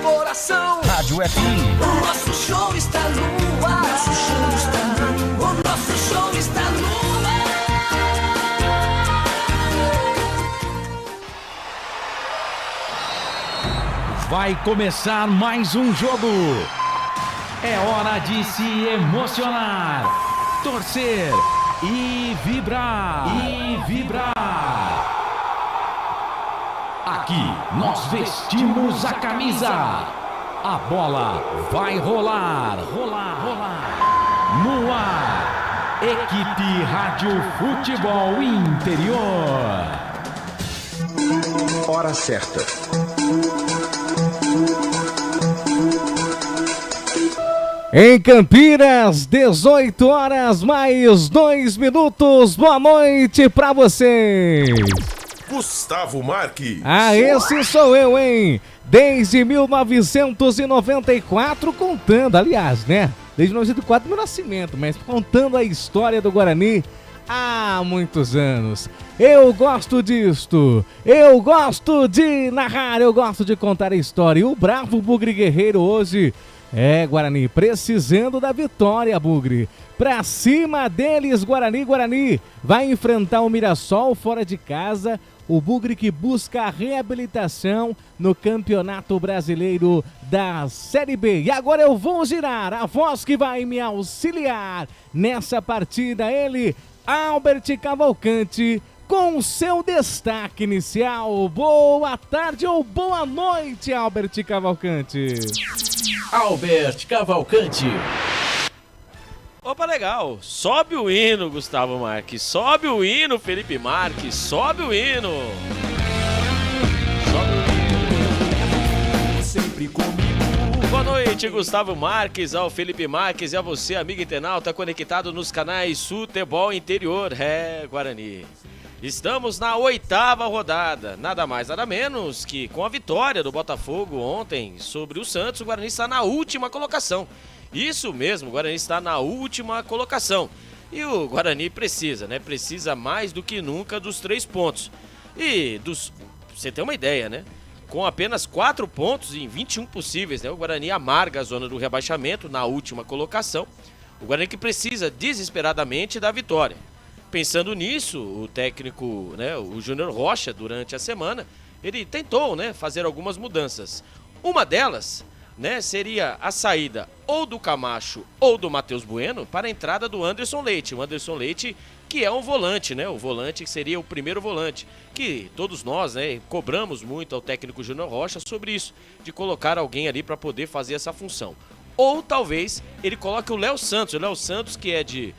coração. Rádio FM. O nosso show está no ar. Nosso show está no ar. O nosso show está no ar. Vai começar mais um jogo. É hora de se emocionar, torcer e vibrar. Aqui nós vestimos a camisa. A bola vai rolar. No ar, Equipe Rádio Futebol Interior. Hora certa. Em Campinas, 18 horas mais 2 minutos. Boa noite pra vocês. Gustavo Marques. Ah, esse sou eu, hein? Desde 1994 contando, aliás, né? Desde 1904 meu nascimento, mas contando a história do Guarani há muitos anos. Eu gosto disto, eu gosto de narrar, eu gosto de contar a história. E o bravo Bugre Guerreiro hoje... Guarani, precisando da vitória, Bugre. Pra cima deles, Guarani. Vai enfrentar o Mirassol fora de casa. O Bugre que busca a reabilitação no Campeonato Brasileiro da Série B. E agora eu vou girar a voz que vai me auxiliar nessa partida. Ele, Albert Cavalcante, com seu destaque inicial. Boa tarde ou boa noite, Albert Cavalcante. Albert Cavalcante. Opa, legal. Sobe o hino, Gustavo Marques. Sobe o hino, Felipe Marques. Sobe o hino. Sempre comigo. Boa noite, Gustavo Marques, ao Felipe Marques e a você, amigo internauta, conectado nos canais Futebol Interior. Guarani. Estamos na 8ª rodada, nada mais, nada menos que com a vitória do Botafogo ontem sobre o Santos, o Guarani está na última colocação. Isso mesmo, o Guarani está na última colocação. E o Guarani precisa, né? Precisa mais do que nunca dos 3 pontos. E você tem uma ideia, né? Com apenas 4 pontos em 21 possíveis, né? O Guarani amarga a zona do rebaixamento na última colocação. O Guarani que precisa desesperadamente da vitória. Pensando nisso, o técnico, né, o Júnior Rocha, durante a semana, ele tentou, né, fazer algumas mudanças. Uma delas, né, seria a saída ou do Camacho ou do Matheus Bueno para a entrada do Anderson Leite. O Anderson Leite, que é um volante, né, o volante que seria o primeiro volante, que todos nós, né, cobramos muito ao técnico Júnior Rocha sobre isso, de colocar alguém ali para poder fazer essa função. Ou talvez ele coloque o Léo Santos, que é de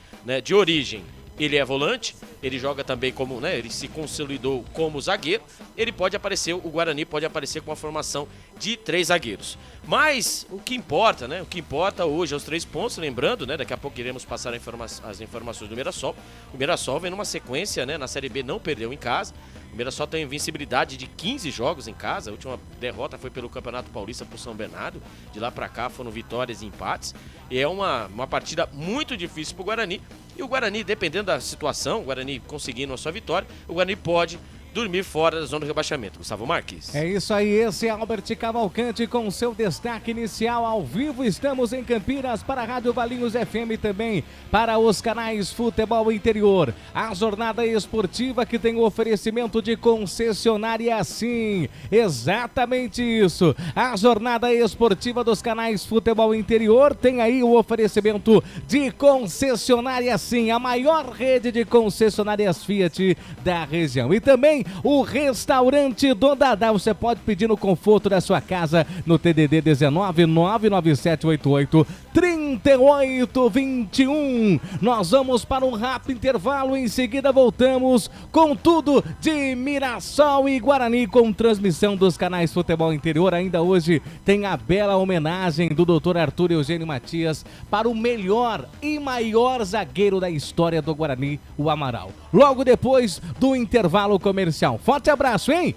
origem. Ele é volante, ele joga também como, né, ele se consolidou como zagueiro, ele pode aparecer, o Guarani pode aparecer com uma formação de 3 zagueiros. Mas o que importa, né, o que importa hoje é os 3 pontos, lembrando, né, daqui a pouco iremos passar as informações do Mirassol. O Mirassol vem numa sequência, né, na Série B não perdeu em casa. O Mirassol tem invencibilidade de 15 jogos em casa. A última derrota foi pelo Campeonato Paulista por São Bernardo. De lá pra cá foram vitórias e empates. E é uma partida muito difícil pro Guarani. E o Guarani, dependendo da situação, o Guarani conseguindo a sua vitória, o Guarani pode dormir fora da zona do rebaixamento. Gustavo Marques. É isso aí, esse é Albert Cavalcante com seu destaque inicial ao vivo. Estamos em Campinas para a Rádio Valinhos FM também, para os canais Futebol Interior. A jornada esportiva que tem o oferecimento de concessionária Sim. Exatamente isso. A jornada esportiva dos canais Futebol Interior tem aí o oferecimento de concessionária Sim, a maior rede de concessionárias Fiat da região. E também o restaurante do Dadá. Você pode pedir no conforto da sua casa no TDD 19 99788 3821. Nós vamos para um rápido intervalo. Em seguida voltamos com tudo de Mirassol e Guarani, com transmissão dos canais Futebol Interior. Ainda hoje tem a bela homenagem do Dr. Arthur Eugênio Matias para o melhor e maior zagueiro da história do Guarani, o Amaral. Logo depois do intervalo comercial. Forte abraço, hein?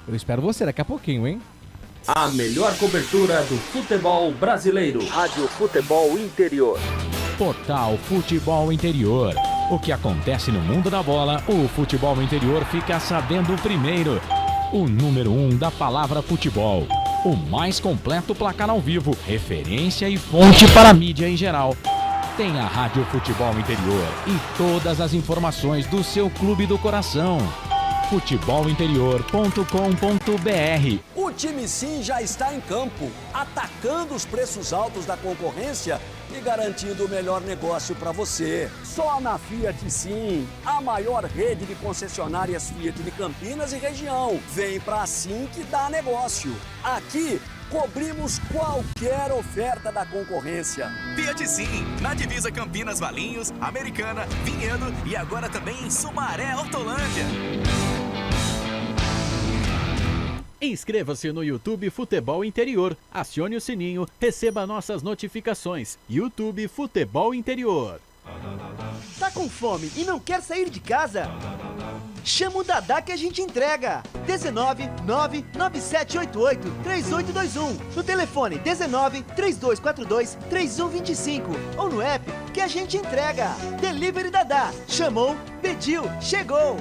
Eu espero você daqui a pouquinho, hein? A melhor cobertura do futebol brasileiro. Rádio Futebol Interior. Portal Futebol Interior. O que acontece no mundo da bola, o Futebol Interior fica sabendo primeiro. O número 1 da palavra futebol. o mais completo placar ao vivo, referência e fonte para a mídia em geral. Tem a Rádio Futebol Interior e todas as informações do seu clube do coração. futebolinterior.com.br. O time Sim já está em campo, atacando os preços altos da concorrência e garantindo o melhor negócio para você. Só na Fiat Sim, a maior rede de concessionárias Fiat de Campinas e região. Vem pra Sim que dá negócio. Aqui cobrimos qualquer oferta da concorrência. Fiat Sim, na divisa Campinas, Valinhos, Americana, Vinhedo e agora também em Sumaré, Hortolândia. Inscreva-se no YouTube Futebol Interior, acione o sininho, receba nossas notificações. YouTube Futebol Interior. Tá com fome e não quer sair de casa? Chama o Dadá que a gente entrega. 19 99788 3821. No telefone 19 3242 3125 ou no app que a gente entrega. Delivery Dadá. Chamou, pediu, chegou.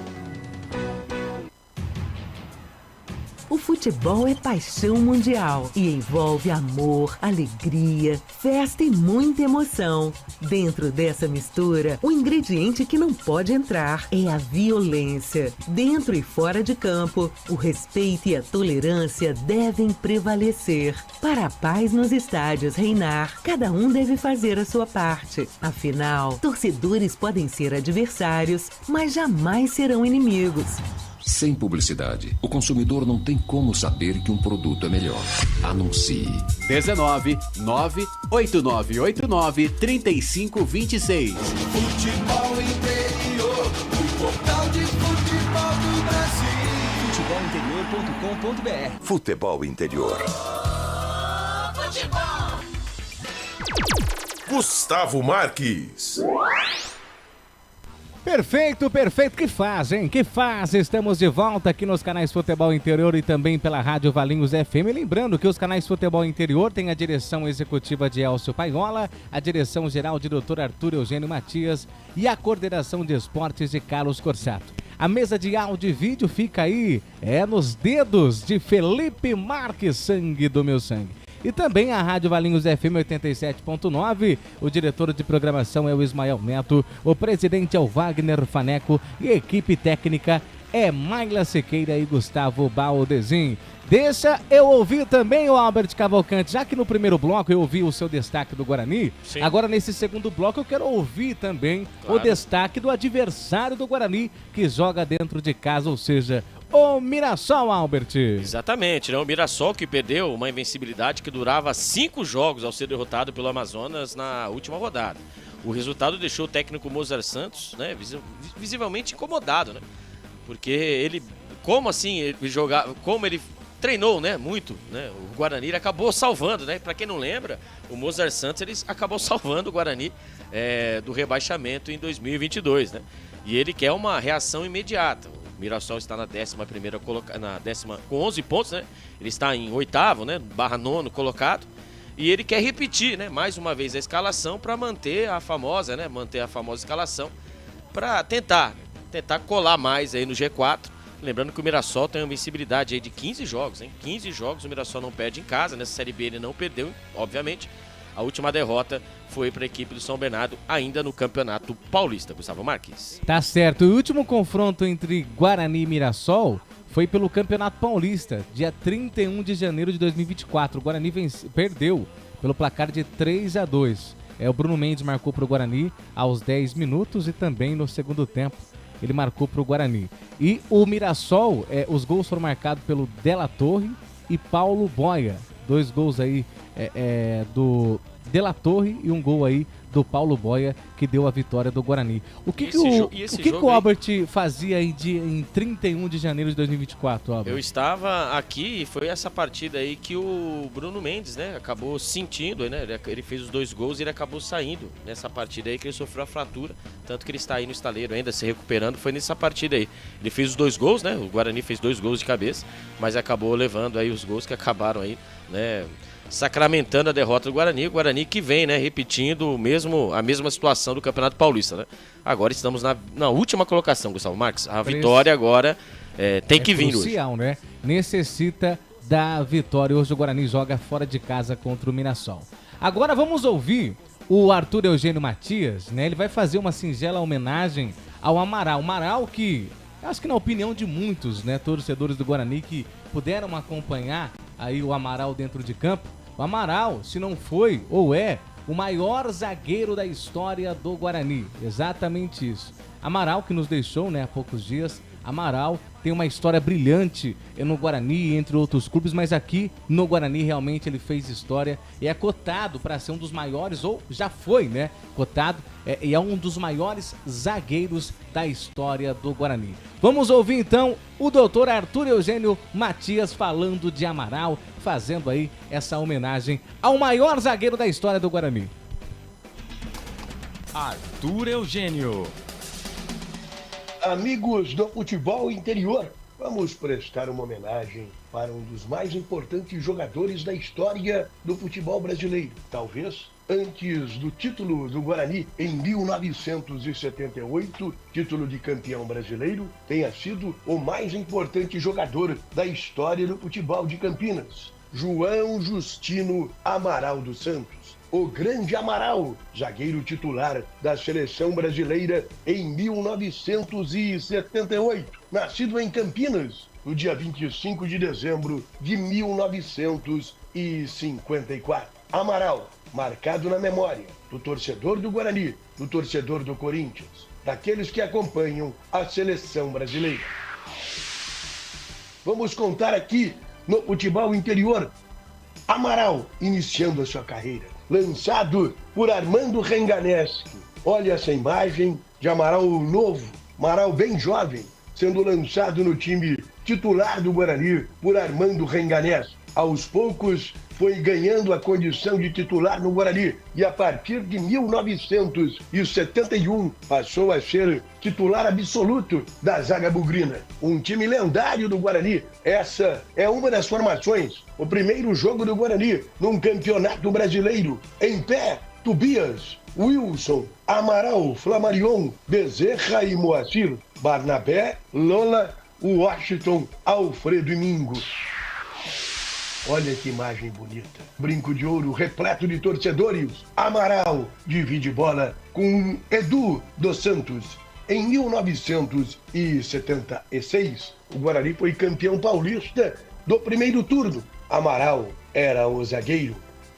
O futebol é paixão mundial e envolve amor, alegria, festa e muita emoção. Dentro dessa mistura, o ingrediente que não pode entrar é a violência. Dentro e fora de campo, o respeito e a tolerância devem prevalecer. Para a paz nos estádios reinar, cada um deve fazer a sua parte. Afinal, torcedores podem ser adversários, mas jamais serão inimigos. Sem publicidade, o consumidor não tem como saber que um produto é melhor. Anuncie. 19 98989 3526. Futebol Interior, o portal de futebol do Brasil. Futebolinterior.com.br. Futebol Interior. Futebol. Gustavo Marques. Perfeito, perfeito. Que faz, hein? Que faz? Estamos de volta aqui nos canais Futebol Interior e também pela Rádio Valinhos FM. Lembrando que os canais Futebol Interior têm a direção executiva de Elcio Paiola, a direção geral de Dr. Arthur Eugênio Matias e a coordenação de esportes de Carlos Corsato. A mesa de áudio e vídeo fica aí, nos dedos de Felipe Marques, sangue do meu sangue. E também a Rádio Valinhos FM 87.9, o diretor de programação é o Ismael Neto, o presidente é o Wagner Faneco e a equipe técnica é Maila Sequeira e Gustavo Baldezin. Deixa eu ouvir também o Albert Cavalcante, já que no primeiro bloco eu ouvi o seu destaque do Guarani, sim. Agora nesse segundo bloco eu quero ouvir também o destaque do adversário do Guarani, que joga dentro de casa, ou seja, o Mirassol, Albert. Exatamente, né? O Mirassol que perdeu uma invencibilidade que durava 5 jogos ao ser derrotado pelo Amazonas na última rodada. O resultado deixou o técnico Mozart Santos, né, visivelmente incomodado, né? Porque ele, como ele treinou, né, muito, né? O Guarani ele acabou salvando, né? Para quem não lembra, o Mozart Santos ele acabou salvando o Guarani do rebaixamento em 2022, né? E ele quer uma reação imediata. O Mirassol está na 11ª com 11 pontos, né? Ele está em 8º, né? /9º colocado. E ele quer repetir, né? Mais uma vez a escalação para manter a famosa escalação para tentar colar mais aí no G4. Lembrando que o Mirassol tem uma invencibilidade aí de 15 jogos, hein? 15 jogos o Mirassol não perde em casa. Nessa Série B ele não perdeu, obviamente. A última derrota foi para a equipe do São Bernardo, ainda no Campeonato Paulista. Gustavo Marques. Tá certo. O último confronto entre Guarani e Mirassol foi pelo Campeonato Paulista, dia 31 de janeiro de 2024. O Guarani perdeu pelo placar de 3-2. O Bruno Mendes marcou para o Guarani aos 10 minutos e também no segundo tempo ele marcou para o Guarani. E o Mirassol, os gols foram marcados pelo Della Torre e Paulo Boia. 2 gols aí do Della Torre e um gol aí do Paulo Boia, que deu a vitória do Guarani. O que o Albert fazia aí em 31 de janeiro de 2024, Albert? Eu estava aqui e foi essa partida aí que o Bruno Mendes, né, acabou sentindo, né? Ele fez os 2 gols e ele acabou saindo nessa partida aí que ele sofreu a fratura, tanto que ele está aí no estaleiro ainda se recuperando. Foi nessa partida aí. Ele fez os 2 gols, né? O Guarani fez 2 gols de cabeça, mas acabou levando aí os gols que acabaram aí, né, sacramentando a derrota do Guarani. O Guarani que vem, né, repetindo a mesma situação do Campeonato Paulista, né? Agora estamos na última colocação, Gustavo Marques. A vitória agora tem que vir hoje. Né? Necessita da vitória. Hoje o Guarani joga fora de casa contra o Mirassol. Agora vamos ouvir o Arthur Eugênio Matias, né? Ele vai fazer uma singela homenagem ao Amaral. Amaral que, acho que na opinião de muitos, né, torcedores do Guarani que puderam acompanhar aí o Amaral dentro de campo, o Amaral, se não foi ou é o maior zagueiro da história do Guarani. Exatamente isso. Amaral que nos deixou, né, há poucos dias. Amaral tem uma história brilhante no Guarani, entre outros clubes, mas aqui no Guarani realmente ele fez história e é cotado para ser um dos maiores, ou já foi, né, cotado, e é um dos maiores zagueiros da história do Guarani. Vamos ouvir então o doutor Arthur Eugênio Matias falando de Amaral, fazendo aí essa homenagem ao maior zagueiro da história do Guarani. Arthur Eugênio. Amigos do futebol interior, vamos prestar uma homenagem para um dos mais importantes jogadores da história do futebol brasileiro. Talvez antes do título do Guarani em 1978, título de campeão brasileiro, tenha sido o mais importante jogador da história do futebol de Campinas, João Justino Amaral dos Santos. O grande Amaral, zagueiro titular da seleção brasileira em 1978, nascido em Campinas no dia 25 de dezembro de 1954. Amaral, marcado na memória do torcedor do Guarani, do torcedor do Corinthians, daqueles que acompanham a seleção brasileira. Vamos contar aqui no futebol interior. Amaral iniciando a sua carreira. Lançado por Armando Renganeschi. Olha essa imagem de Amaral novo, Amaral bem jovem, sendo lançado no time titular do Guarani por Armando Renganeschi. Aos poucos foi ganhando a condição de titular no Guarani e a partir de 1971 passou a ser titular absoluto da zaga bugrina. Um time lendário do Guarani. Essa é uma das formações. O primeiro jogo do Guarani num campeonato brasileiro. Em pé, Tobias, Wilson, Amaral, Flamarion, Bezerra e Moacir, Barnabé, Lola, Washington, Alfredo e Mingo. Olha que imagem bonita. Brinco de ouro repleto de torcedores. Amaral divide bola com Edu dos Santos. Em 1976, o Guarani foi campeão paulista do primeiro turno. Amaral era o zagueiro.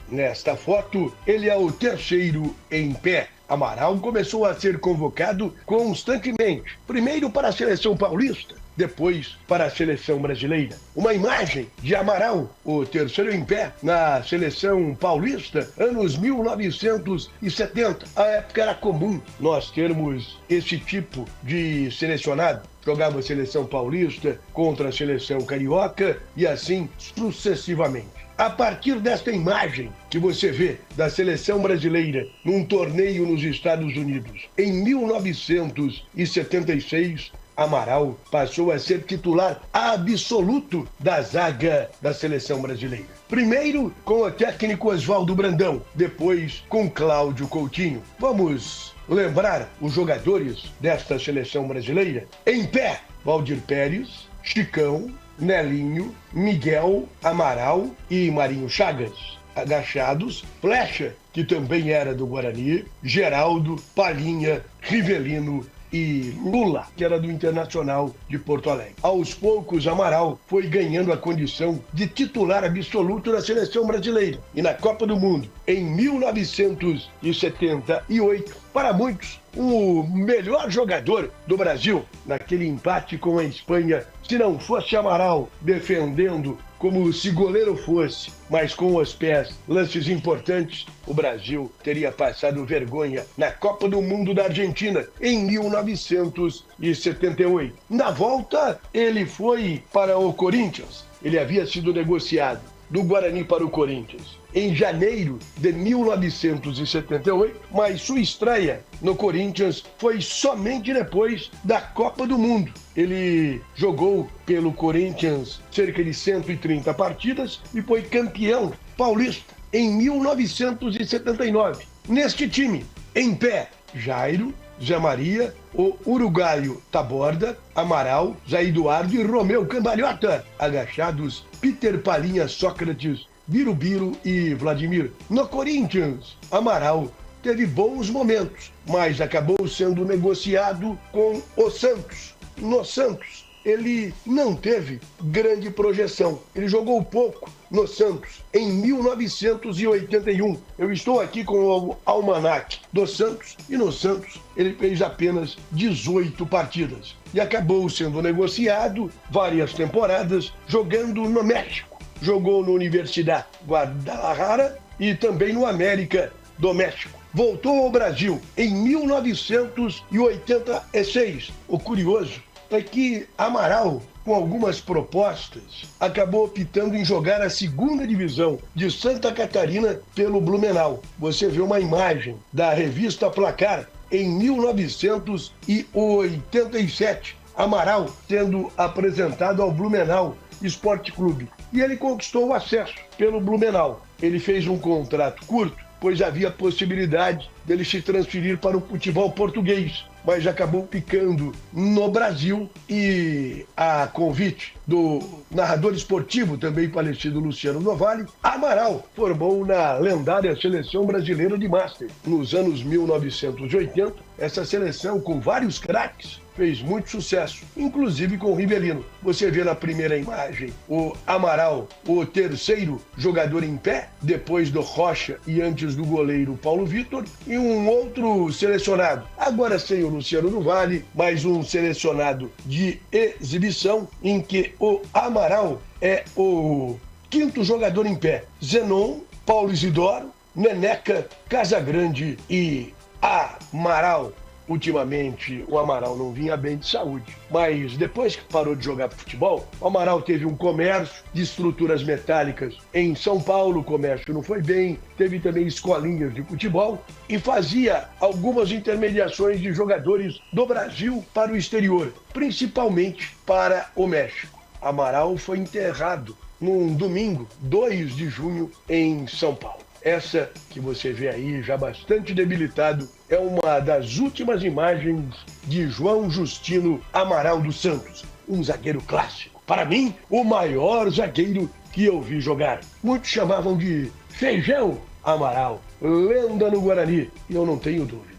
Nesta foto, ele é o terceiro em pé. Amaral começou a ser convocado constantemente. Primeiro para a seleção paulista, depois para a seleção brasileira. Uma imagem de Amaral, o terceiro em pé, na seleção paulista, anos 1970. A época era comum nós termos esse tipo de selecionado. Jogava a seleção paulista contra a seleção carioca e assim sucessivamente. A partir desta imagem que você vê da seleção brasileira num torneio nos Estados Unidos, em 1976, Amaral passou a ser titular absoluto da zaga da seleção brasileira. Primeiro com o técnico Oswaldo Brandão, depois com Cláudio Coutinho. Vamos lembrar os jogadores desta seleção brasileira? Em pé, Valdir Pérez, Chicão, Nelinho, Miguel, Amaral e Marinho Chagas. Agachados, Flecha, que também era do Guarani, Geraldo, Palhinha, Rivelino e Lula, que era do Internacional de Porto Alegre. Aos poucos, Amaral foi ganhando a condição de titular absoluto da seleção brasileira. E na Copa do Mundo, em 1978, para muitos, o melhor jogador do Brasil, naquele empate com a Espanha, se não fosse Amaral defendendo como se goleiro fosse, mas com os pés, lances importantes, o Brasil teria passado vergonha na Copa do Mundo da Argentina em 1978. Na volta, ele foi para o Corinthians. Ele havia sido negociado do Guarani para o Corinthians em janeiro de 1978, mas sua estreia no Corinthians foi somente depois da Copa do Mundo. Ele jogou pelo Corinthians cerca de 130 partidas e foi campeão paulista em 1979. Neste time, em pé, Jairo, Zé Maria, o uruguaio Taborda, Amaral, Zé Eduardo e Romeu Cambalhota. Agachados, Peter Palinha, Sócrates, Birubiru e Vladimir. No Corinthians, Amaral teve bons momentos, mas acabou sendo negociado com o Santos. No Santos, ele não teve grande projeção. Ele jogou pouco no Santos em 1981. Eu estou aqui com o almanaque do Santos e no Santos ele fez apenas 18 partidas e acabou sendo negociado várias temporadas jogando no México. Jogou no Universidade Guadalajara e também no América do México. Voltou ao Brasil em 1986. O curioso é que Amaral, com algumas propostas, acabou optando em jogar a segunda divisão de Santa Catarina pelo Blumenau. Você vê uma imagem da revista Placar em 1987. Amaral sendo apresentado ao Blumenau Esporte Clube. E ele conquistou o acesso pelo Blumenau. Ele fez um contrato curto, pois havia possibilidade dele se transferir para o futebol português, mas acabou ficando no Brasil e, a convite do narrador esportivo, também falecido Luciano Novali, Amaral formou na lendária Seleção Brasileira de Master. Nos anos 1980, essa seleção, com vários craques, fez muito sucesso, inclusive com o Rivelino. Você vê na primeira imagem o Amaral, o terceiro jogador em pé, depois do Rocha e antes do goleiro Paulo Vitor, e um outro selecionado, agora sem o Luciano do Vale, mas um selecionado de exibição, em que o Amaral é o quinto jogador em pé. Zenon, Paulo Isidoro, Neneca, Casagrande e Amaral. Ultimamente, o Amaral não vinha bem de saúde, mas depois que parou de jogar futebol, o Amaral teve um comércio de estruturas metálicas em São Paulo, o comércio não foi bem, teve também escolinhas de futebol e fazia algumas intermediações de jogadores do Brasil para o exterior, principalmente para o México. Amaral foi enterrado num domingo, 2 de junho, em São Paulo. Essa que você vê aí, já bastante debilitado, é uma das últimas imagens de João Justino Amaral dos Santos, um zagueiro clássico. Para mim, o maior zagueiro que eu vi jogar. Muitos chamavam de Feijão Amaral, lenda no Guarani, e eu não tenho dúvidas.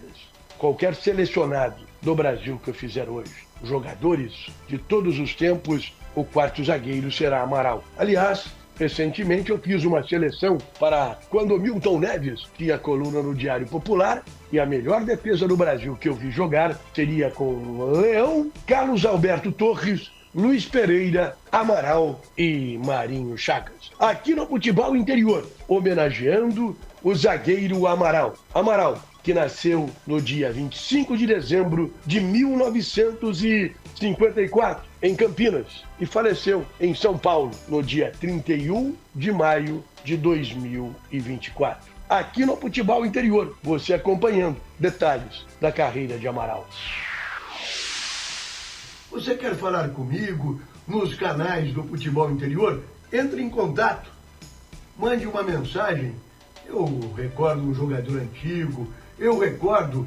Qualquer selecionado do Brasil que eu fizer hoje, jogadores de todos os tempos, o quarto zagueiro será Amaral. Aliás, recentemente eu fiz uma seleção para quando o Milton Neves tinha coluna no Diário Popular e a melhor defesa do Brasil que eu vi jogar seria com Leão, Carlos Alberto Torres, Luiz Pereira, Amaral e Marinho Chagas. Aqui no Futebol Interior, homenageando o zagueiro Amaral. Amaral, que nasceu no dia 25 de dezembro de 1954, em Campinas, e faleceu em São Paulo no dia 31 de maio de 2024. Aqui no Futebol Interior, você acompanhando detalhes da carreira de Amaral. Você quer falar comigo nos canais do Futebol Interior? Entre em contato, mande uma mensagem. Eu recordo um jogador antigo, eu recordo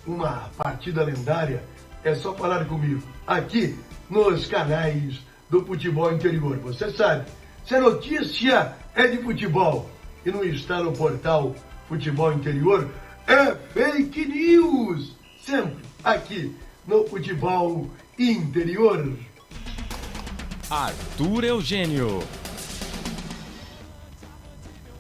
uma partida lendária. É só falar comigo aqui nos canais do Futebol Interior. Você sabe, se a notícia é de futebol e não está no portal Futebol Interior, é fake news. Sempre aqui no Futebol Interior. Arthur Eugênio.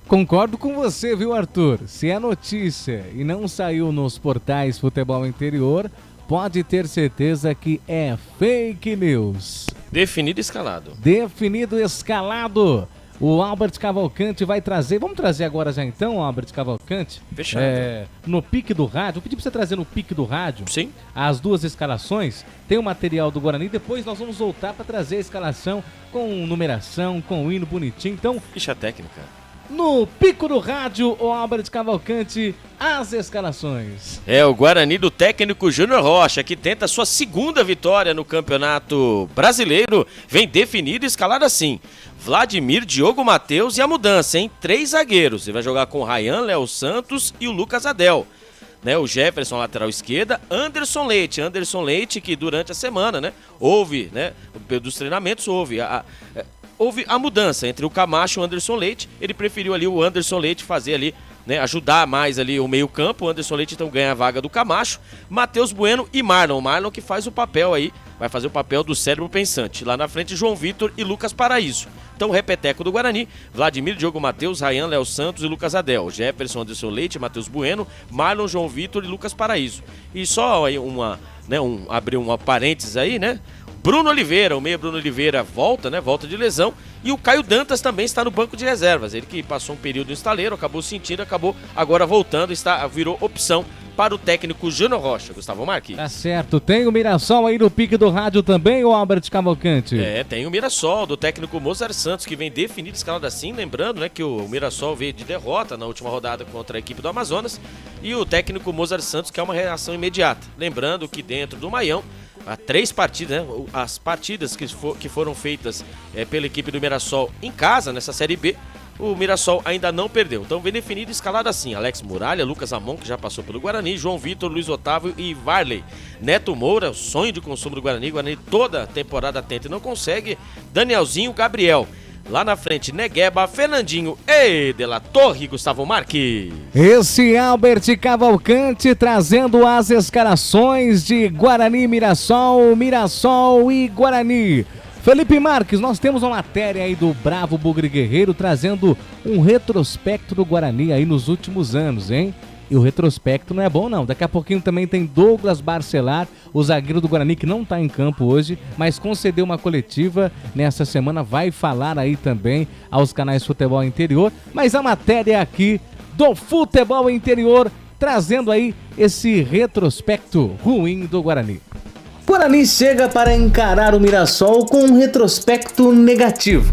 Concordo com você, viu, Arthur? Se é notícia e não saiu nos portais Futebol Interior, pode ter certeza que é fake news. Definido e escalado. Definido e escalado. O Albert Cavalcante vai trazer... Vamos trazer agora já então, Albert Cavalcante? Fechado. No pique do rádio. Eu pedi pra você trazer no pique do rádio. Sim. As duas escalações. Tem o material do Guarani. Depois nós vamos voltar para trazer a escalação com numeração, com o hino bonitinho. Então... Ficha técnica. No pico do rádio, o Albert Cavalcante, as escalações. É o Guarani do técnico Júnior Rocha, que tenta sua segunda vitória no Campeonato Brasileiro. Vem definido e escalado assim: Vladimir, Diogo Matheus e a mudança, hein? 3 zagueiros. Ele vai jogar com o Ryan, Léo Santos e o Lucas Adel. né, o Jefferson, lateral esquerda, Anderson Leite, que durante a semana, né, houve, né, dos treinamentos, houve a mudança entre o Camacho e o Anderson Leite. Ele preferiu ali o Anderson Leite fazer ali, né, ajudar mais ali o meio campo. O Anderson Leite então ganha a vaga do Camacho. Matheus Bueno e Marlon que faz o papel aí, vai fazer o papel do cérebro pensante. Lá na frente, João Vitor e Lucas Paraíso. Então, o repeteco do Guarani: Vladimir, Diogo Matheus, Ryan, Léo Santos e Lucas Adel. Jefferson, Anderson Leite, Matheus Bueno, Marlon, João Vitor e Lucas Paraíso. E só aí abrir uma parênteses aí, né? Bruno Oliveira, o meia Bruno Oliveira volta, né? Volta de lesão. E o Caio Dantas também está no banco de reservas. Ele que passou um período no estaleiro, acabou sentindo, acabou agora voltando, virou opção para o técnico Júnior Rocha. Gustavo Marques. Tá certo. Tem o Mirassol aí no pique do rádio também, o Albert Cavalcante? Tem o Mirassol, do técnico Mozart Santos, que vem definido escalado assim. Lembrando, né, que o Mirassol veio de derrota na última rodada contra a equipe do Amazonas. E o técnico Mozart Santos, que é uma reação imediata. Lembrando que dentro do Maião, há 3 partidas, né? As partidas que foram feitas pela equipe do Mirassol em casa, nessa Série B, o Mirassol ainda não perdeu. Então vem definido escalado assim: Alex Muralha, Lucas Amon, que já passou pelo Guarani, João Vitor, Luiz Otávio e Varley. Neto Moura, o sonho de consumo do Guarani. Guarani toda temporada tenta e não consegue. Danielzinho, Gabriel. Lá na frente, Negueba, Fernandinho e De La Torre, Gustavo Marques. Esse Albert Cavalcante trazendo as escalações de Guarani, Mirassol e Guarani. Felipe Marques, nós temos uma matéria aí do Bravo Bugre Guerreiro trazendo um retrospecto do Guarani aí nos últimos anos, hein? E o retrospecto não é bom não. Daqui a pouquinho também tem Douglas Barcelar, o zagueiro do Guarani, que não está em campo hoje, mas concedeu uma coletiva nessa semana, vai falar aí também aos canais Futebol Interior. Mas a matéria aqui do Futebol Interior, trazendo aí esse retrospecto ruim do Guarani. Guarani chega para encarar o Mirassol com um retrospecto negativo.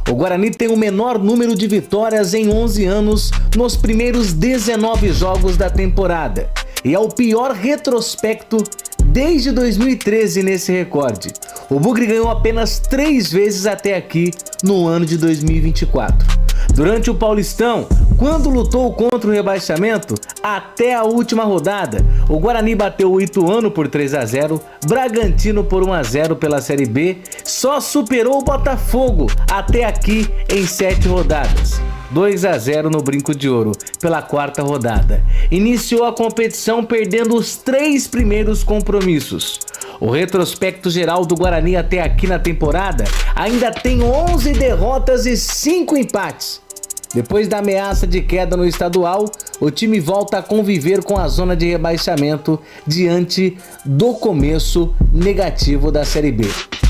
O Guarani tem o menor número de vitórias em 11 anos nos primeiros 19 jogos da temporada. E é o pior retrospecto desde 2013 nesse recorde. O Bugre ganhou apenas 3 vezes até aqui no ano de 2024. Durante o Paulistão, quando lutou contra o rebaixamento, até a última rodada, o Guarani bateu o Ituano por 3-0, Bragantino por 1-0 pela Série B, só superou o Botafogo até aqui em 7 rodadas. 2-0 no Brinco de Ouro, pela 4ª rodada. Iniciou a competição perdendo os 3 primeiros compromissos. O retrospecto geral do Guarani até aqui na temporada ainda tem 11 derrotas e 5 empates. Depois da ameaça de queda no estadual, o time volta a conviver com a zona de rebaixamento diante do começo negativo da Série B.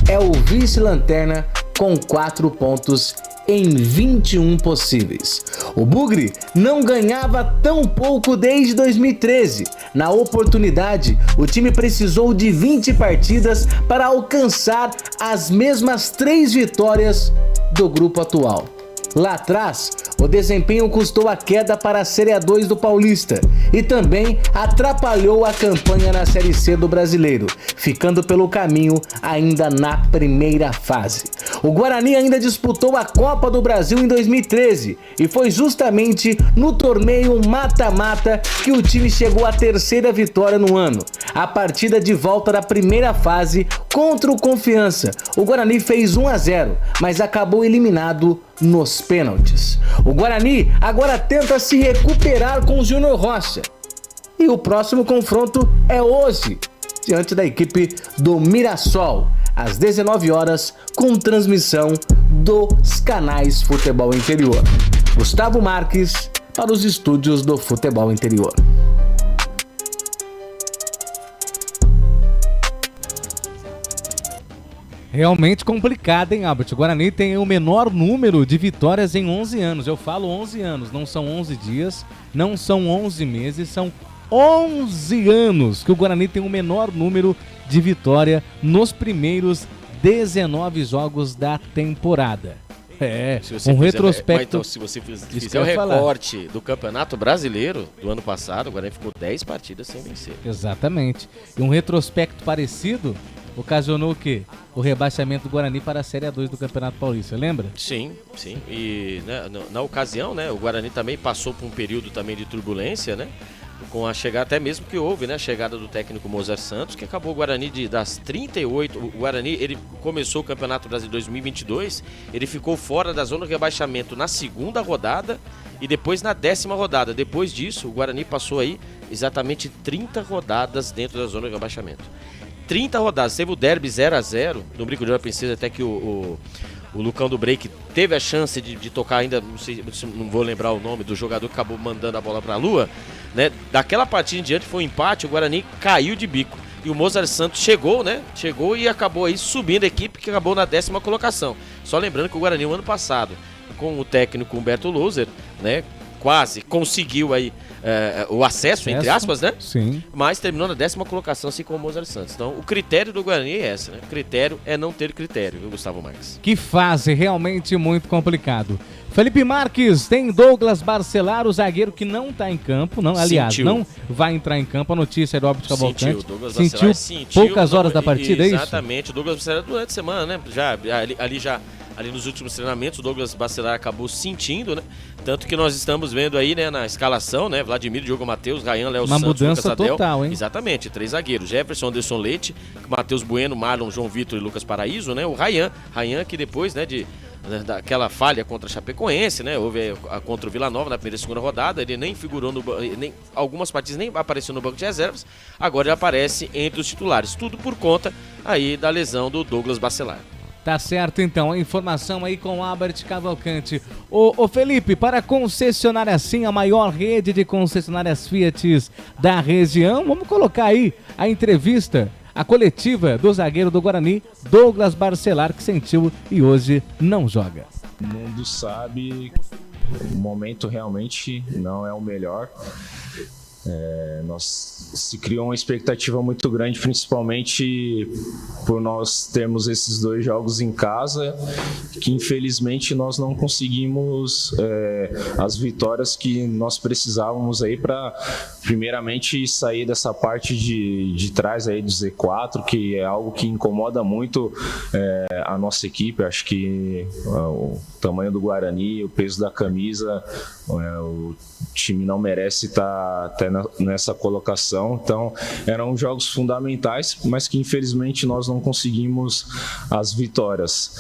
É o vice-lanterna com 4 pontos em 21 possíveis. O Bugre não ganhava tão pouco desde 2013. Na oportunidade, o time precisou de 20 partidas para alcançar as mesmas 3 vitórias do grupo atual. Lá atrás, o desempenho custou a queda para a Série A2 do Paulista e também atrapalhou a campanha na Série C do Brasileiro, ficando pelo caminho ainda na primeira fase. O Guarani ainda disputou a Copa do Brasil em 2013 e foi justamente no torneio mata-mata que o time chegou à 3ª vitória no ano. A partida de volta da primeira fase contra o Confiança. O Guarani fez 1-0, mas acabou eliminado nos pênaltis. O Guarani agora tenta se recuperar com o Júnior Rocha. E o próximo confronto é hoje, diante da equipe do Mirassol, às 19 horas, com transmissão dos canais Futebol Interior. Gustavo Marques, para os estúdios do Futebol Interior. Realmente complicado, hein, Albert? O Guarani tem o menor número de vitórias em 11 anos. Eu falo 11 anos, não são 11 dias, não são 11 meses, são 11 anos que o Guarani tem o menor número de vitória nos primeiros 19 jogos da temporada. Retrospecto. Então, se você fizer o recorte do Campeonato Brasileiro do ano passado, o Guarani ficou 10 partidas sem vencer. Exatamente. E um retrospecto parecido ocasionou o quê? O rebaixamento do Guarani para a Série A2 do Campeonato Paulista, lembra? Sim. E né, na ocasião, né, o Guarani também passou por um período também de turbulência, né? com a chegada, até mesmo que houve, né, a chegada do técnico Mozart Santos, que acabou o Guarani das 38. O Guarani, ele começou o Campeonato Brasileiro 2022, ele ficou fora da zona de rebaixamento na segunda rodada e depois na 10ª rodada. Depois disso, o Guarani passou aí exatamente 30 rodadas dentro da zona de rebaixamento. 30 rodadas. Teve o derby 0-0 no Brinco de Ouro Princesa, até que o Lucão do Break teve a chance de tocar ainda, não vou lembrar o nome do jogador que acabou mandando a bola para a lua, né? Daquela partida em diante foi um empate, o Guarani caiu de bico. E o Mozart Santos chegou, né? Chegou e acabou aí subindo a equipe, que acabou na 10ª colocação. Só lembrando que o Guarani, o ano passado, com o técnico Humberto Loser, né, quase conseguiu aí o acesso, entre aspas, né? Sim. Mas terminou na 10ª colocação, assim como o Mozart Santos. Então, o critério do Guarani é esse, né? O critério é não ter critério, viu, Gustavo Marques? Que fase realmente muito complicado. Felipe Marques, tem Douglas Barcelar, o zagueiro que não tá em campo, não, aliás, não vai entrar em campo. A notícia é do Óbito Cavalcante. Douglas Barcelar sentiu poucas horas da partida, é isso? Exatamente, o Douglas Barcelar durante a semana, né? Ali nos últimos treinamentos, o Douglas Barcelar acabou sentindo, né? Tanto que nós estamos vendo aí, né, na escalação, né? Vladimir, Diogo Matheus, Ryan, Léo Santos, mudança Lucas Adel. Total, hein? Exatamente, 3 zagueiros. Jefferson, Anderson Leite, Matheus Bueno, Marlon, João Vitor e Lucas Paraíso, né? O Ryan que depois, né, daquela falha contra a Chapecoense, né? Houve contra o Vila Nova na primeira e segunda rodada, ele nem figurou algumas partidas nem apareceu no banco de reservas, agora ele aparece entre os titulares. Tudo por conta aí da lesão do Douglas Barcelar. Tá certo, então, a informação aí com o Albert Cavalcante. Ô Felipe, para concessionária assim, a maior rede de concessionárias Fiat da região, vamos colocar aí a entrevista, a coletiva do zagueiro do Guarani, Douglas Barcelar, que sentiu e hoje não joga. O mundo sabe, o momento realmente não é o melhor. Se criou uma expectativa muito grande, principalmente por nós termos esses 2 jogos em casa, que infelizmente nós não conseguimos as vitórias que nós precisávamos aí para primeiramente sair dessa parte de trás aí do Z4, que é algo que incomoda muito a nossa equipe. Acho que o tamanho do Guarani, o peso da camisa, o time não merece estar até nessa colocação. Então eram jogos fundamentais, mas que infelizmente nós não conseguimos as vitórias.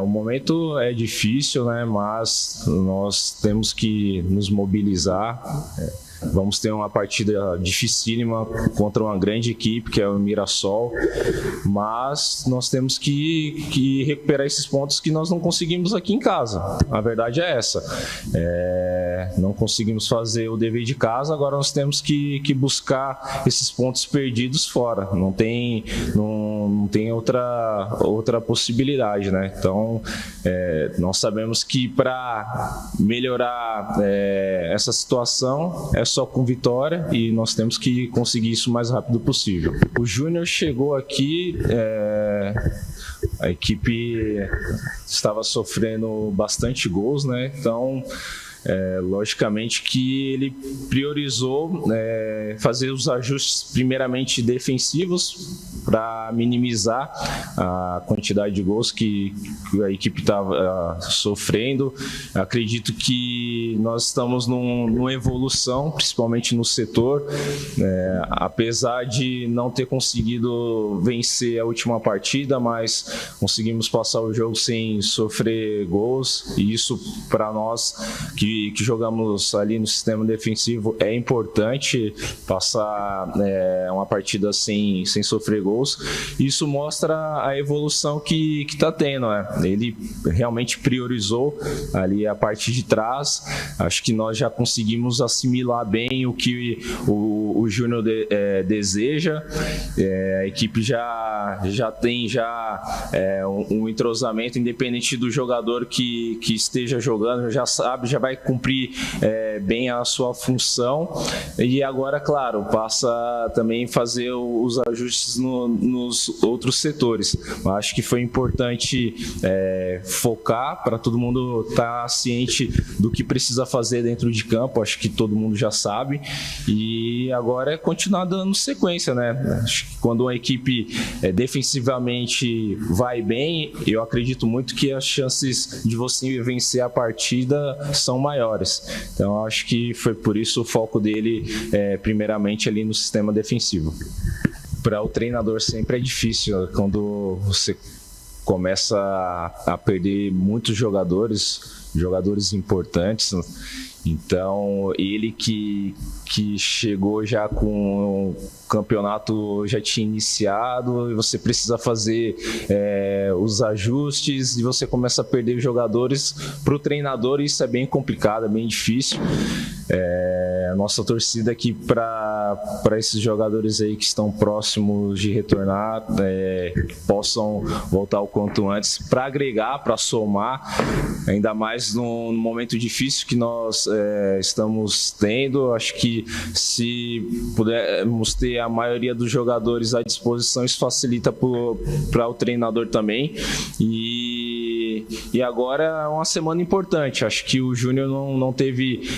O momento é difícil, né? Mas nós temos que nos mobilizar. Vamos ter uma partida dificílima contra uma grande equipe, que é o Mirassol, mas nós temos que recuperar esses pontos que nós não conseguimos aqui em casa. A verdade é essa. Não conseguimos fazer o dever de casa, agora nós temos que buscar esses pontos perdidos fora. Não tem outra possibilidade, né? Então, nós sabemos que para melhorar essa situação é só com vitória, e nós temos que conseguir isso o mais rápido possível. O Júnior chegou aqui, a equipe estava sofrendo bastante gols, né? Então, logicamente que ele priorizou fazer os ajustes primeiramente defensivos para minimizar a quantidade de gols que a equipe estava sofrendo. Acredito que nós estamos numa evolução, principalmente no setor, apesar de não ter conseguido vencer a última partida, mas conseguimos passar o jogo sem sofrer gols, e isso para nós que jogamos ali no sistema defensivo é importante, passar uma partida sem sofrer gols. Isso mostra a evolução que está tendo, né? Ele realmente priorizou ali a parte de trás. Acho que nós já conseguimos assimilar bem o que o Júnior deseja. A equipe já tem um entrosamento, independente do jogador que esteja jogando, já sabe, já vai cumprir bem a sua função. E agora, claro, passa também fazer os ajustes nos outros setores. Eu acho que foi importante focar para todo mundo estar ciente do que precisa fazer dentro de campo. Acho que todo mundo já sabe. E agora é continuar dando sequência, né? Acho que quando uma equipe defensivamente vai bem, eu acredito muito que as chances de você vencer a partida são maiores. Então acho que foi por isso o foco dele, primeiramente ali no sistema defensivo. Para o treinador sempre é difícil quando você começa a perder muitos jogadores importantes. Então, ele que chegou já com o campeonato já tinha iniciado, e você precisa fazer os ajustes, e você começa a perder jogadores para o treinador, e isso é bem complicado, é bem difícil. A nossa torcida aqui para esses jogadores aí que estão próximos de retornar, possam voltar o quanto antes para agregar, para somar, ainda mais no momento difícil que nós estamos tendo. Acho que se pudermos ter a maioria dos jogadores à disposição, isso facilita para o treinador também. E agora é uma semana importante. Acho que o Júnior não teve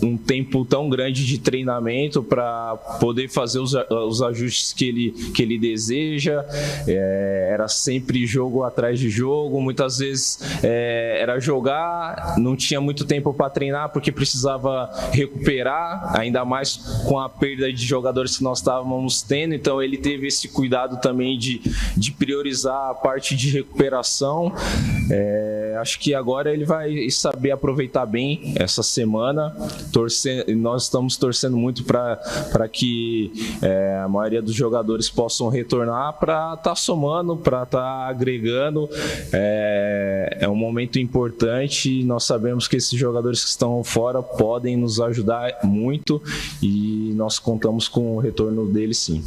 um tempo tão grande de treinamento para poder fazer os ajustes que ele deseja. Era sempre jogo atrás de jogo. Muitas vezes era jogar, não tinha muito tempo para treinar porque precisava recuperar, ainda mais com a perda de jogadores que nós estávamos tendo. Então ele teve esse cuidado também de priorizar a parte de recuperação. Acho que agora ele vai saber aproveitar bem essa semana. Nós estamos torcendo muito para que a maioria dos jogadores possam retornar para estar somando, para estar agregando. É um momento importante, e nós sabemos que esses jogadores que estão fora podem nos ajudar muito, e nós contamos com o retorno deles, sim.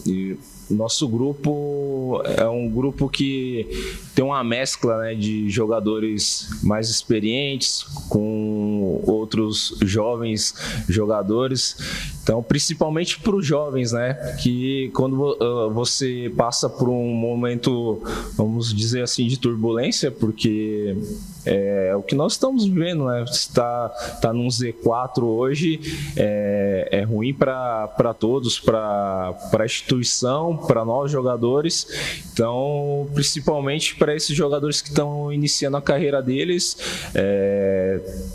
E nosso grupo é um grupo que tem uma mescla, né, de jogadores mais experientes com outros jovens jogadores. Então, principalmente para os jovens, né, que quando você passa por um momento, vamos dizer assim, de turbulência, porque é o que nós estamos vivendo, né? Está num Z4 hoje, é ruim para todos, para a instituição, para nós jogadores. Então, principalmente para esses jogadores que estão iniciando a carreira deles,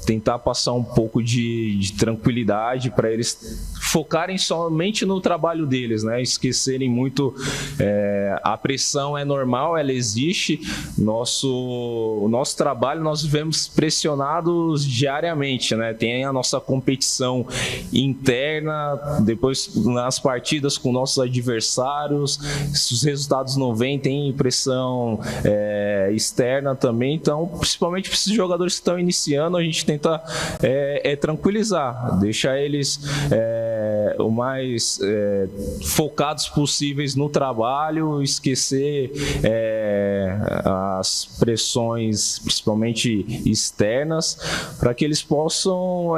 tentar passar um pouco de tranquilidade para eles focarem somente no trabalho deles, né? Esquecerem muito a pressão. É normal, ela existe. O nosso trabalho, nós vivemos pressionados diariamente, né? Tem a nossa competição interna, depois nas partidas com nossos adversários. Se os resultados não vêm, tem pressão externa também. Então, principalmente para esses jogadores que estão iniciando, a gente tenta tranquilizar, deixar eles o mais focados possíveis no trabalho, esquecer as pressões, principalmente externas, para que eles possam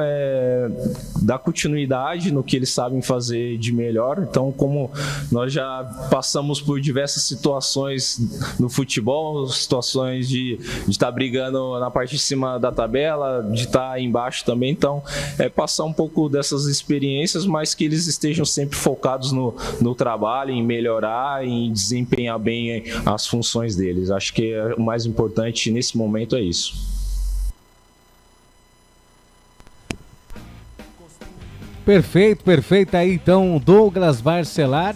dar continuidade no que eles sabem fazer de melhor. Então, como nós já passamos por diversas situações no futebol, situações de estar brigando na parte de cima da tabela, de estar embaixo também, então passar um pouco dessas experiências, mas que eles estejam sempre focados no trabalho, em melhorar, em desempenhar bem as funções deles. Acho que o mais importante nesse momento é isso. Perfeito. Aí então, Douglas Barcelar.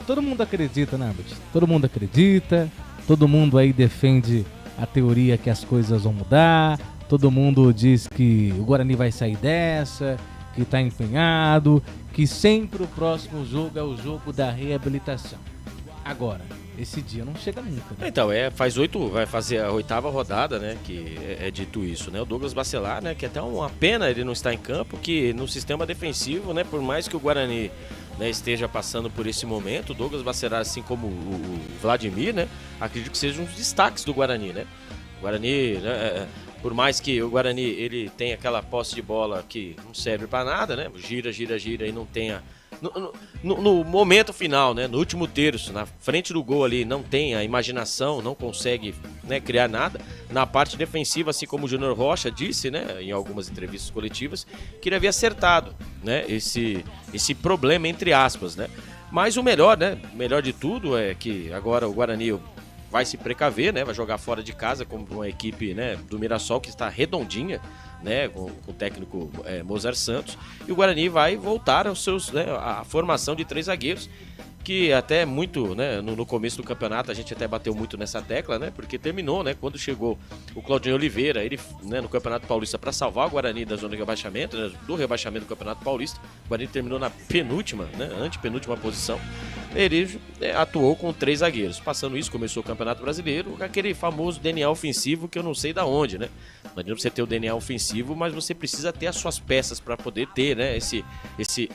Todo mundo acredita, né, Abud? Todo mundo acredita, todo mundo aí defende a teoria que as coisas vão mudar, todo mundo diz que o Guarani vai sair dessa, que tá empenhado, que sempre o próximo jogo é o jogo da reabilitação. Agora, esse dia não chega nunca, né? Então, vai fazer a 8ª rodada, né, que é dito isso, né? O Douglas Barcelar, né, que é até uma pena ele não estar em campo, que no sistema defensivo, né, por mais que o Guarani, né, esteja passando por esse momento, o Douglas Barcelar, assim como o Vladimir, né, acredito que sejam os destaques do Guarani, né? O Guarani, né, por mais que o Guarani ele tenha aquela posse de bola que não serve para nada, né? Gira e não tenha no momento final, né, no último terço, na frente do gol ali, não tem a imaginação, não consegue, né, criar nada. Na parte defensiva, assim como o Júnior Rocha disse, né, em algumas entrevistas coletivas, que ele havia acertado, né, esse problema, entre aspas, né. Mas o melhor, né, melhor de tudo é que agora o Guarani vai se precaver, né, vai jogar fora de casa com uma equipe, né, do Mirassol que está redondinha, né, com o técnico Mozart Santos, e o Guarani vai voltar aos seus, né, a formação de 3 zagueiros, que até muito, né, no começo do campeonato a gente até bateu muito nessa tecla, né, porque terminou, né, quando chegou o Claudinho Oliveira, ele, né, no Campeonato Paulista para salvar o Guarani da zona de rebaixamento, né, do rebaixamento do Campeonato Paulista. O Guarani terminou na penúltima, né, antepenúltima posição. Ele atuou com 3 zagueiros. Passando isso, começou o Campeonato Brasileiro, aquele famoso DNA ofensivo que eu não sei da onde, né? Não adianta você ter o DNA ofensivo, mas você precisa ter as suas peças para poder ter, né, esse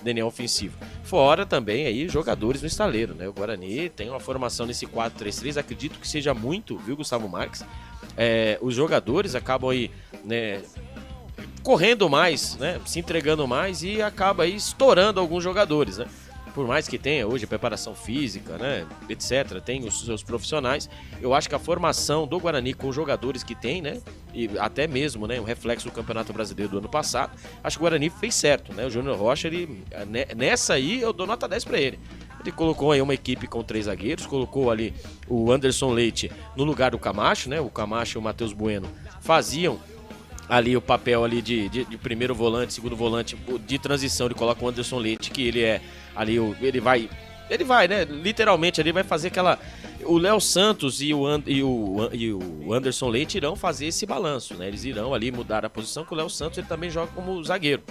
DNA ofensivo. Fora também aí jogadores no estaleiro, né? O Guarani tem uma formação nesse 4-3-3, acredito que seja muito, viu, Gustavo Marques? Os jogadores acabam aí, né, correndo mais, né, se entregando mais e acaba aí estourando alguns jogadores, né? Por mais que tenha hoje preparação física, né, etc., tem os seus profissionais, eu acho que a formação do Guarani com os jogadores que tem, né, e até mesmo, né, um reflexo do Campeonato Brasileiro do ano passado, acho que o Guarani fez certo, né? O Júnior Rocha, ele, nessa aí eu dou nota 10 para ele. Ele colocou aí uma equipe com 3 zagueiros, colocou ali o Anderson Leite no lugar do Camacho, né? O Camacho e o Matheus Bueno faziam ali o papel ali de primeiro volante, segundo volante de transição. Ele coloca o Anderson Leite, que ele é ali, ele vai, né, literalmente ele vai fazer aquela, o Léo Santos e o Anderson Leite irão fazer esse balanço, né? Eles irão ali mudar a posição, que o Léo Santos ele também joga como zagueiro,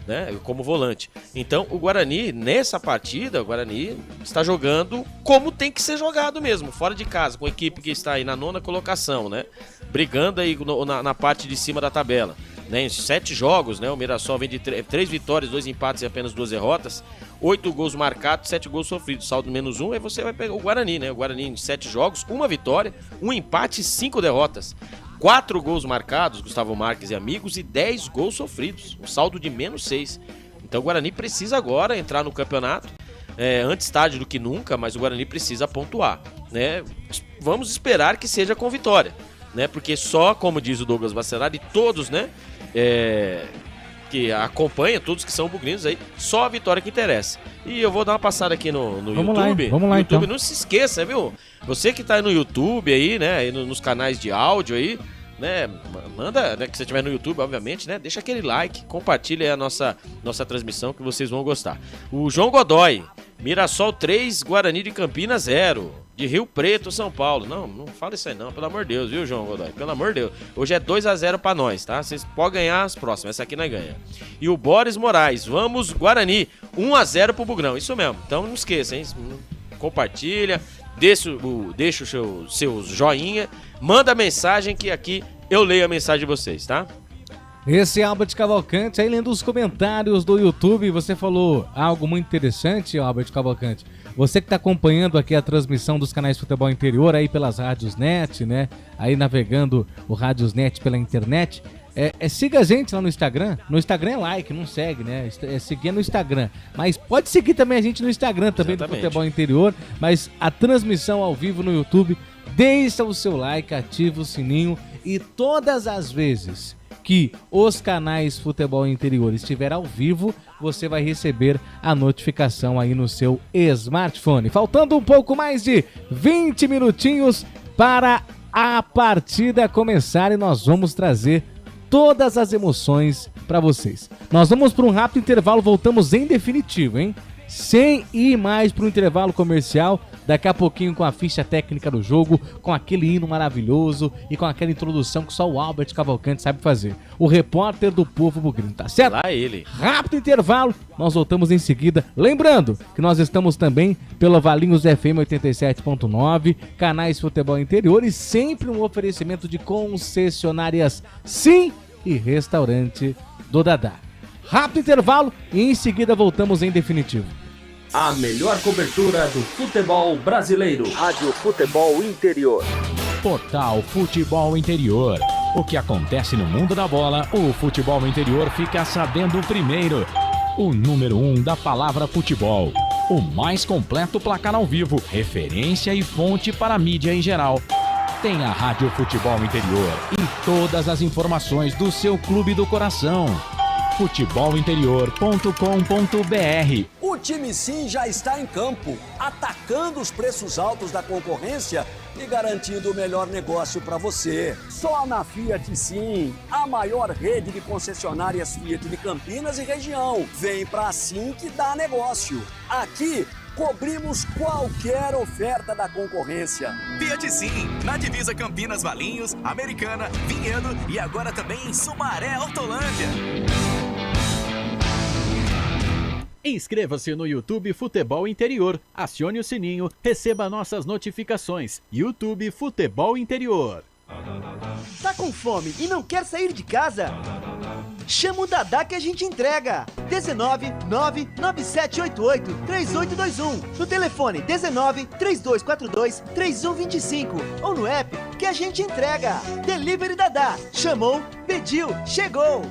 né, como volante. Então o Guarani, nessa partida, o Guarani está jogando como tem que ser jogado mesmo, fora de casa, com a equipe que está aí na 9ª colocação, né, brigando aí na parte de cima da tabela, né, em 7 jogos, né, o Mirassol vem de 3 vitórias, 2 empates e apenas 2 derrotas, 8 gols marcados, 7 gols sofridos, saldo menos 1, aí você vai pegar o Guarani, né, o Guarani em 7 jogos, 1 vitória, 1 empate e 5 derrotas. 4 gols marcados, Gustavo Marques e amigos, e 10 gols sofridos, um saldo de menos 6. Então o Guarani precisa agora entrar no campeonato, antes tarde do que nunca, mas o Guarani precisa pontuar, né? Vamos esperar que seja com vitória, né? Porque só, como diz o Douglas Bacelar, e todos, né, que acompanham, todos que são bugrinos aí, só a vitória que interessa. E eu vou dar uma passada aqui no YouTube. Vamos lá, YouTube, então. não se esqueça, viu? Você que tá aí no YouTube aí, né, aí nos canais de áudio aí, né, manda, né, que você estiver no YouTube, obviamente, né, deixa aquele like, compartilha aí a nossa transmissão que vocês vão gostar. O João Godoy, Mirassol 3, Guarani de Campinas 0. De Rio Preto, São Paulo. Não fala isso aí não, pelo amor de Deus, viu, João Godoy? Pelo amor de Deus. Hoje é 2-0 pra nós, tá? Vocês podem ganhar as próximas, essa aqui nós ganha. E o Boris Moraes, vamos Guarani, 1-0 pro Bugrão, isso mesmo. Então não esqueça, hein? Compartilha, deixa o seu joinha, manda mensagem que aqui eu leio a mensagem de vocês, tá? Esse é Albert Cavalcante, aí lendo os comentários do YouTube, você falou algo muito interessante, Albert Cavalcante. Você que está acompanhando aqui a transmissão dos canais Futebol Interior aí pelas rádios net, né? Aí navegando o Rádios Net pela internet. Siga a gente lá no Instagram. No Instagram é like, não segue, né? Seguir no Instagram. Mas pode seguir também a gente no Instagram também. Exatamente. Do Futebol Interior. Mas a transmissão ao vivo no YouTube, deixa o seu like, ativa o sininho e todas as vezes que os canais Futebol Interior estiver ao vivo, você vai receber a notificação aí no seu smartphone. Faltando um pouco mais de 20 minutinhos para a partida começar e nós vamos trazer todas as emoções para vocês. Nós vamos para um rápido intervalo, voltamos em definitivo, hein? Sem ir mais para o intervalo comercial, daqui a pouquinho com a ficha técnica do jogo, com aquele hino maravilhoso e com aquela introdução que só o Albert Cavalcante sabe fazer. O repórter do povo bugrino, tá certo? Lá ele. Rápido intervalo, nós voltamos em seguida. Lembrando que nós estamos também pelo Valinhos FM 87.9, canais Futebol Interior e sempre um oferecimento de concessionárias Sim e restaurante do Dadá. Rápido intervalo e em seguida voltamos em definitivo. A melhor cobertura do futebol brasileiro. Rádio Futebol Interior. Portal Futebol Interior. O que acontece no mundo da bola, o Futebol Interior fica sabendo primeiro. o número 1 da palavra futebol. O mais completo placar ao vivo, referência e fonte para a mídia em geral. Tem a Rádio Futebol Interior e todas as informações do seu clube do coração. futebolinterior.com.br. O time Sim já está em campo, atacando os preços altos da concorrência e garantindo o melhor negócio para você. Só na Fiat Sim, a maior rede de concessionárias Fiat de Campinas e região. Vem pra Sim que dá negócio. Aqui cobrimos qualquer oferta da concorrência. Fiat Sim, na divisa Campinas, Valinhos, Americana, Vinhedo e agora também em Sumaré, Hortolândia. Inscreva-se no YouTube Futebol Interior, acione o sininho, receba nossas notificações. YouTube Futebol Interior. Tá com fome e não quer sair de casa? Chama o Dadá que a gente entrega. 19 99788 3821. No telefone 19 3242 3125 ou no app que a gente entrega. Delivery Dadá. Chamou, pediu, chegou.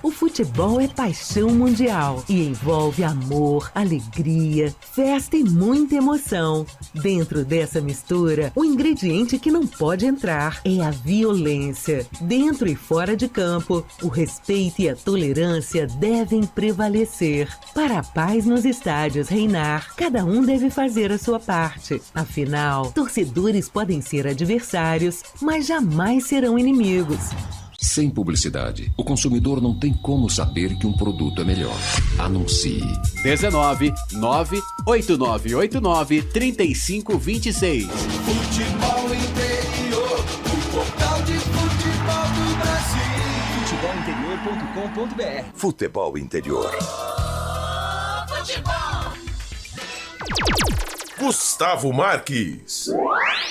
O futebol é paixão mundial e envolve amor, alegria, festa e muita emoção. Dentro dessa mistura, o ingrediente que não pode entrar é a violência. Dentro e fora de campo, o respeito e a tolerância devem prevalecer. Para a paz nos estádios reinar, cada um deve fazer a sua parte. Afinal, torcedores podem ser adversários, mas jamais serão inimigos. Sem publicidade, o consumidor não tem como saber que um produto é melhor. Anuncie. 19 98989 3526. Futebol Interior, o portal de futebol do Brasil. Futebolinterior.com.br. Futebol Interior. Gustavo Marques.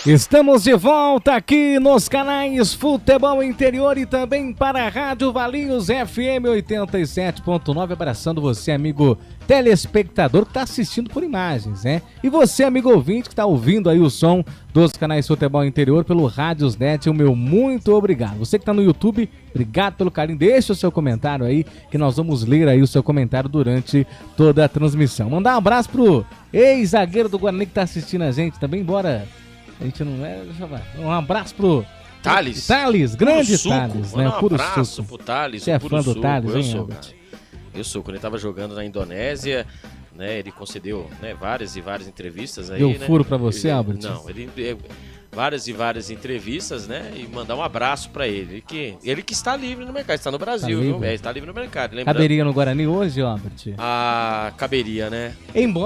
Estamos de volta aqui nos canais Futebol Interior e também para a Rádio Valinhos FM 87.9. Abraçando você, amigo telespectador que está assistindo por imagens, né? E você, amigo ouvinte que está ouvindo aí o som dos canais Futebol Interior pelo Rádiosnet, o meu muito obrigado. Você que está no YouTube, obrigado pelo carinho. Deixa o seu comentário aí que nós vamos ler aí o seu comentário durante toda a transmissão. Mandar um abraço pro ex-zagueiro do Guarani que está assistindo a gente também, embora a gente não é... Um abraço pro Thales. Thales, grande Thales, né? Um abraço pro Thales. Você é fã do Thales, hein, Albert? Eu sou, quando ele estava jogando na Indonésia, né, ele concedeu, né, várias e várias entrevistas aí, Deu furo pra você, Albert? Não, ele várias e várias entrevistas, né, e mandar um abraço pra ele, ele que está livre no mercado, está no Brasil, tá viu? Está livre no mercado. Lembrando, caberia no Guarani hoje, Albert? Caberia, né?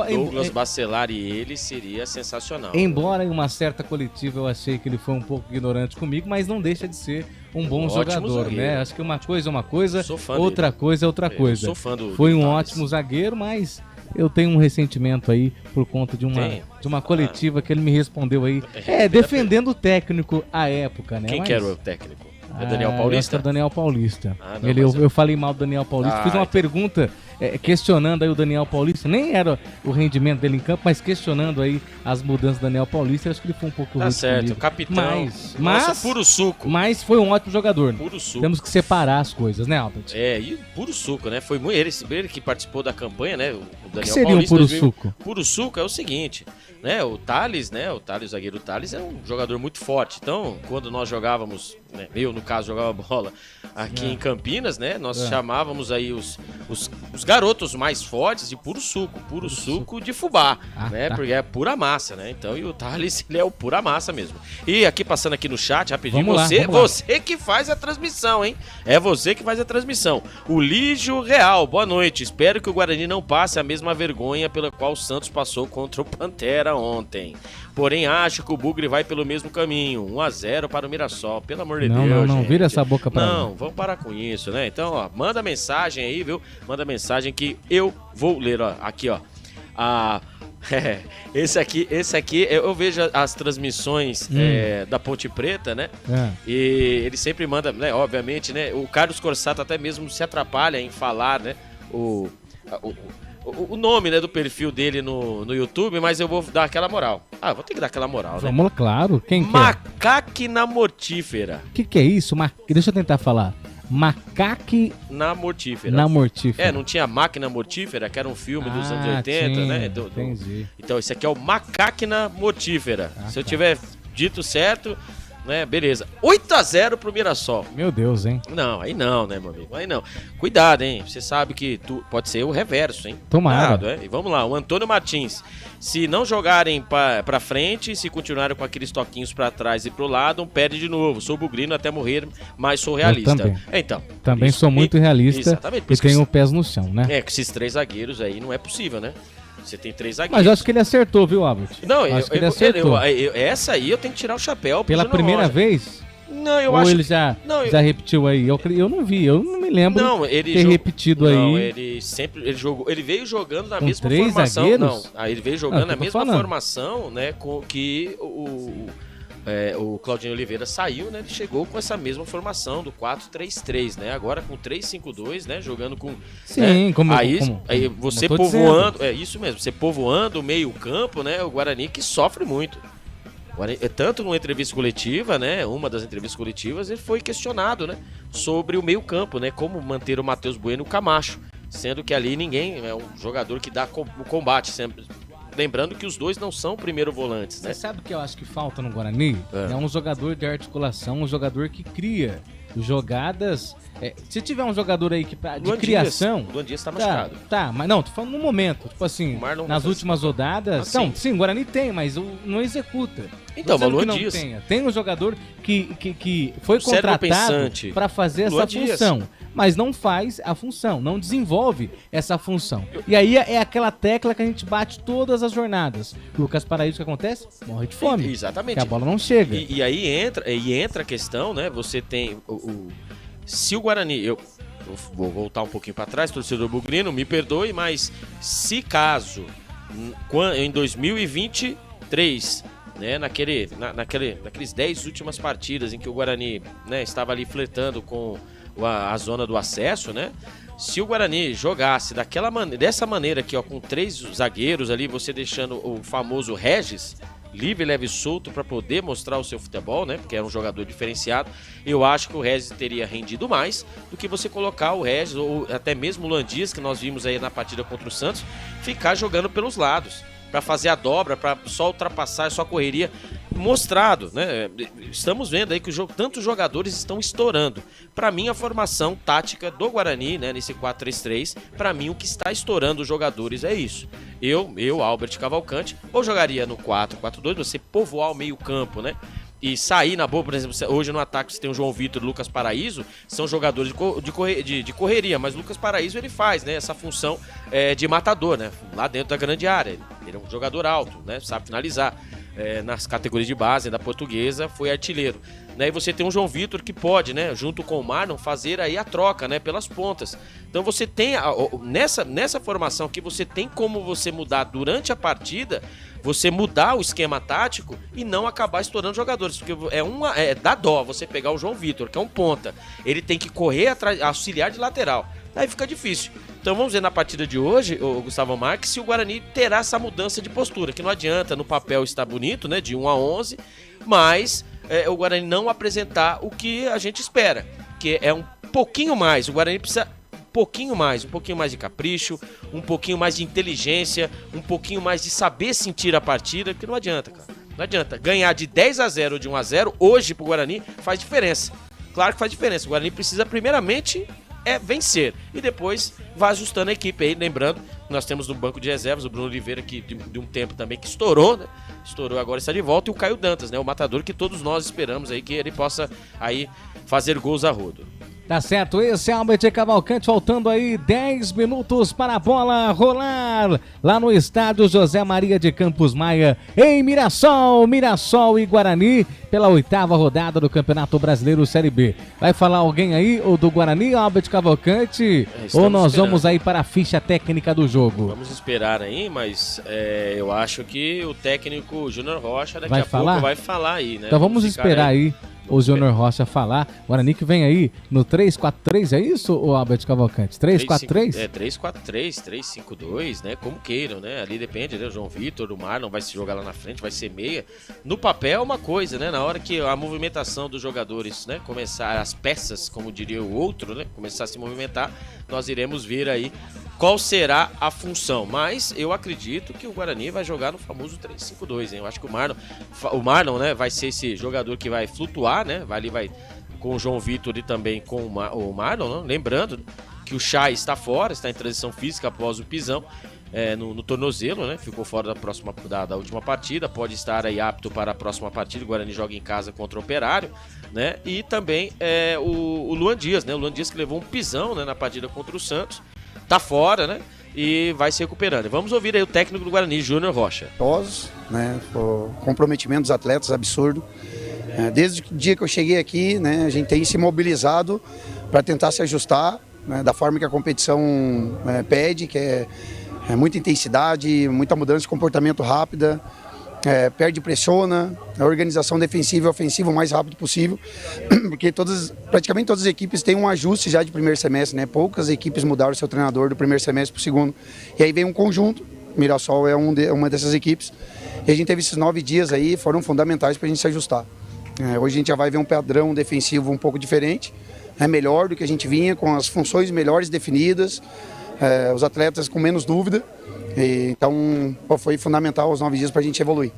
Douglas Bacelar e ele seria sensacional. Embora em uma certa coletiva eu achei que ele foi um pouco ignorante comigo, mas não deixa de ser um bom jogador, zagueiro, né? Acho que uma coisa é uma coisa, outra coisa é outra coisa. Eu sou fã do Foi um Thales. ótimo zagueiro, mas eu tenho um ressentimento aí por conta de uma coletiva que ele me respondeu aí, defendendo o técnico à época, né? Quem que era o técnico? É Daniel Paulista? Eu acho que é o Daniel Paulista. Não, eu falei mal do Daniel Paulista, fiz uma pergunta questionando aí o Daniel Paulista, nem era o rendimento dele em campo, mas questionando aí as mudanças do Daniel Paulista. Eu acho que ele foi um pouco ruim certo, comigo. capitão. Mas puro suco. Mas foi um ótimo jogador. Puro suco. Temos que separar as coisas, né, Albert? E puro suco, né? Foi muito ele que participou da campanha, né? O Daniel que seria Paulista, um puro suco? Puro suco é o seguinte, né? O Thales, o zagueiro Thales é um jogador muito forte. Então, quando nós jogávamos, né, eu no caso jogava bola aqui em Campinas, né? Nós chamávamos aí os garotos mais fortes de puro suco de fubá, né? Porque é pura massa, né? Então, e o Thales, ele é o pura massa mesmo. E aqui, passando aqui no chat, rapidinho, você que faz a transmissão, hein? É você que faz a transmissão. O Lígio Real, boa noite. Espero que o Guarani não passe a mesma vergonha pela qual o Santos passou contra o Pantera ontem. Porém, acho que o Bugre vai pelo mesmo caminho. 1-0 para o Mirassol. Pelo amor de Deus, Não, gente. vira essa boca pra Não, vamos parar com isso, né? Então, ó, manda mensagem aí, viu? Manda mensagem que eu vou ler, ó. Aqui, ó. Esse aqui, eu vejo as transmissões da Ponte Preta, né? E ele sempre manda, né? Obviamente, né? O Carlos Corsato até mesmo se atrapalha em falar, né? O nome, né, do perfil dele no YouTube, mas eu vou dar aquela moral. Vou ter que dar aquela moral, né? Vamos, claro. Quem que é? Macaquina Mortífera. O que é isso? Deixa eu tentar falar. Macaque na mortífera. Na mortífera. Não tinha Máquina Mortífera, que era um filme dos anos 80, tinha, né? Entendi. Então, esse aqui é o Macaquina Mortífera. Se eu tiver dito certo, né? Beleza. 8-0 pro Mirassol. Meu Deus, hein? Não, aí não, né, meu amigo? Aí não. Cuidado, hein? Você sabe que pode ser o reverso, hein? Tomara. Cuidado, E vamos lá, o Antônio Martins. Se não jogarem pra frente, se continuarem com aqueles toquinhos pra trás e pro lado, perde de novo. Sou bugrino até morrer, mas sou realista. Eu também. Então. Também sou muito realista. Exatamente. E tenho pés no chão, né? Com esses 3 zagueiros aí não é possível, né? Você tem 3 zagueiros. Mas eu acho que ele acertou, viu, Albert? Não, acho que ele acertou. Essa aí eu tenho que tirar o chapéu. Pela primeira vez? Não, eu Ou acho. Ou ele já repetiu aí? Eu não vi, eu não me lembro ter repetido aí. Não, ele sempre. Ele veio jogando na com mesma 3 formação. Zagueiros? Não, aí ele veio jogando na mesma formação, né? Com que o Claudinho Oliveira saiu, né? Ele chegou com essa mesma formação do 4-3-3, né? Agora com 3-5-2, né? Jogando com. Sim, né? Aí você povoando. Dizendo. É isso mesmo, você povoando o meio-campo, né? O Guarani que sofre muito. Tanto numa entrevista coletiva, né? Uma das entrevistas coletivas, ele foi questionado, né? Sobre o meio-campo, né? Como manter o Matheus Bueno e o Camacho. Sendo que ali ninguém é um jogador que dá o combate sempre. Lembrando que os dois não são primeiro volantes, né? Você sabe o que eu acho que falta no Guarani? É um jogador de articulação, um jogador que cria jogadas. Se tiver um jogador aí de criação. O Luan Dias tá machucado. Tá, mas não, tô falando no momento. Tipo assim, nas últimas rodadas. Não, sim, o Guarani tem, mas não executa. Então, mas o Luan Dias. Tem um jogador que foi contratado para fazer essa função. Mas não faz a função, não desenvolve essa função. E aí é aquela tecla que a gente bate todas as jornadas. Lucas Paraíso, o que acontece? Morre de fome. Exatamente. Que a bola não chega. E aí entra a questão, né? Você tem se o Guarani... Eu vou voltar um pouquinho para trás, torcedor bugrino, me perdoe, mas se caso em 2023... Né, naqueles 10 últimas partidas em que o Guarani, né, estava ali flertando com a zona do acesso, né? Se o Guarani jogasse dessa maneira aqui, ó, com 3 zagueiros ali, você deixando o famoso Regis livre, leve e solto para poder mostrar o seu futebol, né? Porque era um jogador diferenciado. Eu acho que o Regis teria rendido mais do que você colocar o Regis ou até mesmo o Luan Dias, que nós vimos aí na partida contra o Santos, ficar jogando pelos lados, para fazer a dobra, para só ultrapassar, só correria, mostrado, né? Estamos vendo aí que tantos jogadores estão estourando. Para mim, a formação tática do Guarani, né, nesse 4-3-3, para mim o que está estourando os jogadores é isso. Eu, Albert Cavalcante, ou jogaria no 4-4-2, você povoar o meio-campo, né? E sair na boa, por exemplo, hoje no ataque você tem o João Vitor e o Lucas Paraíso, são jogadores de correria, mas o Lucas Paraíso ele faz, né, essa função de matador, né, lá dentro da grande área. Ele é um jogador alto, né, sabe finalizar. Nas categorias de base da Portuguesa, foi artilheiro. Né, e você tem o João Vitor que pode, né, junto com o Marlon, fazer aí a troca, né, pelas pontas. Então você tem, nessa formação aqui, você tem como você mudar durante a partida, você mudar o esquema tático e não acabar estourando jogadores. Porque dá dó você pegar o João Vitor, que é um ponta. Ele tem que correr atrás, auxiliar de lateral. Aí fica difícil. Então vamos ver na partida de hoje, o Gustavo Marques, se o Guarani terá essa mudança de postura, que não adianta no papel estar bonito, né, de 1-11, mas o Guarani não apresentar o que a gente espera, que é um pouquinho mais. O Guarani precisa um pouquinho mais de capricho, um pouquinho mais de inteligência, um pouquinho mais de saber sentir a partida, porque não adianta, cara. Não adianta. Ganhar de 10-0 ou de 1-0 hoje pro Guarani faz diferença. Claro que faz diferença. O Guarani precisa primeiramente vencer e depois vai ajustando a equipe aí. Lembrando, nós temos no banco de reservas o Bruno Oliveira, que de um tempo também que estourou, né? Estourou, agora está de volta, e o Caio Dantas, né? O matador que todos nós esperamos aí que ele possa aí fazer gols a rodo. Tá certo, esse é Albert Cavalcante, faltando aí 10 minutos para a bola rolar lá no estádio José Maria de Campos Maia, em Mirassol e Guarani, pela 8ª rodada do Campeonato Brasileiro Série B. Vai falar alguém aí, ou do Guarani, Albert Cavalcante, ou nós vamos aí para a ficha técnica do jogo? Vamos esperar aí, mas eu acho que o técnico Júnior Rocha daqui a pouco vai falar aí, né? Então vamos esperar aí. o Júnior Rocha falar. Guarani que vem aí no 3-4-3, é isso, o Albert Cavalcante? 3-4-3? 3-4-3, 3-5-2, né? Como queiram, né? Ali depende, né? O João Vitor, o Marlon vai se jogar lá na frente, vai ser meia. No papel é uma coisa, né? Na hora que a movimentação dos jogadores, né? Começar, as peças, como diria o outro, né? Começar a se movimentar, nós iremos ver aí qual será a função. Mas eu acredito que o Guarani vai jogar no famoso 3-5-2, hein? Eu acho que o Marlon, né? Vai ser esse jogador que vai flutuar, né? Vai com o João Vitor e também com o Marlon, né? Lembrando que o Chay está fora, está em transição física após o pisão no tornozelo, né? Ficou fora da última partida, pode estar aí apto para a próxima partida. O Guarani joga em casa contra o Operário, né? E também o Luan Dias, né? O Luan Dias que levou um pisão, né, na partida contra o Santos, tá fora, né? E vai se recuperando. Vamos ouvir aí o técnico do Guarani, Júnior Rocha. Né? O comprometimento dos atletas absurdo. Desde o dia que eu cheguei aqui, né, a gente tem se mobilizado para tentar se ajustar, né, da forma que a competição pede, que é muita intensidade, muita mudança de comportamento rápida, perde e pressiona, a organização defensiva e ofensiva o mais rápido possível, porque praticamente todas as equipes têm um ajuste já de primeiro semestre, né? Poucas equipes mudaram o seu treinador do primeiro semestre para o segundo, e aí vem um conjunto. Mirassol é uma dessas equipes, e a gente teve esses 9 dias aí, foram fundamentais para a gente se ajustar. Hoje a gente já vai ver um padrão defensivo um pouco diferente, melhor do que a gente vinha, com as funções melhores definidas, os atletas com menos dúvida. Então foi fundamental os 9 dias para a gente evoluir.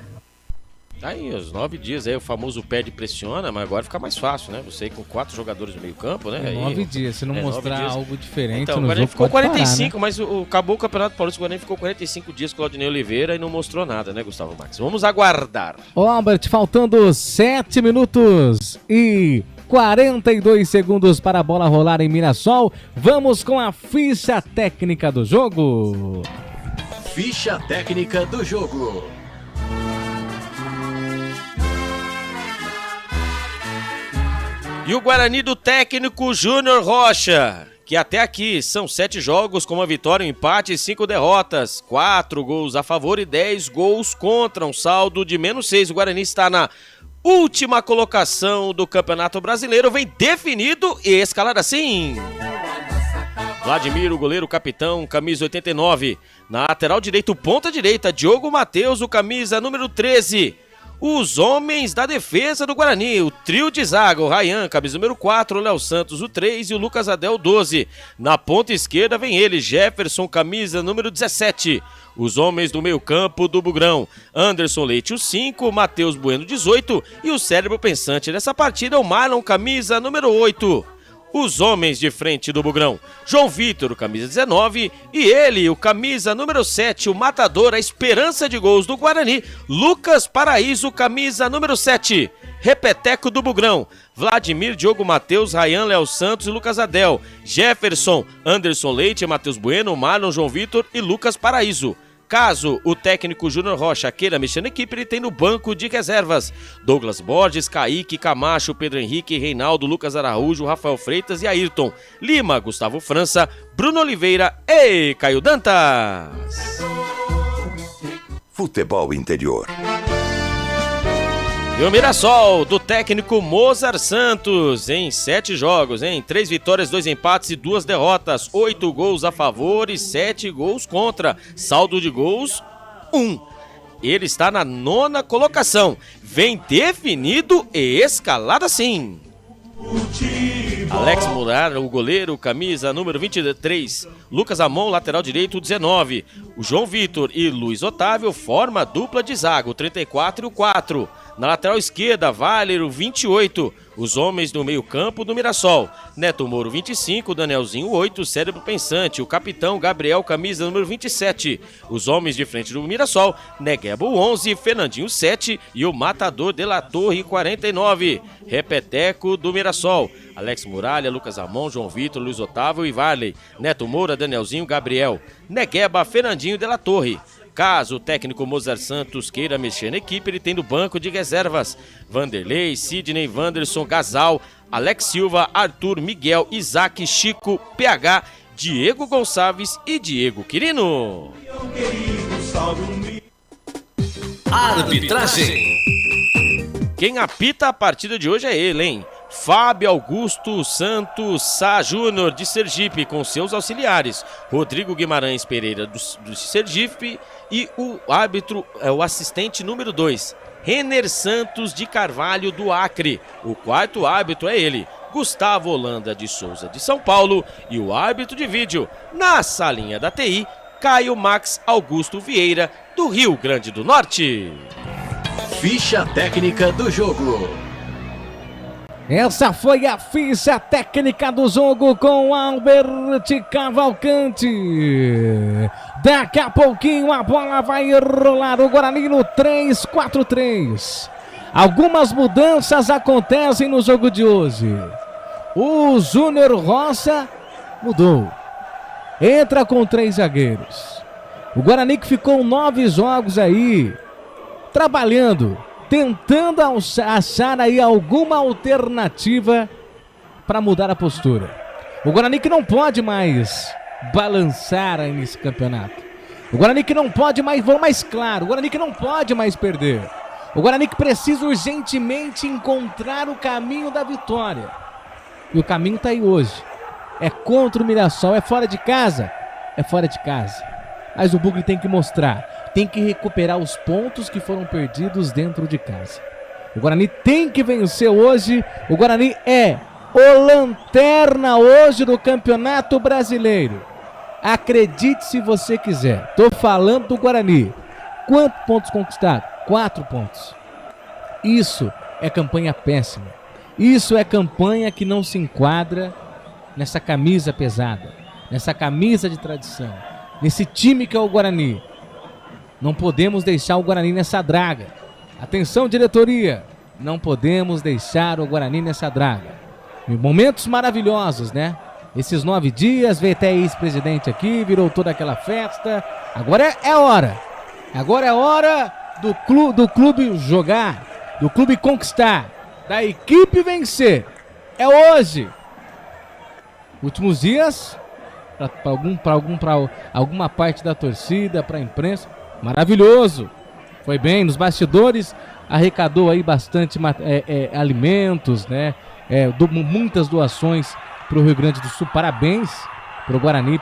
Aí, os 9 dias aí, o famoso pede e pressiona, mas agora fica mais fácil, né? Você com 4 jogadores no meio campo, né? 9 dias, se não mostrar algo diferente então, no o Guarani jogo, ficou 45, parar, né? mas acabou o Campeonato Paulista, o Guarani ficou 45 dias com o Claudinei Oliveira e não mostrou nada, né, Gustavo Max? Vamos aguardar. Ô, Albert, faltando 7 minutos e 42 segundos para a bola rolar em Mirassol. Vamos com a ficha técnica do jogo. Ficha técnica do jogo. E o Guarani do técnico Júnior Rocha, que até aqui são 7 jogos com uma vitória, um empate e 5 derrotas, 4 gols a favor e 10 gols contra, um saldo de -6. O Guarani está na última colocação do Campeonato Brasileiro, vem definido e escalado assim. Vladimir, o goleiro, capitão, camisa 89. Na lateral direito, ponta direita, Diogo Matheus, o camisa número 13. Os homens da defesa do Guarani, o trio de zaga, o Ryan, camisa número 4, o Léo Santos, o 3 e o Lucas Adel, 12. Na ponta esquerda vem ele, Jefferson, camisa número 17. Os homens do meio campo do Bugrão, Anderson Leite, o 5, Matheus Bueno, 18. E o cérebro pensante dessa partida, o Marlon, camisa número 8. Os homens de frente do Bugrão, João Vitor, o camisa 19, e ele, o camisa número 7, o matador, a esperança de gols do Guarani, Lucas Paraíso, camisa número 7. Repeteco do Bugrão, Vladimir, Diogo Matheus, Ryan, Léo Santos e Lucas Adel, Jefferson, Anderson Leite, Matheus Bueno, Marlon, João Vitor e Lucas Paraíso. Caso o técnico Júnior Rocha queira mexer na equipe, ele tem no banco de reservas Douglas Borges, Kaique, Camacho, Pedro Henrique, Reinaldo, Lucas Araújo, Rafael Freitas e Ayrton Lima, Gustavo França, Bruno Oliveira e Caio Dantas. Futebol Interior. E o Mirassol, do técnico Mozart Santos, em 7 jogos, hein? 3 vitórias, 2 empates e 2 derrotas, 8 gols a favor e 7 gols contra. Saldo de gols, 1. Ele está na 9ª colocação. Vem definido e escalado assim. Alex Murar, o goleiro, camisa número 23. Lucas Amon, lateral direito, 19. O João Vitor e Luiz Otávio forma a dupla de zaga, o 34 e o 4. Na lateral esquerda, Valer, o 28. Os homens do meio campo do Mirassol, Neto Moro, 25, Danielzinho, 8, Cérebro Pensante, o capitão Gabriel, camisa número 27. Os homens de frente do Mirassol, Neguebo, 11, Fernandinho, 7 e o matador de La Torre, 49. Repeteco do Mirassol, Alex Muralha, Lucas Amon, João Vitor, Luiz Otávio e Varley, Neto Moura, Danielzinho, Gabriel, Negueba, Fernandinho de La Torre. Caso o técnico Mozart Santos queira mexer na equipe, ele tem no banco de reservas Vanderlei, Sidney, Wanderson, Gasal, Alex Silva, Arthur, Miguel, Isaac, Chico, PH, Diego Gonçalves e Diego Quirino. Arbitragem. Quem apita a partida de hoje é ele, hein? Fábio Augusto Santos Sá Júnior, de Sergipe, com seus auxiliares. Rodrigo Guimarães Pereira, do Sergipe. E o árbitro, o assistente número 2, Renner Santos de Carvalho, do Acre. O quarto árbitro é ele, Gustavo Holanda de Souza, de São Paulo. E o árbitro de vídeo, na salinha da TI, Caio Max Augusto Vieira, do Rio Grande do Norte. Ficha técnica do jogo. Essa foi a ficha técnica do jogo com Albert Cavalcante. Daqui a pouquinho a bola vai rolar. O Guarani no 3-4-3. Algumas mudanças acontecem no jogo de hoje. O Júnior Rocha mudou. Entra com 3 zagueiros. O Guarani que ficou 9 jogos aí, trabalhando, tentando achar aí alguma alternativa para mudar a postura. O Guarani que não pode mais balançar aí nesse campeonato. O Guarani que não pode mais, vou mais claro, o Guarani que não pode mais perder. O Guarani que precisa urgentemente encontrar o caminho da vitória. E o caminho está aí hoje. É contra o Mirassol, é fora de casa? É fora de casa. Mas o Bugre tem que mostrar, tem que recuperar os pontos que foram perdidos dentro de casa. O Guarani tem que vencer hoje. O Guarani é o lanterna hoje do Campeonato Brasileiro. Acredite se você quiser. Tô falando do Guarani. Quantos pontos conquistados? 4 pontos. Isso é campanha péssima. Isso é campanha que não se enquadra nessa camisa pesada, nessa camisa de tradição, nesse time que é o Guarani. Não podemos deixar o Guarani nessa draga. Atenção, diretoria, não podemos deixar o Guarani nessa draga. Em momentos maravilhosos, né? Esses 9 dias, veio até ex-presidente aqui, virou toda aquela festa. Agora é hora. Agora é hora do clube jogar, do clube conquistar, da equipe vencer. É hoje. Últimos dias, para alguma parte da torcida, para a imprensa, maravilhoso. Foi bem, nos bastidores arrecadou aí bastante alimentos, né? Muitas doações para o Rio Grande do Sul. Parabéns para o Guarani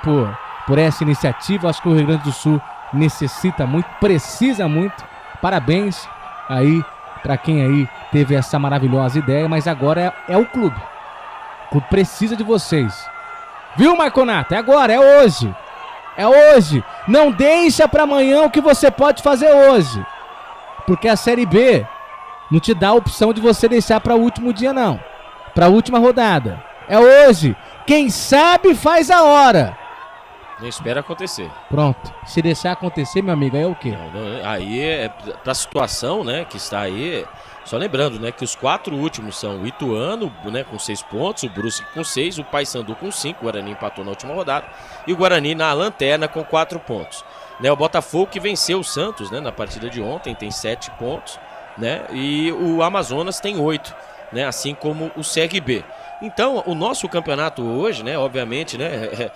por essa iniciativa. Acho que o Rio Grande do Sul necessita muito, precisa muito. Parabéns aí para quem aí teve essa maravilhosa ideia, mas agora é o clube. O clube precisa de vocês. Viu, Marconato? É agora, é hoje. É hoje. Não deixa para amanhã o que você pode fazer hoje. Porque a Série B não te dá a opção de você deixar para o último dia, não. Para a última rodada. É hoje. Quem sabe faz a hora. Não espera acontecer. Pronto. Se deixar acontecer, meu amigo, aí é o quê? Aí é pra situação, né, que está aí. Só lembrando, né, que os 4 últimos são o Ituano, né, com 6 pontos, o Brusque com 6, o Paysandu com 5, o Guarani empatou na última rodada, e o Guarani na lanterna com 4 pontos. Né, o Botafogo que venceu o Santos, né, na partida de ontem, tem 7 pontos, né, e o Amazonas tem 8, né, assim como o CRB. Então, o nosso campeonato hoje, né, obviamente, né,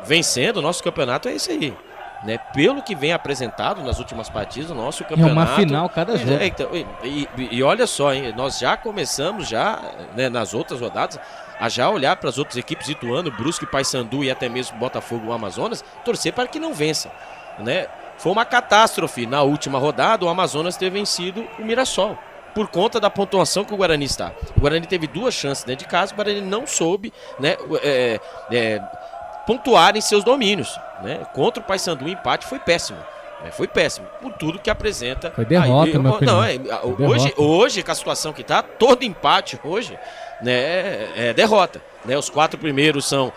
vencendo o nosso campeonato é isso aí. Né, pelo que vem apresentado nas últimas partidas, o nosso campeonato... É uma final cada jogo. Então, e olha só, hein, nós já começamos, né, nas outras rodadas, a já olhar para as outras equipes, Ituano, Brusque, Paysandu e até mesmo Botafogo e Amazonas, torcer para que não vença. Né? Foi uma catástrofe na última rodada o Amazonas ter vencido o Mirassol, por conta da pontuação que o Guarani está. O Guarani teve 2 chances dentro de casa, o Guarani não soube, né, pontuar em seus domínios, né? Contra o Paysandu o empate foi péssimo, né? Foi péssimo, por tudo que apresenta. Foi derrota, meu filho. Hoje, com a situação que está, todo empate hoje, né, é derrota. Né? Os 4 primeiros são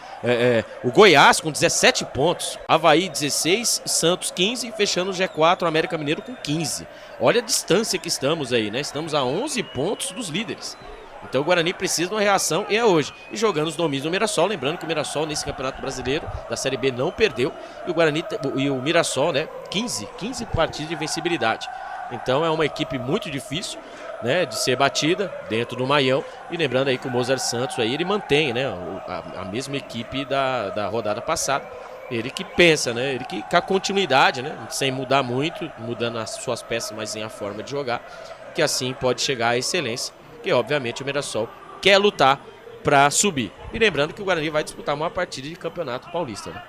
o Goiás com 17 pontos, Avaí 16, Santos 15, fechando o G4, o América Mineiro com 15. Olha a distância que estamos aí, né? Estamos a 11 pontos dos líderes. Então o Guarani precisa de uma reação e é hoje. E jogando os domínios do Mirassol, lembrando que o Mirassol nesse Campeonato Brasileiro da Série B não perdeu. E o Guarani e o Mirassol, né, 15 partidas de vencibilidade. Então é uma equipe muito difícil, né, de ser batida dentro do Maião. E lembrando aí que o Mozart Santos aí, ele mantém, né, a mesma equipe da rodada passada. Ele que pensa, né? Ele que com a continuidade, né? Sem mudar muito, mudando as suas peças, mas em a forma de jogar, que assim pode chegar à excelência, que obviamente o Mirassol quer lutar para subir. E lembrando que o Guarani vai disputar uma partida de Campeonato Paulista, né?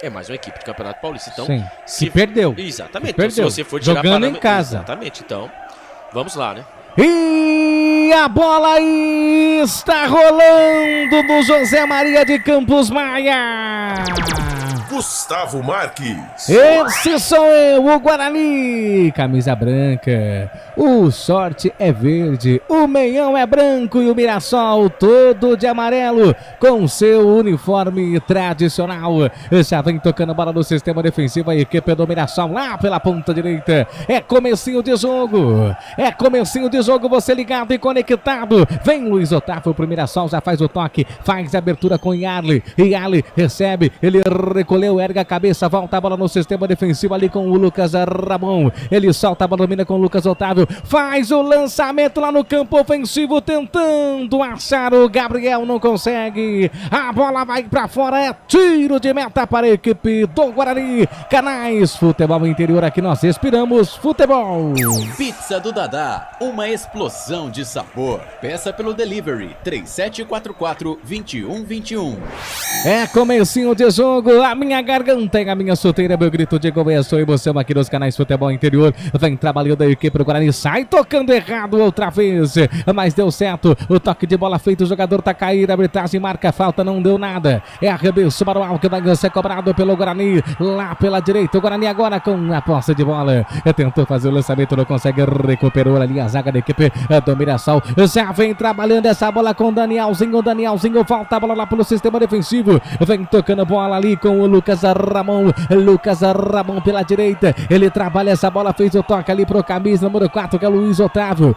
É mais uma equipe de Campeonato Paulista, então... Sim, se perdeu. Exatamente. Se perdeu. Então, se você for tirar jogando em casa. Exatamente, então, vamos lá, né? E a bola está rolando do José Maria de Campos Maia. Gustavo Marques. Esse sou eu, o Guarani. Camisa branca. O short é verde. O meião é branco e o Mirassol todo de amarelo com seu uniforme tradicional. Já vem tocando bola no sistema defensivo. A equipe do Mirassol lá pela ponta direita. É comecinho de jogo. É comecinho de jogo. Você ligado e conectado. Vem Luiz Otávio pro Mirassol. Já faz o toque. Faz a abertura com Yarley. Yarley recebe. Ele recolheu. Erga a cabeça, volta a bola no sistema defensivo ali com o Lucas Ramon. Ele solta a bola, domina com o Lucas Otávio. Faz o lançamento lá no campo ofensivo, tentando achar o Gabriel, não consegue. A bola vai pra fora, é tiro de meta para a equipe do Guarani. Canais Futebol Interior, aqui nós respiramos futebol. Pizza do Dadá, uma explosão de sabor. Peça pelo delivery 3744-2121. É comecinho de jogo, a minha garganta e a minha solteira, meu grito de começo e emoção aqui nos canais Futebol Interior. Vem trabalhando a equipe do Guarani, sai tocando errado outra vez, mas deu certo. O toque de bola feito, o jogador tá caído, a arbitragem marca falta, não deu nada. É arremesso para o alto que vai ser cobrado pelo Guarani, lá pela direita. O Guarani agora com a posse de bola, tentou fazer o lançamento, não consegue, recuperou ali a zaga da equipe do Mirassol. Já vem trabalhando essa bola com o Danielzinho, volta a bola lá pelo sistema defensivo, vem tocando bola ali com o Lucas Ramon pela direita, ele trabalha essa bola, fez o toque ali pro camisa número 4, que é Luiz Otávio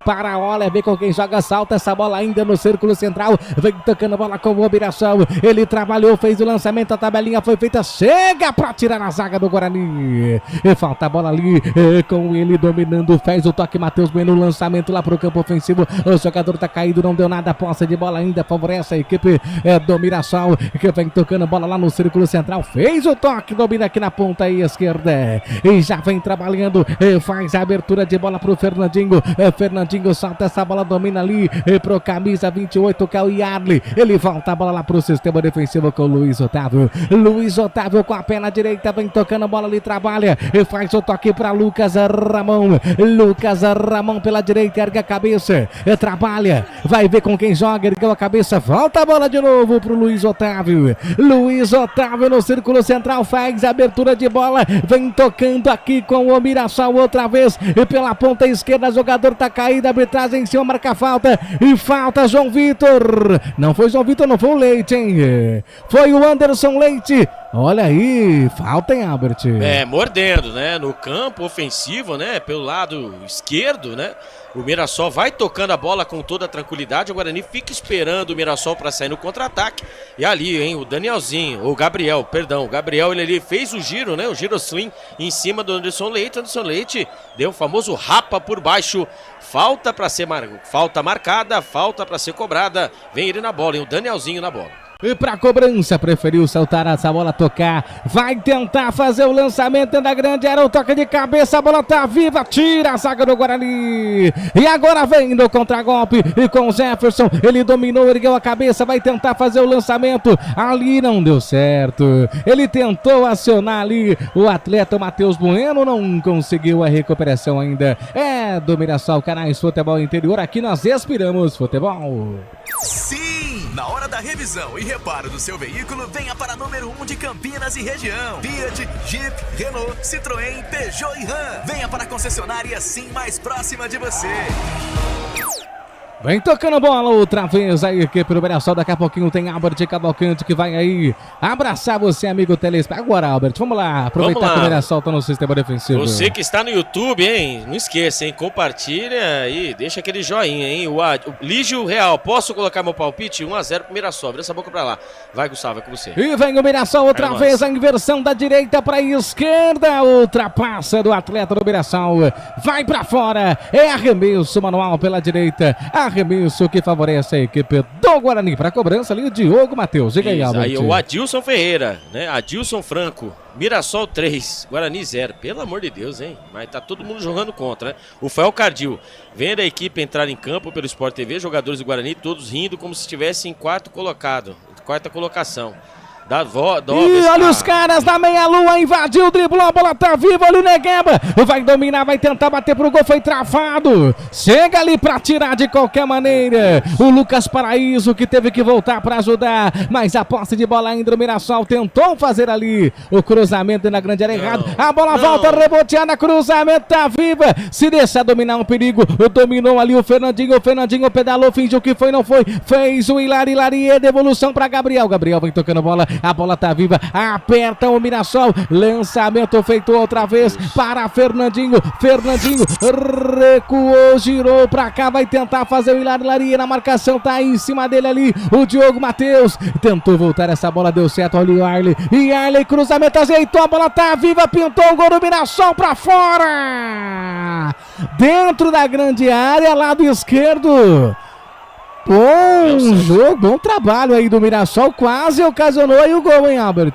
para, olha, vê com quem joga, salta essa bola ainda no círculo central, vem tocando bola com o Mirassol, ele trabalhou, fez o lançamento, a tabelinha foi feita, chega pra tirar na zaga do Guarani, falta a bola ali, com ele dominando, fez o toque, Matheus Bueno, lançamento lá pro campo ofensivo, o jogador tá caído, não deu nada, posse de bola ainda, favorece a equipe do Mirassol, que vem tocando bola lá no círculo central, fez o toque, domina aqui na ponta esquerda, e já vem trabalhando, faz a abertura de bola pro Fernandinho, Fernandinho solta essa bola, domina ali, pro camisa 28, que é o Yarley, ele volta a bola lá pro sistema defensivo com o Luiz Otávio com a perna direita, vem tocando a bola ali, trabalha, faz o toque pra Lucas Ramon pela direita, ergue a cabeça, trabalha, vai ver com quem joga, ergueu a cabeça, volta a bola de novo pro Luiz Otávio no círculo central, faz a abertura de bola, vem tocando aqui com o Mirassol outra vez, e pela ponta esquerda, o jogador tá caído, a arbitragem em cima, marca falta, e falta João Vitor, não foi João Vitor, não foi o Leite, hein? Foi o Anderson Leite, olha aí, falta em Albert. Mordendo, né, no campo ofensivo, né, pelo lado esquerdo, né, o Mirassol vai tocando a bola com toda a tranquilidade, o Guarani fica esperando o Mirassol para sair no contra-ataque, e ali, hein, o Gabriel, ele ali fez o giro, né, o giro slim em cima do Anderson Leite deu o famoso rapa por baixo, falta marcada, falta para ser cobrada, vem ele na bola, hein, o Danielzinho na bola. E pra cobrança, preferiu saltar essa bola, tocar, vai tentar fazer o lançamento dentro da grande área, o toque de cabeça, a bola tá viva, tira a zaga do Guarani, e agora vem no contragolpe, e com o Jefferson, ele dominou, ergueu a cabeça, vai tentar fazer o lançamento, ali não deu certo, ele tentou acionar ali o atleta Matheus Bueno, não conseguiu a recuperação ainda, é do Mirassol, canais Futebol Interior, aqui nós respiramos futebol. Sim, na hora da revisão e reparo do seu veículo, venha para número 1 de Campinas e região. Fiat, Jeep, Renault, Citroën, Peugeot e Ram. Venha para a concessionária Sim mais próxima de você. Vem tocando bola outra vez aí, equipe do Mirassol. Daqui a pouquinho tem Albert Cavalcante que vai aí abraçar você, amigo telespectador. Agora, Albert, vamos lá. Aproveitar que o Mirassol tá no sistema defensivo. Você que está no YouTube, hein? Não esqueça, hein? Compartilha e deixa aquele joinha, hein? O Lígio Real, posso colocar meu palpite? 1-0 pro Mirassol. Vira essa boca pra lá. Vai, Gustavo, é com você. E vem o Mirassol outra vez, a inversão da direita pra esquerda. Ultrapassa do atleta do Mirassol. Vai pra fora. É arremesso manual pela direita. arremesso que favorece a equipe do Guarani. Para a cobrança ali o Diogo Matheus. Diga aí, Albert. Aí o Adilson Ferreira, né? Adilson Franco. Mirassol 3, Guarani 0. Pelo amor de Deus, hein? Mas tá todo mundo jogando contra, né? O Fael Cardil. Vendo a equipe entrar em campo pelo Sport TV, jogadores do Guarani todos rindo como se estivessem em quarta colocação. E olha os caras da meia-lua, invadiu, driblou, a bola tá viva, olha o Negueba, vai dominar, vai tentar bater pro gol, foi travado, chega ali pra tirar de qualquer maneira, o Lucas Paraíso que teve que voltar pra ajudar, mas a posse de bola ainda o Mirassol tentou fazer ali o cruzamento na grande área errado, a bola volta reboteada, cruzamento tá viva, se deixar dominar um perigo, dominou ali o Fernandinho pedalou, fingiu que foi, não foi, fez o Hilari, devolução pra Gabriel vem tocando bola, a bola tá viva, aperta o Mirassol, lançamento feito outra vez para Fernandinho recuou, girou pra cá, vai tentar fazer o Hilari na marcação, tá em cima dele ali, o Diogo Matheus, tentou voltar essa bola, deu certo, olha o Arley, cruzamento, ajeitou, a bola tá viva, pintou o gol do Mirassol pra fora, dentro da grande área, lado esquerdo. Bom jogo, bom trabalho aí do Mirassol, quase ocasionou aí o gol, hein, Albert?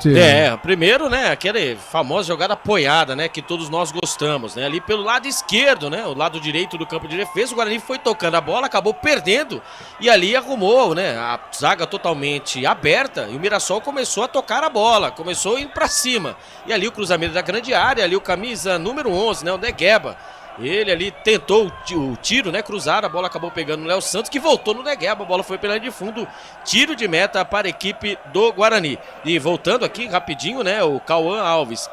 Primeiro, né, aquela famosa jogada apoiada, né, que todos nós gostamos, né, ali pelo lado esquerdo, né, o lado direito do campo de defesa, o Guarani foi tocando a bola, acabou perdendo e ali arrumou, né, a zaga totalmente aberta e o Mirassol começou a tocar a bola, começou indo pra cima e ali o cruzamento da grande área, ali o camisa número 11, né, o Negueba. Ele ali tentou o tiro, né? Cruzar, a bola acabou pegando no Léo Santos, que voltou no Negueba. A bola foi pela linha de fundo. Tiro de meta para a equipe do Guarani. E voltando aqui rapidinho, né? O Cauã Alves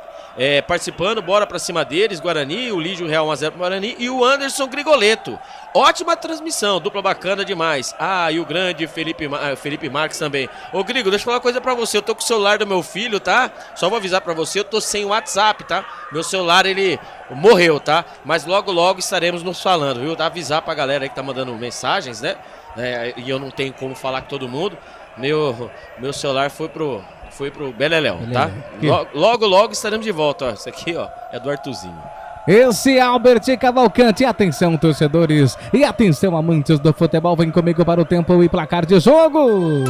participando, bora pra cima deles. Guarani, o Lígio Real 1-0 pro Guarani. E o Anderson Grigoleto. Ótima transmissão, dupla bacana demais. E o grande Felipe Marques também. Ô Grigo, deixa eu falar uma coisa pra você. Eu tô com o celular do meu filho, tá? Só vou avisar pra você, eu tô sem o WhatsApp, tá? Meu celular, ele morreu, tá? Mas logo estaremos nos falando, viu? Avisar pra galera aí que tá mandando mensagens, né? E eu não tenho como falar com todo mundo. Meu celular foi pro Beleléu, tá? Logo estaremos de volta, ó. Isso aqui, ó, é do Artuzinho. Esse é Albert Cavalcante, atenção torcedores e atenção amantes do futebol, vem comigo para o tempo e placar de jogo.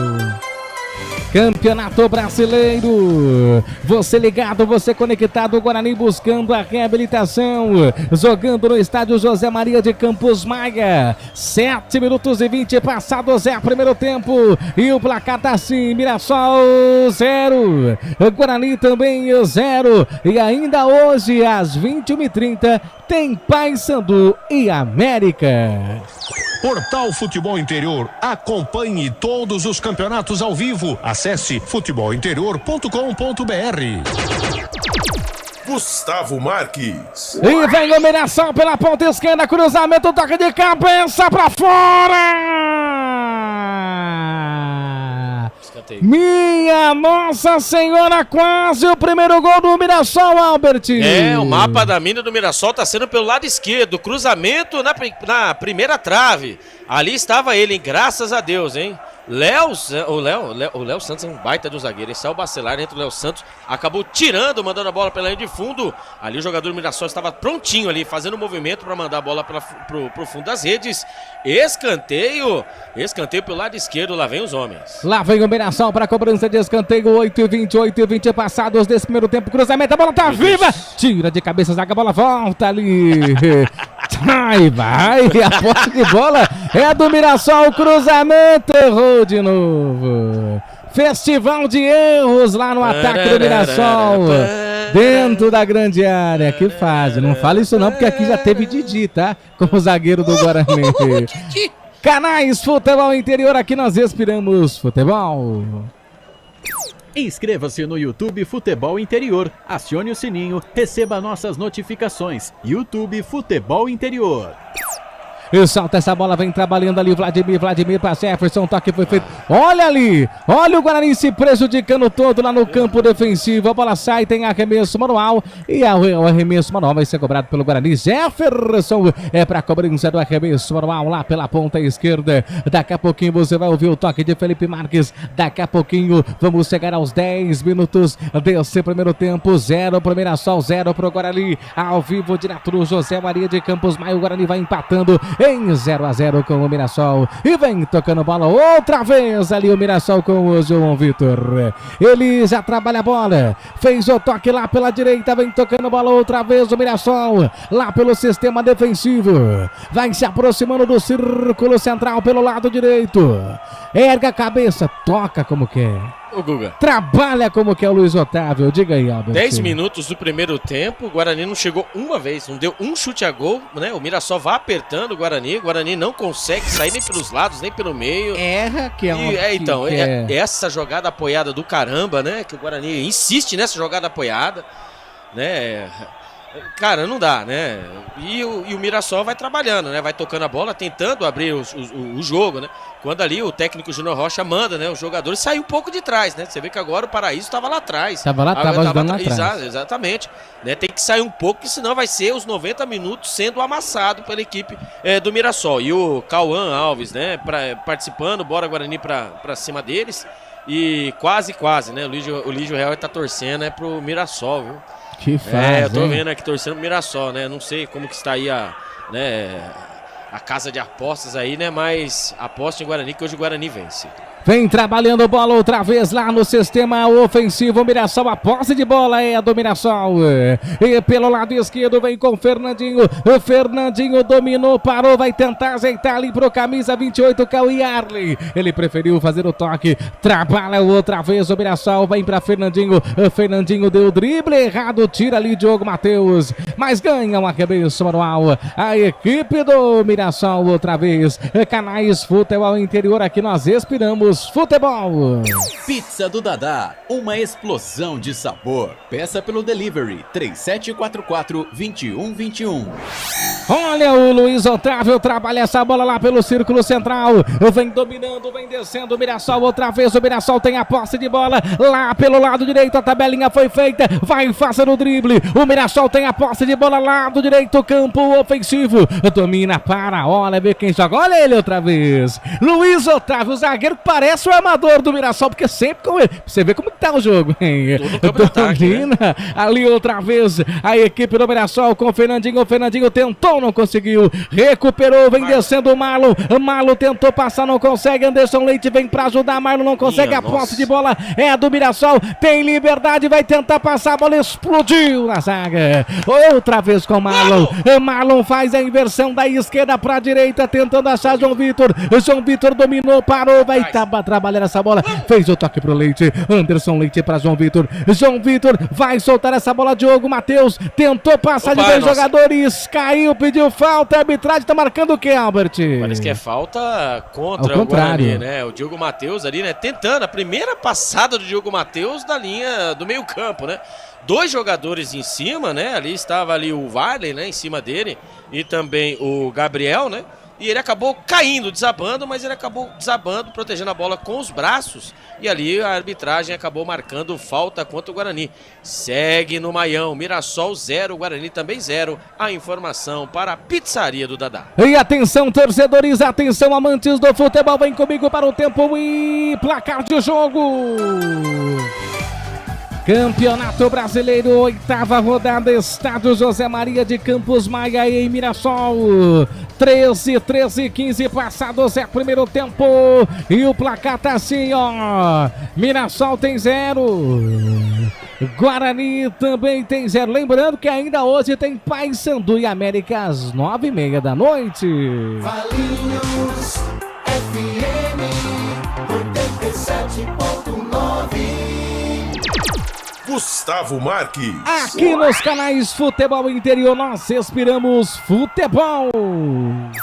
Campeonato Brasileiro, você ligado, você conectado, Guarani buscando a reabilitação, jogando no estádio José Maria de Campos Maia, 7 minutos e 20 passados, é o primeiro tempo, e o placar tá assim, Mirassol 0, Guarani também 0, e ainda hoje às 21h30 tem Paysandu e América. Portal Futebol Interior, acompanhe todos os campeonatos ao vivo. Acesse futebolinterior.com.br. Gustavo Marques. E vem o Mirassol pela ponta esquerda, cruzamento, toque de cabeça pra fora! Minha Nossa Senhora, quase o primeiro gol do Mirassol, Albert. O mapa da mina do Mirassol tá sendo pelo lado esquerdo, cruzamento na primeira trave. Ali estava ele, hein? Graças a Deus, hein? O Léo Santos é um baita de um zagueiro. Esse é o Bacelar, entra o Léo Santos, acabou tirando, mandando a bola pela linha de fundo. Ali o jogador do Mirassol estava prontinho ali, fazendo o movimento para mandar a bola pro fundo das redes. Escanteio pelo lado esquerdo, lá vem os homens. Lá vem o Mirassol para a cobrança de escanteio, 8h20 passados desse primeiro tempo, cruzamento, a bola tá viva, tira de cabeça, zaga, a bola volta ali. Vai, a posse de bola é do Mirassol, cruzamento, errou de novo. Festival de erros lá no ataque do Mirassol, dentro da grande área, que fase, não fala isso não, porque aqui já teve Didi, tá? Como zagueiro do Guarani. Canais Futebol Interior, aqui nós respiramos futebol. Inscreva-se no YouTube Futebol Interior, acione o sininho, receba nossas notificações. YouTube Futebol Interior. E solta essa bola, vem trabalhando ali, Vladimir para Jefferson, toque foi feito, olha ali, olha o Guarani se prejudicando todo lá no campo defensivo, a bola sai, tem arremesso manual, e o arremesso manual vai ser cobrado pelo Guarani. Jefferson é para a cobrança do arremesso manual lá pela ponta esquerda. Daqui a pouquinho você vai ouvir o toque de Felipe Marques, daqui a pouquinho vamos chegar aos 10 minutos desse primeiro tempo, 0 pro Mirassol, 0 pro Guarani, ao vivo direto do José Maria de Campos Maia, o Guarani vai empatando em 0-0 com o Mirassol. E vem tocando bola outra vez ali o Mirassol com o João Vitor. Ele já trabalha a bola, fez o toque lá pela direita, vem tocando bola outra vez o Mirassol, lá pelo sistema defensivo. Vai se aproximando do círculo central pelo lado direito. Erga a cabeça, toca como quer. Ô Guga, trabalha como que é o Luiz Otávio. Diga aí, Albert. 10 minutos do primeiro tempo, o Guarani não chegou uma vez, não deu um chute a gol, né? O Mirassol vai apertando o Guarani não consegue sair nem pelos lados, nem pelo meio. Erra, que é uma... essa jogada apoiada do caramba, né? Que o Guarani insiste nessa jogada apoiada, né? Cara, não dá, né? E o Mirassol vai trabalhando, né? Vai tocando a bola, tentando abrir o jogo, né? Quando ali o técnico Júnior Rocha manda, né? Os jogadores saem um pouco de trás, né? Você vê que agora o Paraíso estava lá atrás. Estava ajudando lá atrás. Exatamente. Né? Tem que sair um pouco, porque senão vai ser os 90 minutos sendo amassado pela equipe do Mirassol. E o Cauã Alves, né? Participando, bora Guarani pra cima deles. E quase, né? O Lígio Real tá torcendo pro Mirassol, viu? Que faz, eu tô vendo aqui torcendo pro Mirassol, né? Não sei como que está aí a casa de apostas aí, né? Mas aposta em Guarani, que hoje o Guarani vence. Vem trabalhando bola outra vez lá no sistema ofensivo. Mirassol, a posse de bola é a do Mirassol. E pelo lado esquerdo vem com o Fernandinho. O Fernandinho dominou, parou, vai tentar ajeitar ali pro camisa 28, que é o Yarley. Ele preferiu fazer o toque. Trabalha outra vez o Mirassol, vem pra Fernandinho. O Fernandinho deu o drible errado, tira ali Diogo Matheus. Mas ganha uma cabeça manual. A equipe do Mirassol outra vez. Canais Futebol Interior, aqui nós expiramos futebol. Pizza do Dadá, uma explosão de sabor. Peça pelo delivery 3744-2121. Olha o Luiz Otávio, trabalha essa bola lá pelo círculo central. Vem dominando, vem descendo o Mirassol outra vez. O Mirassol tem a posse de bola lá pelo lado direito. A tabelinha foi feita, vai fazendo o drible. O Mirassol tem a posse de bola lá do direito, campo ofensivo. Domina, para, olha, vê quem joga. Olha ele outra vez. Luiz Otávio, o zagueiro que parece o armador do Mirassol, porque sempre com ele. Você vê como que tá o jogo, hein? Domina, né? Ali outra vez a equipe do Mirassol com o Fernandinho. O Fernandinho tentou, não conseguiu. Recuperou, vem descendo o Marlon. Marlon tentou passar, não consegue. Anderson Leite vem pra ajudar. Marlon não consegue. A posse de bola é do Mirassol. Tem liberdade, vai tentar passar. A bola explodiu na zaga. Outra vez com o Marlon. Marlon faz a inversão da esquerda pra direita, tentando achar João Vitor. João Vitor dominou, parou, vai trabalhar essa bola. Fez o toque pro Leite. Anderson Leite pra João Vitor. João Vitor vai soltar essa bola. Diogo Matheus tentou passar de dois jogadores. Caiu, pediu falta. A arbitragem tá marcando o que, Albert? Parece que é falta contra o Guarani, né? O Diogo Matheus ali, né? Tentando a primeira passada do Diogo Matheus da linha do meio campo, né? Dois jogadores em cima, né? Ali estava ali o Varley, né? Em cima dele. E também o Gabriel, né? E ele acabou caindo, desabando, mas ele acabou desabando, protegendo a bola com os braços. E ali a arbitragem acabou marcando falta contra o Guarani. Segue no Maião, Mirassol 0, Guarani também 0. A informação para a pizzaria do Dadá. E atenção, torcedores, atenção, amantes do futebol, vem comigo para o tempo e placar de jogo. Campeonato Brasileiro, 8ª rodada, Estádio José Maria de Campos Maia em Mirassol. 13-15 passados, é primeiro tempo. E o placar tá assim, ó. Mirassol tem 0. Guarani também tem 0. Lembrando que ainda hoje tem Paysandu e América às 9h30 da noite. Valinhos FM 87.9. Gustavo Marques. Aqui nos canais Futebol Interior nós respiramos futebol.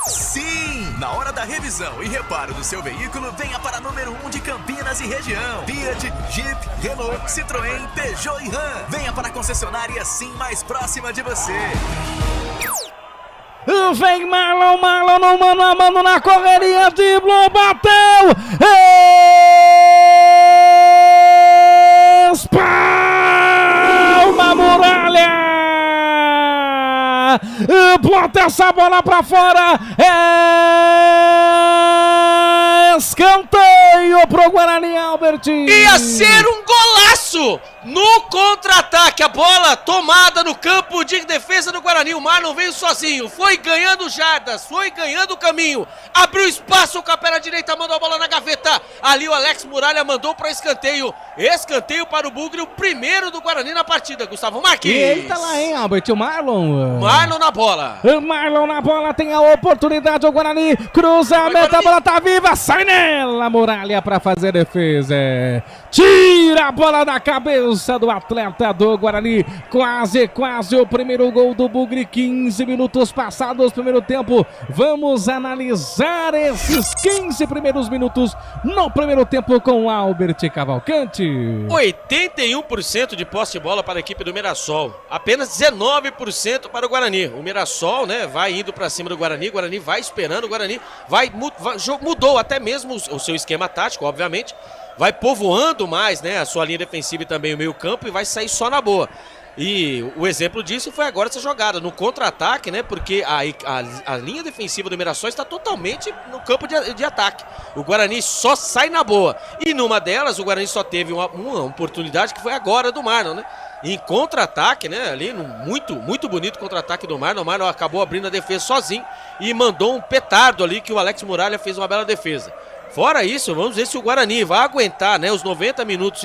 Sim! Na hora da revisão e reparo do seu veículo, venha para número 1 de Campinas e região. Fiat, Jeep, Renault, Citroën, Peugeot e Ram. Venha para a concessionária Sim mais próxima de você. Vem Marlon no mano a mano na correria, driblou, bateu! Espalma a muralha! Bota essa bola pra fora! Escanteio! Veio pro Guarani, Albert. Ia ser um golaço no contra-ataque. A bola tomada no campo de defesa do Guarani. O Marlon veio sozinho, foi ganhando jardas, foi ganhando caminho, abriu espaço com a perna direita, mandou a bola na gaveta. Ali o Alex Muralha mandou para escanteio. Escanteio para o Bugre, o primeiro do Guarani na partida, Gustavo Marques. E ele tá lá, hein, Albert? O Marlon. Marlon na bola. O Marlon na bola, tem a oportunidade. O Guarani cruzamento, a bola tá viva, sai nela, Muralha para fazer a defesa. Tira a bola da cabeça do atleta do Guarani. Quase o primeiro gol do Bugre. 15 minutos passados, primeiro tempo. Vamos analisar esses 15 primeiros minutos no primeiro tempo com Albert Cavalcante. 81% de posse de bola para a equipe do Mirassol. Apenas 19% para o Guarani. O Mirassol, né, vai indo para cima do Guarani. O Guarani vai esperando. O Guarani mudou até mesmo o seu esquema tático, obviamente. Vai povoando mais, né, a sua linha defensiva e também o meio campo e vai sair só na boa. E o exemplo disso foi agora essa jogada no contra-ataque, né? Porque a linha defensiva do Mirassol está totalmente no campo de ataque. O Guarani só sai na boa. E numa delas, o Guarani só teve uma oportunidade que foi agora do Marlon, né? Em contra-ataque, né? Ali, muito bonito contra-ataque do Marlon. O Marlon acabou abrindo a defesa sozinho e mandou um petardo ali que o Alex Muralha fez uma bela defesa. Fora isso, vamos ver se o Guarani vai aguentar, né, os 90 minutos,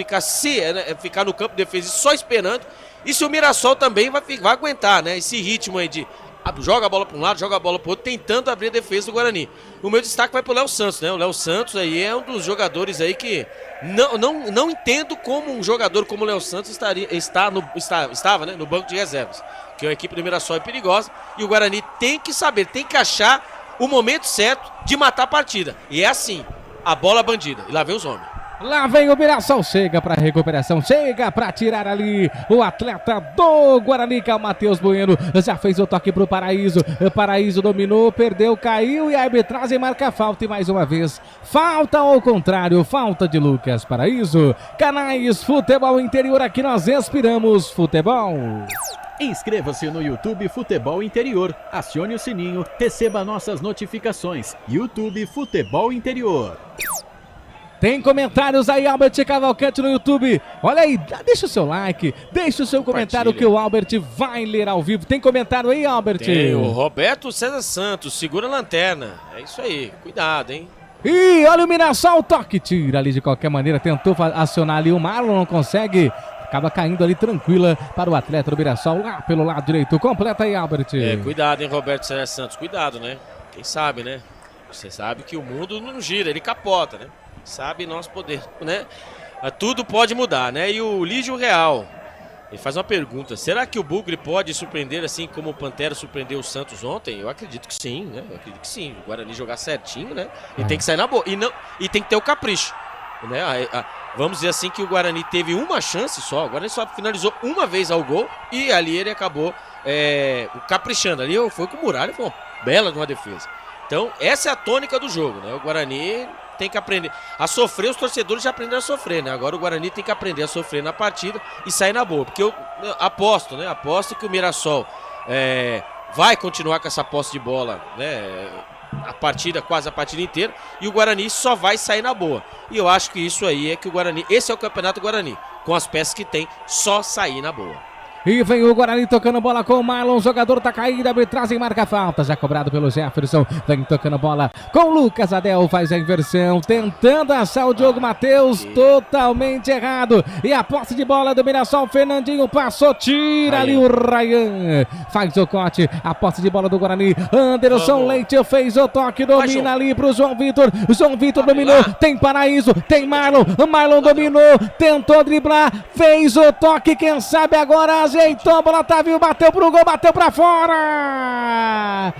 ficar no campo de defesa só esperando. E se o Mirassol também vai aguentar, né, esse ritmo aí de joga a bola para um lado, joga a bola para o outro, tentando abrir a defesa do Guarani. O meu destaque vai para o Léo Santos, né? O Léo Santos aí é um dos jogadores aí que não entendo como um jogador como o Léo Santos estava, né, no banco de reservas. Que a equipe do Mirassol é perigosa e o Guarani tem que saber, tem que achar o momento certo de matar a partida. E é assim, a bola bandida. E lá vem os homens. Lá vem o Mirassol, chega para recuperação, chega para tirar ali o atleta do Guarani, que é o Matheus Bueno, já fez o toque pro Paraíso, o Paraíso dominou, perdeu, caiu e a arbitragem marca falta e mais uma vez, falta ao contrário, falta de Lucas Paraíso. Canais Futebol Interior, aqui nós inspiramos futebol. Inscreva-se no YouTube Futebol Interior, acione o sininho, receba nossas notificações. YouTube Futebol Interior. Tem comentários aí, Albert Cavalcante no YouTube. Olha aí, deixa o seu like, deixa o seu comentário que o Albert vai ler ao vivo. Tem comentário aí, Albert? Tem o Roberto César Santos, segura a lanterna. É isso aí, cuidado, hein? E olha o Mirassol, toque, tira ali de qualquer maneira, tentou acionar ali o Marlon, não consegue. Acaba caindo ali tranquila para o atleta do Mirassol, lá pelo lado direito. Completa aí, Albert. Cuidado, hein, Roberto César Santos, cuidado, né? Quem sabe, né? Você sabe que o mundo não gira, ele capota, né? Sabe nosso poder, né? Tudo pode mudar, né? E o Lígio Real, ele faz uma pergunta: será que o Bugre pode surpreender assim como o Pantera surpreendeu o Santos ontem? Eu acredito que sim, né? Eu acredito que sim. O Guarani jogar certinho, né? E tem que sair na boa. E tem que ter o capricho, né? Vamos dizer assim que o Guarani teve uma chance só. O Guarani só finalizou uma vez ao gol e ali ele acabou caprichando. Ali foi com o Muralha, foi uma bela de uma defesa. Então, essa é a tônica do jogo, né? O Guarani tem que aprender a sofrer, os torcedores já aprenderam a sofrer, né? Agora o Guarani tem que aprender a sofrer na partida e sair na boa, porque eu aposto, né? Aposto que o Mirassol vai continuar com essa posse de bola, né? Quase a partida inteira, e o Guarani só vai sair na boa. E eu acho que isso aí é que o Guarani, esse é o campeonato Guarani, com as peças que tem, só sair na boa. E vem o Guarani tocando bola com o Marlon, o jogador tá caído, a arbitragem marca falta, já cobrado pelo Jefferson, vem tocando bola com o Lucas Adel, faz a inversão, tentando achar o Diogo Matheus, totalmente errado, e a posse de bola do Mirassol, Fernandinho passou, tira ali o Ryan, faz o corte, a posse de bola do Guarani, Anderson Leite fez o toque, domina ali pro João Vitor dominou, tem Paraíso, tem Marlon dominou, tentou driblar, fez o toque, quem sabe agora ajeitou, a bola tá viva, bateu pro gol, bateu pra fora.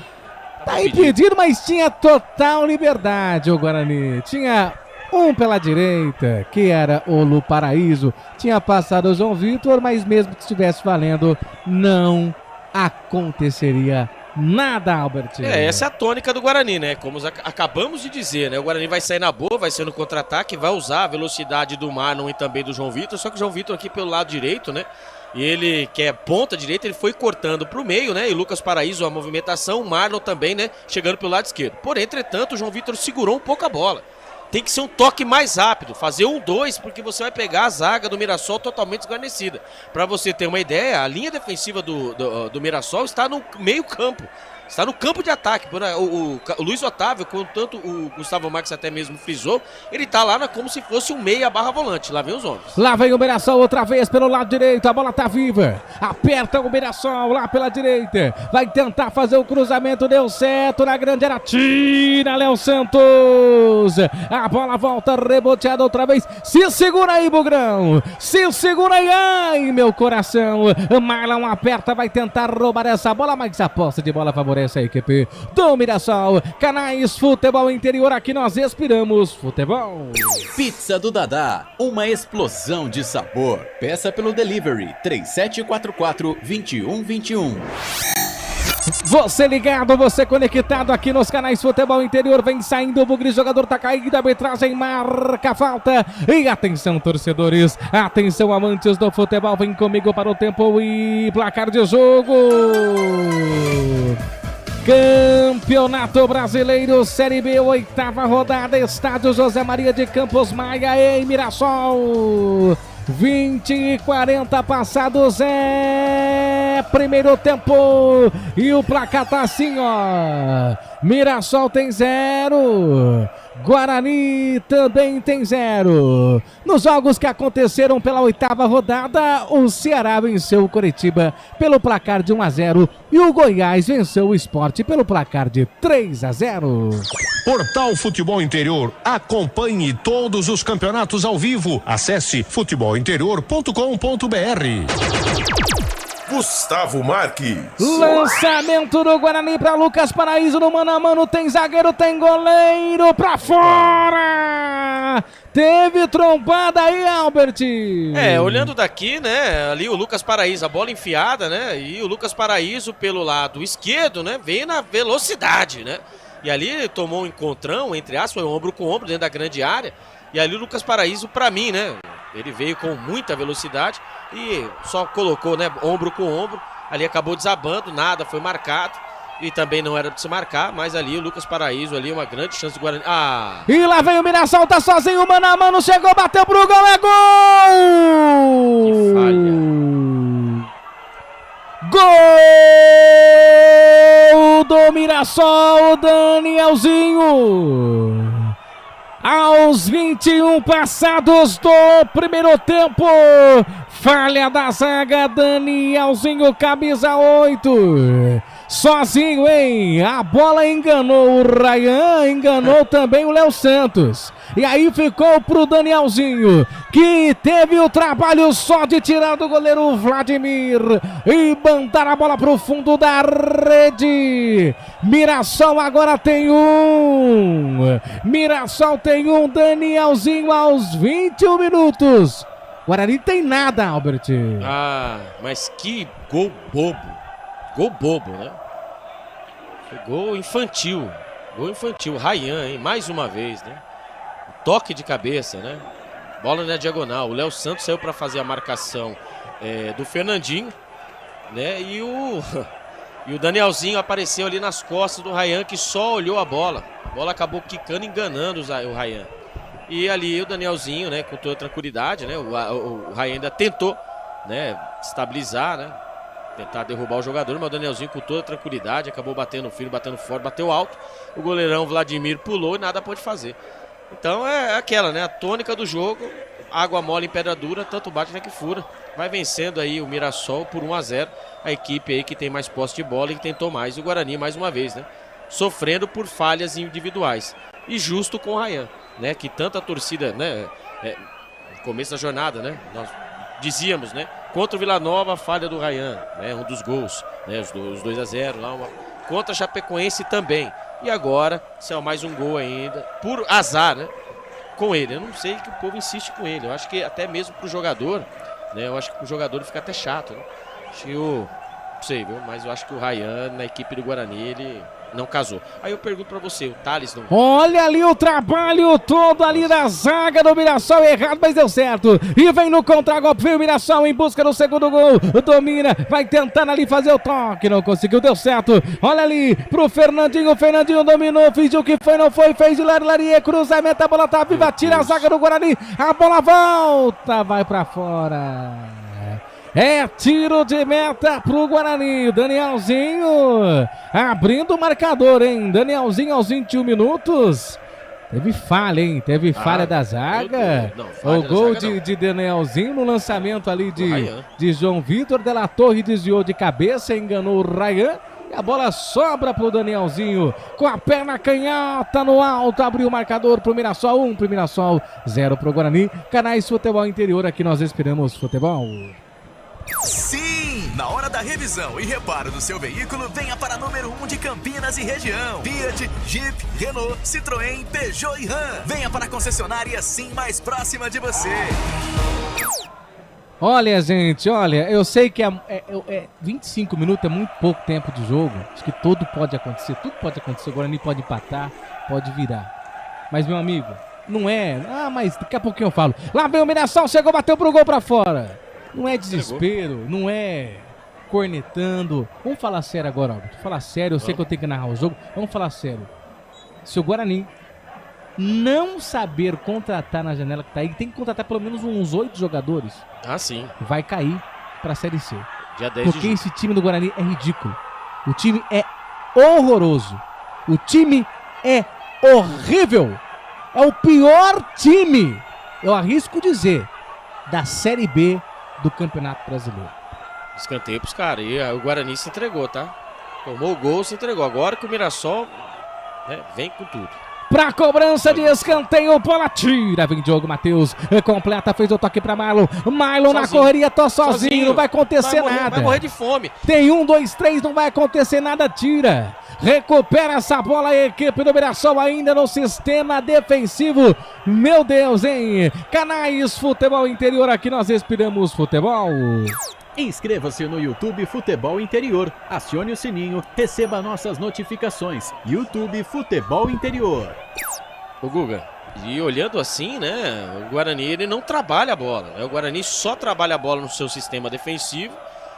Tá impedido, mas tinha total liberdade o Guarani. Tinha um pela direita, que era o Lu Paraíso. Tinha passado o João Vitor, mas mesmo que estivesse valendo, não aconteceria nada, Albert. Essa é a tônica do Guarani, né? Como acabamos de dizer, né? O Guarani vai sair na boa, vai ser no contra-ataque, vai usar a velocidade do Marlon e também do João Vitor, só que o João Vitor aqui pelo lado direito, né? E ele, que é ponta direita, ele foi cortando pro meio, né? E Lucas Paraíso, a movimentação, o Marlon também, né? Chegando pelo lado esquerdo. Porém, entretanto, o João Vitor segurou um pouco a bola. tem que ser um toque mais rápido, fazer 1-2, porque você vai pegar a zaga do Mirassol totalmente desguarnecida. Para você ter uma ideia, a linha defensiva do Mirassol está no meio campo. Está no campo de ataque. O Luiz Otávio, tanto o Gustavo Marques até mesmo frisou, ele está lá como se fosse um meia barra volante. Lá vem os homens. Lá vem o Mirassol outra vez pelo lado direito. A bola tá viva. Aperta o Mirassol lá pela direita. Vai tentar fazer o cruzamento. Deu certo na grande área. Tira Léo Santos. A bola volta reboteada outra vez. Se segura aí, Bugrão. Se segura aí. Ai, meu coração. Marlon aperta. Vai tentar roubar essa bola, mas a posse de bola favorece essa equipe do Mirassol. Canais Futebol Interior, aqui nós respiramos futebol. Pizza do Dadá, uma explosão de sabor. Peça pelo delivery 3744-2121. Você ligado, você conectado aqui nos canais Futebol Interior. Vem saindo o Bugre, jogador tá caído, a arbitragem marca a falta. E atenção, torcedores, atenção, amantes do futebol, vem comigo para o tempo e placar de jogo. Campeonato Brasileiro Série B, 8ª rodada, estádio José Maria de Campos Maia, em Mirassol. 20:40 passados, primeiro tempo. E o placar tá assim, ó. Mirassol tem 0. Guarani também tem 0. Nos jogos que aconteceram pela 8ª rodada, o Ceará venceu o Coritiba pelo placar de 1-0 e o Goiás venceu o Sport pelo placar de 3-0. Portal Futebol Interior. Acompanhe todos os campeonatos ao vivo. Acesse futebolinterior.com.br. Gustavo Marques. Lançamento do Guarani para Lucas Paraíso no mano a mano. Tem zagueiro, tem goleiro para fora. Teve trombada aí, Albert. Olhando daqui, né, ali o Lucas Paraíso, a bola enfiada, né, e o Lucas Paraíso pelo lado esquerdo, né, veio na velocidade, né, e ali ele tomou um encontrão, entre aspas, foi ombro com ombro dentro da grande área, e ali o Lucas Paraíso, pra mim, né, ele veio com muita velocidade e só colocou, né, ombro com ombro, ali acabou desabando, nada foi marcado. E também não era pra se marcar, mas ali o Lucas Paraíso, ali uma grande chance do Guarani. E lá vem o Mirassol, tá sozinho, mano a mano, chegou, bateu pro gol, é gol! Que falha. Gol do Mirassol, Danielzinho! Aos 21 passados do primeiro tempo, falha da zaga, Danielzinho, camisa 8. Sozinho, hein? A bola enganou o Ryan, enganou também o Léo Santos. E aí ficou pro Danielzinho, que teve o trabalho só de tirar do goleiro Vladimir e mandar a bola pro fundo da rede. Mirassol agora tem um. Mirassol tem um, Danielzinho aos 21 minutos. Guarani tem nada, Albert. Mas que gol bobo. Gol bobo, né? Foi gol infantil. Gol infantil. Ryan, hein? Mais uma vez, né? Toque de cabeça, né? Bola na diagonal. O Léo Santos saiu para fazer a marcação do Fernandinho, né? E o Danielzinho apareceu ali nas costas do Ryan, que só olhou a bola. A bola acabou quicando, enganando o Ryan. E ali o Danielzinho, né? Com toda tranquilidade, né? O Ryan ainda tentou, né? Estabilizar, né? Tentar derrubar o jogador, mas o Danielzinho com toda tranquilidade acabou batendo firme, batendo forte, bateu alto. O goleirão Vladimir pulou e nada pôde fazer. Então é aquela, né? A tônica do jogo, água mole em pedra dura, tanto bate até que fura. Vai vencendo aí o Mirassol por 1-0. A equipe aí que tem mais posse de bola e que tentou mais. E o Guarani mais uma vez, né? Sofrendo por falhas individuais. E justo com o Ryan, né? Que tanta torcida, né? No começo da jornada, né? Nós dizíamos, né? Contra o Vila Nova, a falha do Ryan, né? Um dos gols, né? Os 2-0 lá. Contra a Chapecoense também. E agora, saiu mais um gol ainda, por azar, né? Com ele. Eu não sei que o povo insiste com ele. Eu acho que até mesmo pro jogador, né? Eu acho que pro jogador fica até chato, né? Acho que sei, viu? Mas eu acho que o Ryan, na equipe do Guarani, ele não casou. Aí eu pergunto pra você, o Thales não... Olha ali o trabalho todo ali da zaga do Mirassol, errado, mas deu certo. E vem no contra-golpe, vem o Mirassol em busca do segundo gol. Domina, vai tentando ali fazer o toque, não conseguiu, deu certo. Olha ali pro Fernandinho, o Fernandinho dominou, fingiu que foi, não foi, fez de Lariê, cruzamento, a bola tá viva, tira a zaga do Guarani, a bola volta, vai pra fora. É tiro de meta pro Guarani. Danielzinho abrindo o marcador, hein? Danielzinho aos 21 minutos. Teve falha, hein? Teve falha da zaga. O gol de Danielzinho no lançamento ali de João Vitor. De La Torre desviou de cabeça, enganou o Ryan. E a bola sobra pro Danielzinho. Com a perna canhota no alto. Abriu o marcador pro Mirassol. 1 pro Mirassol, 0 pro Guarani. Canais Futebol Interior, aqui nós esperamos futebol. Sim! Na hora da revisão e reparo do seu veículo, venha para número 1 de Campinas e região. Fiat, Jeep, Renault, Citroën, Peugeot e Ram. Venha para a concessionária Sim mais próxima de você. Olha, gente, olha, eu sei que 25 minutos é muito pouco tempo de jogo. Acho que tudo pode acontecer. O Guarani pode empatar, pode virar. Mas, meu amigo, não é... mas daqui a pouquinho eu falo. Lá vem o Mirassol, chegou, bateu pro gol pra fora. Não é desespero, não é cornetando. Vamos falar sério agora, Albert. Falar sério, eu sei que eu tenho que narrar o jogo. Vamos falar sério. Se o Guarani não saber contratar na janela que tá aí, tem que contratar pelo menos uns 8 jogadores. Sim. Vai cair pra Série C. Dia 10 porque esse time do Guarani é ridículo. O time é horroroso. O time é horrível. É o pior time, eu arrisco dizer, da Série B do Campeonato Brasileiro. Escanteio pros caras. E o Guarani se entregou, tá? Tomou o gol, se entregou. Agora que o Mirassol vem com tudo. Pra cobrança de escanteio, bola tira. Vem Diogo Matheus, completa, fez o toque pra Marlon. Marlon na correria, tô sozinho, não vai acontecer nada. Vai morrer de fome. Tem 1, 2, 3, não vai acontecer nada, tira. Recupera essa bola a equipe do Mirassol ainda no sistema defensivo. Meu Deus, hein? Canais Futebol Interior, aqui nós respiramos futebol. Inscreva-se no YouTube Futebol Interior, acione o sininho, receba nossas notificações. YouTube Futebol Interior. Ô Guga, e olhando assim, né, o Guarani ele não trabalha a bola, né? O Guarani só trabalha a bola no seu sistema defensivo,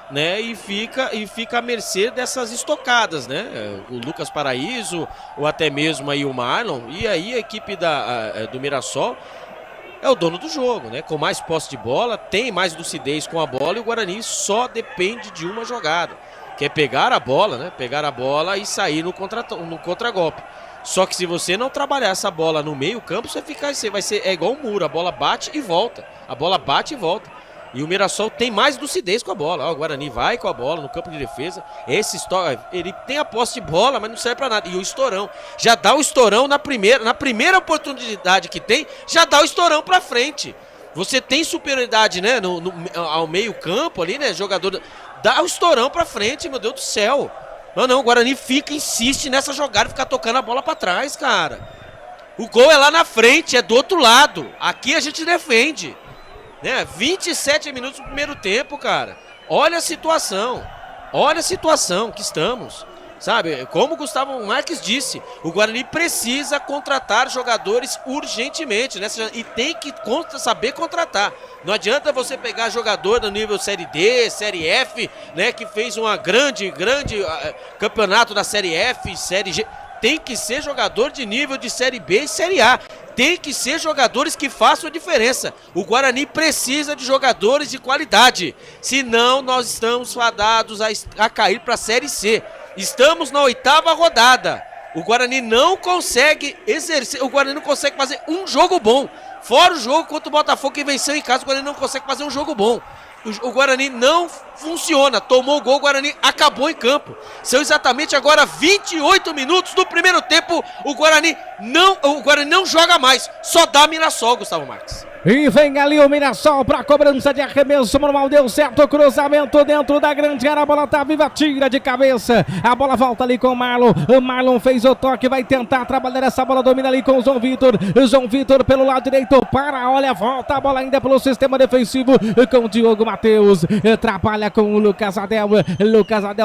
né, e fica à mercê dessas estocadas, né? O Lucas Paraíso, ou até mesmo aí o Marlon, e aí a equipe do Mirassol é o dono do jogo, né? Com mais posse de bola, tem mais lucidez com a bola e o Guarani só depende de uma jogada, que é pegar a bola, né? Pegar a bola e sair no contra-golpe. Só que se você não trabalhar essa bola no meio campo, é igual um muro, a bola bate e volta. A bola bate e volta. E o Mirassol tem mais lucidez com a bola. O Guarani vai com a bola no campo de defesa. Ele tem a posse de bola, mas não serve pra nada. E o estourão. Já dá o estourão na primeira oportunidade que tem, já dá o estourão pra frente. Você tem superioridade, né? Ao meio campo ali, né? Jogador. Dá o estourão pra frente, meu Deus do céu. Não, o Guarani insiste nessa jogada, ficar tocando a bola pra trás, cara. O gol é lá na frente, é do outro lado. Aqui a gente defende. Né? 27 minutos do primeiro tempo, cara. Olha a situação que estamos, sabe? Como o Gustavo Marques disse, o Guarani precisa contratar jogadores urgentemente, né? E tem que saber contratar. Não adianta você pegar jogador do nível Série D, Série F, né? Que fez uma grande campeonato da Série F, Série G. Tem que ser jogador de nível de Série B e Série A. Tem que ser jogadores que façam a diferença. O Guarani precisa de jogadores de qualidade. Senão nós estamos fadados a cair para a Série C. Estamos na 8ª rodada. O Guarani não consegue exercer. O Guarani não consegue fazer um jogo bom. Fora o jogo contra o Botafogo que venceu em casa, o Guarani não consegue fazer um jogo bom. O Guarani não funciona, tomou o gol, o Guarani acabou em campo. São exatamente agora 28 minutos do primeiro tempo. O Guarani não joga mais, só dá Mirassol, Gustavo Marques. E vem ali o Mirassol para cobrança de arremesso normal, deu certo, cruzamento dentro da grande área, a bola tá viva, tira de cabeça, a bola volta ali com o Marlon, fez o toque, vai tentar trabalhar essa bola, domina ali com o João Vitor pelo lado direito, olha, volta a bola ainda pelo sistema defensivo, com o Diogo Matheus, trabalha com o Lucas Adel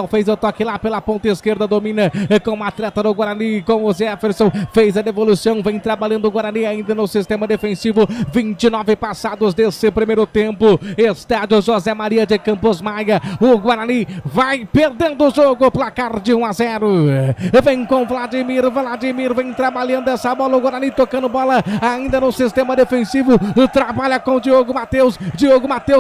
fez o toque lá pela ponta esquerda, domina com o atleta do Guarani, com o Jefferson, fez a devolução, vem trabalhando o Guarani ainda no sistema defensivo, 29 passados desse primeiro tempo, estádio José Maria de Campos Maia, o Guarani vai perdendo o jogo, placar de 1-0, vem com Vladimir vem trabalhando essa bola, o Guarani tocando bola ainda no sistema defensivo, trabalha com o Diogo Matheus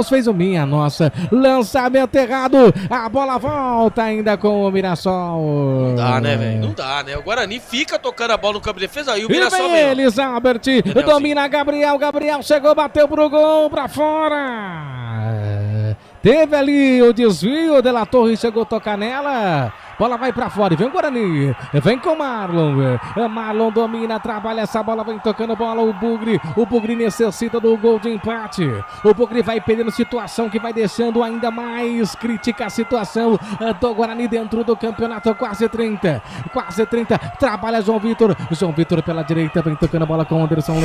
fez o minha nossa, lançamento errado, a bola volta ainda com o Mirassol. Não dá, né, velho? Não dá, né? O Guarani fica tocando a bola no campo de defesa, aí o Mirassol vem eles, Albert, domina Gabriel chegou, bateu pro gol, pra fora. Teve ali o desvio, De La Torre chegou a tocar nela. Bola vai pra fora e vem o Guarani, vem com o Marlon domina, trabalha essa bola, vem tocando bola, o Bugre necessita do gol de empate, o Bugre vai perdendo situação que vai deixando ainda mais crítica a situação do Guarani dentro do campeonato, quase 30, trabalha João Vitor pela direita, vem tocando bola com Anderson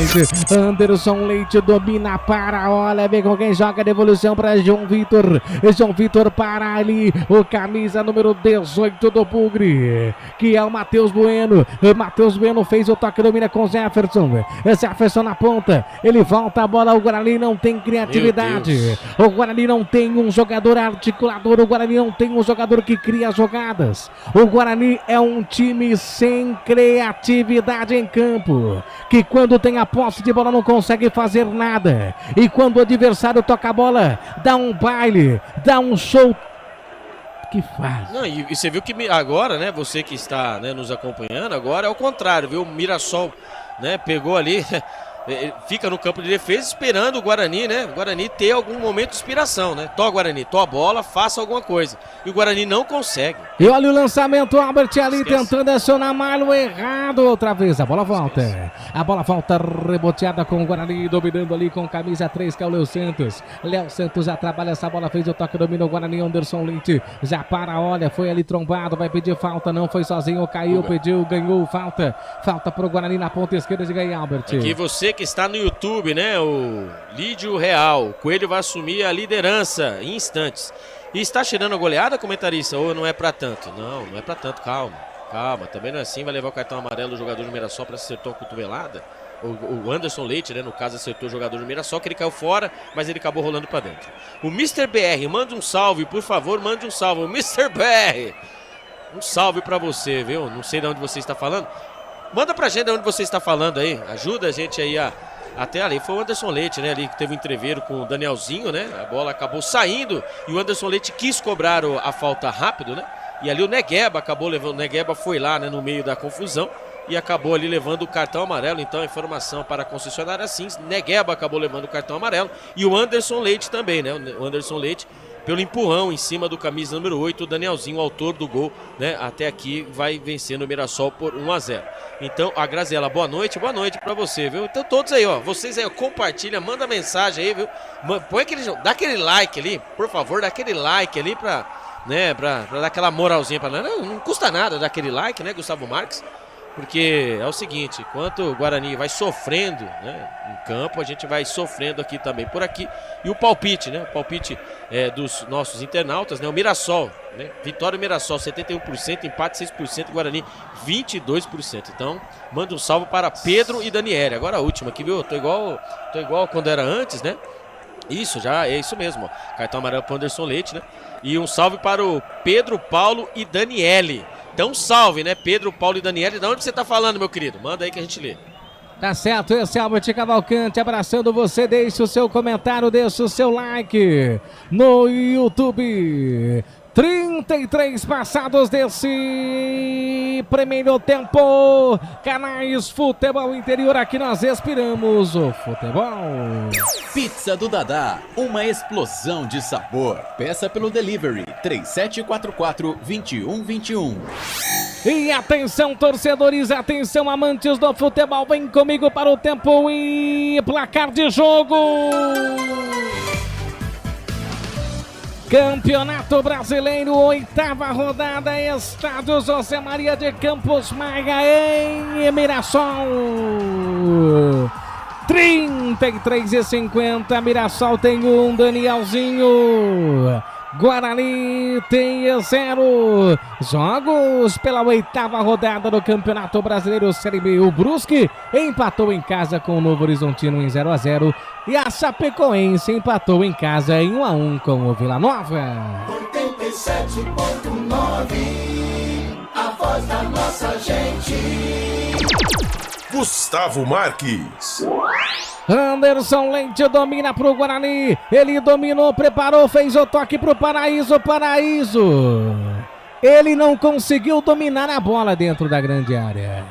Leite domina, olha, vem com quem joga, devolução para João Vitor para ali, o camisa número 18 do Bugre, que é o Matheus Bueno. Matheus Bueno fez o toque, domina com Jefferson na ponta, ele volta a bola, o Guarani não tem criatividade, o Guarani não tem um jogador articulador, o Guarani não tem um jogador que cria jogadas, o Guarani é um time sem criatividade em campo, que quando tem a posse de bola não consegue fazer nada, e quando o adversário toca a bola, dá um baile, dá um show que faz. Não, e você viu que agora, né, você que está, né, nos acompanhando, agora é o contrário, viu? O Mirassol, né, pegou ali, fica no campo de defesa esperando o Guarani, né? O Guarani ter algum momento de inspiração, né? Guarani, a bola, faça alguma coisa. E o Guarani não consegue. E olha o lançamento, Albert ali tentando acionar Marlon, errado outra vez. A bola volta. A bola volta reboteada com o Guarani, dominando ali com camisa 3, que é o Léo Santos. Léo Santos já trabalha essa bola, fez o toque, domina o Guarani, Anderson Leite. Já olha, foi ali trombado, vai pedir falta, não foi sozinho, caiu, pediu, ganhou, falta. Falta pro Guarani na ponta esquerda de ganhar, Albert. Aqui você que está no YouTube, né, o Lídio Real, o Coelho vai assumir a liderança em instantes. E está cheirando a goleada, comentarista, ou não é pra tanto? Não é pra tanto, calma, também não é assim, vai levar o cartão amarelo o jogador do Mirassol para acertar uma cotovelada. O Anderson Leite, né, no caso, acertou o jogador do Mirassol, que ele caiu fora, mas ele acabou rolando pra dentro. O Mr. BR, mande um salve, por favor, mande um salve. O Mr. BR, um salve pra você, viu? Não sei de onde você está falando. Manda pra gente de onde você está falando aí, ajuda a gente aí até ali. Foi o Anderson Leite, né, ali que teve um entreveiro com o Danielzinho, né, a bola acabou saindo e o Anderson Leite quis cobrar a falta rápido, né, e ali o Negueba acabou levando, o Negueba foi lá, né, no meio da confusão e acabou ali levando o cartão amarelo. Então a informação para a concessionária assim, Negueba acabou levando o cartão amarelo e o Anderson Leite também, né, o Anderson Leite pelo empurrão em cima do camisa número 8, o Danielzinho, o autor do gol, né, até aqui vai vencendo o Mirassol por 1-0. Então, a Graziela, boa noite pra você, viu? Então todos aí, ó, vocês aí, compartilha, manda mensagem aí, viu? Põe dá aquele like ali, por favor, dá aquele like ali pra dar aquela moralzinha pra nós. Não custa nada dar aquele like, né, Gustavo Marques? Porque é o seguinte, enquanto o Guarani vai sofrendo, né, em campo, a gente vai sofrendo aqui também por aqui. E o palpite, né, o palpite dos nossos internautas, né, o Mirassol, né, vitória do Mirassol 71%, empate 6%, Guarani 22%. Então, manda um salve para Pedro e Daniele. Agora a última aqui, viu? Tô igual quando era antes, né? Isso, já é isso mesmo, ó. Cartão amarelo para Anderson Leite, né? E um salve para o Pedro, Paulo e Daniele. Então salve, né, Pedro, Paulo e Daniele. De onde você tá falando, meu querido? Manda aí que a gente lê. Tá certo, esse é Albert Cavalcante abraçando você. Deixe o seu comentário, deixe o seu like no YouTube. 33 passados desse primeiro tempo. Canais Futebol Interior, aqui nós respiramos o futebol. Pizza do Dadá, uma explosão de sabor. Peça pelo delivery 3744-2121. E atenção, torcedores, atenção, amantes do futebol, vem comigo para o tempo e placar de jogo. Campeonato Brasileiro, 8ª rodada, Estádio José Maria de Campos Maia, em Mirassol. 33:50, Mirassol tem 1, Danielzinho. Guarani tem 0. Jogos pela 8ª rodada do Campeonato Brasileiro Série B. O Brusque empatou em casa com o Novo Horizontino em 0-0 e a Chapecoense empatou em casa em 1-1 com o Vila Nova. 87.9, a voz da nossa gente. Gustavo Marques. Anderson Leite domina pro Guarani. Ele dominou, preparou, fez o toque pro Paraíso. Paraíso. Ele não conseguiu dominar a bola dentro da grande área.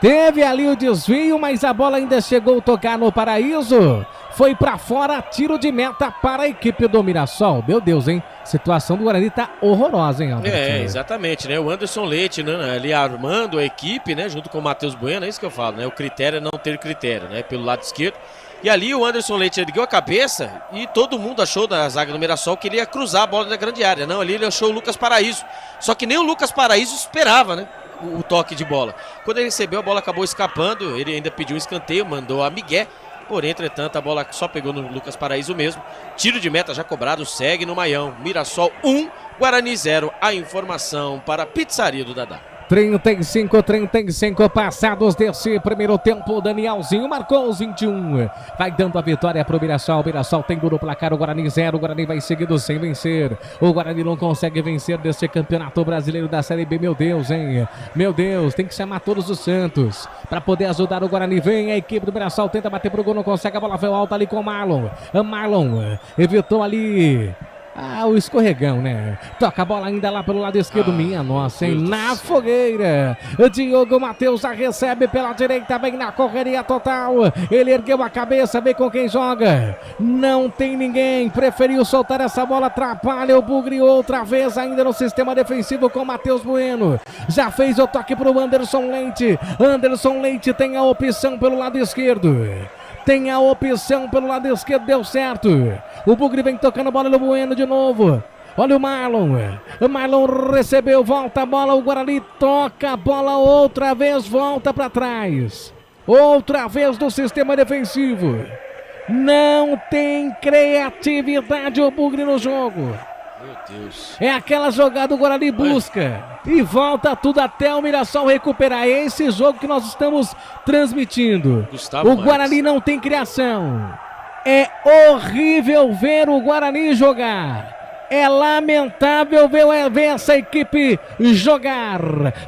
Teve ali o desvio, mas a bola ainda chegou a tocar no Paraíso. Foi pra fora, tiro de meta para a equipe do Mirassol. Meu Deus, hein? Situação do Guarani tá horrorosa, hein, Albert? Exatamente, né? O Anderson Leite, né, ali armando a equipe, né, junto com o Matheus Bueno, é isso que eu falo, né? O critério é não ter critério, né? Pelo lado esquerdo. E ali o Anderson Leite ergueu a cabeça e todo mundo achou da zaga do Mirassol que ele ia cruzar a bola na grande área. Não, ali ele achou o Lucas Paraíso. Só que nem o Lucas Paraíso esperava, né? O toque de bola. Quando ele recebeu, a bola acabou escapando. Ele ainda pediu um escanteio, mandou a migué. Porém, entretanto, a bola só pegou no Lucas Paraíso mesmo. Tiro de meta já cobrado, segue no Maião. Mirassol 1, Guarani 0. A informação para a pizzaria do Dadá. 35 passados desse primeiro tempo. Danielzinho marcou os 21. Vai dando a vitória pro Mirassol. Mirassol tem no placar, o Guarani 0. O Guarani vai seguindo sem vencer. O Guarani não consegue vencer desse campeonato brasileiro da Série B. Meu Deus, hein? Meu Deus, tem que chamar todos os santos para poder ajudar o Guarani. Vem a equipe do Mirassol, tenta bater pro gol, não consegue. A bola veio alta ali com o Marlon. Marlon evitou ali o escorregão, né? Toca a bola ainda lá pelo lado esquerdo. Minha nossa, hein? Na fogueira. Diogo Matheus já recebe pela direita. Vem na correria total. Ele ergueu a cabeça. Vê com quem joga. Não tem ninguém. Preferiu soltar essa bola. Atrapalha o Bugre outra vez. Ainda no sistema defensivo com Matheus Bueno. Já fez o toque pro Anderson Leite. Anderson Leite tem a opção pelo lado esquerdo. Tem a opção pelo lado esquerdo, deu certo. O Bugre vem tocando a bola no Bueno de novo. Olha o Marlon. O Marlon recebeu, volta a bola. O Guarani toca a bola outra vez, volta para trás. Outra vez do sistema defensivo. Não tem criatividade o Bugre no jogo. Meu Deus. É aquela jogada, o Guarani busca e volta tudo até o Mirassol recuperar. É esse jogo que nós estamos transmitindo. Gustavo o Guarani não tem criação. É horrível ver o Guarani jogar. É lamentável ver essa equipe jogar.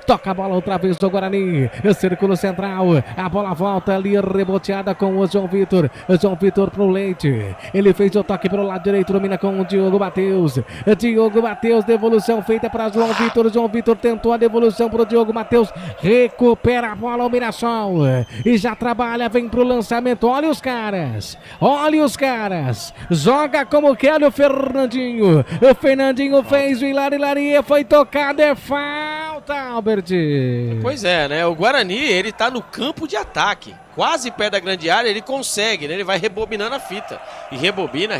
Toca a bola outra vez do Guarani. Círculo central. A bola volta ali reboteada com o João Vitor. João Vitor pro Leite. Ele fez o toque pelo lado direito. Domina com o Diogo Matheus. Diogo Matheus. Devolução feita para João Vitor. João Vitor tentou a devolução pro Diogo Matheus. Recupera a bola o Mirassol. E já trabalha. Vem pro lançamento. Olha os caras. Olha os caras. Joga como quer o Fernandinho. O Fernandinho fez o Hilaria, foi tocado, é falta, Albert. Pois é, né? O Guarani, ele tá no campo de ataque, quase perto da grande área, ele consegue, né? Ele vai rebobinando a fita. E rebobina,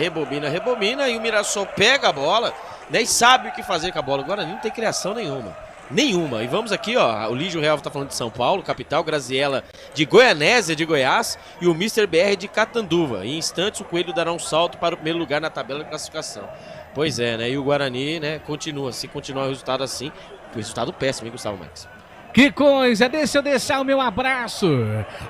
e o Mirassol pega a bola, né? E sabe o que fazer com a bola. O Guarani não tem criação nenhuma. E vamos aqui, ó, o Lígio Real tá falando de São Paulo, capital, Graziella de Goianésia, de Goiás, e o Mr. BR de Catanduva. Em instantes o Coelho dará um salto para o primeiro lugar na tabela de classificação. Pois é, né? E o Guarani, né, continua. Se continuar o resultado assim, o resultado péssimo, hein, Gustavo Marques? Que coisa, deixa eu deixar o meu abraço.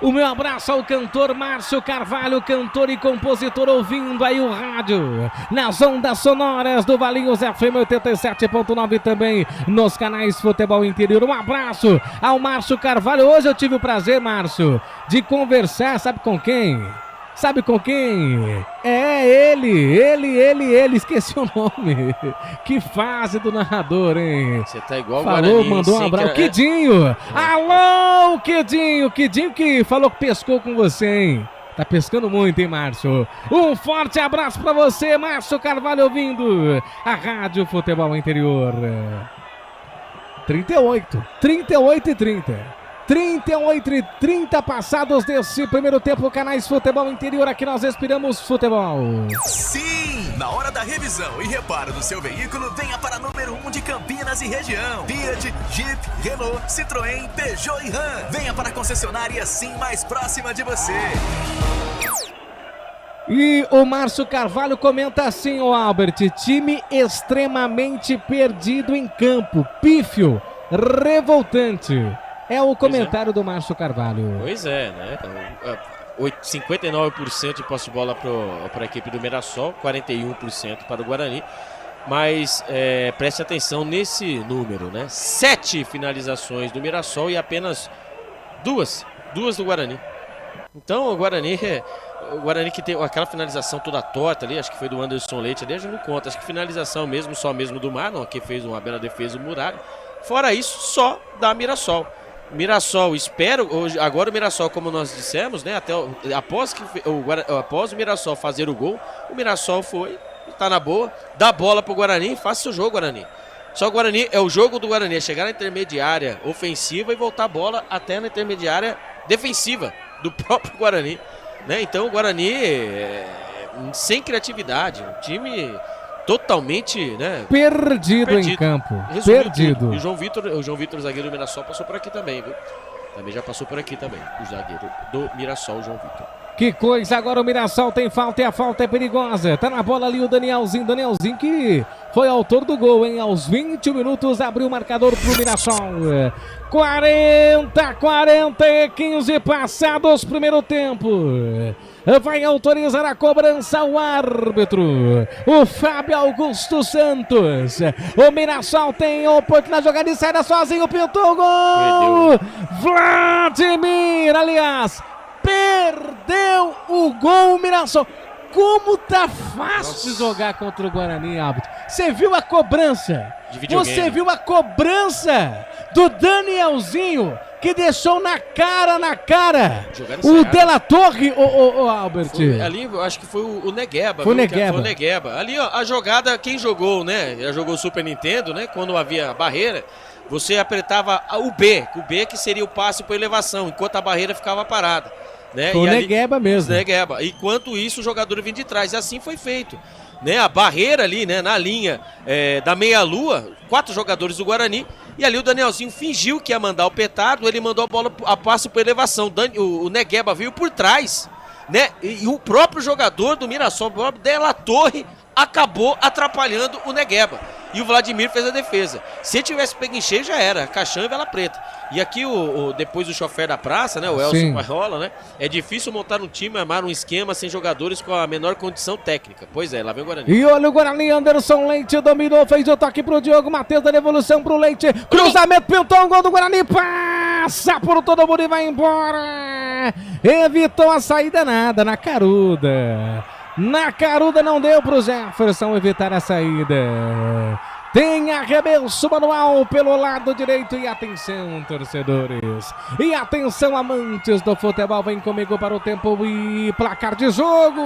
O meu abraço ao cantor Márcio Carvalho, cantor e compositor, ouvindo aí o rádio nas ondas sonoras do Valinhos FM 87.9, também nos canais Futebol Interior. Um abraço ao Márcio Carvalho. Hoje eu tive o prazer, Márcio, de conversar, sabe com quem? Sabe com quem? É ele, esqueci o nome. Que fase do narrador, hein? Você tá igual o Falou, Guarani, mandou um abraço. Quidinho! Alô, Quidinho que falou que pescou com você, hein? Tá pescando muito, hein, Márcio? Um forte abraço pra você, Márcio Carvalho, ouvindo a Rádio Futebol Interior. 38 e 30. 38 e 30 passados desse primeiro tempo, Canais Futebol Interior, aqui nós respiramos futebol. Sim! Na hora da revisão e reparo do seu veículo, venha para número 1 de Campinas e região. Fiat, Jeep, Renault, Citroën, Peugeot e Ram. Venha para a concessionária assim mais próxima de você. E o Márcio Carvalho comenta assim, Albert, time extremamente perdido em campo, pífio, revoltante. É o comentário do Márcio Carvalho. Pois é, né? 59% de posse de bola para a equipe do Mirassol, 41% para o Guarani. Mas preste atenção nesse número, né? 7 finalizações do Mirassol e apenas duas do Guarani. Então o Guarani que tem aquela finalização toda torta ali, acho que foi do Anderson Leite ali, a gente não conta. Acho que finalização mesmo, só mesmo do Marlon, que fez uma bela defesa, o Muralha. Fora isso, só da Mirassol. Mirassol, agora o Mirassol, como nós dissemos, né, após o Mirassol fazer o gol, o Mirassol tá na boa, dá bola pro Guarani, faça o jogo, Guarani. Só o Guarani, o jogo do Guarani é chegar na intermediária ofensiva e voltar a bola até na intermediária defensiva do próprio Guarani, né? Então o Guarani sem criatividade, um time totalmente, né, perdido em campo. Perdido. Tudo. E o João Vitor, zagueiro do Mirassol, passou por aqui também, viu? Também já passou por aqui também, o zagueiro do Mirassol, o João Vitor. Que coisa, agora o Mirassol tem falta e a falta é perigosa. Tá na bola ali o Danielzinho que foi autor do gol, hein? Aos 20 minutos abriu o marcador pro Mirassol. 40 e 15 passados primeiro tempo. Vai autorizar a cobrança o árbitro, o Fábio Augusto Santos. O Mirassol tem oportunidade de jogar de saída sozinho, pintou o gol. Vladimir, aliás, perdeu o gol, Mirassol. Como tá fácil jogar contra o Guarani, árbitro. Você viu a cobrança? Você viu a cobrança do Danielzinho, que deixou na cara. O Della Torre, Albert. Ali, eu acho que foi o Negueba. Foi o Negueba. Foi o Negueba. Ali, ó, a jogada, quem jogou, né? Já jogou Super Nintendo, né? Quando havia barreira, você apertava o B que seria o passe por elevação, enquanto a barreira ficava parada. Né? Foi o Negueba mesmo. Negueba. Enquanto isso, o jogador vinha de trás. E assim foi feito. Né? A barreira ali, né? Na linha da meia-lua, 4 jogadores do Guarani. E ali o Danielzinho fingiu que ia mandar o petardo. Ele mandou a bola a passe por elevação. O Negueba veio por trás. Né? E o próprio jogador do Mirassol, o próprio Della Torre, acabou atrapalhando o Negueba. E o Vladimir fez a defesa. Se tivesse pego em cheio, já era. Caixão e vela preta. E aqui, depois o chofer da praça, né? O Elcio Parrola, né? É difícil montar um time, armar um esquema sem jogadores com a menor condição técnica. Pois é, lá vem o Guarani. E olha o Guarani, Anderson Leite dominou, fez o toque pro Diogo Matheus, da devolução pro Leite. Cruzamento, pintou um gol do Guarani. Passa por todo mundo e vai embora. Evitou a saída nada, na caruda. Na caruda não deu pro Jefferson evitar a saída. Tem arremesso manual pelo lado direito. E atenção, torcedores. E atenção, amantes do futebol. Vem comigo para o tempo e placar de jogo.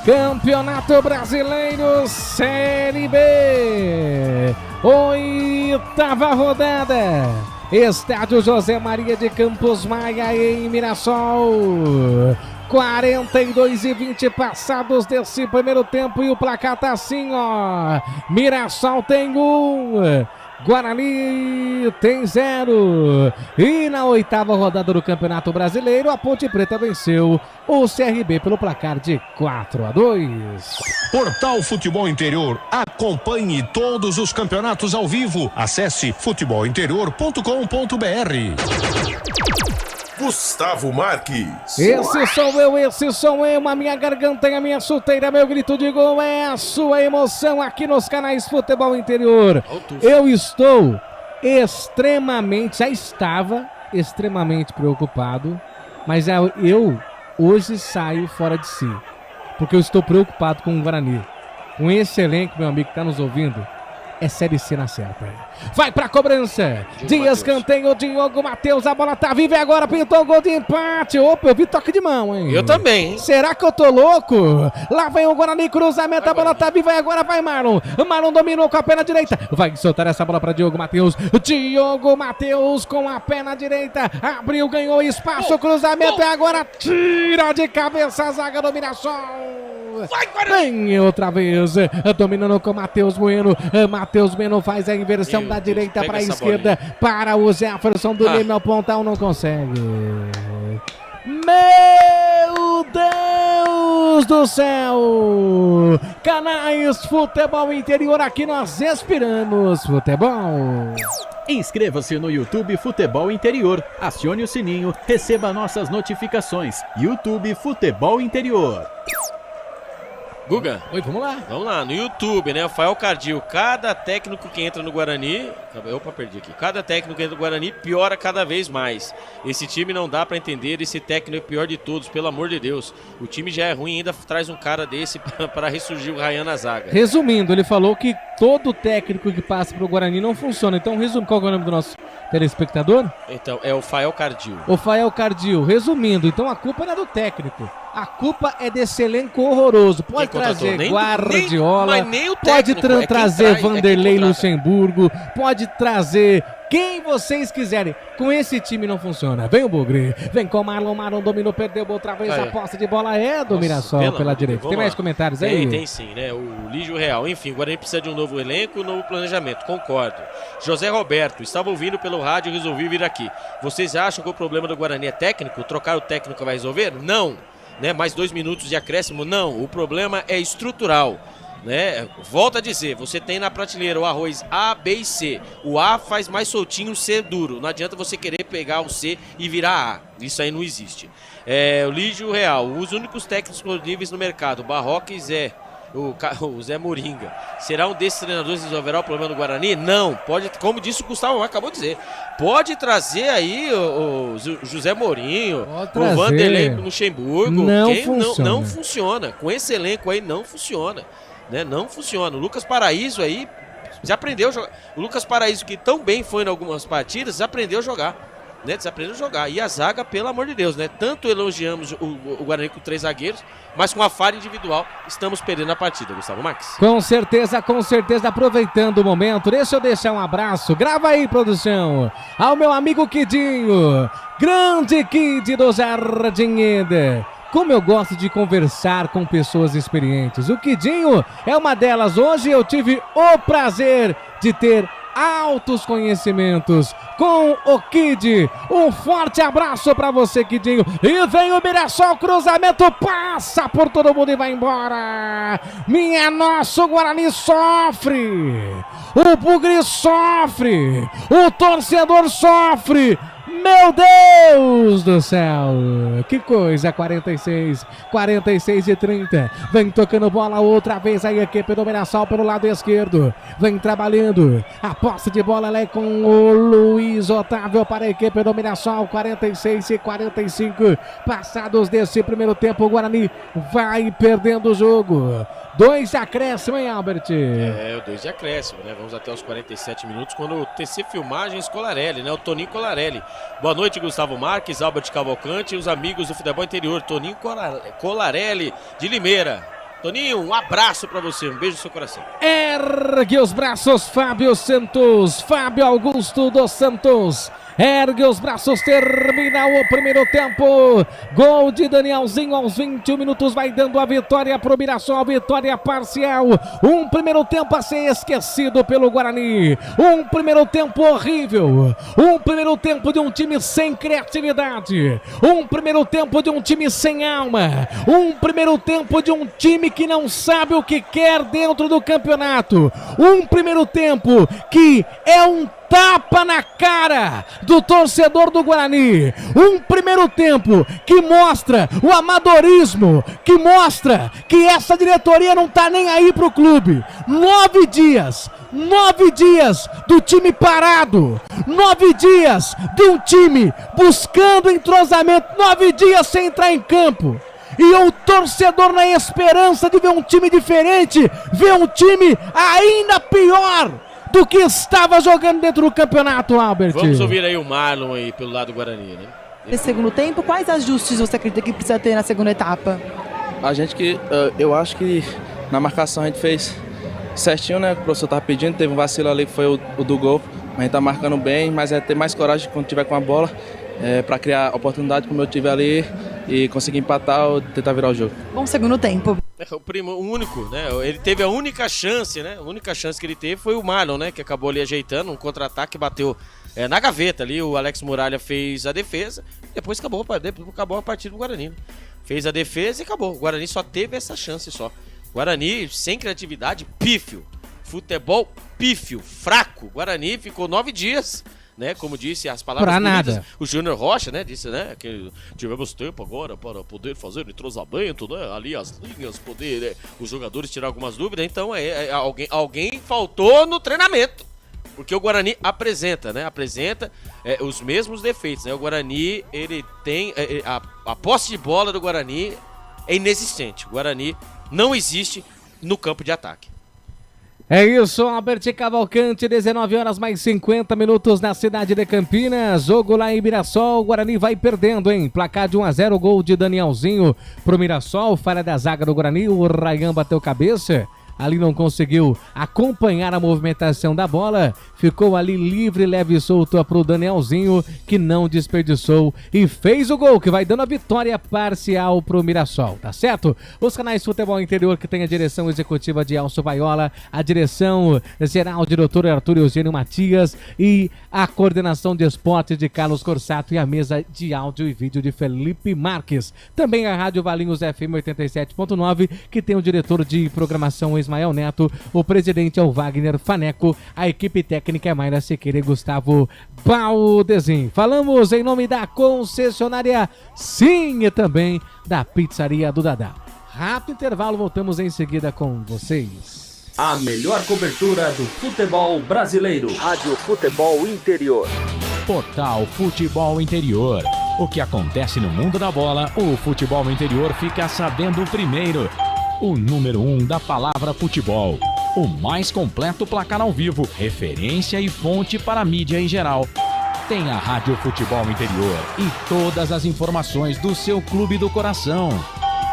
Campeonato Brasileiro Série B. 8ª rodada. Estádio José Maria de Campos Maia em Mirassol. 42 e 20 passados desse primeiro tempo e o placar tá assim, ó. Mirassol tem 1, Guarani tem 0. E na 8ª rodada do Campeonato Brasileiro, a Ponte Preta venceu o CRB pelo placar de 4-2. Portal Futebol Interior. Acompanhe todos os campeonatos ao vivo. Acesse futebolinterior.com.br. Gustavo Marques. Esse sou eu, a minha garganta e a minha chuteira, meu grito de gol é a sua emoção aqui nos canais Futebol Interior. Eu estou já estava extremamente preocupado, mas eu hoje saio fora de si, porque eu estou preocupado com o Guarani. Com esse elenco, meu amigo que está nos ouvindo, é Série C na certa. Vai pra cobrança de escanteio, Diogo Matheus, a bola tá viva e agora pintou o gol de empate. Opa, eu vi toque de mão, hein? Eu também, hein? Será que eu tô louco? Lá vem o Guarani, cruzamento, a bola tá viva e agora vai Marlon. Marlon dominou com a perna direita, vai soltar essa bola pra Diogo Matheus. Diogo Matheus com a perna direita, abriu, ganhou espaço, cruzamento e agora tira de cabeça a zaga do Mirassol. Vem outra vez, dominando com Matheus Bueno. Matheus Bueno faz a inversão da direita para a esquerda para o Jefferson do Leme ao pontão, não consegue. Meu Deus do céu! Canais Futebol Interior, aqui nós respiramos futebol. Inscreva-se no YouTube Futebol Interior, acione o sininho, receba nossas notificações. YouTube Futebol Interior. Guga. Oi, vamos lá. Vamos lá, no YouTube, né? O Fael Cardil. Cada técnico que entra no Guarani... Opa, perdi aqui. Cada técnico que entra no Guarani piora cada vez mais. Esse time não dá pra entender. Esse técnico é o pior de todos, pelo amor de Deus. O time já é ruim, ainda traz um cara desse para ressurgir o Ryan na zaga. Resumindo, ele falou que todo técnico que passa pro Guarani não funciona. Então, resumo, qual é o nome do nosso telespectador? Então, é o Fael Cardil. O Fael Cardil. Resumindo, então a culpa não é do técnico. A culpa é desse elenco horroroso. Pode trazer Guardiola, pode trazer Vanderlei Luxemburgo, pode trazer quem vocês quiserem. Com esse time não funciona. Vem o Bugre, vem com o Marlon dominou, perdeu outra vez a posse de bola. É do Mirassol pela direita. Tem mais comentários aí? Tem sim, né? O Lígio Real. Enfim, o Guarani precisa de um novo elenco, um novo planejamento. Concordo. José Roberto, estava ouvindo pelo rádio e resolvi vir aqui. Vocês acham que o problema do Guarani é técnico? Trocar o técnico vai resolver? Não. Né, mais 2 minutos de acréscimo, não, o problema é estrutural, né? Volto a dizer, você tem na prateleira o arroz A, B e C, o A faz mais soltinho, o C duro, não adianta você querer pegar o C e virar A, isso aí não existe. O Lígio Real, os únicos técnicos disponíveis no mercado, Barroca e Zé, o Zé Moringa, será um desses treinadores que resolverá o problema do Guarani? Não, pode, como disse o Gustavo, acabou de dizer, pode trazer aí o José Mourinho, o Vanderlei Luxemburgo, não funciona, com esse elenco aí não funciona, né? Não funciona. O Lucas Paraíso aí já aprendeu a jogar, o Lucas Paraíso que tão bem foi em algumas partidas, já aprendeu a jogar. Né, desaprendeu a jogar. E a zaga, pelo amor de Deus, né? Tanto elogiamos o Guarani com 3 zagueiros, mas com a falha individual, estamos perdendo a partida, Gustavo Marques. Com certeza, aproveitando o momento, deixa eu deixar um abraço, grava aí, produção, ao meu amigo Kidinho, grande Kid do Jardim Eder. Como eu gosto de conversar com pessoas experientes. O Kidinho é uma delas. Hoje eu tive o prazer de ter altos conhecimentos com o Kid. Um forte abraço pra você, Kidinho. E vem o Mirassol, cruzamento, passa por todo mundo e vai embora. Minha nossa, o Guarani sofre. O Bugre sofre. O torcedor sofre. Meu Deus do céu, que coisa, 46 e 30, vem tocando bola outra vez aí a equipe do Mirassol pelo lado esquerdo, vem trabalhando, a posse de bola ela é com o Luiz Otávio para a equipe do Mirassol, 46 e 45, passados desse primeiro tempo, o Guarani vai perdendo o jogo. 2 de acréscimo, hein, Albert? O 2 de acréscimo, né? Vamos até os 47 minutos, quando o TC Filmagens Colarelli, né? O Toninho Colarelli. Boa noite, Gustavo Marques, Albert Cavalcante e os amigos do Futebol Interior. Toninho Colarelli, de Limeira. Toninho, um abraço pra você, um beijo no seu coração. Ergue os braços, Fábio Santos, Fábio Augusto dos Santos. Ergue os braços, termina o primeiro tempo. Gol de Danielzinho aos 21 minutos, vai dando a vitória pro Mirassol, vitória parcial. Um primeiro tempo a ser esquecido pelo Guarani. Um primeiro tempo horrível. Um primeiro tempo de um time sem criatividade. Um primeiro tempo de um time sem alma. Um primeiro tempo de um time que não sabe o que quer dentro do campeonato. Um primeiro tempo que é um tapa na cara do torcedor do Guarani. Um primeiro tempo que mostra o amadorismo, que mostra que essa diretoria não tá nem aí pro clube. 9 dias do time parado, 9 dias de um time buscando entrosamento, 9 dias sem entrar em campo. E o torcedor, na esperança de ver um time diferente, vê um time ainda pior. do que estava jogando dentro do campeonato, Albert. Vamos ouvir aí o Marlon aí pelo lado do Guarani, né? Nesse segundo tempo, quais ajustes você acredita que precisa ter na segunda etapa? Eu acho que na marcação a gente fez certinho, né? O professor estava pedindo, teve um vacilo ali que foi o do gol. A gente tá marcando bem, mas é ter mais coragem quando tiver com a bola para criar oportunidade como eu tive ali e conseguir empatar ou tentar virar o jogo. Bom segundo tempo. O único, né? Ele teve a única chance, né? A única chance que ele teve foi o Marlon, né? Que acabou ali ajeitando um contra-ataque, bateu na gaveta ali. O Alex Muralha fez a defesa, depois acabou a partida do Guarani. Né? Fez a defesa e acabou. O Guarani só teve essa chance só. Guarani sem criatividade, pífio. Futebol pífio, fraco. Guarani ficou 9 dias, né? Como disse as palavras pra bonitas. nada. O Júnior Rocha, né? Disse, né? Que tivemos tempo agora para poder fazer o entrosamento, né? Ali as linhas, poder os jogadores tirar algumas dúvidas. Então alguém faltou no treinamento. Porque o Guarani apresenta, né? Apresenta os mesmos defeitos, né? O Guarani, ele tem... a posse de bola do Guarani é inexistente. O Guarani não existe no campo de ataque. É isso, Albert Cavalcante, 19 horas mais 50 minutos na cidade de Campinas. Jogo lá em Mirassol, o Guarani vai perdendo, hein? Placar de 1-0, gol de Danielzinho pro Mirassol, falha da zaga do Guarani, o Rayan bateu cabeça. Ali não conseguiu acompanhar a movimentação da bola, ficou ali livre, leve e solto para o Danielzinho, que não desperdiçou e fez o gol, que vai dando a vitória parcial para o Mirassol, tá certo? Os canais Futebol Interior, que tem a direção executiva de Elcio Vaiola, a direção geral de Dr. Arthur Eugênio Matias e a coordenação de esporte de Carlos Corsato e a mesa de áudio e vídeo de Felipe Marques. Também a Rádio Valinhos FM 87.9, que tem o diretor de programação Ismael Neto, o presidente é o Wagner Faneco, a equipe técnica é Mayra Sequeira e Gustavo Baldezin. Falamos em nome da concessionária Sim e também da pizzaria do Dadá. Rápido intervalo, voltamos em seguida com vocês. A melhor cobertura do futebol brasileiro. Rádio Futebol Interior. Portal Futebol Interior. O que acontece no mundo da bola, o Futebol Interior fica sabendo primeiro. O número 1 da palavra futebol. O mais completo placar ao vivo, referência e fonte para a mídia em geral. Tem a Rádio Futebol Interior e todas as informações do seu clube do coração.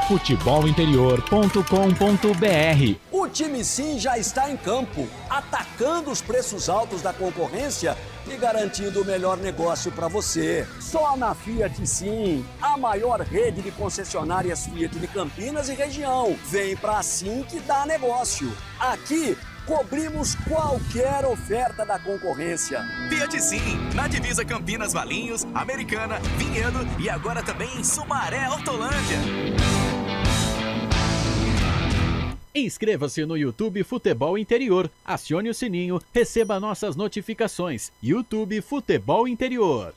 futebolinterior.com.br. O time Sim já está em campo, atacando os preços altos da concorrência e garantindo o melhor negócio para você. Só na Fiat Sim, a maior rede de concessionárias Fiat de Campinas e região. Vem pra Sim que dá negócio. Aqui cobrimos qualquer oferta da concorrência. Fiat Sim, na divisa Campinas, Valinhos, Americana, Vinhedo e agora também em Sumaré, Hortolândia. Inscreva-se no YouTube Futebol Interior, acione o sininho, receba nossas notificações. YouTube Futebol Interior.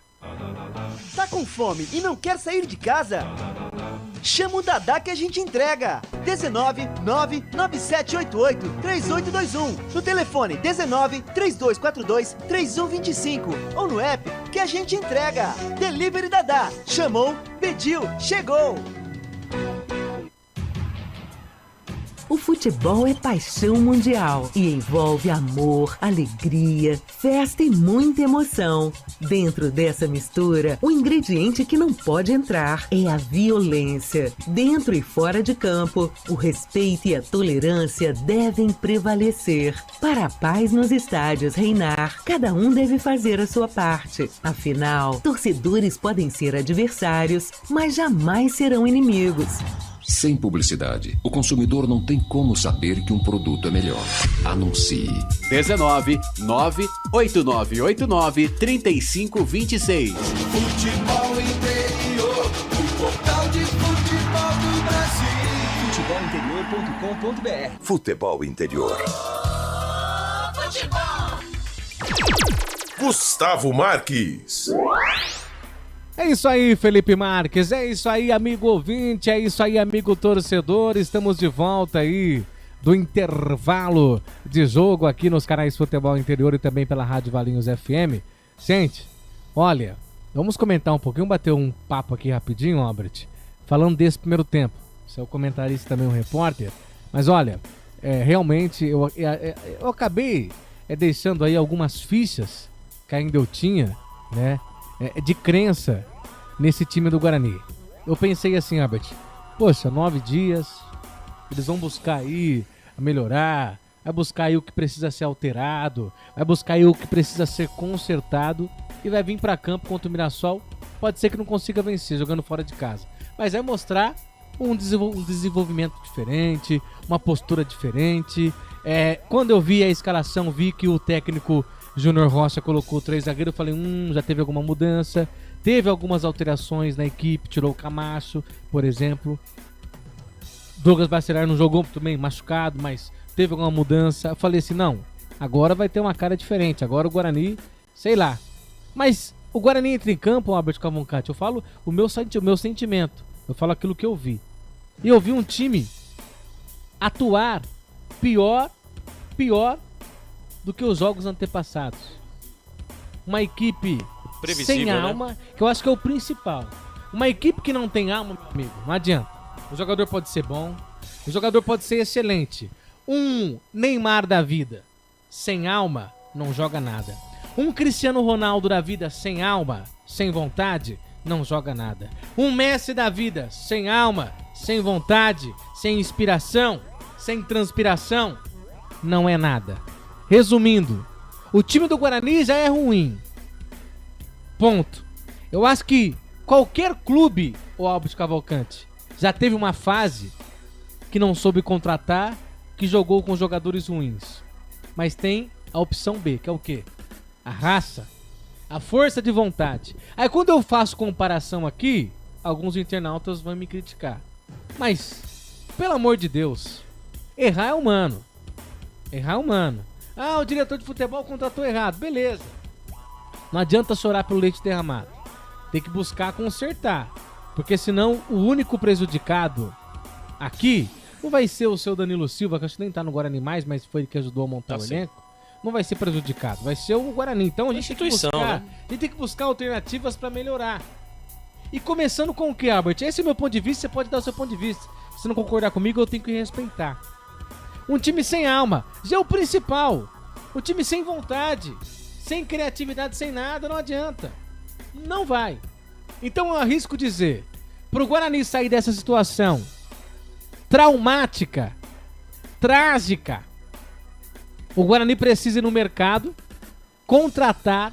Tá com fome e não quer sair de casa? Chama o Dadá que a gente entrega. 19 99788 3821. No telefone 19 3242 3125 ou no app que a gente entrega. Delivery Dadá. Chamou, pediu, chegou. O futebol é paixão mundial e envolve amor, alegria, festa e muita emoção. Dentro dessa mistura, o ingrediente que não pode entrar é a violência. Dentro e fora de campo, o respeito e a tolerância devem prevalecer. Para a paz nos estádios reinar, cada um deve fazer a sua parte. Afinal, torcedores podem ser adversários, mas jamais serão inimigos. Sem publicidade, o consumidor não tem como saber que um produto é melhor. Anuncie. 19 98989 3526. Futebol Interior, o portal de futebol do Brasil. Futebolinterior.com.br. Futebol Interior. Futebol. Gustavo Marques. É isso aí, Felipe Marques, é isso aí, amigo ouvinte, é isso aí, amigo torcedor, estamos de volta aí do intervalo de jogo aqui nos canais Futebol Interior e também pela Rádio Valinhos FM. Gente, olha, vamos comentar um pouquinho, bater um papo aqui rapidinho, Albert, falando desse primeiro tempo. Você é o comentarista também, um repórter, mas olha, realmente eu acabei deixando aí algumas fichas que ainda eu tinha, né, de crença nesse time do Guarani. Eu pensei assim, Albert, poxa, 9 dias, eles vão buscar aí melhorar, vai buscar aí o que precisa ser alterado, vai buscar aí o que precisa ser consertado e vai vir para campo contra o Mirassol. Pode ser que não consiga vencer jogando fora de casa, mas vai mostrar um desenvolvimento diferente, uma postura diferente. Quando eu vi a escalação, vi que o técnico Júnior Rocha colocou 3 zagueiros, eu falei, já teve alguma mudança, teve algumas alterações na equipe, tirou o Camacho, por exemplo. Douglas Bacelar não jogou também, machucado, mas teve alguma mudança. Eu falei assim, não, agora vai ter uma cara diferente, agora o Guarani, sei lá. Mas o Guarani entra em campo, Albert Cavalcante, eu falo o meu sentimento, eu falo aquilo que eu vi. E eu vi um time atuar pior do que os jogos antepassados. Uma equipe sem alma, né? Que eu acho que é o principal. Uma equipe que não tem alma, meu amigo, não adianta. O jogador pode ser bom, o jogador pode ser excelente. Um Neymar da vida sem alma não joga nada. Um Cristiano Ronaldo da vida sem alma, sem vontade, não joga nada. Um Messi da vida sem alma, sem vontade, sem inspiração, sem transpiração, não é nada. Resumindo, o time do Guarani já é ruim. Ponto. Eu acho que qualquer clube, o Albert Cavalcante, já teve uma fase que não soube contratar, que jogou com jogadores ruins. Mas tem a opção B, que é o quê? A raça, a força de vontade. Aí quando eu faço comparação aqui, alguns internautas vão me criticar. Mas, pelo amor de Deus, errar é humano. Errar é humano. Ah, o diretor de futebol contratou errado. Beleza. Não adianta chorar pelo leite derramado. Tem que buscar consertar. Porque senão o único prejudicado aqui não vai ser o seu Danilo Silva, que acho que nem tá no Guarani mais, mas foi ele que ajudou a montar o elenco. Não vai ser prejudicado, vai ser o Guarani. Então a gente tem que buscar alternativas para melhorar. E começando com o que, Albert? Esse é o meu ponto de vista, você pode dar o seu ponto de vista. Se não concordar comigo, eu tenho que respeitar. Um time sem alma, já é o principal. Um time sem vontade, sem criatividade, sem nada, não adianta. Não vai. Então eu arrisco dizer, pro Guarani sair dessa situação traumática, trágica, o Guarani precisa ir no mercado contratar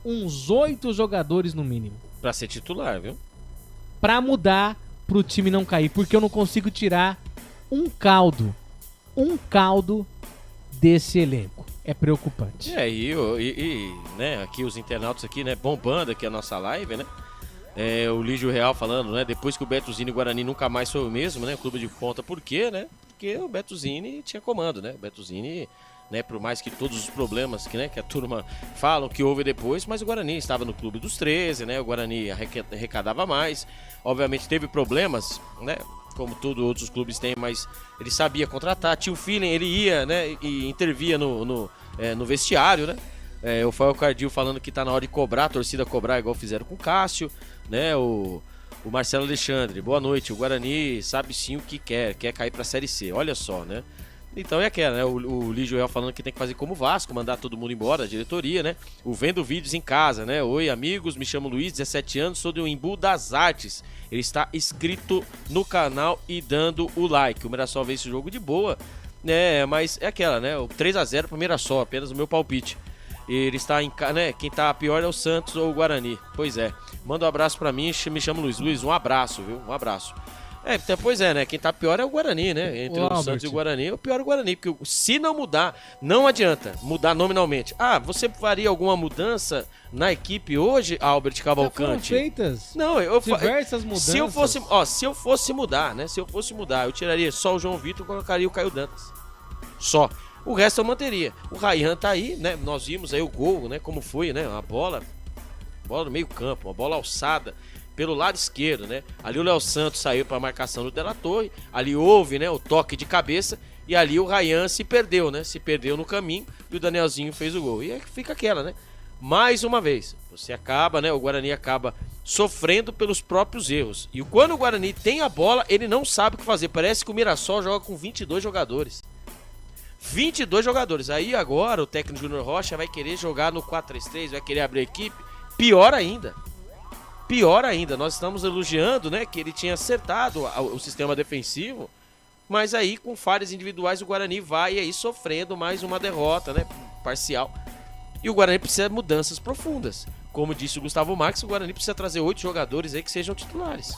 uns 8 jogadores no mínimo. Pra ser titular, viu? Pra mudar, pro time não cair. Porque eu não consigo tirar um caldo desse elenco. É preocupante. Né, aqui os internautas aqui, né, bombando aqui a nossa live, né? O Lígio Real falando, né? Depois que o Beto Zini e o Guarani nunca mais foi o mesmo, né? Clube de ponta, por quê, né? Porque o Beto Zini tinha comando, né? O Beto Zini, né? Por mais que todos os problemas que a turma falam que houve depois, mas o Guarani estava no clube dos 13, né? O Guarani arrecadava mais. Obviamente teve problemas, né? Como todos os outros clubes têm, mas ele sabia contratar, tinha o feeling, ele ia, né? E intervia no vestiário, né? O Fael Cardil falando que tá na hora de cobrar, a torcida cobrar igual fizeram com o Cássio, né? O Marcelo Alexandre, boa noite. O Guarani sabe sim o que quer cair pra Série C, olha só, né? Então é aquela, né? O Lígio Real falando que tem que fazer como o Vasco, mandar todo mundo embora, a diretoria, né? O Vendo Vídeos em Casa, né? Oi, amigos, me chamo Luiz, 17 anos, sou do Embu das Artes. Ele está inscrito no canal e dando o like. O Mirassol vê esse jogo de boa, né? Mas é aquela, né? O 3-0 pro Mirassol, apenas o meu palpite. Ele está né? Quem tá pior é o Santos ou o Guarani. Pois é. Manda um abraço pra mim, me chamo Luiz. Luiz, um abraço, viu? Um abraço. Pois é, né? Quem tá pior é o Guarani, né? Entre o Santos e o Guarani, o pior é o Guarani. Porque se não mudar, não adianta mudar nominalmente. Ah, você faria alguma mudança na equipe hoje, Albert Cavalcante? Já foram feitas diversas mudanças. Se eu fosse mudar, né? Se eu fosse mudar, eu tiraria só o João Vitor e colocaria o Caio Dantas. Só. O resto eu manteria. O Ryan tá aí, né? Nós vimos aí o gol, né? Como foi, né? Uma bola no meio campo, uma bola alçada pelo lado esquerdo, né? Ali o Léo Santos saiu para a marcação do Della Torre, ali houve, né, o toque de cabeça e ali o Ryan se perdeu, né? Se perdeu no caminho e o Danielzinho fez o gol. E aí fica aquela, né? Mais uma vez, você acaba, né? O Guarani acaba sofrendo pelos próprios erros. E quando o Guarani tem a bola, ele não sabe o que fazer. Parece que o Mirassol joga com 22 jogadores. 22 jogadores. Aí agora o técnico Júnior Rocha vai querer jogar no 4-3-3, vai querer abrir a equipe. Pior ainda. Nós estamos elogiando, né, que ele tinha acertado o sistema defensivo, mas aí com falhas individuais o Guarani vai aí sofrendo mais uma derrota, né, parcial. E o Guarani precisa de mudanças profundas. Como disse o Gustavo Marques, o Guarani precisa trazer 8 jogadores aí que sejam titulares.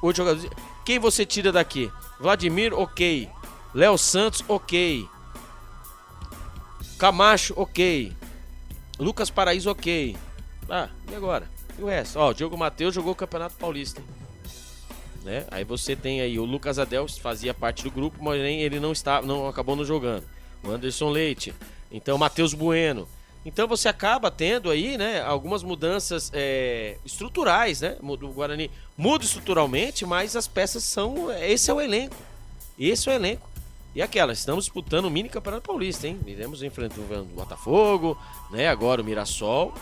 8 jogadores. Quem você tira daqui? Vladimir, ok. Léo Santos, ok. Camacho, ok. Lucas Paraíso, ok. E agora? E o resto? Ó, o Diogo Matheus jogou o Campeonato Paulista. Né? Aí você tem aí o Lucas Adel, fazia parte do grupo, mas ele não acabou não jogando. O Anderson Leite. Então, Matheus Bueno. Então você acaba tendo aí, né, algumas mudanças estruturais, né? O Guarani muda estruturalmente, mas as peças são... Esse é o elenco. E estamos disputando o mini Campeonato Paulista, hein? Iremos enfrentando o Botafogo, né? Agora o Mirassol.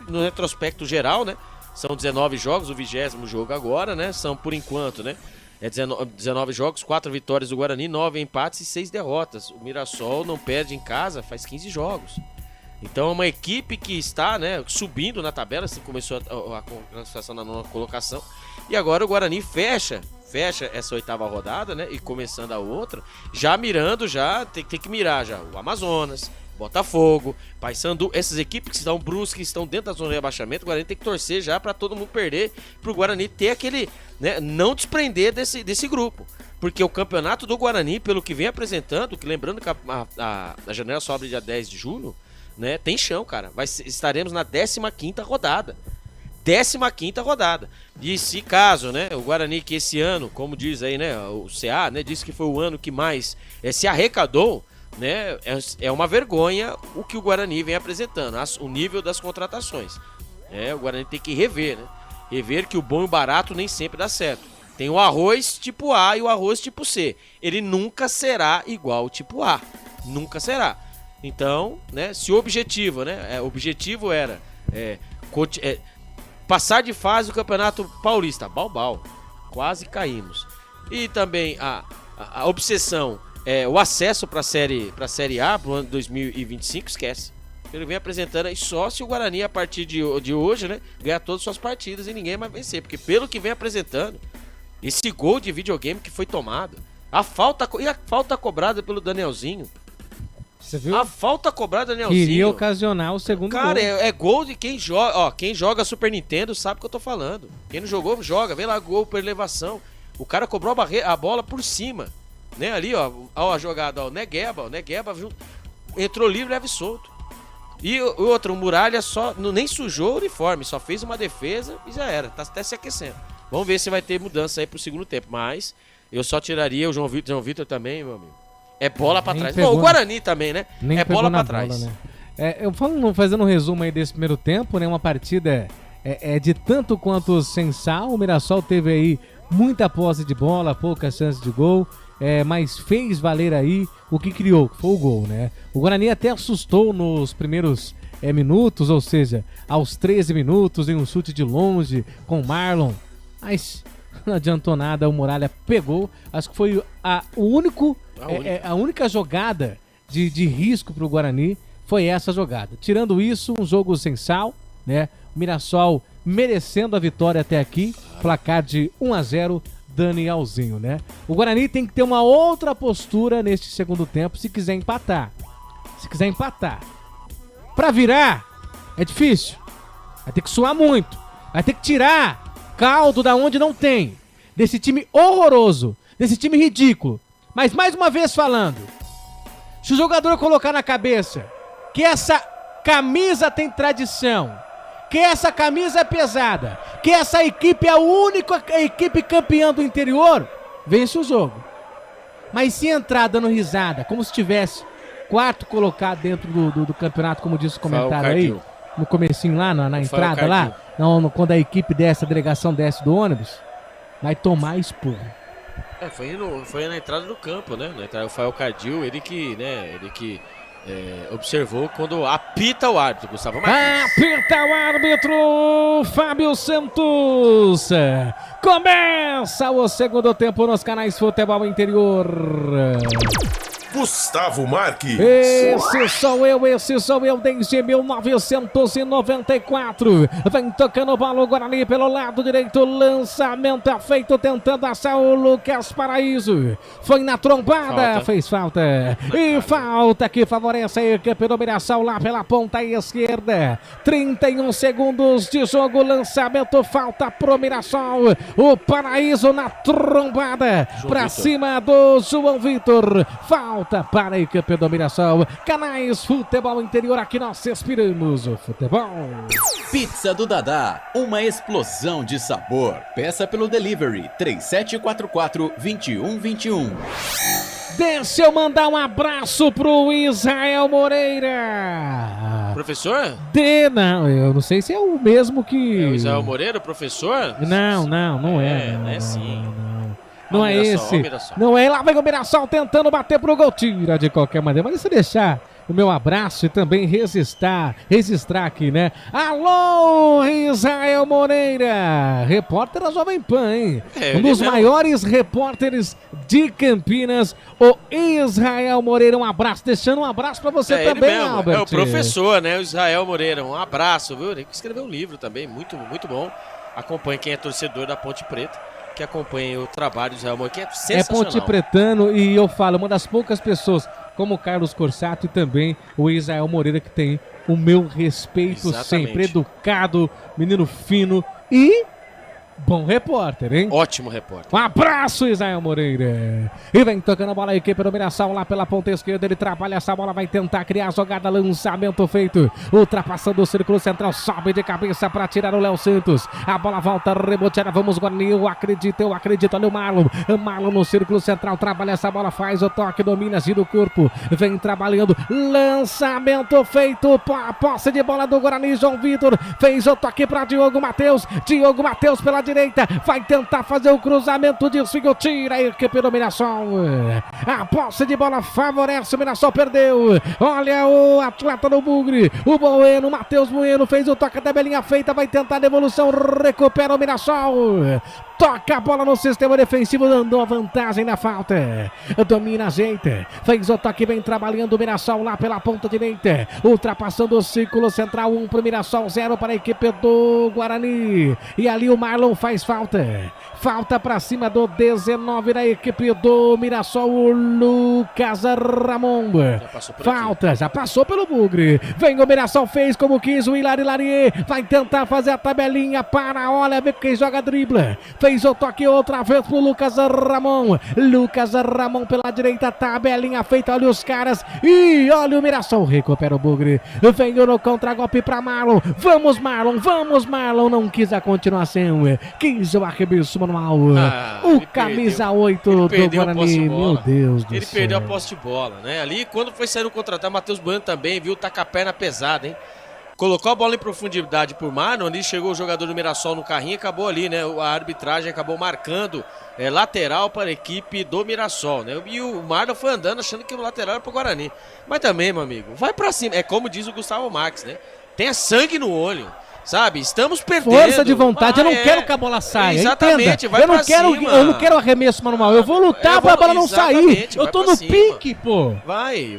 E no retrospecto geral, né? São 19 jogos, o 20º jogo agora, né? São, por enquanto, né? 19 jogos, 4 vitórias do Guarani, 9 empates e 6 derrotas. O Mirassol não perde em casa faz 15 jogos. Então é uma equipe que está, né, subindo na tabela, assim começou a classificação na 9ª colocação. E agora o Guarani fecha essa 8ª rodada, né, e começando a outra, já mirando, tem que mirar já o Amazonas, Botafogo, Paysandu, essas equipes que estão Brusque, que estão dentro da zona de rebaixamento. O Guarani tem que torcer já para todo mundo perder, para o Guarani ter aquele, né, não desprender desse grupo. Porque o campeonato do Guarani, pelo que vem apresentando, que lembrando que a janela só abre dia 10 de julho, né, tem chão, cara. Estaremos na 15ª rodada. 15ª rodada. E se caso, né, o Guarani que esse ano, como diz aí, né, o CA, né, disse que foi o ano que mais se arrecadou, né, é uma vergonha o que o Guarani vem apresentando, o nível das contratações. O Guarani tem que rever, né? Rever que o bom e o barato nem sempre dá certo. Tem o arroz tipo A e o arroz tipo C. Ele nunca será igual ao tipo A. Nunca será. Então, né, se o objetivo, né, o objetivo era passar de fase do Campeonato Paulista, balbal, quase caímos. E também a obsessão, o acesso para a Série A pro ano de 2025, esquece. Ele vem apresentando aí só se o Guarani, a partir de hoje, né, ganhar todas as suas partidas e ninguém vai vencer. Porque pelo que vem apresentando, esse gol de videogame que foi tomado, a falta cobrada pelo Danielzinho. Você viu? A falta cobrada do Danielzinho. Queria ocasionar o segundo gol. Cara, é gol de quem joga. Ó, quem joga Super Nintendo sabe o que eu tô falando. Quem não jogou, joga. Vem lá, gol por elevação. O cara cobrou a bola por cima. Né? Ali, ó a jogada, ó. O Negueba entrou livre, leve e solto. E o outro, o Muralha nem sujou o uniforme, só fez uma defesa e já era. Tá até se aquecendo. Vamos ver se vai ter mudança aí pro segundo tempo. Mas eu só tiraria o João Vitor também, meu amigo. É bola pra trás. Bom, o Guarani também, né? Nem é bola pra bola, trás. Né? Eu fazendo um resumo aí desse primeiro tempo, né? Uma partida de tanto quanto sem sal. O Mirassol teve aí muita posse de bola, poucas chances de gol, mas fez valer aí o que criou, que foi o gol, né? O Guarani até assustou nos primeiros minutos, ou seja, aos 13 minutos, em um chute de longe com o Marlon, mas não adiantou nada, o Muralha pegou. Acho que foi a única jogada de risco para o Guarani, foi essa jogada. Tirando isso, um jogo sem sal, né? O Mirassol merecendo a vitória até aqui, placar de 1-0, Danielzinho, né? O Guarani tem que ter uma outra postura neste segundo tempo se quiser empatar. Pra virar, é difícil. Vai ter que suar muito. Vai ter que tirar caldo da onde não tem. Desse time horroroso, desse time ridículo. Mas mais uma vez falando, se o jogador colocar na cabeça que essa camisa tem tradição, que essa camisa é pesada, que essa equipe é a única equipe campeã do interior, vence o jogo. Mas se entrar dando risada, como se tivesse quarto colocado dentro do campeonato, como disse o comentário aí, no comecinho lá, na entrada lá, quando a equipe a delegação desce do ônibus, vai tomar esporro. Foi na entrada do campo, né? O Fael Cardil, ele que observou quando apita o árbitro, Gustavo Marques. Apita o árbitro, Fábio Santos. Começa o segundo tempo nos canais Futebol Interior. Gustavo Marques. Esse sou eu desde 1994. Vem tocando bola o Guarani pelo lado direito. Lançamento é feito tentando achar o Lucas Paraíso. Foi na trombada, fez falta. E falta que favorece a equipe do Mirassol lá pela ponta esquerda. 31 segundos de jogo. Lançamento, falta pro Mirassol. O Paraíso na trombada. Pra cima do João Vitor. Falta para a equipe do Mirassol. Canais Futebol Interior, aqui nós respiramos o futebol. Pizza do Dadá, uma explosão de sabor. Peça pelo delivery 3744-2121. Deixa eu mandar um abraço pro Israel Moreira. Professor? Não, eu não sei se é o mesmo que... É o Israel Moreira, professor? Não é. É sim. Não é esse. Não é. Lá vem o Mirassol tentando bater pro gol. Tira de qualquer maneira. Mas se deixar o meu abraço e também registrar aqui, né? Alô, Israel Moreira, repórter da Jovem Pan, hein? Um dos maiores repórteres de Campinas, o Israel Moreira. Um abraço, deixando um abraço pra você também, Albert. É o professor, né? O Israel Moreira. Um abraço, viu? Ele escreveu um livro também, muito, muito bom. Acompanhe quem é torcedor da Ponte Preta, que acompanha o trabalho do Israel Moreira, que é sensacional. É Ponte Pretano e eu falo, uma das poucas pessoas, como o Carlos Corsato e também o Israel Moreira, que tem o meu respeito sempre. Educado, menino fino e bom repórter, hein? Ótimo repórter. Um abraço, Israel Moreira. E vem tocando a bola a equipe do Mirassol lá pela ponta esquerda. Ele trabalha essa bola, vai tentar criar a jogada. Lançamento feito. Ultrapassando o círculo central. Sobe de cabeça para tirar o Léo Santos. A bola volta, reboteada. Vamos, Guarani. Eu acredito. Olha o Marlon. Marlon no círculo central. Trabalha essa bola, faz o toque, domina, gira o corpo. Vem trabalhando. Lançamento feito. A posse de bola do Guarani. João Vitor fez o toque para Diogo Matheus. Diogo Matheus pela direita, vai tentar fazer o cruzamento, desvio, tira a equipe do Mirassol. A posse de bola favorece o Mirassol, perdeu. Olha o atleta do Bugre, o Bueno, Matheus Bueno fez o toque da belinha feita, vai tentar a devolução, recupera o Mirassol. Toca a bola no sistema defensivo, dando a vantagem na falta. Domina, ajeita. Fez o toque, vem trabalhando o Mirassol lá pela ponta direita. Ultrapassando o círculo central, 1 para o Mirassol, 0 para a equipe do Guarani. E ali o Marlon faz falta. Falta para cima do 19 da equipe do Mirassol, o Lucas Ramon. Falta, já passou pelo Bugre. Vem o Mirassol, fez como quis o Hilari Larier. Vai tentar fazer a tabelinha para, olha, vê quem joga dribla. Fez o toque outra vez pro Lucas Ramon. Lucas Ramon pela direita, tabelinha feita, olha os caras. E olha o Mirassol, recupera o Bugre. Vem no contra-golpe pra Marlon. Vamos, Marlon. Não quis a continuação. Quis o arremesso manual. O camisa 8 do Guarani. Meu Deus do céu. Ele perdeu a posse de bola, né? Ali, quando foi sair no contra-ataque, Matheus Bueno também, viu? Tá com a perna pesada, hein? Colocou a bola em profundidade por Marlon, ali chegou o jogador do Mirassol no carrinho e acabou ali, né? A arbitragem acabou marcando lateral para a equipe do Mirassol, né? E o Marlon foi andando achando que o lateral era para o Guarani. Mas também, meu amigo, vai para cima. É como diz o Gustavo Marques, né? Tenha sangue no olho. Sabe, estamos perdendo. Força de vontade, eu não quero que a bola saia. Exatamente, entenda. vai pra cima. Eu não quero arremesso manual, eu vou lutar pra bola não sair. Eu tô no pique, pô.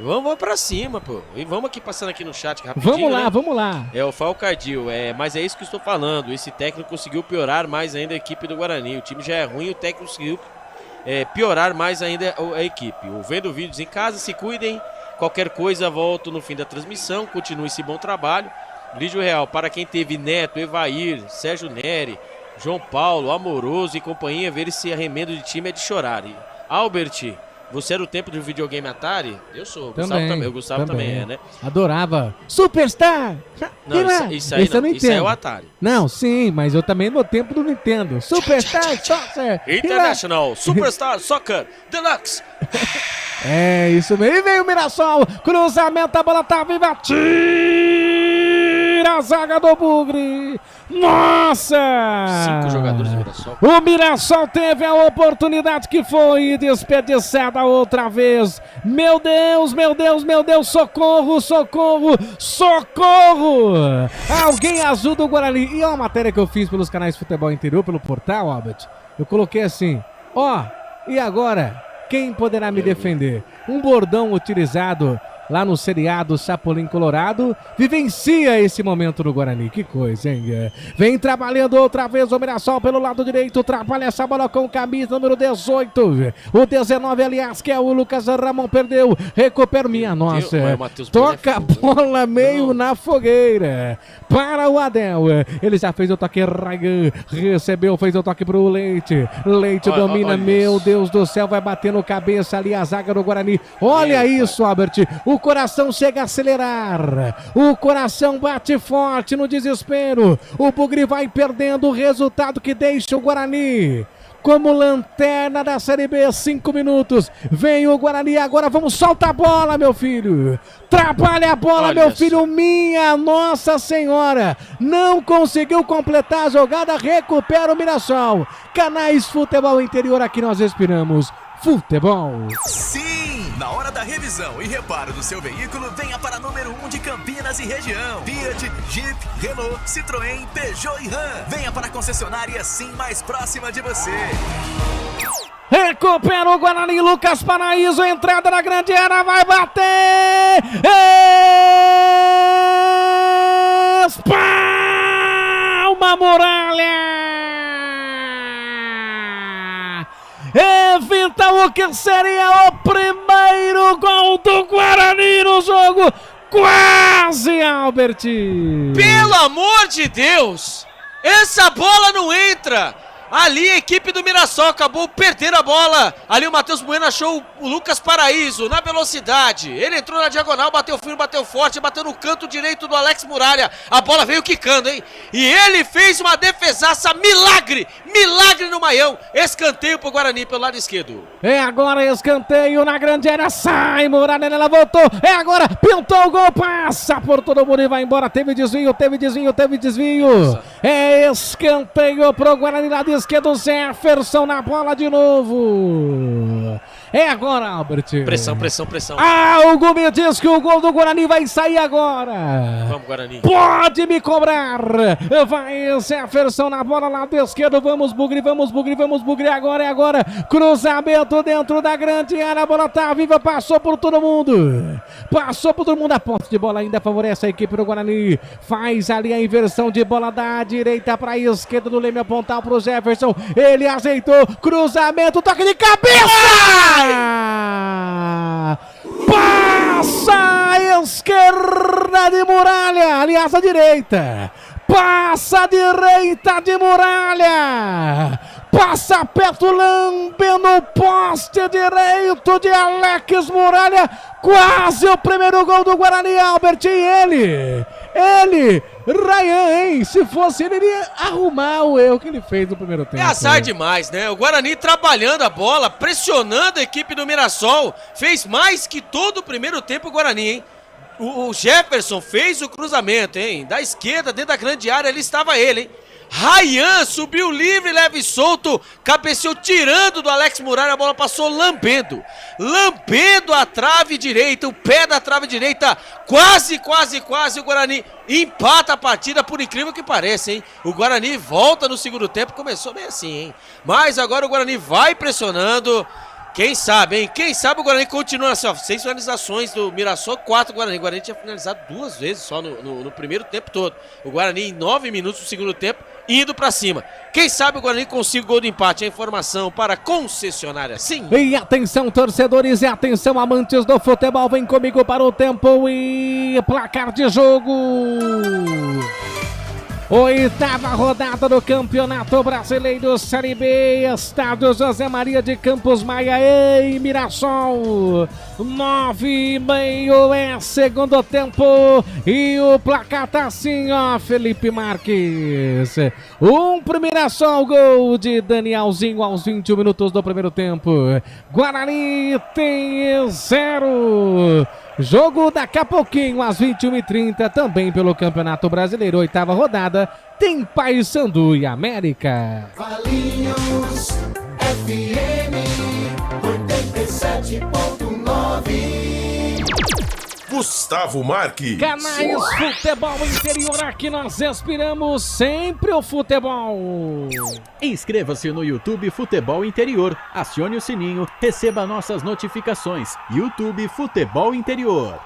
Vamos pra cima, pô. E vamos aqui, passando aqui no chat rapidinho. Vamos lá. É o Falcardil, mas é isso que eu estou falando. Esse técnico conseguiu piorar mais ainda a equipe do Guarani. O time já é ruim, o técnico conseguiu piorar mais ainda a equipe. Vendo vídeos em casa, se cuidem. Qualquer coisa, volto no fim da transmissão. Continue esse bom trabalho. Lídio Real, para quem teve Neto, Evair, Sérgio Neri, João Paulo, Amoroso e companhia, ver esse arremendo de time é de chorar. E Albert, você era o tempo do videogame Atari? Eu sou, o Gustavo também é, né? Adorava. Superstar! Não, isso aí é o Atari. Não, sim, mas eu também no tempo do Nintendo. Superstar Soccer! International Superstar Soccer Deluxe! É isso mesmo. E vem o Mirassol, cruzamento, a bola tá viva, tira a zaga do Bugre. Nossa! 5 jogadores do Mirassol. O Mirassol teve a oportunidade que foi desperdiçada outra vez. Meu Deus, socorro! Alguém ajuda o Guarani. E uma matéria que eu fiz pelos canais Futebol Interior, pelo portal, Albert, eu coloquei assim, e agora? Quem poderá me defender? Um bordão utilizado lá no seriado Chapolin Colorado vivencia esse momento no Guarani. Que coisa, hein? Vem trabalhando outra vez o Mirassol pelo lado direito, trabalha essa bola com camisa número 18. O 19, aliás, que é o Lucas Ramon, perdeu. Recupera, minha nossa. Toca a bola meio na fogueira. Para o Adel. Ele já fez o toque, Ryan recebeu, fez o toque pro Leite. Leite domina, meu Deus do céu, vai batendo cabeça ali a zaga do Guarani. Olha isso, Albert. O coração chega a acelerar. O coração bate forte no desespero. O Bugre vai perdendo, o resultado que deixa o Guarani como lanterna da Série B, 5 minutos. Vem o Guarani agora, vamos, solta a bola, meu filho. Trabalha a bola, meu filho, minha Nossa Senhora. Não conseguiu completar a jogada, recupera o Mirassol. Canais Futebol Interior, aqui nós respiramos futebol. Sim! Na hora da revisão e reparo do seu veículo, venha para número 1 de Campinas e região. Fiat, Jeep, Renault, Citroën, Peugeot e Ram. Venha para a concessionária Sim mais próxima de você. Recupera o Guarani, Lucas Paraíso, entrada na grande área, vai bater! Espalma Muralha! Evita o que seria o primeiro gol do Guarani no jogo. Quase, Albert! Pelo amor de Deus! Essa bola não entra! Ali a equipe do Mirassol acabou perdendo a bola. Ali o Matheus Bueno achou o Lucas Paraíso na velocidade. Ele entrou na diagonal, bateu firme, bateu forte, bateu no canto direito do Alex Muralha. A bola veio quicando, hein? E ele fez uma defesaça, milagre! Milagre no Maião. Escanteio pro Guarani pelo lado esquerdo. É agora escanteio na grande área. Sai Muralha, ela voltou. É agora, pintou o gol, passa por todo mundo e vai embora. Teve desvio. Nossa. É escanteio pro Guarani lá de esquerdo, Jefferson na bola de novo. É agora, Albert. Pressão. Algo me diz que o gol do Guarani vai sair agora. Vamos, Guarani. Pode me cobrar. Vai Jefferson na bola lá do esquerdo. Vamos, Bugre. Agora é agora. Cruzamento dentro da grande área. A bola tá viva, passou por todo mundo. A posse de bola ainda favorece a equipe do Guarani. Faz ali a inversão de bola da direita para a esquerda do Leme, apontar pro Jefferson. Ele ajeitou. Cruzamento, toque de cabeça. Passa a esquerda de Muralha, aliás a direita. Passa a direita de Muralha. Passa perto, lambendo o poste direito de Alex Muralha. Quase o primeiro gol do Guarani, Albert. E ele, Ryan, hein? Se fosse ele iria arrumar o erro que ele fez no primeiro tempo. É azar demais, né? O Guarani trabalhando a bola, pressionando a equipe do Mirassol. Fez mais que todo o primeiro tempo o Guarani, hein? O Jefferson fez o cruzamento, hein? Da esquerda, dentro da grande área, ali estava ele, hein? Ryan subiu livre, leve e solto, cabeceou tirando do Alex Muralha, a bola passou lambendo a trave direita, o pé da trave direita, quase o Guarani empata a partida, por incrível que pareça, hein? O Guarani volta no segundo tempo, começou bem assim, hein? Mas agora o Guarani vai pressionando. Quem sabe, hein? Quem sabe o Guarani continua assim, ó, 6 finalizações do Mirassol, 4 do Guarani. O Guarani tinha finalizado 2 vezes só no primeiro tempo todo. O Guarani em 9 minutos do segundo tempo, indo pra cima. Quem sabe o Guarani consiga o gol do empate. A informação para a concessionária, sim. E atenção, torcedores, e atenção, amantes do futebol, vem comigo para o tempo e placar de jogo. 8ª rodada do Campeonato Brasileiro Série B, estádio José Maria de Campos Maia em Mirassol. 9:30 é segundo tempo e o placar tá assim, ó, Felipe Marques. Pro Mirassol, gol de Danielzinho aos 21 minutos do primeiro tempo. Guarani tem 0. Jogo daqui a pouquinho, às 21h30, também pelo Campeonato Brasileiro, 8ª rodada, tem Paysandu e América. Valinhos FM 87.9. Gustavo Marques. Canais Futebol Interior, aqui nós inspiramos sempre o futebol. Inscreva-se no YouTube Futebol Interior, acione o sininho, receba nossas notificações. YouTube Futebol Interior.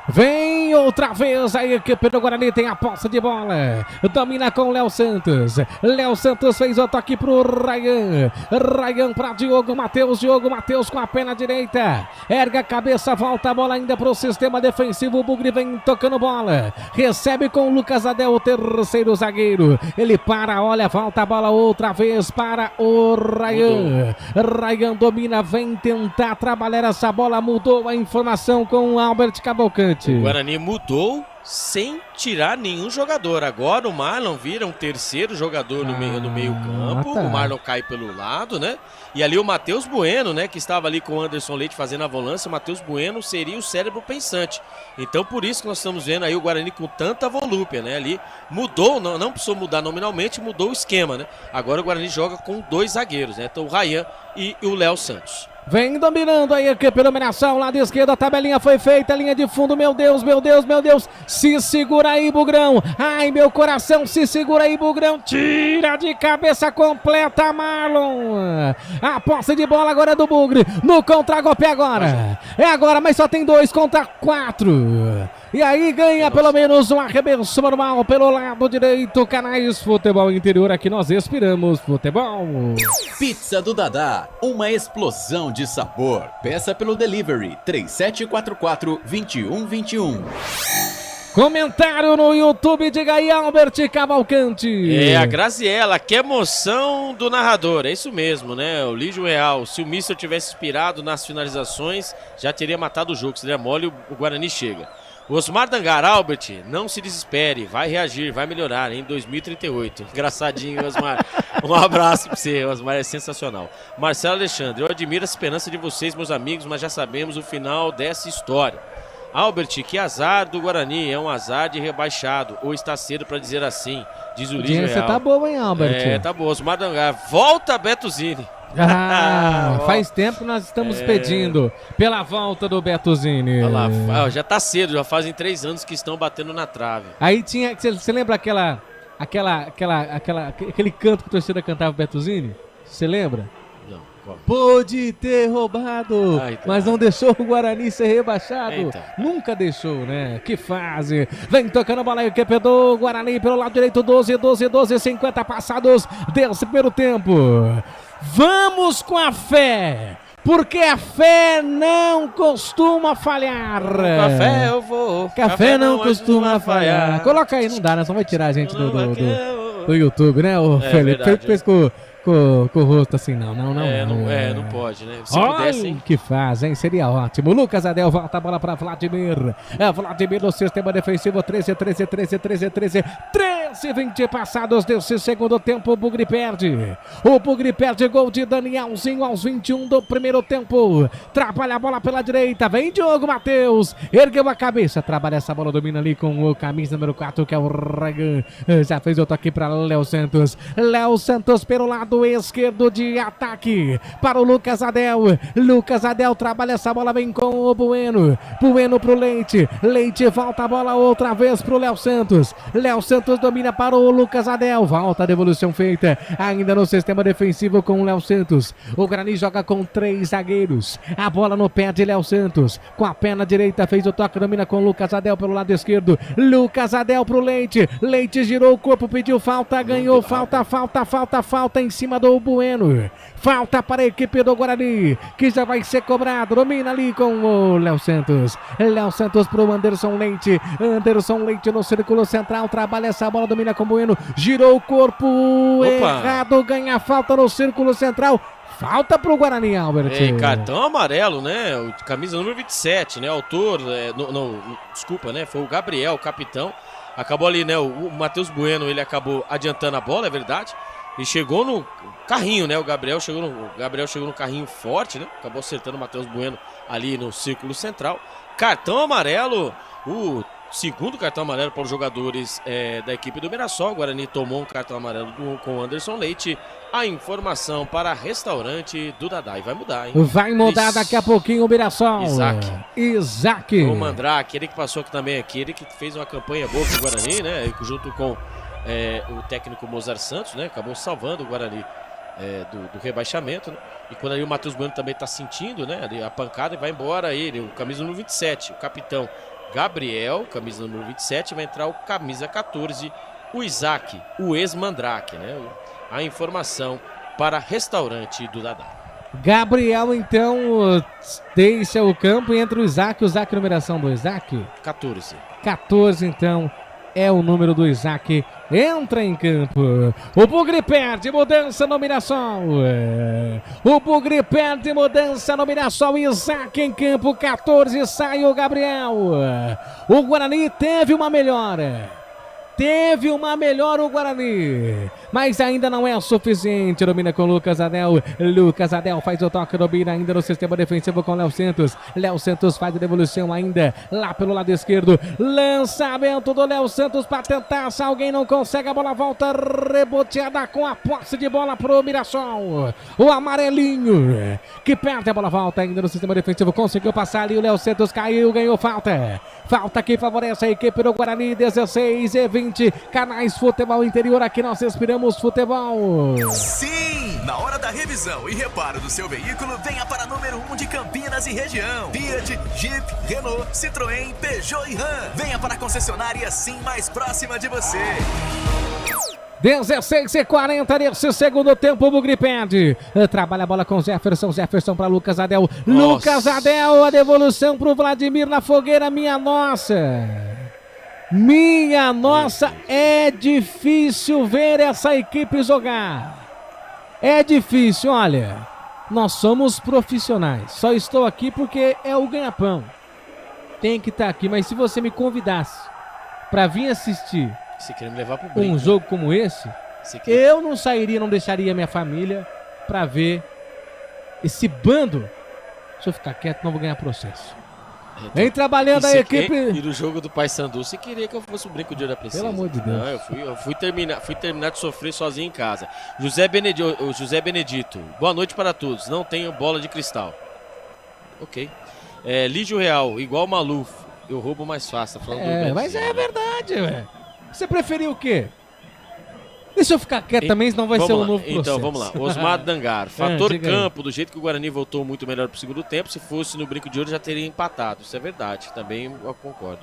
Vem outra vez a equipe do Guarani, tem a posse de bola, domina com o Léo Santos. Léo Santos fez o toque pro Ryan. Ryan para Diogo Matheus. Diogo Matheus com a perna direita, erga a cabeça, volta a bola ainda pro sistema defensivo. O Bugre vem tocando bola, recebe com o Lucas Adel, o terceiro zagueiro. Ele para, olha, volta a bola outra vez para o Ryan. Ryan domina, vem tentar trabalhar essa bola, mudou a informação com o Albert Cavalcante. O Guarani mudou sem tirar nenhum jogador. Agora o Marlon vira um terceiro jogador no meio campo. Tá. O Marlon cai pelo lado, né? E ali o Matheus Bueno, né? Que estava ali com o Anderson Leite fazendo a volância. O Matheus Bueno seria o cérebro pensante. Então por isso que nós estamos vendo aí o Guarani com tanta volúpia, né? Ali mudou, não precisou mudar nominalmente, mudou o esquema, né? Agora o Guarani joga com 2 zagueiros, né? Então o Ryan e o Léo Santos. Vem dominando aí a equipe, iluminação, lado esquerdo, a tabelinha foi feita, linha de fundo, meu Deus, meu Deus, meu Deus, se segura aí, Bugrão, ai meu coração, se segura aí, Bugrão, tira de cabeça completa, Marlon, a posse de bola agora é do Bugre, no contra-golpe agora, é agora, mas só tem 2 contra 4, e aí ganha pelo menos um arremesso normal pelo lado direito. Canais Futebol Interior, aqui nós inspiramos futebol. Pizza do Dadá, uma explosão de sabor. Peça pelo delivery 3744-2121. Comentário no YouTube, diga aí, Albert Cavalcante. É, a Graziella, que emoção do narrador, é isso mesmo, né? O Lígio Real, se o Mister tivesse inspirado nas finalizações, já teria matado o jogo, se der mole, o Guarani chega. O Osmar Dangar, Albert, não se desespere, vai reagir, vai melhorar em 2038. Engraçadinho, Osmar. Um abraço pra você, Osmar, é sensacional. Marcelo Alexandre, eu admiro a esperança de vocês, meus amigos, mas já sabemos o final dessa história. Albert, que azar do Guarani, é um azar de rebaixado, ou está cedo pra dizer assim, diz o Lígio Real. Você tá boa, hein, Albert? É, tá boa. Osmar Dangar, volta Beto Zini. Faz tempo que nós estamos pedindo pela volta do Beto Zini. Olha lá, já tá cedo, já fazem 3 anos que estão batendo na trave. Aí tinha, você lembra aquele canto que a torcida cantava o Beto Zini? Você lembra? Não. Qual? Pôde ter roubado, mas não deixou o Guarani ser rebaixado. Eita. Nunca deixou, né? Que fase. Vem tocando a bola aí o QP do Guarani pelo lado direito, 12, 50 passados desse primeiro tempo. Vamos com a fé, porque a fé não costuma falhar. Café eu vou. Café não costuma falhar. Coloca aí, não dá, né? Só vai tirar a gente do YouTube, né? O Felipe fez com o rosto assim, não pode, né? Se olha pudesse, hein? que faz, hein? Seria ótimo. Lucas Adel volta a bola para Vladimir. Vladimir no sistema defensivo, 13, 20 passados desse segundo tempo. O Bugre perde. O Bugre perde, gol de Danielzinho aos 21 do primeiro tempo. Trabalha a bola pela direita, vem Diogo Matheus. Ergueu a cabeça, trabalha essa bola, domina ali com o camisa número 4, que é o Ryan. Já fez o toque para Léo Santos. Léo Santos pelo lado esquerdo de ataque para o Lucas Adel. Lucas Adel trabalha essa bola, vem com o Bueno. Bueno pro Leite. Leite volta a bola outra vez pro Léo Santos. Léo Santos domina para o Lucas Adel. Volta a devolução feita ainda no sistema defensivo com o Léo Santos. O Guarani joga com 3 zagueiros. A bola no pé de Léo Santos. Com a perna direita fez o toque, domina com o Lucas Adel pelo lado esquerdo. Lucas Adel pro Leite. Leite girou o corpo, pediu falta, ganhou falta em cima do Bueno. Falta para a equipe do Guarani, que já vai ser cobrado. Domina ali com o Léo Santos. Léo Santos pro Anderson Leite. Anderson Leite no círculo central. Trabalha essa bola, domina com o Bueno. Girou o corpo errado. Ganha falta no círculo central. Falta pro Guarani, Albert. Cartão amarelo, né? Camisa número 27, né? Autor, desculpa, né? Foi o Gabriel, o capitão. Acabou ali, né? O Matheus Bueno, ele acabou adiantando a bola, é verdade. E chegou no carrinho, né? O Gabriel chegou no carrinho forte, né? Acabou acertando o Matheus Bueno ali no círculo central. Cartão amarelo, o segundo cartão amarelo para os jogadores da equipe do Mirassol. O Guarani tomou um cartão amarelo com o Anderson Leite. A informação para restaurante do Dadá. E vai mudar, hein? Vai mudar daqui a pouquinho o Mirassol. Isaac. O Mandrake, ele que passou aqui também, ele que fez uma campanha boa pro Guarani, né? Junto com o técnico Mozart Santos, né? Acabou salvando o Guarani do rebaixamento, né? E quando aí o Matheus Bueno também tá sentindo, né? A pancada, e vai embora ele, o camisa número 27, o capitão Gabriel, camisa número 27, vai entrar o camisa 14, o Isaac, o ex-Mandrake, né? A informação para restaurante do Dadá. Gabriel, então, deixa o campo e entra o Isaac. Numeração do Isaac? 14. 14, então, é o número do Isaac. Entra em campo. O Bugre perde, mudança no Mirassol. O Bugre perde, mudança no Mirassol. Isaac em campo, 14, sai o Gabriel. O Guarani teve uma melhora. O Guarani, mas ainda não é suficiente. Domina com Lucas Adel. Lucas Adel faz o toque, domina ainda no sistema defensivo com Léo Santos. Léo Santos faz a devolução ainda lá pelo lado esquerdo. Lançamento do Léo Santos para tentar. Se alguém não consegue, a bola volta reboteada com a posse de bola pro Mirassol. O amarelinho que perde a bola, volta ainda no sistema defensivo. Conseguiu passar ali. O Léo Santos caiu, ganhou falta. Falta que favorece a equipe do Guarani. 16-20. Canais Futebol Interior, aqui nós respiramos futebol. Sim! Na hora da revisão e reparo do seu veículo, venha para número 1 de Campinas e região. Fiat, Jeep, Renault, Citroën, Peugeot e Ram. Venha para a concessionária Sim mais próxima de você. 16:40 nesse segundo tempo, o Bugre perde. Trabalha a bola com Jefferson para Lucas Adel. Nossa. Lucas Adel, a devolução pro Vladimir na fogueira, minha nossa. É difícil ver essa equipe jogar. É difícil, olha. Nós somos profissionais. Só estou aqui porque é o ganha-pão. Tem que estar aqui, mas se você me convidasse para vir assistir me levar pro brinco, um jogo como esse, eu não sairia, não deixaria minha família para ver esse bando. Se eu ficar quieto, não vou ganhar processo. Vem trabalhando a equipe. E no jogo do Paysandu, você queria que eu fosse o brinco de ouro da Princesa. Pelo amor de Deus. Não, eu fui terminar de sofrer sozinho em casa. José Benedito, boa noite para todos. Não tenho bola de cristal. Ok. Lígio Real, igual Maluf. Eu roubo mais fácil. Tá falando mas é verdade, velho. Você preferiu o quê? Deixa eu ficar quieto também, senão vai ser um novo processo. Então, vamos lá. Osmar Dangar. Fator campo, do jeito que o Guarani voltou muito melhor pro segundo tempo, se fosse no brinco de ouro já teria empatado. Isso é verdade, também eu concordo.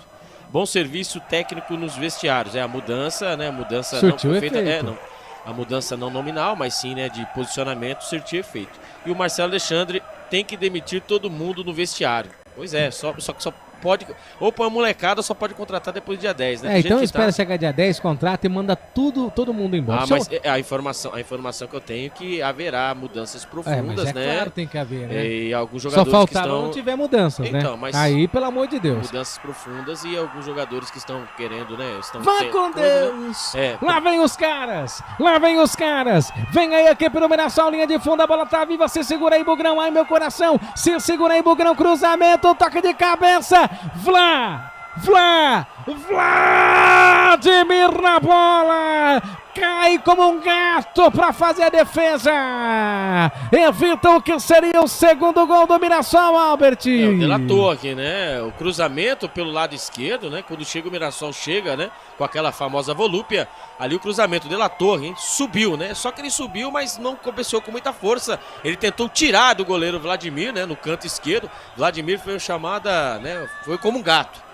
Bom serviço técnico nos vestiários. A mudança, né? A mudança surtiu não foi feita. Efeito. A mudança não nominal, mas sim, né, de posicionamento, surtiu efeito. E o Marcelo Alexandre tem que demitir todo mundo no vestiário. Pois é, só que só pode, ou põe a molecada, só pode contratar depois do dia 10, né? Então espera chegar dia 10, contrata e manda todo mundo embora. Mas a informação que eu tenho é que haverá mudanças profundas, né? Claro, tem que haver, né? E alguns jogadores só faltava não tiver mudanças, então, né? Mas aí, pelo amor de Deus. Mudanças profundas e alguns jogadores que estão querendo, né? Vai com Deus! Lá vem os caras! Vem aí a equipe do Mirassol, linha de fundo, a bola tá viva, se segura aí, Bugrão, ai meu coração! Se segura aí, Bugrão, cruzamento, toque de cabeça! Vladimir na bola, cai como um gato para fazer a defesa, evita o que seria o segundo gol do Mirassol, Albert. Delatou aqui, né? O cruzamento pelo lado esquerdo, né? Quando chega o Mirassol, chega, né? Com aquela famosa volúpia, ali o cruzamento delatou, hein? Subiu, né? Só que ele subiu, mas não compensou com muita força. Ele tentou tirar do goleiro Vladimir, né? No canto esquerdo. Vladimir foi chamada, né? Foi como um gato.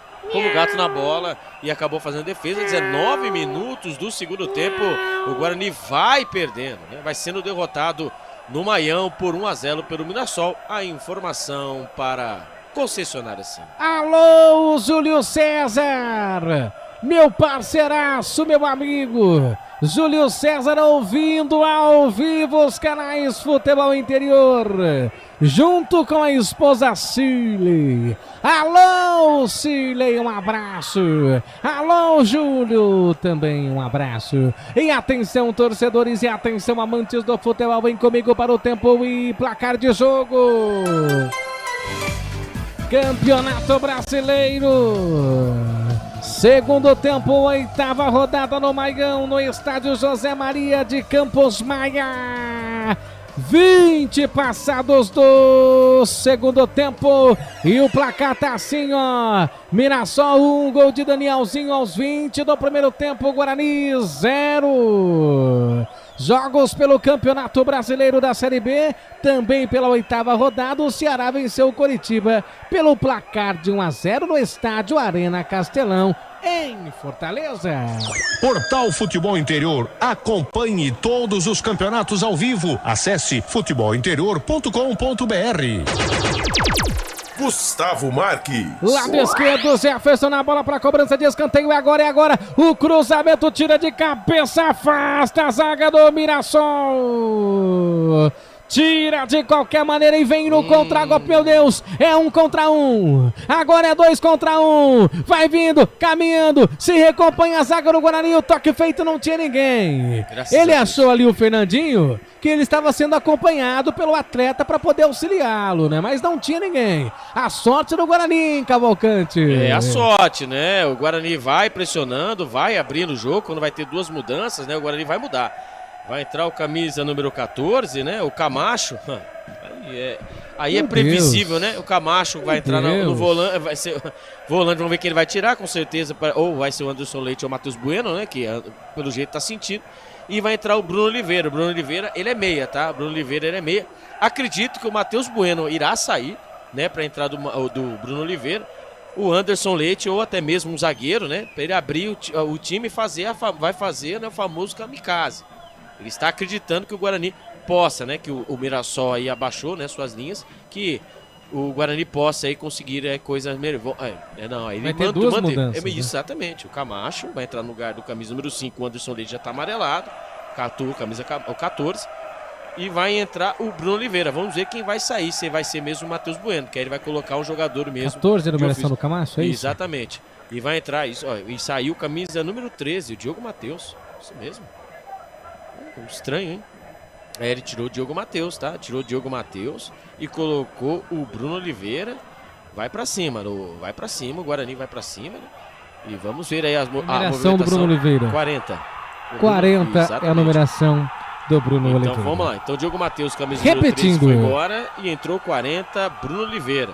Na bola e acabou fazendo defesa. 19 minutos do segundo tempo, o Guarani vai perdendo, né? Vai sendo derrotado no Maião por 1-0 pelo Mirassol. A informação para concessionária Sim. Alô, Júlio César, meu parceiraço, meu amigo Júlio César, ouvindo ao vivo os canais Futebol Interior, junto com a esposa Cirlei. Alô, Cirlei, um abraço. Alô, Júlio, também um abraço. E atenção, torcedores, e atenção, amantes do futebol, vem comigo para o tempo e placar de jogo. Campeonato Brasileiro, Segundo tempo, 8ª rodada no Maião, no estádio José Maria de Campos Maia. 20 passados do segundo tempo e o placar tá assim, ó. Mirassol 1, gol de Danielzinho aos 20 do primeiro tempo, Guarani 0. Jogos pelo Campeonato Brasileiro da Série B, também pela 8ª rodada, o Ceará venceu o Coritiba pelo placar de 1-0 no estádio Arena Castelão, em Fortaleza. Portal Futebol Interior. Acompanhe todos os campeonatos ao vivo. Acesse futebolinterior.com.br. Gustavo Marques. Lado esquerdo, Zé Ferson na bola para cobrança de escanteio. É agora. O cruzamento tira de cabeça, afasta a zaga do Mirassol. Tira de qualquer maneira e vem no contra-golpe, meu Deus, é 1 contra 1, agora é 2 contra 1, vai vindo, caminhando, se recompõe a zaga do Guarani, o toque feito não tinha ninguém. Ele achou ali o Fernandinho, que ele estava sendo acompanhado pelo atleta para poder auxiliá-lo, né, mas não tinha ninguém. A sorte do Guarani, Cavalcante. É a sorte, né, o Guarani vai pressionando, vai abrindo o jogo, quando vai ter 2 mudanças, né, o Guarani vai mudar. Vai entrar o camisa número 14, né? O Camacho. Aí é previsível, né? O Camacho vai entrar no volante. Vai ser volante, vamos ver quem ele vai tirar, com certeza. Ou vai ser o Anderson Leite ou o Matheus Bueno, né? Que pelo jeito tá sentindo. E vai entrar o Bruno Oliveira. O Bruno Oliveira, ele é meia, tá? O Bruno Oliveira, ele é meia. Acredito que o Matheus Bueno irá sair, né? Pra entrar do Bruno Oliveira. O Anderson Leite ou até mesmo um zagueiro, né? Pra ele abrir o time e vai fazer, né, o famoso kamikaze. Ele está acreditando que o Guarani possa, né, que o Mirassol aí abaixou, né, suas linhas, que o Guarani possa aí conseguir coisas melhores. Não, aí vai ter 2 mudanças. Exatamente, o Camacho vai entrar no lugar do camisa número 5, o Anderson Leite já está amarelado, o 14, e vai entrar o Bruno Oliveira. Vamos ver quem vai sair, se vai ser mesmo o Matheus Bueno, que aí ele vai colocar um jogador mesmo. 14 a numeração do Camacho, é isso? Exatamente, e vai entrar isso, ó, e saiu o camisa número 13, o Diogo Matheus, isso mesmo. Estranho, hein? Ele tirou o Diogo Matheus, tá? Tirou o Diogo Matheus e colocou o Bruno Oliveira. Vai pra cima, o Guarani vai pra cima. E vamos ver aí a numeração do Bruno Oliveira. 40. 40 é a numeração do Bruno Oliveira. Então vamos lá. Então Diogo Matheus, camisa número 13, foi embora e entrou 40, Bruno Oliveira.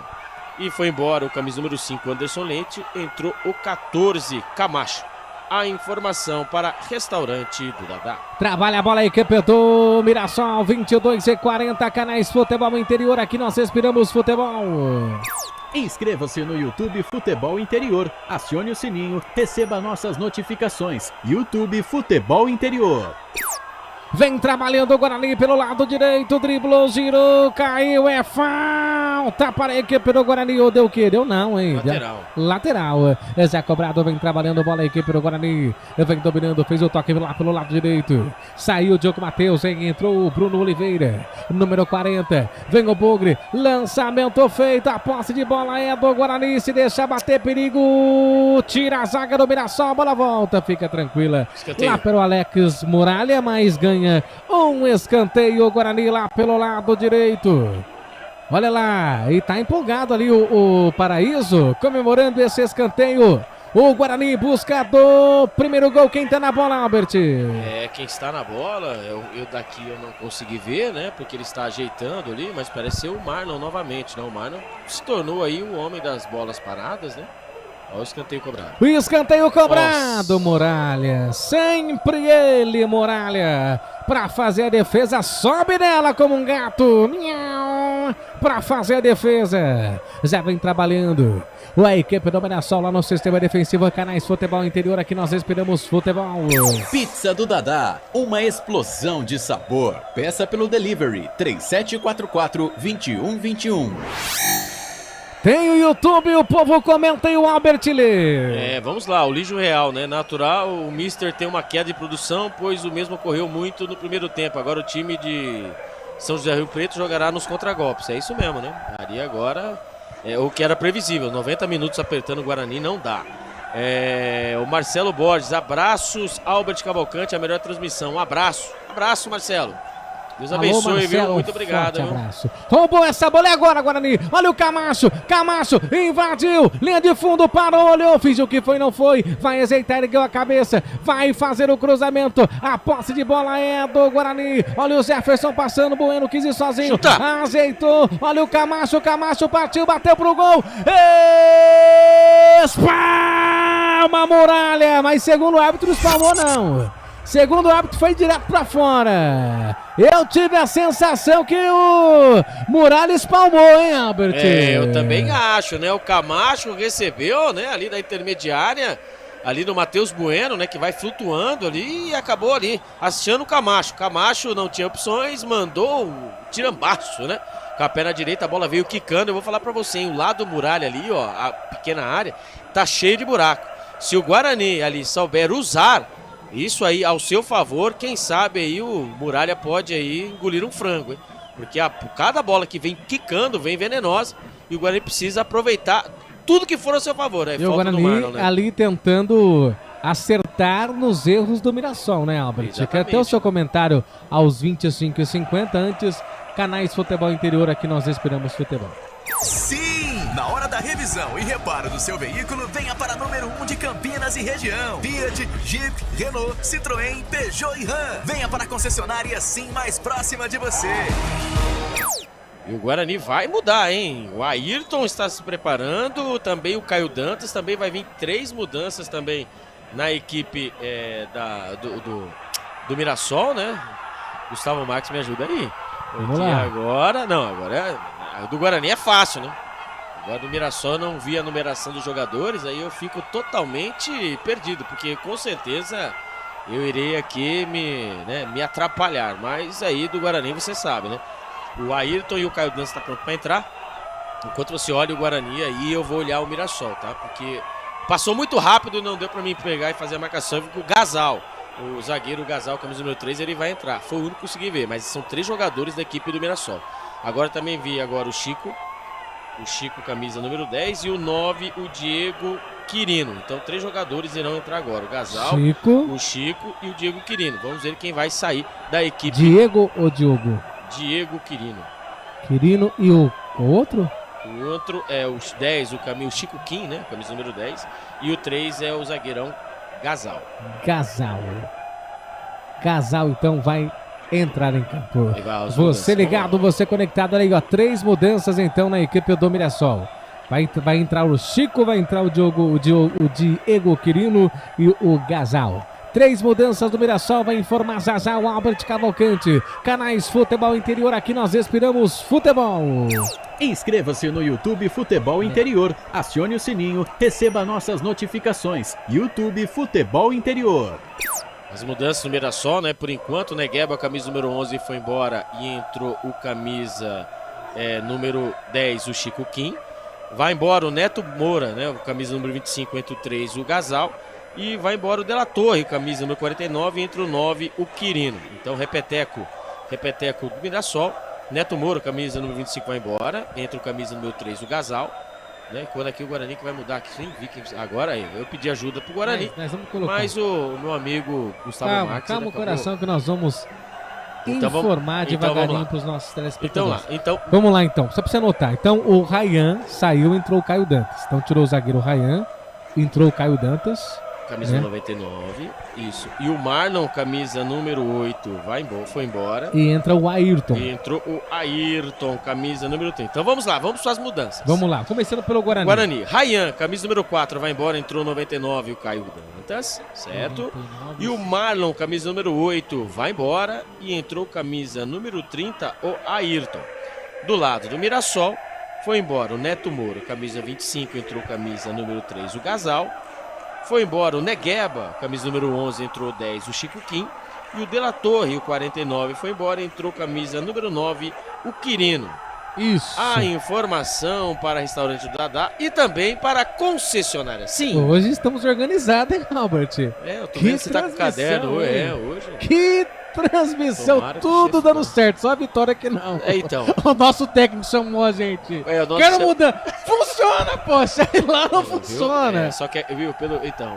E foi embora o camisa número 5, Anderson Leite. Entrou o 14, Camacho. A informação para Restaurante do Dadá. Trabalha a bola aí, campeão Mirassol, 22h40, canais Futebol Interior, aqui nós respiramos futebol. Inscreva-se no YouTube Futebol Interior, acione o sininho, receba nossas notificações. YouTube Futebol Interior. Vem trabalhando o Guarani pelo lado direito, driblou, girou, caiu, é falta para a equipe do Guarani. Ou deu o quê? Deu não, hein? Lateral. Já cobrado, vem trabalhando bola a equipe do Guarani. Vem dominando, fez o toque lá pelo lado direito. Saiu o Diogo Matheus, entrou o Bruno Oliveira, número 40. Vem o Bugre, lançamento feito, a posse de bola é do Guarani. Se deixar bater, perigo. Tira a zaga do Mirassol, a bola volta, fica tranquila. Lá pelo Alex Muralha, mas ganha um escanteio, o Guarani lá pelo lado direito. Olha lá, e tá empolgado ali o Paraíso, comemorando esse escanteio. O Guarani busca do primeiro gol. Quem tá na bola, Albert? Quem está na bola, eu daqui eu não consegui ver, né? Porque ele está ajeitando ali, mas parece ser o Marlon novamente, né? O Marlon se tornou aí o homem das bolas paradas, né? Olha o escanteio cobrado. O escanteio cobrado, Muralha. Sempre ele, Muralha. Pra fazer a defesa, sobe nela como um gato. Miau. Pra fazer a defesa. Já vem trabalhando. A equipe do Mirassol lá no sistema defensivo, canais Futebol Interior. Aqui nós esperamos futebol. Pizza do Dadá, uma explosão de sabor. Peça pelo delivery 3744-2121. Tem o YouTube, o povo comenta e o Albert lê. Vamos lá, o Lígio Real, né? Natural, o Mister tem uma queda de produção, pois o mesmo ocorreu muito no primeiro tempo. Agora o time de São José Rio Preto jogará nos contragolpes. É isso mesmo, né? Ali agora é o que era previsível. 90 minutos apertando o Guarani não dá. O Marcelo Borges, abraços, Albert Cavalcante, a melhor transmissão. Um abraço. Abraço, Marcelo. Deus abençoe, viu? Marcelo, Muito obrigado. Forte abraço. Roubou essa bola e agora, Guarani. Olha o Camacho. Camacho invadiu. Linha de fundo, parou, olhou. Fingiu que foi, não foi. Vai azeitar, ergueu a cabeça. Vai fazer o cruzamento. A posse de bola é do Guarani. Olha o Jefferson passando. Bueno quis ir sozinho. Chuta. Azeitou. Olha o Camacho. Camacho partiu, bateu pro gol. Espalma a Muralha. Mas segundo o árbitro, espalmou não. Segundo o árbitro, foi direto pra fora. Eu tive a sensação que o Muralha espalmou, hein, Albert? Eu também acho, né? O Camacho recebeu, né, ali da intermediária, ali do Matheus Bueno, né, que vai flutuando ali e acabou ali achando o Camacho. Camacho não tinha opções, mandou um tirambaço, né? Com a perna direita, a bola veio quicando. Eu vou falar pra você, hein, o lado do Muralha ali, ó, a pequena área, tá cheio de buraco. Se o Guarani ali souber usar isso aí ao seu favor, quem sabe aí o Muralha pode aí engolir um frango, hein? Porque cada bola que vem quicando, vem venenosa, e o Guarani precisa aproveitar tudo que for ao seu favor, né? E o Guarani Marlon, né? ali tentando acertar nos erros do Mirassol, né, Albert? Quer ter o seu comentário aos 25h50, antes, canais Futebol Interior, aqui nós esperamos futebol. Sim! Na hora da revisão e reparo do seu veículo, venha para número 1 de Campinas e região. Fiat, Jeep, Renault, Citroën, Peugeot e Ram. Venha para a concessionária Sim mais próxima de você. E o Guarani vai mudar, hein? O Ayrton está se preparando, também o Caio Dantas, também vai vir 3 mudanças também na equipe do Mirassol, né? Gustavo Marques, me ajuda aí. Vamos lá. Agora do Guarani é fácil, né? Agora do Mirassol eu não vi a numeração dos jogadores, aí eu fico totalmente perdido, porque com certeza eu irei aqui me atrapalhar, mas aí do Guarani você sabe, né? O Ayrton e o Caio Dantas estão prontos para entrar, enquanto você olha o Guarani aí eu vou olhar o Mirassol, tá? Porque passou muito rápido e não deu para mim pegar e fazer a marcação, porque o Gasal, o zagueiro, o Gasal, camisa número 3, ele vai entrar, foi o único que consegui ver, mas são 3 jogadores da equipe do Mirassol. Agora também vi agora o Chico, camisa número 10, e o 9, o Diego Quirino. Então 3 jogadores irão entrar agora, o Gasal, o Chico e o Diego Quirino. Vamos ver quem vai sair da equipe. Diego ou Diogo? Diego Quirino. Quirino e o outro? O outro é o 10, o Chico Kim, né, camisa número 10, e o 3 é o zagueirão Gasal. Gasal então vai entrar em campo. Você ligado, você conectado aí, ó. 3 mudanças então na equipe do Mirassol. Vai entrar o Chico, vai entrar o Diego Quirino e o Gasal. 3 mudanças do Mirassol, vai informar já o Albert Cavalcante. Canais Futebol Interior, aqui nós respiramos futebol. Inscreva-se no YouTube Futebol Interior, acione o sininho, receba nossas notificações. YouTube Futebol Interior. As mudanças no Mirassol, né? Por enquanto, o Negueba, camisa número 11, foi embora e entrou o camisa número 10, o Chico Kim. Vai embora o Neto Moura, né? O camisa número 25, entre o 3, o Gasal. E vai embora o De La Torre, camisa número 49, entre o 9, o Quirino. Então, repeteco do Mirassol. Neto Moura, camisa número 25, vai embora. Entra o camisa número 3, o Gasal. Né? Quando aqui o Guarani que vai mudar aqui, sim, agora eu pedi ajuda pro Guarani, mas o meu amigo Gustavo Marques... Calma o coração que nós vamos informar devagarinho para os nossos telespectadores. Vamos lá então, só para você anotar. Então o Ryan saiu, entrou o Caio Dantas. Então tirou o zagueiro Ryan, entrou o Caio Dantas. Camisa 99, isso. E o Marlon, camisa número 8, foi embora. E entra o Ayrton. E entrou o Ayrton, camisa número 30. Então vamos lá, vamos para as mudanças. Vamos lá, começando pelo Guarani. Ryan, camisa número 4, vai embora, entrou 99, o Caio Dantas, certo? 99. E o Marlon, camisa número 8, vai embora e entrou camisa número 30, o Ayrton. Do lado do Mirassol, foi embora o Neto Moura, camisa 25, entrou camisa número 3, o Gasal. Foi embora o Negueba, camisa número 11, entrou o 10, o Chico Kim. E o De La Torre, o 49, foi embora, entrou camisa número 9, o Quirino. Isso. A informação para restaurante do Dadá e também para a concessionária. Sim. Hoje estamos organizados, hein, Albert? Eu tô vendo que você tá com o caderno hoje. Que transmissão, Tomara tudo dando certo, só a Vitória que não. Então. O nosso técnico chamou a gente. Quero mudar. Funciona, poxa, lá não funciona. Só que, viu,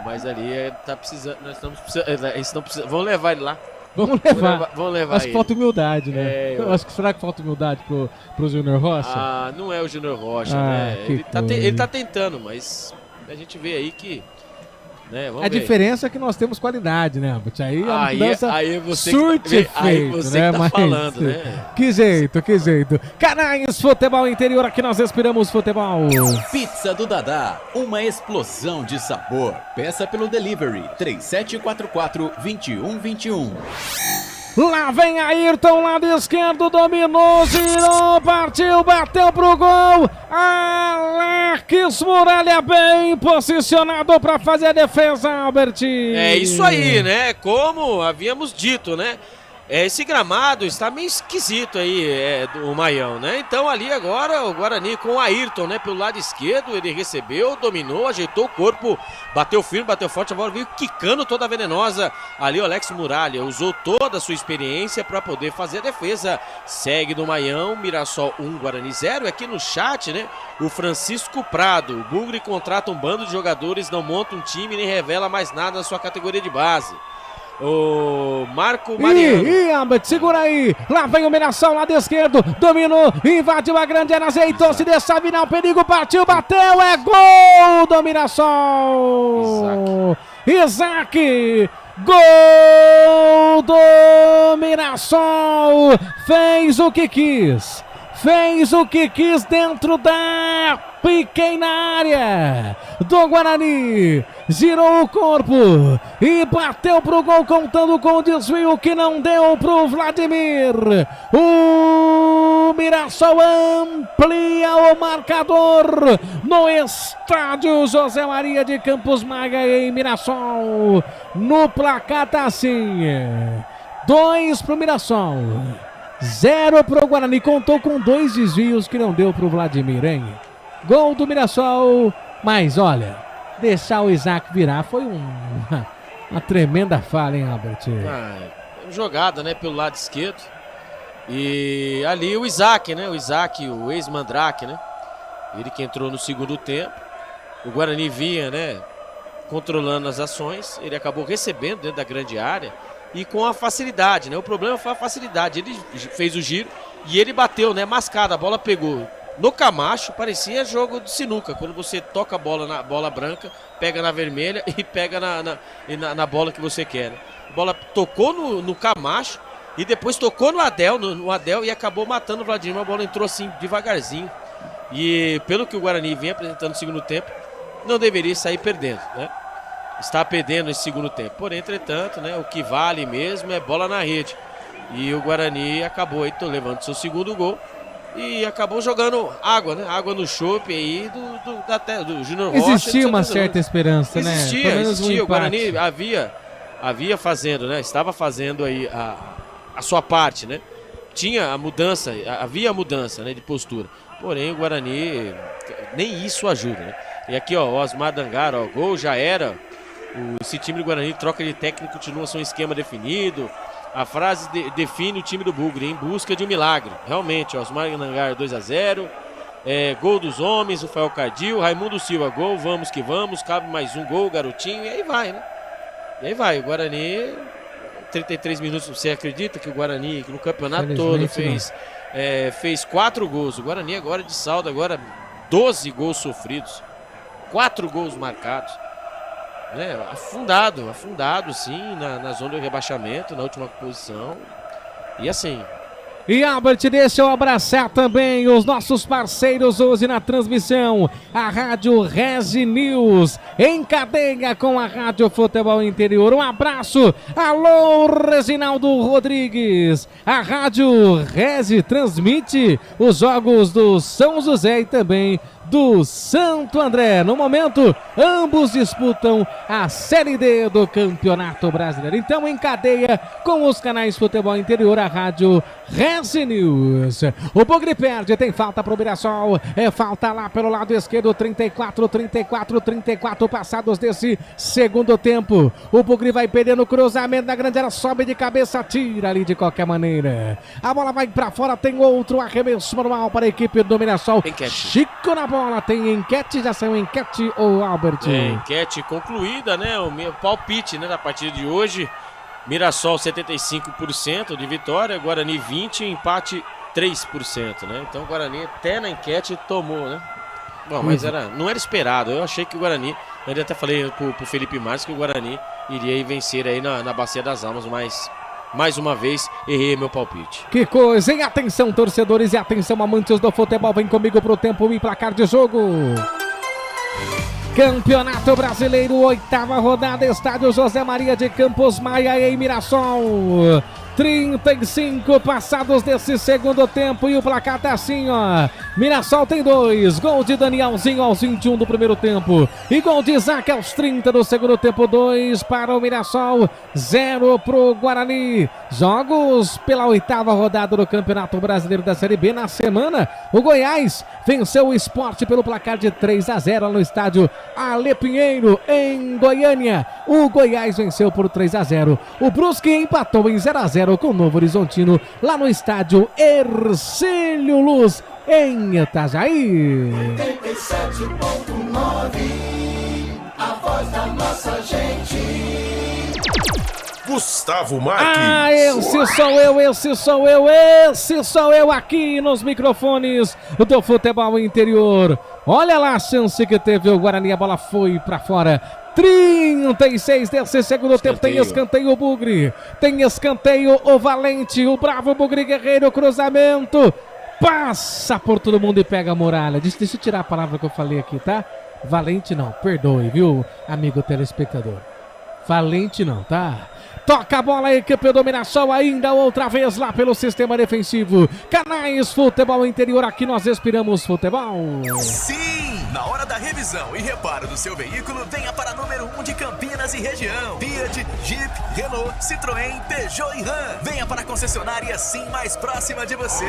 mas ali tá precisando, nós estamos precisando, vamos levar ele lá. Vamos levar. Vamos levar Acho que ele. falta humildade, né? Eu Acho que será que falta humildade pro Júnior Rocha? Ah, não é o Júnior Rocha, né? Ele tá tentando, mas a gente vê aí que... Né? A diferença é que nós temos qualidade, né, Albert? Aí a mudança você surte efeito, aí você né? que tá falando, né? Que jeito. Canais Futebol Interior, aqui nós respiramos futebol. Pizza do Dadá, uma explosão de sabor. Peça pelo delivery 3744-2121. Lá vem Ayrton, lado esquerdo, dominou, girou, partiu, bateu pro gol. Alex Muralha bem posicionado para fazer a defesa, Albert. É isso aí, né? Como havíamos dito, né? Esse gramado está meio esquisito aí, do Maião, né? Então ali agora o Guarani com o Ayrton, né? Pelo lado esquerdo, ele recebeu, dominou, ajeitou o corpo, bateu firme, bateu forte, a bola veio quicando toda venenosa. Ali o Alex Muralha usou toda a sua experiência para poder fazer a defesa. Segue do Maião, Mirassol 1, Guarani 0. Aqui no chat, né? O Francisco Prado, o Bugre contrata um bando de jogadores, não monta um time nem revela mais nada na sua categoria de base. O Marco Mariano. Albert, segura aí. Lá vem o Mirassol, lado esquerdo. Dominou, invadiu a grande área, ajeitou-se, deixa virar o perigo, partiu, bateu. É gol do Mirassol. Isaac. Gol do Mirassol. Fez o que quis. Dentro da pequena área do Guarani. Girou o corpo e bateu pro gol, contando com o desvio que não deu pro Vladimir. O Mirassol amplia o marcador no estádio José Maria de Campos Maga em Mirassol. No placar tá assim: 2 pro Mirassol, 0 pro Guarani. Contou com 2 desvios que não deu pro Vladimir, hein? Gol do Mirassol, mas olha, deixar o Isaac virar foi uma tremenda falha, hein, Albert? Jogada, né, pelo lado esquerdo. E ali o Isaac, né? O Isaac, o ex-Mandrake, né? Ele que entrou no segundo tempo. O Guarani vinha, né, controlando as ações. Ele acabou recebendo dentro da grande área e com a facilidade, né? O problema foi a facilidade. Ele fez o giro e ele bateu, né, mascada. A bola pegou no Camacho, parecia jogo de sinuca, quando você toca a bola na bola branca, pega na vermelha e pega na bola que você quer, né? A bola tocou no Camacho e depois tocou no Adel e acabou matando o Vladimir. A bola entrou assim devagarzinho e pelo que o Guarani vem apresentando no segundo tempo, não deveria sair perdendo, né? Está perdendo esse segundo tempo, porém, entretanto, né, o que vale mesmo é bola na rede. E o Guarani acabou aí levando seu segundo gol e acabou jogando água, né? Água no chope aí do Júnior Rocha. Existia uma certa esperança, né? Existia. O Guarani havia fazendo, né? Estava fazendo aí a sua parte, né? Tinha a mudança, havia a mudança, né, de postura. Porém, o Guarani nem isso ajuda, né? E aqui, ó, o Osmar Dangar, ó, gol já era. Esse time do Guarani, troca de técnico, continua sem um esquema definido. A frase define o time do Bugre, em busca de um milagre. Realmente, Osmar Dangar 2-0. Gol dos homens, o Rafael Cardil, Raimundo Silva, gol, vamos que vamos, cabe mais um gol, garotinho, e aí vai, né? E aí vai, o Guarani, 33 minutos, você acredita que o Guarani, no campeonato todo, fez 4 gols. O Guarani agora de saldo, agora 12 gols sofridos, 4 gols marcados. Né? Afundado sim, na zona de rebaixamento, na última posição. E assim. E Albert, deixa eu abraçar também os nossos parceiros hoje na transmissão. A Rádio Regi News, em cadeia com a Rádio Futebol Interior. Um abraço, alô Reginaldo Rodrigues. A Rádio Regi transmite os jogos do São José e também do Santo André. No momento, ambos disputam a Série D do Campeonato Brasileiro. Então, em cadeia com os canais Futebol Interior, a Rádio Regi News. O Bugre perde, tem falta pro Mirassol. Falta lá pelo lado esquerdo, 34 passados desse segundo tempo. O Bugre vai perdendo o cruzamento na grande área, sobe de cabeça, tira ali de qualquer maneira. A bola vai pra fora, tem outro arremesso normal para a equipe do Mirassol. Chico na bola, tem enquete, já saiu enquete, o Albert. Enquete concluída, né? O meu palpite, né, da partida de hoje. Mirassol 75% de vitória, Guarani 20%, empate 3%, né? Então o Guarani até na enquete tomou, né? Bom, mas não era esperado. Eu achei que o Guarani, eu até falei pro Felipe Marques que o Guarani iria vencer aí na Bacia das Almas, mas mais uma vez errei meu palpite. Que coisa, hein? Atenção, torcedores, e atenção, amantes do futebol, vem comigo pro tempo e placar de jogo. Campeonato Brasileiro, 8ª rodada, estádio José Maria de Campos Maia em Mirassol. 35 passados desse segundo tempo e o placar tá assim, ó. Mirassol tem 2, gol de Danielzinho aos 21 do primeiro tempo e gol de Isaac aos 30 do segundo tempo. 2 para o Mirassol, 0 pro Guarani. Jogos pela 8ª rodada do Campeonato Brasileiro da Série B. Na semana, o Goiás venceu o Sport pelo placar de 3-0 no estádio Ale Pinheiro em Goiânia. O Goiás venceu por 3-0. O Brusque empatou em 0-0 com o Novo Horizontino lá no estádio Hercílio Luz em Itajaí. 87.9, a voz da nossa gente. Gustavo Marques. Esse sou eu aqui nos microfones do futebol interior. Olha lá a chance que teve o Guarani, a bola foi pra fora. 36 desse segundo tempo, tem escanteio o Bugre, tem escanteio o Valente, o bravo Bugre Guerreiro, cruzamento, passa por todo mundo e pega a muralha. Deixa eu tirar a palavra que eu falei aqui, tá? Valente não, perdoe, viu, amigo telespectador. Valente não, tá? Toca a bola a equipe do Mirassol ainda outra vez lá pelo sistema defensivo. Canais Futebol Interior, aqui nós respiramos futebol. Sim! Na hora da revisão e reparo do seu veículo, venha para número 1 de Campinas e região. Fiat, Jeep, Renault, Citroën, Peugeot e Ram. Venha para a concessionária sim mais próxima de você.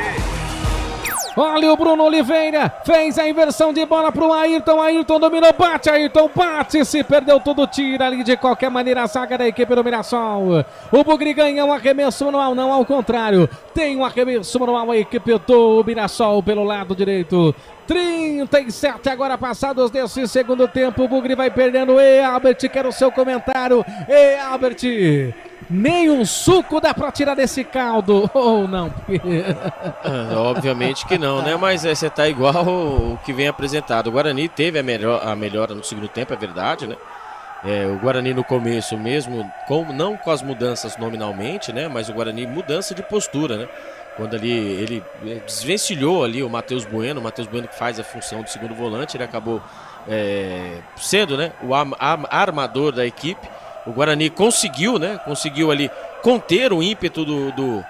Olha o Bruno Oliveira, fez a inversão de bola pro Ayrton, Ayrton dominou, bate, Ayrton bate, se perdeu tudo, tira ali de qualquer maneira a zaga da equipe do Mirassol. O Bugre ganha um arremesso manual, não, ao contrário, tem um arremesso manual a equipe do Mirassol pelo lado direito. 37 agora passados desse segundo tempo, o Bugre vai perdendo. Albert, quero o seu comentário. Albert, nem um suco dá pra tirar desse caldo, ou não? Obviamente que não, né? Mas você tá igual o que vem apresentado. O Guarani teve a melhora no segundo tempo, é verdade, né? O Guarani no começo mesmo, não com as mudanças nominalmente, né? Mas o Guarani mudança de postura, né? Quando ali ele desvencilhou ali o Matheus Bueno que faz a função de segundo volante, ele acabou sendo, né, o armador da equipe. O Guarani conseguiu ali conter o ímpeto do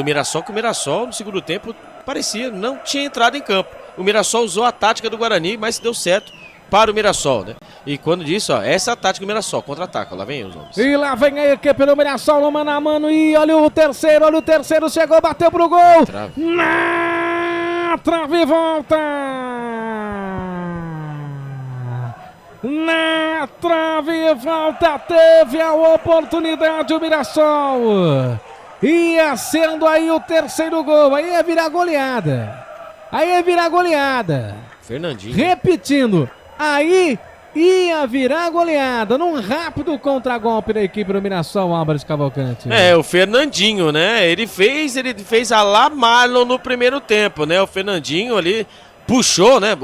Mirassol, que o Mirassol no segundo tempo parecia não tinha entrado em campo. O Mirassol usou a tática do Guarani, mas deu certo para o Mirassol, né? E quando disse, ó, essa é a tática do Mirassol, contra-ataca, lá vem os homens. E lá vem a equipe do Mirassol no mano a mano, e olha o terceiro, chegou, bateu pro gol. Na trave, volta! Na trave, volta, teve a oportunidade o Mirassol. Ia sendo aí o terceiro gol, aí ia virar goleada. Fernandinho. Repetindo, aí ia virar goleada num rápido contragolpe da equipe do Mirassol, Álvares Cavalcante. O Fernandinho, né? Ele fez a lá Marlon no primeiro tempo, né? O Fernandinho ali puxou, né?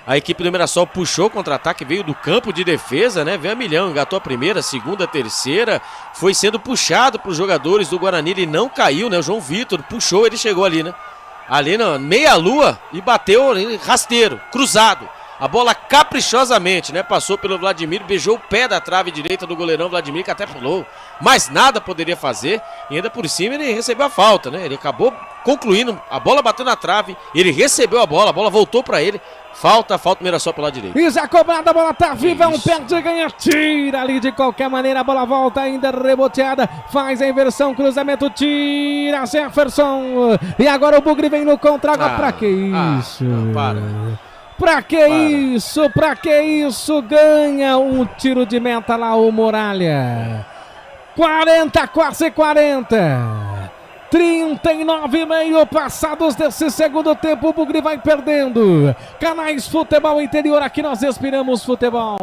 A equipe do Mirassol puxou o contra-ataque, veio do campo de defesa, né? Veio a milhão, engatou a primeira, a segunda, a terceira, foi sendo puxado para os jogadores do Guarani, ele não caiu, né? O João Vitor puxou, ele chegou ali, né? Ali na meia-lua e bateu rasteiro, cruzado. A bola caprichosamente, né? Passou pelo Vladimir, beijou o pé da trave direita do goleirão Vladimir, que até pulou. Mas nada poderia fazer. E ainda por cima ele recebeu a falta, né? Ele acabou concluindo, a bola bateu na trave, ele recebeu a bola voltou pra ele. Falta o Mirassol pelo lado direito. E já cobrada, a bola tá viva, é um perde e ganha, tira ali de qualquer maneira, a bola volta ainda reboteada, faz a inversão, cruzamento, tira Jefferson. E agora o Bugre vem no contra-golpe, pra que isso? Pra que isso? Ganha um tiro de meta lá o Muralha. 40, quase 40. 39,5 passados desse segundo tempo, o Bugre vai perdendo. Canais Futebol Interior, aqui nós respiramos futebol.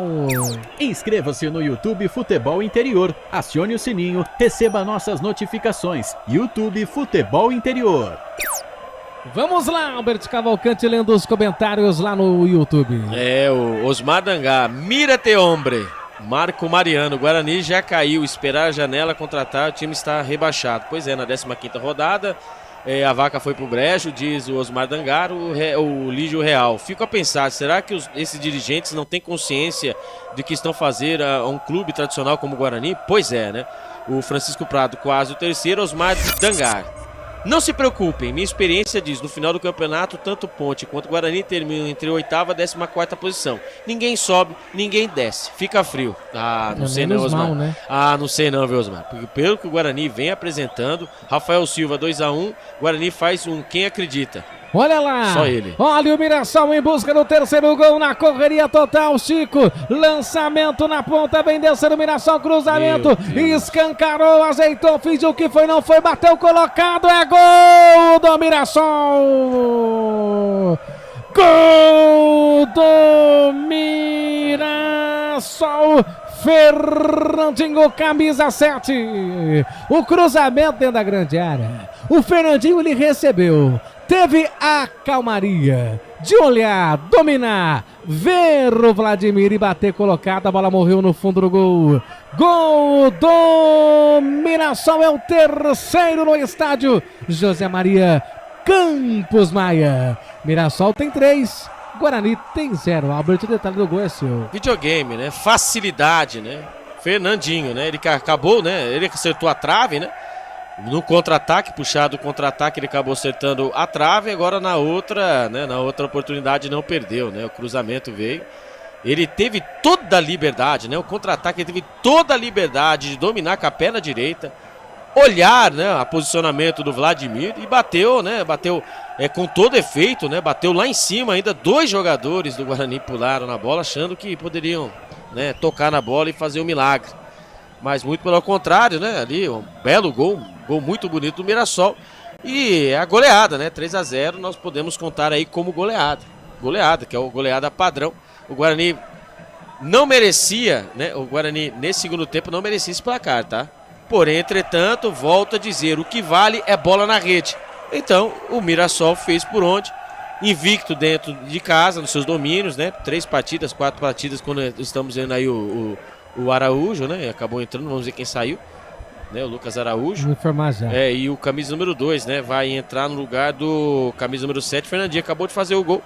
Inscreva-se no YouTube Futebol Interior, acione o sininho, receba nossas notificações. YouTube Futebol Interior. Vamos lá, Albert Cavalcante lendo os comentários lá no YouTube. O Osmar Dangá, mira-te hombre. Marco Mariano, Guarani já caiu, esperar a janela contratar, o time está rebaixado. Pois é, na 15ª rodada, a vaca foi pro brejo, diz o Osmar Dangar, o Lígio Real. Fico a pensar, será que esses dirigentes não têm consciência de que estão fazendo a um clube tradicional como o Guarani? Pois é, né? O Francisco Prado, quase o terceiro, Osmar Dangar. Não se preocupem, minha experiência diz, no final do campeonato, tanto Ponte quanto Guarani terminam entre a 8ª e 14ª posição. Ninguém sobe, ninguém desce, fica frio. Não sei não, Osmar. Mal, né? Não sei não, viu, Osmar? Porque pelo que o Guarani vem apresentando, Rafael Silva 2-1, Guarani faz um quem acredita. Olha lá, só ele. Olha o Mirassol em busca do terceiro gol na correria total, Chico, lançamento na ponta, vem descendo o Mirassol, cruzamento, escancarou, ajeitou, fingiu que foi, não foi, bateu colocado, é gol do Mirassol! Gol do Mirassol! Fernandinho, camisa 7, o cruzamento dentro da grande área, o Fernandinho ele recebeu, teve a calmaria de olhar, dominar, ver o Vladimir e bater colocado, a bola morreu no fundo do gol. Gol do Mirassol, é o terceiro no estádio José Maria Campos Maia. Mirassol tem 3, Guarani tem 0. Albert, o detalhe do gol é seu. Videogame, né? Facilidade, né? Fernandinho, né? Ele acabou, né? Ele acertou a trave, né? No contra-ataque, puxado o contra-ataque, ele acabou acertando a trave. Agora na outra, né? Na outra oportunidade não perdeu, né? O cruzamento veio. Ele teve toda a liberdade, né? O contra-ataque, ele teve toda a liberdade de dominar com a perna direita, olhar, né? O posicionamento do Vladimir e bateu, né? Bateu com todo efeito, né? Bateu lá em cima ainda. 2 jogadores do Guarani pularam na bola, achando que poderiam, né? Tocar na bola e fazer um milagre. Mas muito pelo contrário, né? Ali um belo gol, gol muito bonito do Mirassol. E a goleada, né? 3-0 nós podemos contar aí como goleada. Goleada, que é o goleada padrão. O Guarani não merecia, né? O Guarani nesse segundo tempo não merecia esse placar, tá? Porém, entretanto, volto a dizer, o que vale é bola na rede. Então, o Mirassol fez por onde? Invicto dentro de casa, nos seus domínios, né? 3 partidas, 4 partidas, quando estamos vendo aí o Araújo, né? Acabou entrando, vamos ver quem saiu, né? O Lucas Araújo. Vou informar já. E o camisa número 2, né? Vai entrar no lugar do camisa número 7, Fernandinho. Acabou de fazer o gol.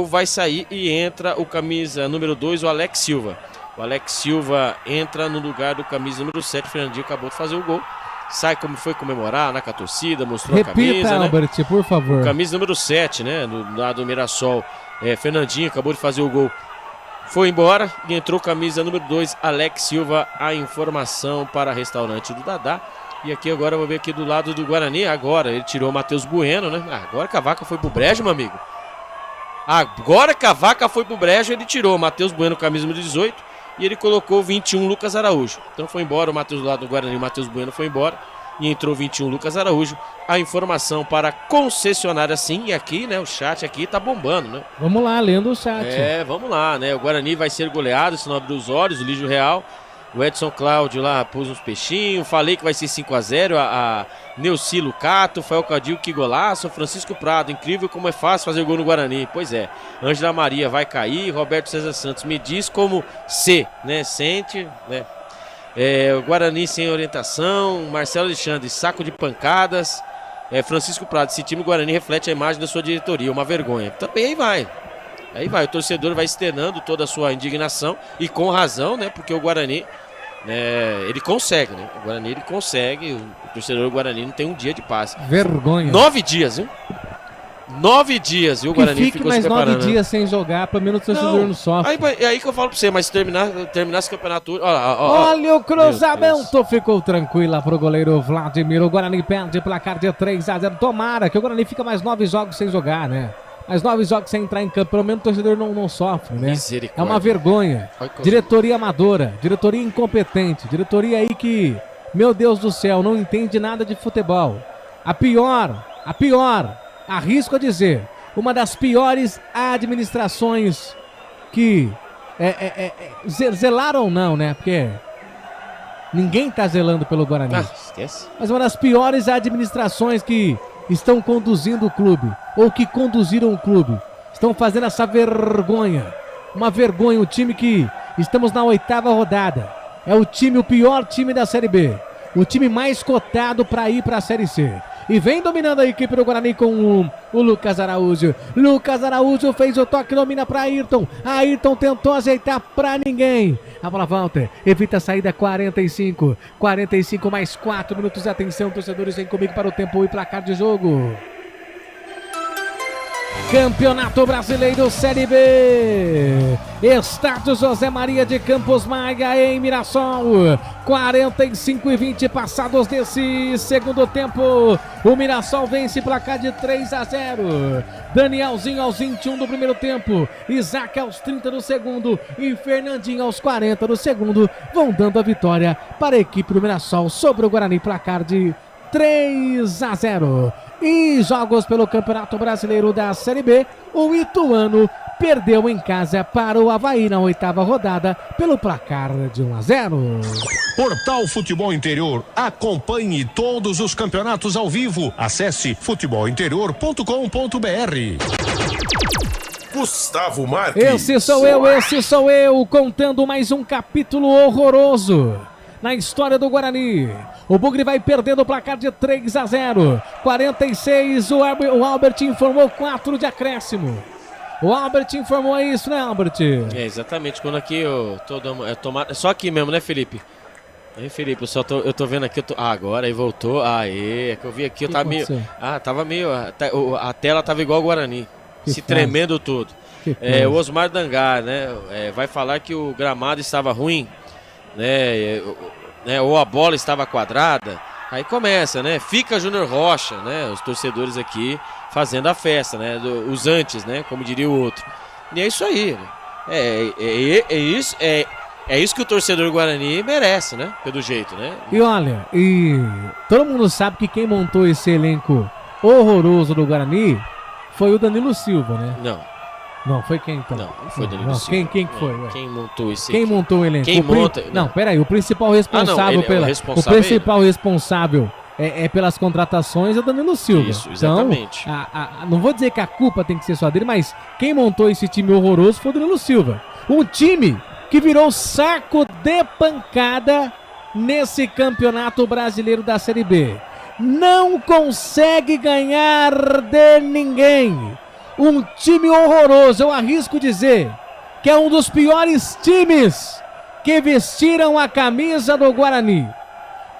Vai sair e entra o camisa número 2, o Alex Silva. O Alex Silva entra no lugar do camisa número 7, Fernandinho acabou de fazer o gol. Sai como foi comemorar, né, com a torcida, mostrou a camisa. Repita, Albert, né? Por favor. O camisa número 7, né? Do lado do Mirassol. Fernandinho acabou de fazer o gol. Foi embora e entrou camisa número 2, Alex Silva. A informação para restaurante do Dadá. E aqui agora eu vou ver aqui do lado do Guarani. Agora ele tirou o Matheus Bueno, né? Agora que a vaca foi pro brejo, meu amigo. Agora que a vaca foi pro brejo, ele tirou o Matheus Bueno, camisa número 18. E ele colocou 21, Lucas Araújo. Então foi embora o Matheus do lado do Guarani, o Matheus Bueno foi embora. E entrou 21, Lucas Araújo. A informação para a concessionária, sim. E aqui, né, o chat aqui tá bombando, né? Vamos lá, lendo o chat. Vamos lá, né? O Guarani vai ser goleado, se não abrir os olhos, o Lígio Real. O Edson Cláudio lá pôs uns peixinhos. Falei que vai ser 5-0. A Neuci Lucato, Fael Cadil, que golaço. Francisco Prado, incrível como é fácil fazer gol no Guarani. Pois é. Ângela Maria vai cair. Roberto César Santos me diz como né? Sente, né? O Guarani sem orientação. Marcelo Alexandre, saco de pancadas. Francisco Prado, esse time do Guarani reflete a imagem da sua diretoria. Uma vergonha. Também aí vai. Aí vai, o torcedor vai externando toda a sua indignação e com razão, né? Porque o Guarani, ele consegue, né? O Guarani, ele consegue, o torcedor do Guarani não tem um dia de paz. Vergonha. 9 dias, viu? 9 dias, viu? O Guarani ficou se preparando. Mais 9 dias sem jogar, pelo menos o torcedor não sofre. Aí que eu falo pra você, mas se terminar esse campeonato... Olha o cruzamento, ficou tranquila pro goleiro Vladimir. O Guarani perde placar de 3-0. Tomara que o Guarani fica mais 9 jogos sem jogar, né? Mas 9 jogos sem entrar em campo, pelo menos o torcedor não sofre, né? É uma vergonha. Diretoria amadora, diretoria incompetente, diretoria aí que meu Deus do céu, não entende nada de futebol. A pior, arrisco a dizer, uma das piores administrações que zelaram não, né? Porque ninguém tá zelando pelo Guarani. Esquece. Mas uma das piores administrações que estão conduzindo o clube, ou que conduziram o clube, estão fazendo essa vergonha. Uma vergonha, o time que estamos na 8ª rodada. É o pior time da Série B. O time mais cotado para ir para a Série C. E vem dominando a equipe do Guarani com o Lucas Araújo. Lucas Araújo fez o toque, domina para Ayrton. Ayrton tentou ajeitar para ninguém. A bola volta, evita a saída, 45 mais 4 minutos. Atenção, torcedores, vem comigo para o tempo e placar de jogo. Campeonato Brasileiro Série B. Estádio José Maria de Campos Maia em Mirassol. 45-20 passados desse segundo tempo. O Mirassol vence placar de 3-0. Danielzinho aos 21 do primeiro tempo. Isaac aos 30 do segundo. E Fernandinho aos 40 do segundo. Vão dando a vitória para a equipe do Mirassol sobre o Guarani. Placar de 3-0. E jogos pelo Campeonato Brasileiro da Série B, o Ituano perdeu em casa para o Avaí na 8ª rodada pelo placar de 1-0. Portal Futebol Interior. Acompanhe todos os campeonatos ao vivo. Acesse futebolinterior.com.br. Gustavo Marques. Esse sou eu, contando mais um capítulo horroroso na história do Guarani. O Bugre vai perdendo o placar de 3-0. 46, o Albert informou 4 de acréscimo. O Albert informou isso, né, Albert? É, exatamente. Quando aqui eu tô dando... É só aqui mesmo, né, Felipe? Aí, Felipe, eu tô vendo aqui... agora, aí voltou. Aê, é que eu vi aqui, eu tava meio... tava meio... A tela tava igual ao Guarani. Se tremendo todo. O Osmar Dangar, né, vai falar que o gramado estava ruim, né, ou a bola estava quadrada. Aí começa, né? Fica Júnior Rocha, né? Os torcedores aqui fazendo a festa, né? Os antes, né? Como diria o outro. E é isso aí, né? É isso que o torcedor Guarani merece, né? Pelo jeito, né? E olha, todo mundo sabe que quem montou esse elenco horroroso do Guarani foi o Danilo Silva, né? Não, foi quem então? Não foi Danilo Silva. Quem foi? Quem montou esse Quem montou o elenco? Quem monta? Não, peraí, o principal responsável o principal responsável pelas contratações é o Danilo Silva. Isso, exatamente. Então, não vou dizer que a culpa tem que ser só dele, mas quem montou esse time horroroso foi o Danilo Silva. Um time que virou saco de pancada nesse Campeonato Brasileiro da Série B. Não consegue ganhar de ninguém. Um time horroroso, eu arrisco dizer que é um dos piores times que vestiram a camisa do Guarani.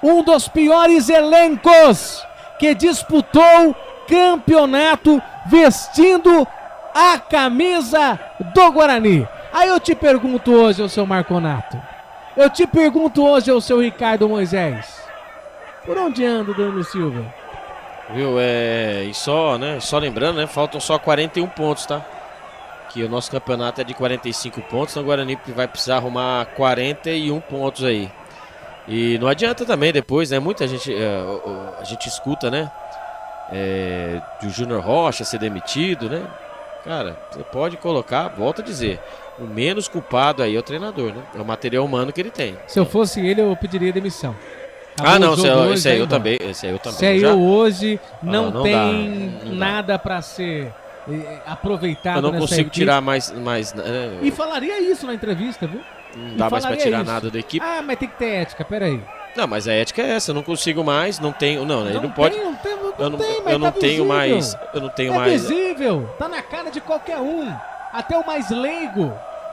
Um dos piores elencos que disputou campeonato vestindo a camisa do Guarani. Aí eu te pergunto hoje, o seu Marconato. Eu te pergunto hoje, o seu Ricardo Moisés. Por onde anda o Danilo Silva? Viu, e só lembrando, né, faltam só 41 pontos, tá? Que o nosso campeonato é de 45 pontos, então o Guarani vai precisar arrumar 41 pontos aí. E não adianta também depois, né, muita gente, a gente escuta, né, do Júnior Rocha ser demitido, né? Cara, você pode colocar, volto a dizer, o menos culpado aí é o treinador, né? É o material humano que ele tem. Se eu fosse ele, eu pediria demissão. Não, esse aí eu também. Se aí eu hoje não tem nada para ser aproveitado. Eu não consigo tirar mais. E falaria isso na entrevista, viu? Não dá mais para tirar nada da equipe. Mas tem que ter ética, peraí. Não, mas a ética é essa, eu não consigo mais, não tenho. Não, ele não pode. Eu não tenho mais. É visível, tá na cara de qualquer um. Até o mais leigo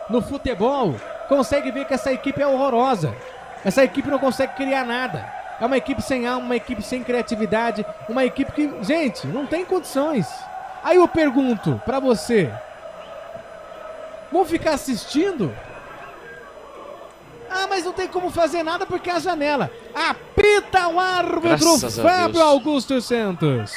no futebol consegue ver que essa equipe é horrorosa. Essa equipe não consegue criar nada. É uma equipe sem alma, uma equipe sem criatividade, uma equipe que, gente, não tem condições. Aí eu pergunto pra você, vão ficar assistindo? Mas não tem como fazer nada porque é a janela. Apita o árbitro Fábio Augusto Santos.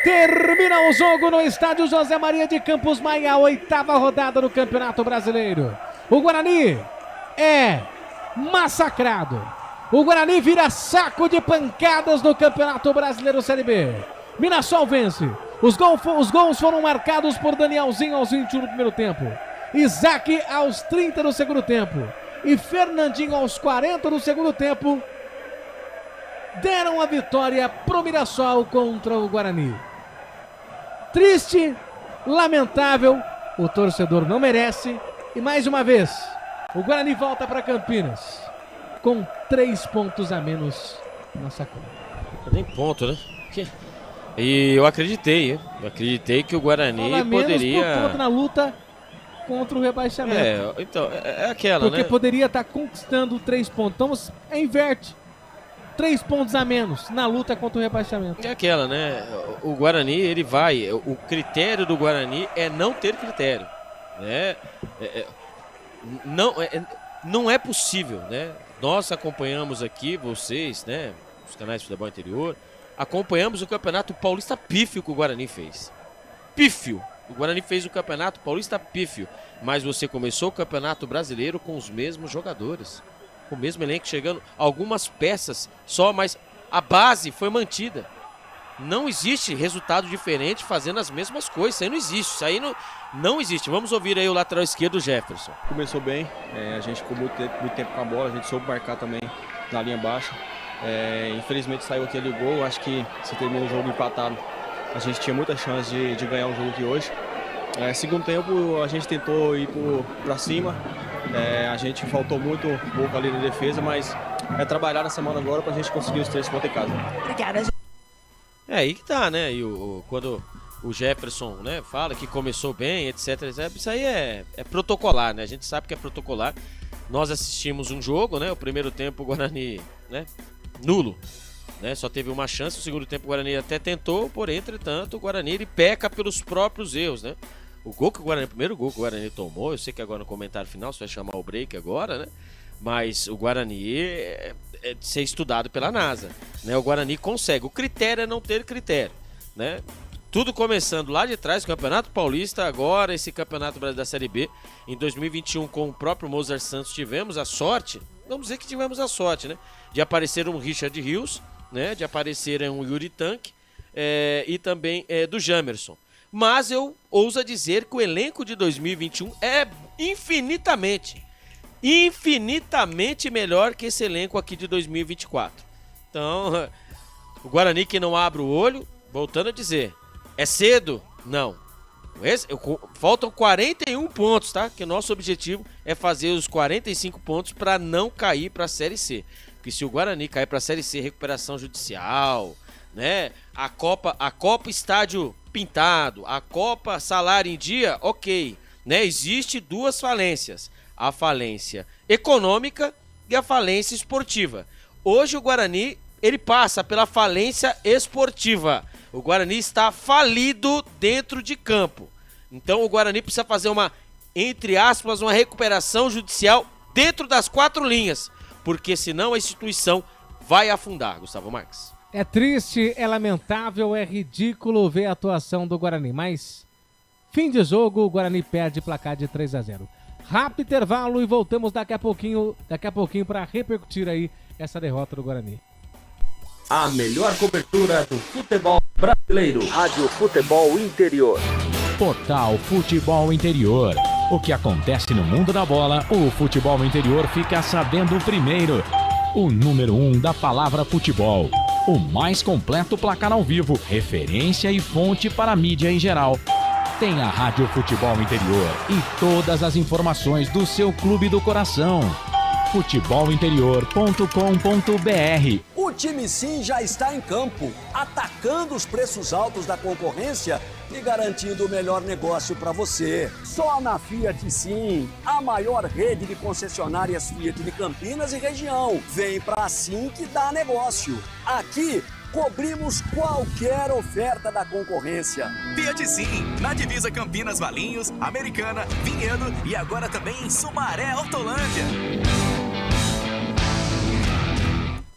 Termina o jogo no estádio José Maria de Campos Maia, 8ª rodada do Campeonato Brasileiro. O Guarani é massacrado. O Guarani vira saco de pancadas no Campeonato Brasileiro Série B. Mirassol vence. Os gols foram marcados por Danielzinho aos 21 do primeiro tempo. Isaac aos 30 do segundo tempo. E Fernandinho aos 40 do segundo tempo. Deram a vitória pro Mirassol contra o Guarani. Triste, lamentável, o torcedor não merece. E mais uma vez, o Guarani volta para Campinas com 3 pontos a menos na sacola. Nem ponto, né? E eu acreditei, hein? Eu acreditei que o Guarani poderia... Menos por na luta contra o rebaixamento. Então, é aquela, porque né? Porque poderia estar conquistando 3 pontos. Então, inverte. 3 pontos a menos na luta contra o rebaixamento. É aquela, né? O Guarani, ele vai... O critério do Guarani é não ter critério, né? Não é possível, né? Nós acompanhamos aqui, vocês, né? Os canais de futebol interior... Acompanhamos o Campeonato Paulista pífio que o Guarani fez. Pífio. O Guarani fez o Campeonato Paulista pífio. Mas você começou o Campeonato Brasileiro com os mesmos jogadores. Com o mesmo elenco, chegando algumas peças só, mas a base foi mantida. Não existe resultado diferente fazendo as mesmas coisas. Isso aí não existe. Isso aí não existe. Vamos ouvir aí o lateral esquerdo, Jefferson. Começou bem. A gente ficou muito tempo com a bola. A gente soube marcar também na linha baixa. Infelizmente saiu aquele gol. Acho que se termina o jogo empatado, a gente tinha muita chance de ganhar o jogo aqui hoje. Segundo tempo a gente tentou ir para cima, a gente faltou muito pouco ali na defesa, mas trabalhar na semana agora para a gente conseguir os 3 pontos em casa. Obrigada. Aí que tá, né? E quando o Jefferson, né, fala que começou bem, etc, isso aí é protocolar, né? A gente sabe que é protocolar. Nós assistimos um jogo, né? O primeiro tempo o Guarani, né, nulo, né? Só teve uma chance. O segundo tempo o Guarani até tentou, porém, entretanto, o Guarani ele peca pelos próprios erros, né? O primeiro gol que o Guarani tomou, eu sei que agora no comentário final você vai chamar o break agora, né? Mas o Guarani é de ser estudado pela NASA, né? O Guarani consegue. O critério é não ter critério, né? Tudo começando lá de trás, Campeonato Paulista, agora esse Campeonato Brasileiro da Série B. Em 2021, com o próprio Mozart Santos, tivemos a sorte, vamos dizer que tivemos a sorte, né? De aparecer um Richard Rios, né? De aparecer um Yuri Tanque e também do Jamerson. Mas eu ouso dizer que o elenco de 2021 é infinitamente melhor que esse elenco aqui de 2024. Então, o Guarani que não abre o olho, voltando a dizer, é cedo? Não. Faltam 41 pontos, tá? Que nosso objetivo é fazer os 45 pontos para não cair para a Série C. Porque se o Guarani cair para a Série C, recuperação judicial, né? A Copa estádio pintado, a Copa salário em dia, ok, né? Existe 2 falências, a falência econômica e a falência esportiva. Hoje o Guarani, ele passa pela falência esportiva. O Guarani está falido dentro de campo. Então o Guarani precisa fazer entre aspas, uma recuperação judicial dentro das 4 linhas, porque senão a instituição vai afundar, Gustavo Marques. É triste, é lamentável, é ridículo ver a atuação do Guarani, mas fim de jogo, o Guarani perde placar de 3-0. Rápido intervalo e voltamos daqui a pouquinho para repercutir aí essa derrota do Guarani. A melhor cobertura do futebol brasileiro. Rádio Futebol Interior. Portal Futebol Interior. O que acontece no mundo da bola, o Futebol Interior fica sabendo primeiro. O número 1 da palavra futebol. O mais completo placar ao vivo, referência e fonte para a mídia em geral. Tem a Rádio Futebol Interior e todas as informações do seu clube do coração. futebolinterior.com.br. O time Sim já está em campo, atacando os preços altos da concorrência e garantindo o melhor negócio para você. Só na Fiat Sim, a maior rede de concessionárias Fiat de Campinas e região. Vem pra Sim que dá negócio. Aqui cobrimos qualquer oferta da concorrência. Fiat Sim, na divisa Campinas, Valinhos, Americana, Vinhedo e agora também em Sumaré, Hortolândia.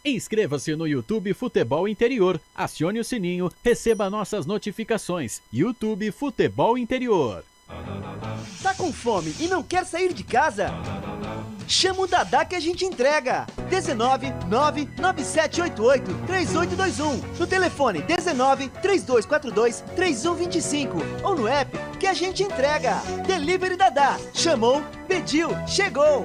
Inscreva-se no YouTube Futebol Interior, acione o sininho, receba nossas notificações. YouTube Futebol Interior. Tá com fome e não quer sair de casa? Chama o Dadá que a gente entrega. 19 99788 3821. No telefone 19 3242 3125 ou no app que a gente entrega. Delivery Dadá. Chamou, pediu, chegou.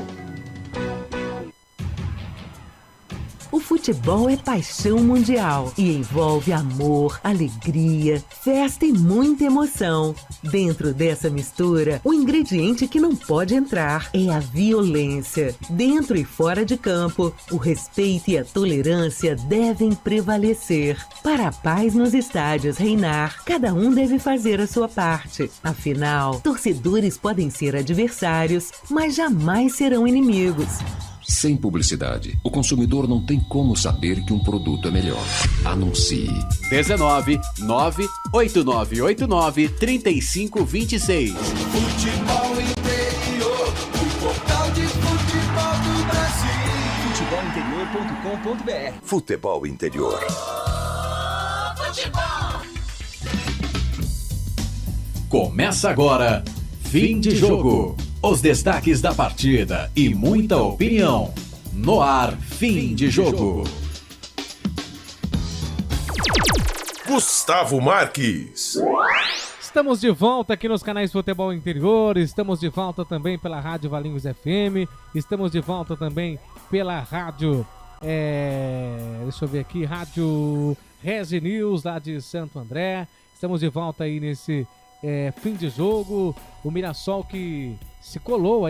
O futebol é paixão mundial e envolve amor, alegria, festa e muita emoção. Dentro dessa mistura, o ingrediente que não pode entrar é a violência. Dentro e fora de campo, o respeito e a tolerância devem prevalecer. Para a paz nos estádios reinar, cada um deve fazer a sua parte. Afinal, torcedores podem ser adversários, mas jamais serão inimigos. Sem publicidade, o consumidor não tem como saber que um produto é melhor. Anuncie. 19 98989 3526. Futebol Interior, o portal de futebol do Brasil. Futebolinterior.com.br. Futebol Interior. Futebol. Começa agora, fim de jogo. Os destaques da partida e muita opinião. No ar, fim de jogo. Gustavo Marques. Estamos de volta aqui nos canais Futebol Interior, estamos de volta também pela Rádio Valinhos FM, estamos de volta também pela Rádio, deixa eu ver aqui, Rádio Regi News lá de Santo André. Estamos de volta aí nesse fim de jogo, o Mirassol que se colou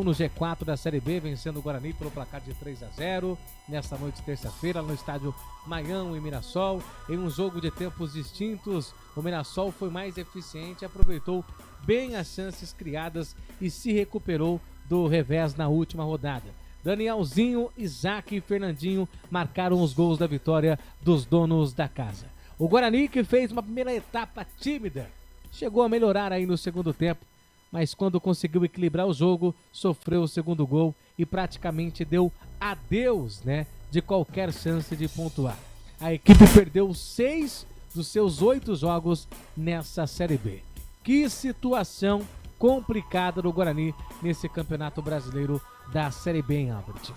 no G4 da Série B, vencendo o Guarani pelo placar de 3-0, nesta noite de terça-feira, no estádio Maião, em Mirassol. Em um jogo de tempos distintos, o Mirassol foi mais eficiente, aproveitou bem as chances criadas e se recuperou do revés na última rodada. Danielzinho, Isaac e Fernandinho marcaram os gols da vitória dos donos da casa. O Guarani, que fez uma primeira etapa tímida, chegou a melhorar aí no segundo tempo, mas quando conseguiu equilibrar o jogo, sofreu o segundo gol e praticamente deu adeus, de qualquer chance de pontuar. A equipe perdeu 6 dos seus 8 jogos nessa Série B. Que situação complicada do Guarani nesse Campeonato Brasileiro da Série B, em Albert.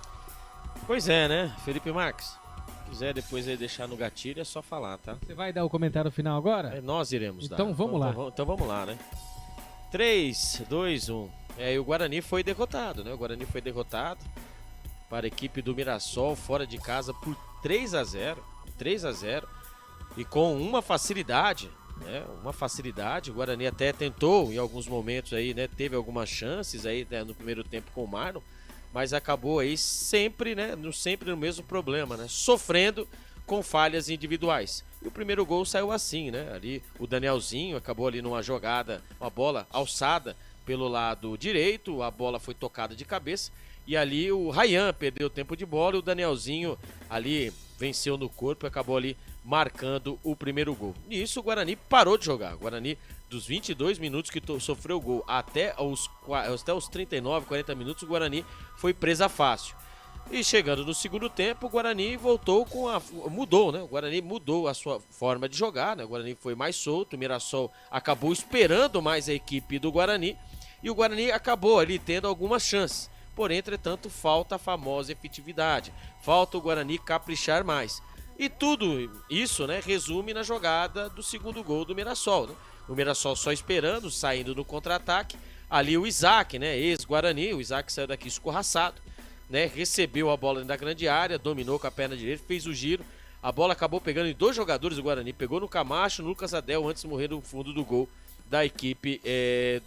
Pois é, né, Felipe Marques? Se quiser depois aí deixar no gatilho, é só falar, tá? Você vai dar o comentário final agora? Nós iremos dar. Então vamos lá. Então vamos lá, né? 3, 2, 1. E o Guarani foi derrotado, né? O Guarani foi derrotado para a equipe do Mirassol fora de casa por 3-0. 3-0. E com uma facilidade, né? Uma facilidade. O Guarani até tentou em alguns momentos aí, né? Teve algumas chances aí, né? No primeiro tempo com o Marlon, mas acabou aí sempre, né? Sempre no mesmo problema, né? Sofrendo com falhas individuais. E o primeiro gol saiu assim, né? Ali o Danielzinho acabou ali numa jogada, uma bola alçada pelo lado direito, a bola foi tocada de cabeça e ali o Ryan perdeu o tempo de bola e o Danielzinho ali venceu no corpo e acabou ali marcando o primeiro gol. E isso o Guarani parou de jogar. O Guarani, dos 22 minutos que sofreu o gol até os 39, 40 minutos, o Guarani foi presa fácil. E chegando no segundo tempo, o Guarani voltou mudou, né? O Guarani mudou a sua forma de jogar, né? O Guarani foi mais solto, o Mirassol acabou esperando mais a equipe do Guarani e o Guarani acabou ali tendo algumas chances. Porém, entretanto, falta a famosa efetividade, falta o Guarani caprichar mais. E tudo isso, né, resume na jogada do segundo gol do Mirassol, né? O Mirassol só esperando, saindo no contra-ataque. Ali o Isaac, né, ex-Guarani, o Isaac saiu daqui escorraçado, né, recebeu a bola da grande área, dominou com a perna direita, fez o giro. A bola acabou pegando em 2 jogadores do Guarani, pegou no Camacho, no Lucas Adel, antes de morrer no fundo do gol da equipe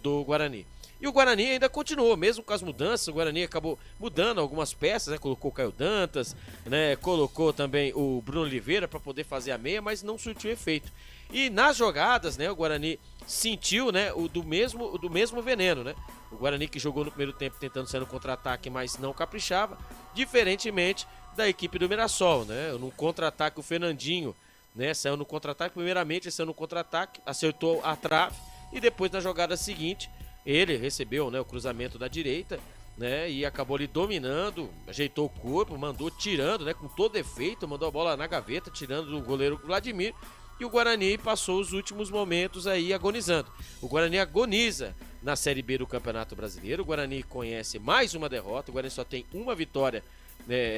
do Guarani. E o Guarani ainda continuou, mesmo com as mudanças, o Guarani acabou mudando algumas peças, né? Colocou o Caio Dantas, né? Colocou também o Bruno Oliveira para poder fazer a meia, mas não surtiu efeito. E nas jogadas, né, o Guarani sentiu, né, do mesmo veneno, né? O Guarani que jogou no primeiro tempo tentando sair no contra-ataque, mas não caprichava, diferentemente da equipe do Mirassol, né? No contra-ataque o Fernandinho, né, saiu no contra-ataque, primeiramente saiu no contra-ataque, acertou a trave e depois na jogada seguinte ele recebeu, né, o cruzamento da direita, né, e acabou ali dominando, ajeitou o corpo, mandou tirando, né, com todo efeito, mandou a bola na gaveta, tirando do goleiro Vladimir e o Guarani passou os últimos momentos aí agonizando. O Guarani agoniza na Série B do Campeonato Brasileiro, o Guarani conhece mais uma derrota, o Guarani só tem uma vitória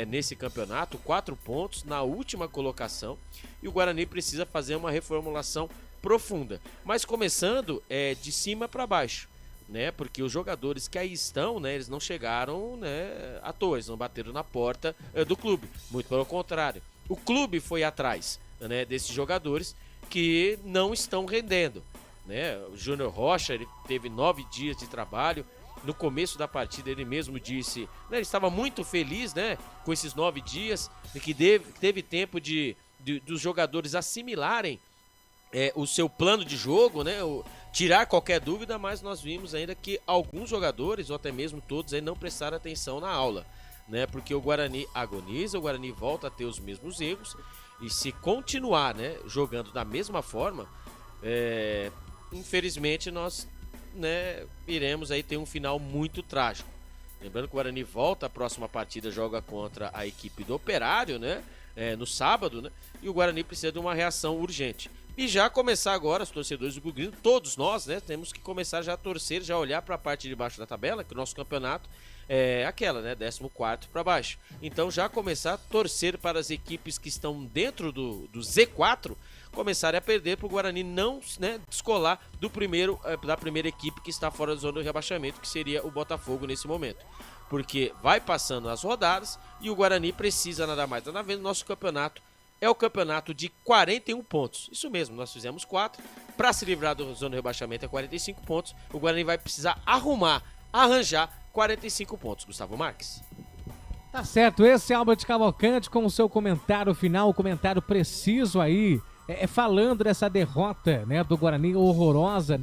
nesse campeonato, 4 pontos na última colocação, e o Guarani precisa fazer uma reformulação profunda, mas começando de cima para baixo, né? Porque os jogadores que aí estão, né, eles não chegaram, né, à toa, eles não bateram na porta do clube, muito pelo contrário, o clube foi atrás, né, desses jogadores que não estão rendendo, né? O Júnior Rocha, ele teve 9 dias de trabalho. No começo da partida ele mesmo disse, né, ele estava muito feliz, né, com esses 9 dias, que teve tempo dos jogadores assimilarem o seu plano de jogo, né, tirar qualquer dúvida, mas nós vimos ainda que alguns jogadores, ou até mesmo todos, aí não prestaram atenção na aula, né, porque o Guarani agoniza, o Guarani volta a ter os mesmos erros, e se continuar, né, jogando da mesma forma, infelizmente nós, né, iremos aí ter um final muito trágico. Lembrando que o Guarani volta, a próxima partida joga contra a equipe do Operário, né, no sábado, né, e o Guarani precisa de uma reação urgente. E já começar agora, os torcedores do Bugrino, todos nós, né, temos que começar já a torcer, já olhar para a parte de baixo da tabela, que o nosso campeonato é aquela, né, 14º para baixo. Então já começar a torcer para as equipes que estão dentro do Z4 começarem a perder, para o Guarani não, né, descolar da primeira equipe que está fora da zona do rebaixamento, que seria o Botafogo nesse momento. Porque vai passando as rodadas e o Guarani precisa nada mais nada menos. Nosso campeonato é o campeonato de 41 pontos. Isso mesmo, nós fizemos 4. Para se livrar da zona do rebaixamento é 45 pontos. O Guarani vai precisar arranjar 45 pontos. Gustavo Marques. Tá certo, esse é Albert Cavalcante com o seu comentário final, um comentário preciso aí, falando dessa derrota, né, do Guarani horrorosa,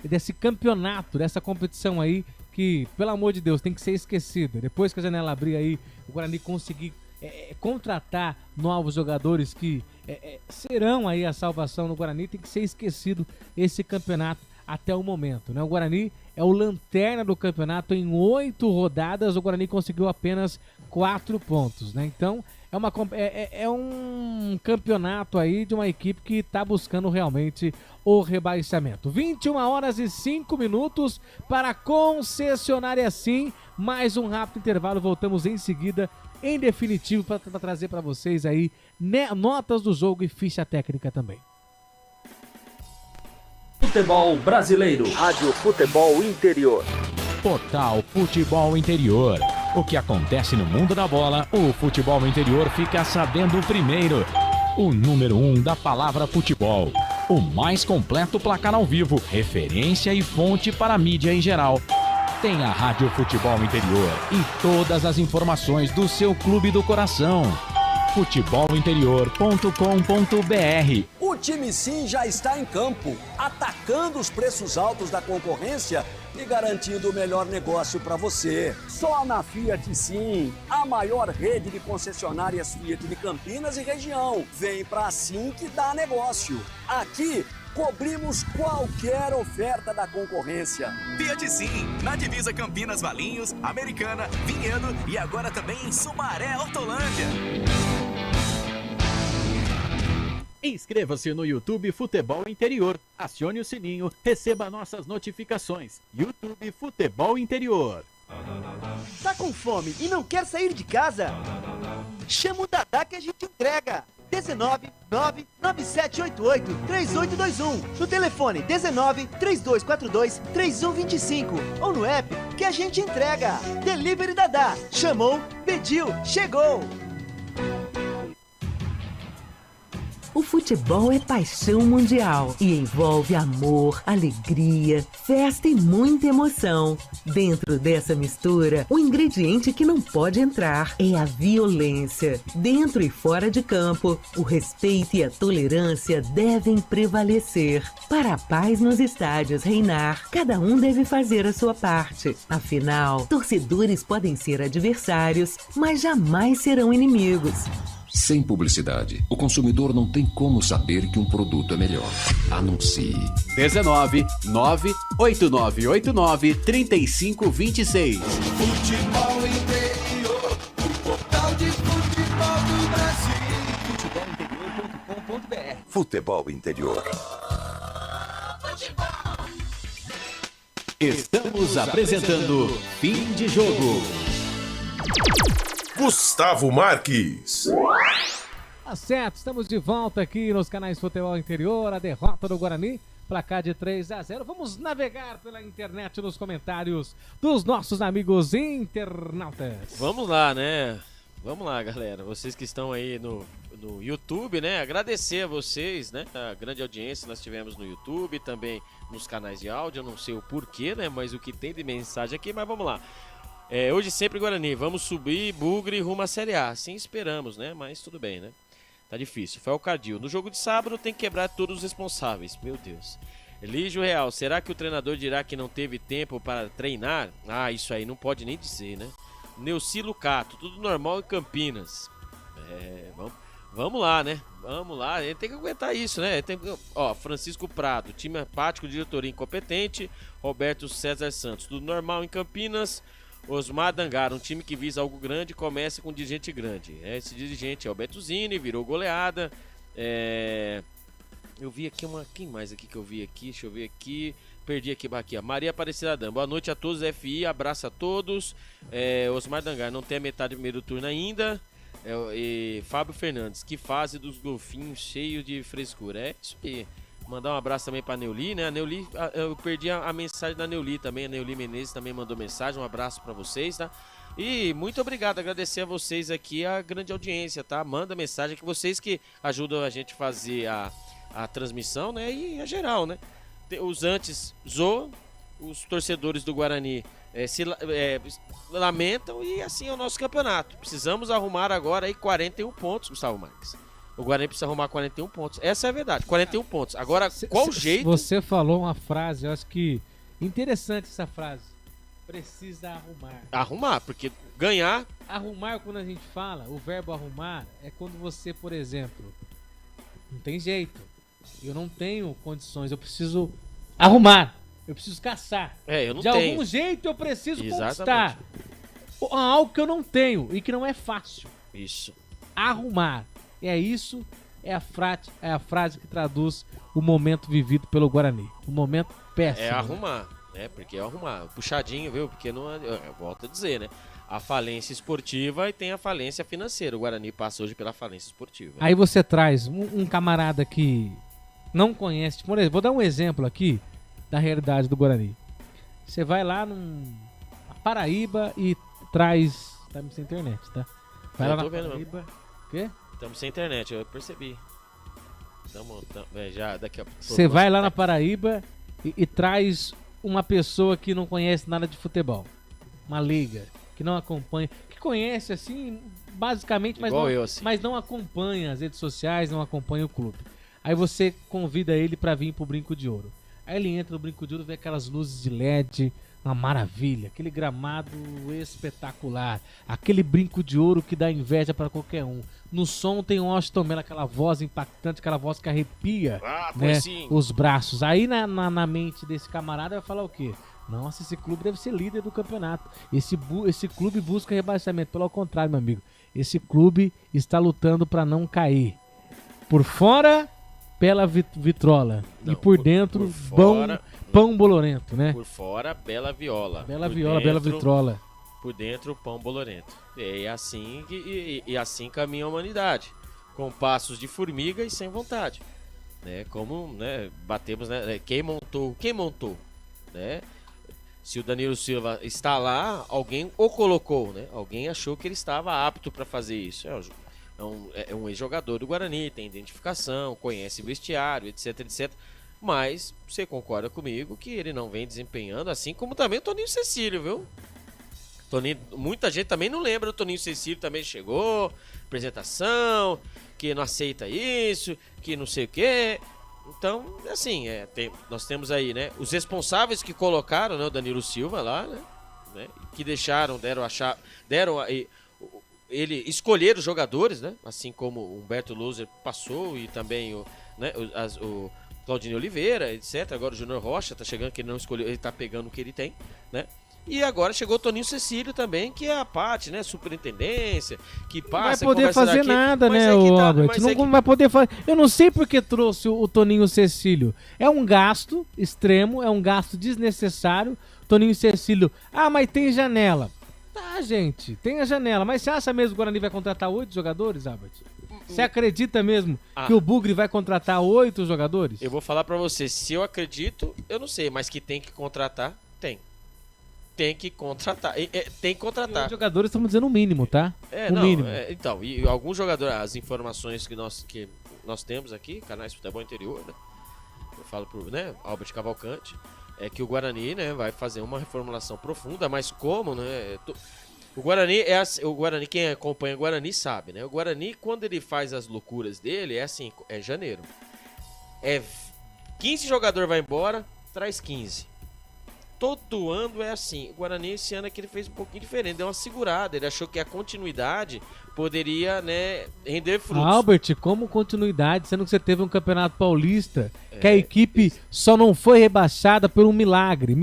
desse campeonato, dessa competição aí, que, pelo amor de Deus, tem que ser esquecida. Depois que a janela abrir aí, o Guarani conseguir contratar novos jogadores que serão aí a salvação no Guarani, tem que ser esquecido esse campeonato até o momento, né? O Guarani é o lanterna do campeonato. Em 8 rodadas o Guarani conseguiu apenas 4 pontos, né? Então é um campeonato aí de uma equipe que está buscando realmente o rebaixamento. 21h05 para a Concessionária Sim. Mais um rápido intervalo, voltamos em seguida, em definitivo, para trazer para vocês aí notas do jogo e ficha técnica também. Futebol Brasileiro. Rádio Futebol Interior. Portal Futebol Interior. O que acontece no mundo da bola, o Futebol Interior fica sabendo primeiro. O número 1 da palavra futebol. O mais completo placar ao vivo, referência e fonte para a mídia em geral. Tem a Rádio Futebol Interior e todas as informações do seu clube do coração. futebolinterior.com.br. O time Sim já está em campo, atacando os preços altos da concorrência e garantindo o melhor negócio para você. Só na Fiat Sim, a maior rede de concessionárias Fiat de Campinas e região. Vem pra Sim que dá negócio. Aqui cobrimos qualquer oferta da concorrência. Fiat Sim, na divisa Campinas, Valinhos, Americana, Vinhedo e agora também em Sumaré, Hortolândia. Inscreva-se no YouTube Futebol Interior, acione o sininho, receba nossas notificações. YouTube Futebol Interior. Tá com fome e não quer sair de casa? Chama o Dadá que a gente entrega. 19 99788 3821. No telefone 19 3242 3125 ou no app que a gente entrega. Delivery Dadá. Chamou, pediu, chegou. O futebol é paixão mundial e envolve amor, alegria, festa e muita emoção. Dentro dessa mistura, o ingrediente que não pode entrar é a violência. Dentro e fora de campo, o respeito e a tolerância devem prevalecer. Para a paz nos estádios reinar, cada um deve fazer a sua parte. Afinal, torcedores podem ser adversários, mas jamais serão inimigos. Sem publicidade, o consumidor não tem como saber que um produto é melhor. Anuncie. 19 98989 3526. Futebol Interior, o portal de futebol do Brasil. Futebol Interior. Estamos apresentando Fim de Jogo. Gustavo Marques. Tá certo, estamos de volta aqui nos canais Futebol Interior, a derrota do Guarani, placar de 3-0. Vamos navegar pela internet nos comentários dos nossos amigos internautas. Vamos lá, né? Vamos lá, galera. Vocês que estão aí no YouTube, né? Agradecer a vocês, né? A grande audiência nós tivemos no YouTube, também nos canais de áudio. Eu não sei o porquê, né? Mas o que tem de mensagem aqui, mas vamos lá. Hoje sempre Guarani, vamos subir Bugre rumo à Série A. Assim esperamos, né? Mas tudo bem, né? Tá difícil. Foi o Cardil. No jogo de sábado tem que quebrar todos os responsáveis. Meu Deus. Elígio Real, será que o treinador dirá que não teve tempo para treinar? Ah, isso aí não pode nem dizer, né? Neuci Lucato, tudo normal em Campinas. Vamos lá, né? Vamos lá, ele tem que aguentar isso, né? Francisco Prado, time apático, diretoria incompetente. Roberto César Santos, tudo normal em Campinas. Osmar Dangar, um time que visa algo grande, começa com um dirigente grande. Esse dirigente é o Beto Zini, virou goleada. Eu vi aqui quem mais aqui que eu vi aqui? Deixa eu ver aqui. Perdi aqui, ó. Maria Aparecida Adão. Boa noite a todos, FI, abraço a todos. Osmar Dangar, não tem a metade do primeiro turno ainda. E Fábio Fernandes, que fase dos golfinhos cheio de frescura. É isso aí. Mandar um abraço também pra Neuli, né? A Neuli, eu perdi a mensagem da Neuli também. A Neuli Menezes também mandou mensagem. Um abraço pra vocês, tá? E muito obrigado, agradecer a vocês aqui, a grande audiência, tá? Manda mensagem, que vocês que ajudam a gente a fazer a transmissão, né? E a geral, né? Os antes zoam, os torcedores do Guarani se lamentam, e assim é o nosso campeonato. Precisamos arrumar agora aí 41 pontos, Gustavo Marques. O Guarani precisa arrumar 41 pontos. Essa é a verdade, 41 pontos. Agora, qual jeito... Você falou uma frase, eu acho que interessante essa frase. Precisa arrumar. Arrumar, porque ganhar... Arrumar, quando a gente fala, o verbo arrumar, é quando você, por exemplo, não tem jeito. Eu não tenho condições, eu preciso arrumar. Eu preciso caçar. Eu não De tenho. algum jeito eu preciso Exatamente. conquistar algo que eu não tenho e que não é fácil. Isso. Arrumar. Isso é a frase que traduz o momento vivido pelo Guarani. Um momento péssimo. É arrumar, né? Porque é arrumar. Puxadinho, viu? Porque não, eu volto a dizer, né? A falência esportiva e tem a falência financeira. O Guarani passa hoje pela falência esportiva. Aí você traz um camarada que não conhece. Por exemplo, vou dar um exemplo aqui da realidade do Guarani. Você vai lá na Paraíba e traz... Estamos sem internet, tá? Vai lá na Paraíba... O quê? Estamos sem internet, eu percebi. Já daqui a pouco. Você vai lá na Paraíba e traz uma pessoa que não conhece nada de futebol. Uma liga, que não acompanha, que conhece assim, basicamente, mas não acompanha as redes sociais, não acompanha o clube. Aí você convida ele para vir pro Brinco de Ouro. Aí ele entra no Brinco de Ouro, vê aquelas luzes de LED, uma maravilha, aquele gramado espetacular, aquele Brinco de Ouro que dá inveja para qualquer um. No som tem o Washington Mello, aquela voz impactante, aquela voz que arrepia, né, os braços. Aí na mente desse camarada vai falar o quê? Nossa, esse clube deve ser líder do campeonato. Esse clube busca rebaixamento. Pelo contrário, meu amigo, esse clube está lutando para não cair. Por fora, bela vitrola. Não, e por dentro, pão bolorento, né? Por fora, bela viola. Bela viola, bela vitrola. Por dentro, pão bolorento. E assim, assim caminha a humanidade. Com passos de formiga e sem vontade. Né? Como, né, batemos, né? Quem montou, né? Se o Danilo Silva está lá, alguém o colocou, né? Alguém achou que ele estava apto para fazer isso. É um ex-jogador do Guarani, tem identificação, conhece vestiário, etc, etc. Mas você concorda comigo que ele não vem desempenhando, assim como também o Toninho Cecílio, viu? Muita gente também não lembra do Toninho Cecílio, também chegou, apresentação, que não aceita isso, que não sei o quê. Então, assim, nós temos aí, né, os responsáveis que colocaram, né, o Danilo Silva lá, né, que deram ele escolher os jogadores, né, assim como o Humberto Loser passou e também o Claudinei Oliveira, etc. Agora o Júnior Rocha tá chegando, que ele não escolheu, ele tá pegando o que ele tem, né? E agora chegou o Toninho Cecílio também, que é a parte, né? Superintendência, que passa. Não vai poder fazer nada, né, Albert? Não vai poder fazer. Eu não sei porque trouxe o Toninho Cecílio. É um gasto extremo, é um gasto desnecessário. Toninho Cecílio, mas tem janela. Tá, gente, tem a janela. Mas você acha mesmo que o Guarani vai contratar 8 jogadores, Albert? Você acredita mesmo que o Bugre vai contratar 8 jogadores? Eu vou falar pra você, se eu acredito, eu não sei, mas que tem que contratar, tem. Tem que contratar. Tem que contratar. Os jogadores estamos dizendo o mínimo, tá? Mínimo. Então, e alguns jogadores, as informações que nós temos aqui, canais de futebol interior, né? Eu falo pro Albert Cavalcante, é que o Guarani, né, vai fazer uma reformulação profunda, mas como, né? O Guarani, quem acompanha o Guarani sabe, né? O Guarani, quando ele faz as loucuras dele, é assim, é janeiro. 15 jogadores vai embora, traz 15. Todo ano é assim. O Guarani esse ano é que ele fez um pouquinho diferente, deu uma segurada. Ele achou que a continuidade poderia, né, render frutos. Albert, como continuidade, sendo que você teve um campeonato paulista, que a equipe só não foi rebaixada por um milagre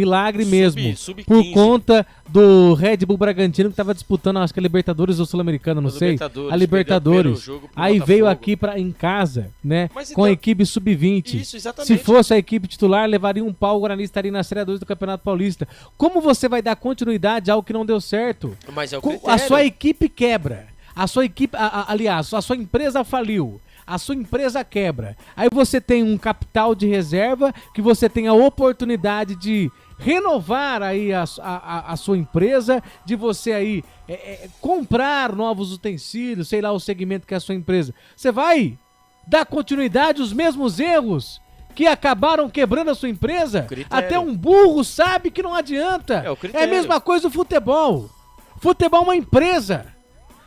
mesmo, por conta do Red Bull Bragantino, que estava disputando, acho que a Libertadores ou Sul-Americana, não sei, a Libertadores. Aí veio aqui em casa, né, com a equipe sub-20. Isso, exatamente. Se fosse a equipe titular, levaria um pau, o Guarani estaria na Série 2 do Campeonato Paulista. Como você vai dar continuidade a algo que não deu certo? Mas é o critério. A sua equipe quebra. A sua equipe, aliás, a sua empresa faliu, a sua empresa quebra. Aí você tem um capital de reserva, que você tem a oportunidade de renovar aí a sua empresa, de você aí comprar novos utensílios, sei lá o segmento que é a sua empresa. Você vai dar continuidade aos mesmos erros que acabaram quebrando a sua empresa? Até um burro sabe que não adianta. É a mesma coisa do futebol. Futebol é uma empresa.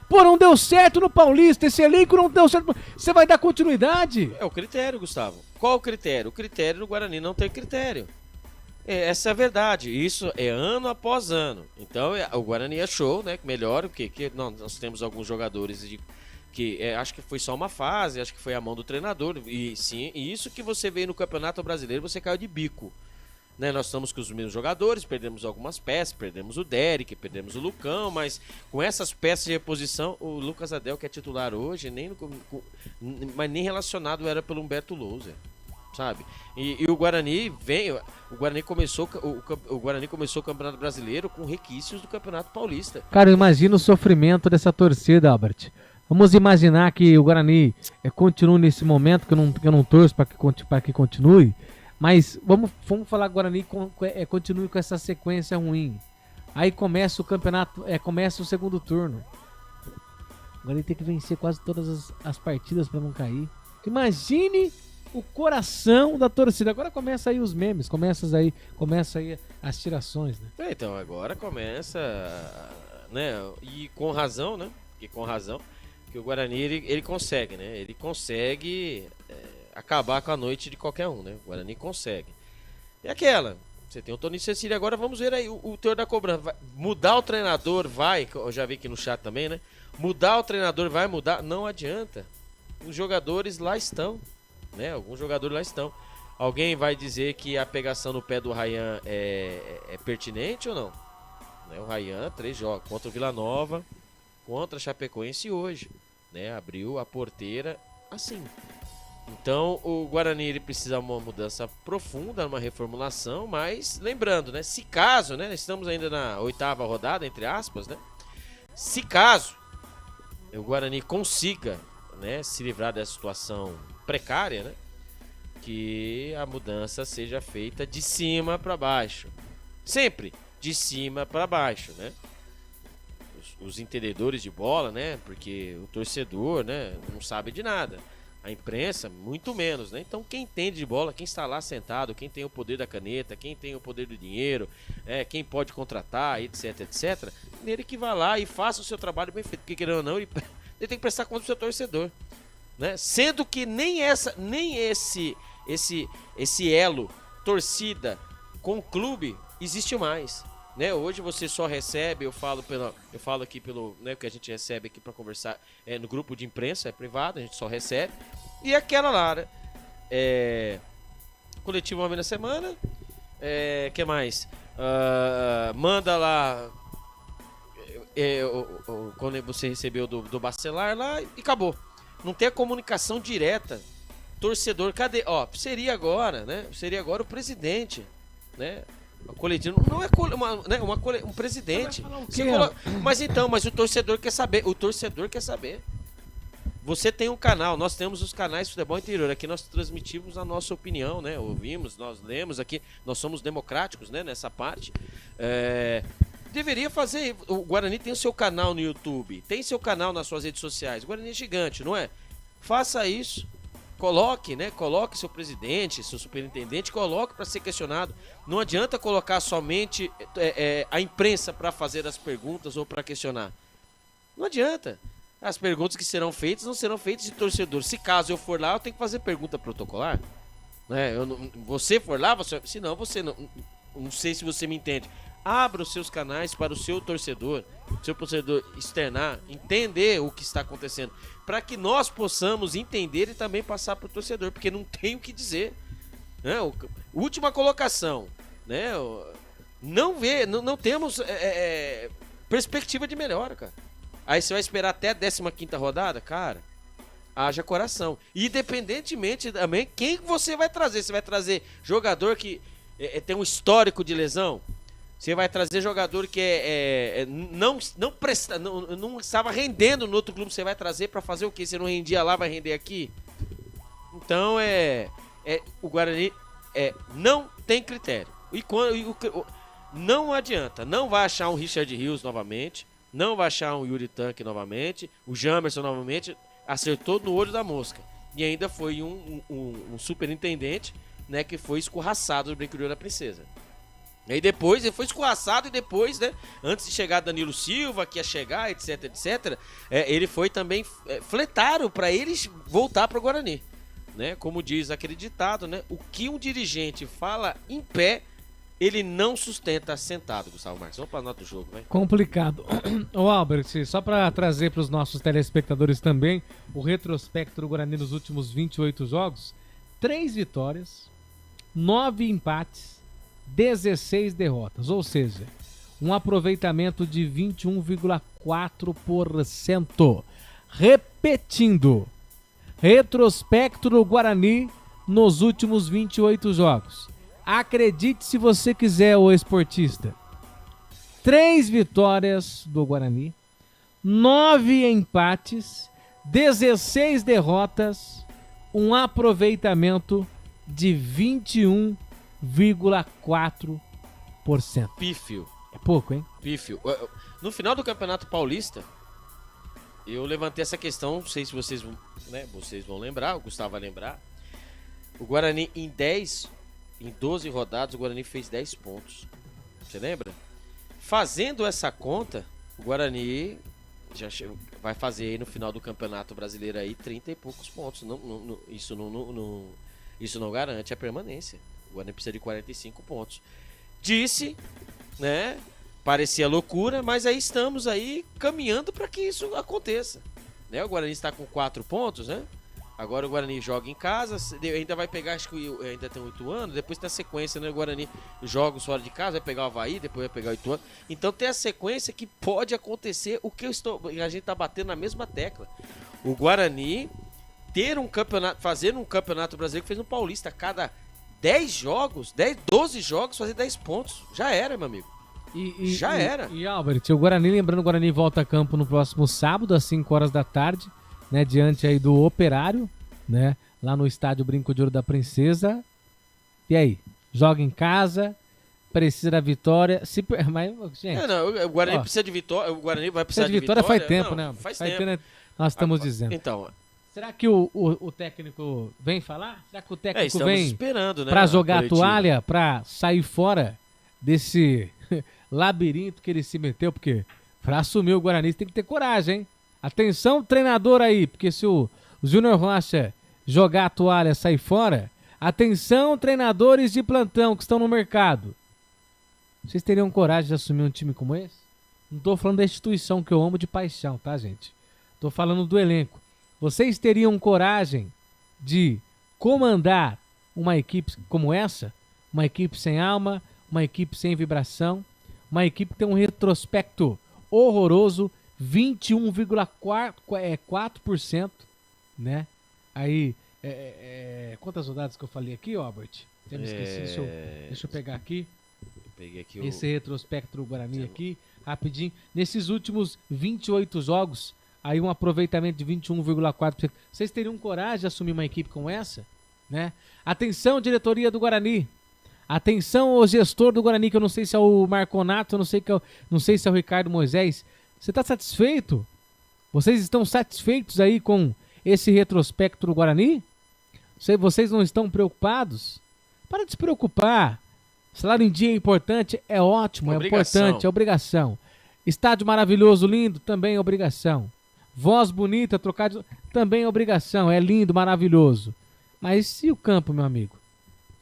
Pô, não deu certo no Paulista, esse elenco não deu certo. Você vai dar continuidade? É o critério, Gustavo. Qual o critério? O critério do Guarani não tem critério. Essa é a verdade. Isso é ano após ano. Então, o Guarani achou, né, melhor, porque nós temos alguns jogadores que acho que foi só uma fase, acho que foi a mão do treinador. E sim, isso que você vê no Campeonato Brasileiro, você caiu de bico. Né, nós estamos com os mesmos jogadores, perdemos algumas peças, perdemos o Derek, perdemos o Lucão, mas com essas peças de reposição, o Lucas Adel, que é titular hoje, mas nem relacionado era pelo Humberto Louser, sabe? E o Guarani começou o Campeonato Brasileiro com requisitos do Campeonato Paulista. Cara, imagina o sofrimento dessa torcida, Albert. Vamos imaginar que o Guarani continue nesse momento, que eu não torço para que continue. Mas vamos falar que o Guarani continue com essa sequência ruim. Aí começa o campeonato, começa o segundo turno. O Guarani tem que vencer quase todas as partidas para não cair. Imagine o coração da torcida. Agora começa aí os memes, começa aí as tirações, né? Então, agora começa, né? E com razão, né? Que o Guarani ele consegue, né? Ele consegue acabar com a noite de qualquer um, né? O Guarani consegue. E aquela, você tem o Toninho Cecílio, agora vamos ver aí o teor da cobrança. Mudar o treinador vai, eu já vi aqui no chat também, né? Mudar o treinador vai mudar, não adianta. Os jogadores lá estão, né? Alguns jogadores lá estão. Alguém vai dizer que a pegação no pé do Ryan é pertinente ou não? Né? O Ryan, 3 jogos, contra o Vila Nova, contra a Chapecoense hoje, né? Abriu a porteira assim. Então o Guarani ele precisa de uma mudança profunda, uma reformulação, mas lembrando, né, se caso, né, estamos ainda na 8ª rodada, entre aspas, né, se caso o Guarani consiga, né, se livrar dessa situação precária, né, que a mudança seja feita de cima para baixo, sempre de cima para baixo, né, os entendedores de bola, né, porque o torcedor, né, não sabe de nada. A imprensa, muito menos, né? Então, quem entende de bola, quem está lá sentado, quem tem o poder da caneta, quem tem o poder do dinheiro, quem pode contratar, etc, etc, ele que vá lá e faça o seu trabalho bem feito. Porque, querendo ou não, ele tem que prestar conta do seu torcedor, né? Sendo que nem esse elo torcida com clube existe mais. Né, hoje você só recebe, eu falo aqui pelo, né, que a gente recebe aqui para conversar no grupo de imprensa, é privado, a gente só recebe. E aquela lá, né, coletivo uma vez na semana, que mais? manda lá quando você recebeu do Bacelar lá e acabou. Não tem a comunicação direta. Torcedor, cadê? Ó, seria agora, né? Seria agora o presidente, né? A coletiva não é um presidente. Mas o torcedor quer saber. O torcedor quer saber. Você tem um canal, nós temos os canais de futebol interior. Aqui nós transmitimos a nossa opinião, né? Ouvimos, nós lemos aqui. Nós somos democráticos, né? Nessa parte. Deveria fazer. O Guarani tem o seu canal no YouTube, tem seu canal nas suas redes sociais. O Guarani é gigante, não é? Faça isso. Coloque, né? Coloque seu presidente, seu superintendente, coloque para ser questionado. Não adianta colocar somente a imprensa para fazer as perguntas ou para questionar. Não adianta. As perguntas que serão feitas não serão feitas de torcedor. Se caso eu for lá, eu tenho que fazer pergunta protocolar. Né? Você for lá, se não, você não sei se você me entende. Abra os seus canais para o seu torcedor externar, entender o que está acontecendo, para que nós possamos entender e também passar para o torcedor, porque não tem o que dizer. Né? Última colocação, né? Não temos perspectiva de melhora, cara. Aí você vai esperar até a 15ª rodada, cara. Haja coração. Independentemente também quem você vai trazer. Você vai trazer jogador que tem um histórico de lesão. Você vai trazer jogador que não estava rendendo no outro clube. Você vai trazer para fazer o quê? Você não rendia lá, vai render aqui? Então o Guarani não tem critério. Não adianta. Não vai achar um Richard Rios novamente. Não vai achar um Yuri Tanque novamente. O Jamerson novamente acertou no olho da mosca. E ainda foi um superintendente, né, que foi escorraçado do Brinco de Ouro da Princesa. E aí depois, ele foi escorraçado e depois, né, antes de chegar Danilo Silva, que ia chegar, etc, ele foi também, fletaram para eles voltar para o Guarani. Né? Como diz aquele ditado, né, o que um dirigente fala em pé, ele não sustenta sentado, Gustavo Marques. Vamos para a nota do jogo, vai. Complicado. Ô Albert, só para trazer para os nossos telespectadores também o retrospecto do Guarani nos últimos 28 jogos: 3 vitórias, 9 empates, 16 derrotas, ou seja, um aproveitamento de 21,4%. Repetindo, retrospecto do Guarani nos últimos 28 jogos. Acredite se você quiser, ô esportista. 3 vitórias do Guarani, 9 empates, 16 derrotas, um aproveitamento de 21,4%. Pífio. É pouco, hein? Pífio. No final do Campeonato Paulista, eu levantei essa questão, não sei se vocês vão lembrar, o Gustavo vai lembrar. O Guarani em 12 rodadas, o Guarani fez 10 pontos. Você lembra? Fazendo essa conta, o Guarani vai fazer aí no final do Campeonato Brasileiro aí 30 e poucos pontos. Isso não garante a permanência. O Guarani precisa de 45 pontos. Disse, né? Parecia loucura, mas aí estamos aí caminhando para que isso aconteça. Né? O Guarani está com 4 pontos, né? Agora o Guarani joga em casa, ainda vai pegar, acho que ainda tem 8 anos, depois tem a sequência, né? O Guarani joga fora de casa, vai pegar o Avaí, depois vai pegar 8 anos. Então tem a sequência que pode acontecer o que a gente tá batendo na mesma tecla. O Guarani fazer um campeonato brasileiro que fez no Paulista, cada 12 jogos, fazer 10 pontos. Já era, meu amigo. Já era. E Albert, o Guarani, lembrando, o Guarani volta a campo no próximo sábado, às 5 horas da tarde. Né, diante aí do Operário, né, lá no estádio Brinco de Ouro da Princesa. E aí? Joga em casa, precisa da vitória. Mas, gente, o Guarani precisa de vitória. O Guarani vai precisar de vitória. Faz tempo, né? Faz tempo. Né? Nós estamos dizendo. Então, será que o técnico vem falar? Será que o técnico vem esperando, né, para jogar a toalha, para sair fora desse labirinto que ele se meteu? Porque para assumir o Guarani tem que ter coragem, hein? Atenção, treinador aí, porque se o Júnior Rocha jogar a toalha, sair fora, atenção, treinadores de plantão que estão no mercado. Vocês teriam coragem de assumir um time como esse? Não tô falando da instituição que eu amo de paixão, tá, gente? Tô falando do elenco. Vocês teriam coragem de comandar uma equipe como essa? Uma equipe sem alma, uma equipe sem vibração, uma equipe que tem um retrospecto horroroso, 21,4%, né? Aí, quantas rodadas que eu falei aqui, Albert? Já me esqueci, deixa eu pegar aqui. Peguei aqui esse retrospecto do Guarani aqui, rapidinho. Nesses últimos 28 jogos, aí um aproveitamento de 21,4%. Vocês teriam coragem de assumir uma equipe com essa? Né? Atenção, diretoria do Guarani. Atenção, o gestor do Guarani, que eu não sei se é o Marconato, eu não sei se é o Ricardo Moisés. Você está satisfeito? Vocês estão satisfeitos aí com esse retrospecto do Guarani? Vocês não estão preocupados? Para de se preocupar. Salário em dia é importante, é ótimo, é importante, é obrigação. Estádio maravilhoso, lindo, também é obrigação. Voz bonita, trocar de... também é obrigação, é lindo, maravilhoso. Mas e o campo, meu amigo?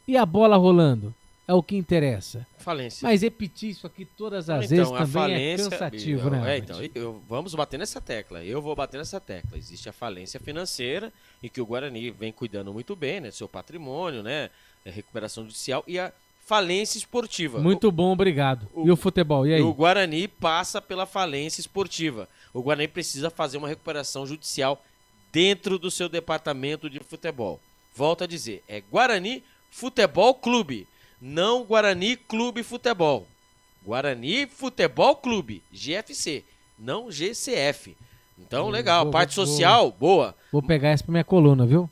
E a bola rolando? É o que interessa. Falência. Mas repetir isso aqui todas as vezes também é cansativo, né? Então, vamos bater nessa tecla. Eu vou bater nessa tecla. Existe a falência financeira e que o Guarani vem cuidando muito bem, né? Do seu patrimônio, né? Recuperação judicial e a falência esportiva. Muito bom, obrigado. E o futebol, e aí? O Guarani passa pela falência esportiva. O Guarani precisa fazer uma recuperação judicial dentro do seu departamento de futebol. Volto a dizer, é Guarani Futebol Clube, não Guarani Clube Futebol. Guarani Futebol Clube, GFC, não GCF. Então, legal, parte social, boa. Vou pegar essa pra minha coluna, viu?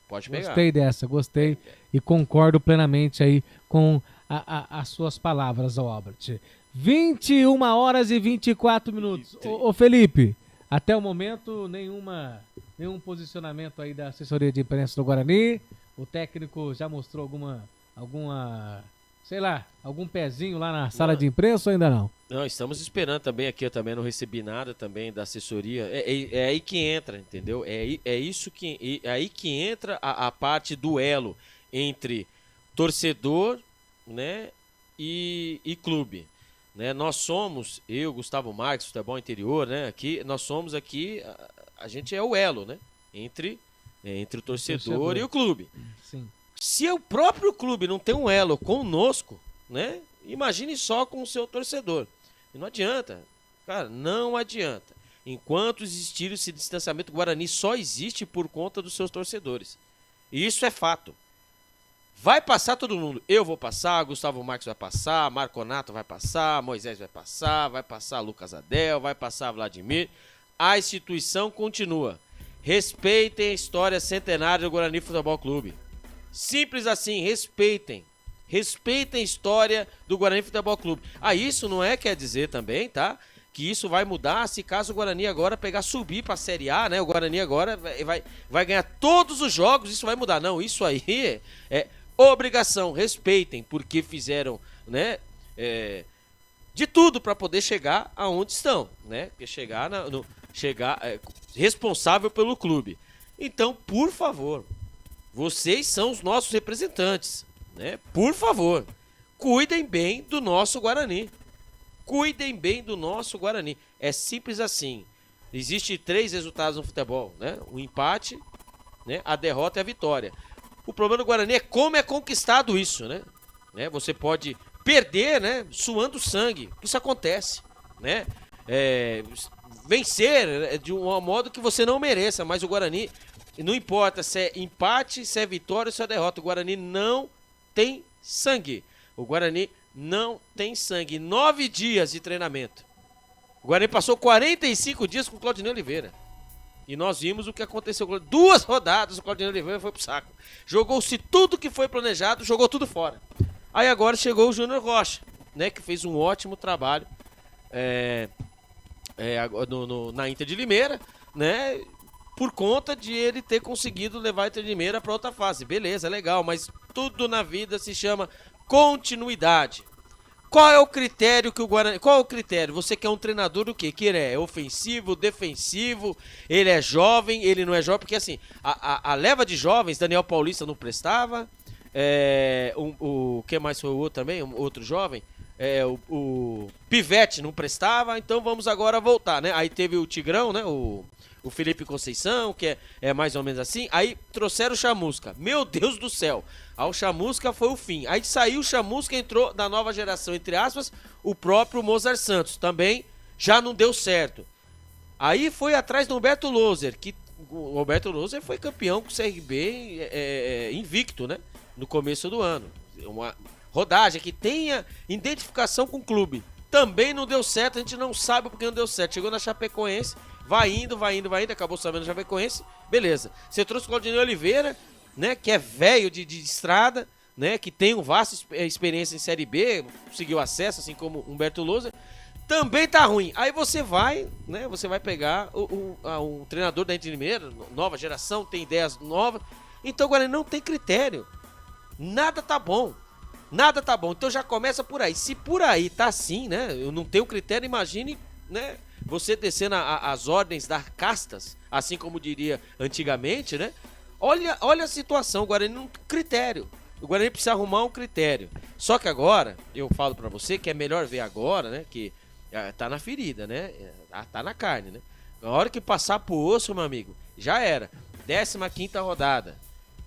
Pode pegar. Gostei dessa, gostei e concordo plenamente aí com as suas palavras, Albert. 21 horas e 24 minutos. Ô Felipe, até o momento nenhum posicionamento aí da assessoria de imprensa do Guarani. O técnico já mostrou algum pezinho lá na sala de imprensa ou ainda não? Não, estamos esperando também aqui, eu também não recebi nada também da assessoria. É aí que entra, entendeu? É aí que entra a parte duelo entre torcedor, né, e clube. Né? Nós somos, eu, Gustavo Marques, Futebol Interior, né, aqui, nós somos aqui, a gente é o elo, né, entre o torcedor e o clube. Sim. Se o próprio clube não tem um elo conosco, né, imagine só com o seu torcedor. E não adianta, cara, não adianta. Enquanto existir esse distanciamento, o Guarani só existe por conta dos seus torcedores. E isso é fato. Vai passar todo mundo. Eu vou passar, Gustavo Marques vai passar, Marconato vai passar, Moisés vai passar Lucas Adel, vai passar Vladimir. A instituição continua. Respeitem a história centenária do Guarani Futebol Clube. Simples assim, respeitem. Respeitem a história do Guarani Futebol Clube. Isso não quer dizer também, tá? Que isso vai mudar se caso o Guarani agora subir para a Série A, né? O Guarani agora vai ganhar todos os jogos, isso vai mudar. Não, isso aí é obrigação. Respeitem, porque fizeram, né? De tudo para poder chegar aonde estão, né? Porque chegar responsável pelo clube. Então, por favor, vocês são os nossos representantes, né? Por favor, cuidem bem do nosso Guarani. Cuidem bem do nosso Guarani. É simples assim. Existem 3 resultados no futebol, né? O empate, né? A derrota e a vitória. O problema do Guarani é como é conquistado isso, né? Você pode perder, né? Suando sangue. Isso acontece, né? Vencer de um modo que você não mereça, mas o Guarani, não importa se é empate, se é vitória ou se é derrota, o Guarani não tem sangue. O Guarani não tem sangue. 9 dias de treinamento. O Guarani passou 45 dias com o Claudinei Oliveira. E nós vimos o que aconteceu. 2 rodadas o Claudinei Oliveira foi pro saco. Jogou-se tudo que foi planejado, jogou tudo fora. Aí agora chegou o Júnior Rocha, né, que fez um ótimo trabalho na Inter de Limeira, né, por conta de ele ter conseguido levar a Inter de Limeira para outra fase. Beleza, legal, mas tudo na vida se chama continuidade. Qual é o critério que o Guarani... Qual é o critério? Você quer um treinador do quê? Que ele é ofensivo, defensivo, ele é jovem, ele não é jovem, porque assim, a leva de jovens, Daniel Paulista não prestava, quem mais foi o outro também? Outro jovem? O Pivete não prestava, então vamos agora voltar, né? Aí teve o Tigrão, né? O o Felipe Conceição, que é mais ou menos assim. Aí trouxeram o Chamusca. Meu Deus do céu. Aí o Chamusca foi o fim. Aí saiu o Chamusca, entrou da nova geração, entre aspas, o próprio Mozart Santos. Também já não deu certo. Aí foi atrás do Humberto Loser, que o Humberto Loser foi campeão com o CRB invicto, né? No começo do ano. Uma rodagem que tenha identificação com o clube. Também não deu certo, a gente não sabe porque não deu certo. Chegou na Chapecoense, vai indo, acabou sabendo na Chapecoense, beleza. Você trouxe o Claudinei Oliveira, né, que é velho de estrada, né, que tem uma vasta experiência em Série B, conseguiu acesso, assim como Humberto Lousa, também tá ruim. Aí você vai, né, você vai pegar um treinador da Inter Limeira, nova geração, tem ideias novas, então agora não tem critério. Nada tá bom. Nada tá bom, então já começa por aí. Se por aí tá assim, né? Eu não tenho critério, imagine, né? Você descendo as ordens das castas, assim como diria antigamente, né? Olha a situação, o Guarani não tem critério. O Guarani precisa arrumar um critério. Só que agora, eu falo pra você que é melhor ver agora, né? Que tá na ferida, né? Tá na carne, né? Na hora que passar pro osso, meu amigo, já era. 15ª rodada.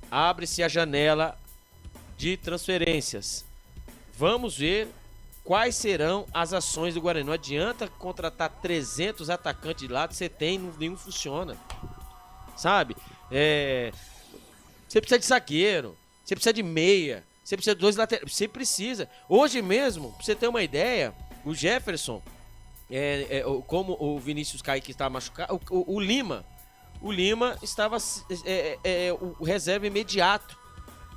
Abre-se a janela de transferências. Vamos ver quais serão as ações do Guarani. Não adianta contratar 300 atacantes de lado, você tem, nenhum funciona. Sabe? Você precisa de zagueiro, você precisa de meia, você precisa de 2 laterais, você precisa. Hoje mesmo, pra você ter uma ideia, o Jefferson, como o Vinícius Kaique está machucado, o Lima estava o reserva imediato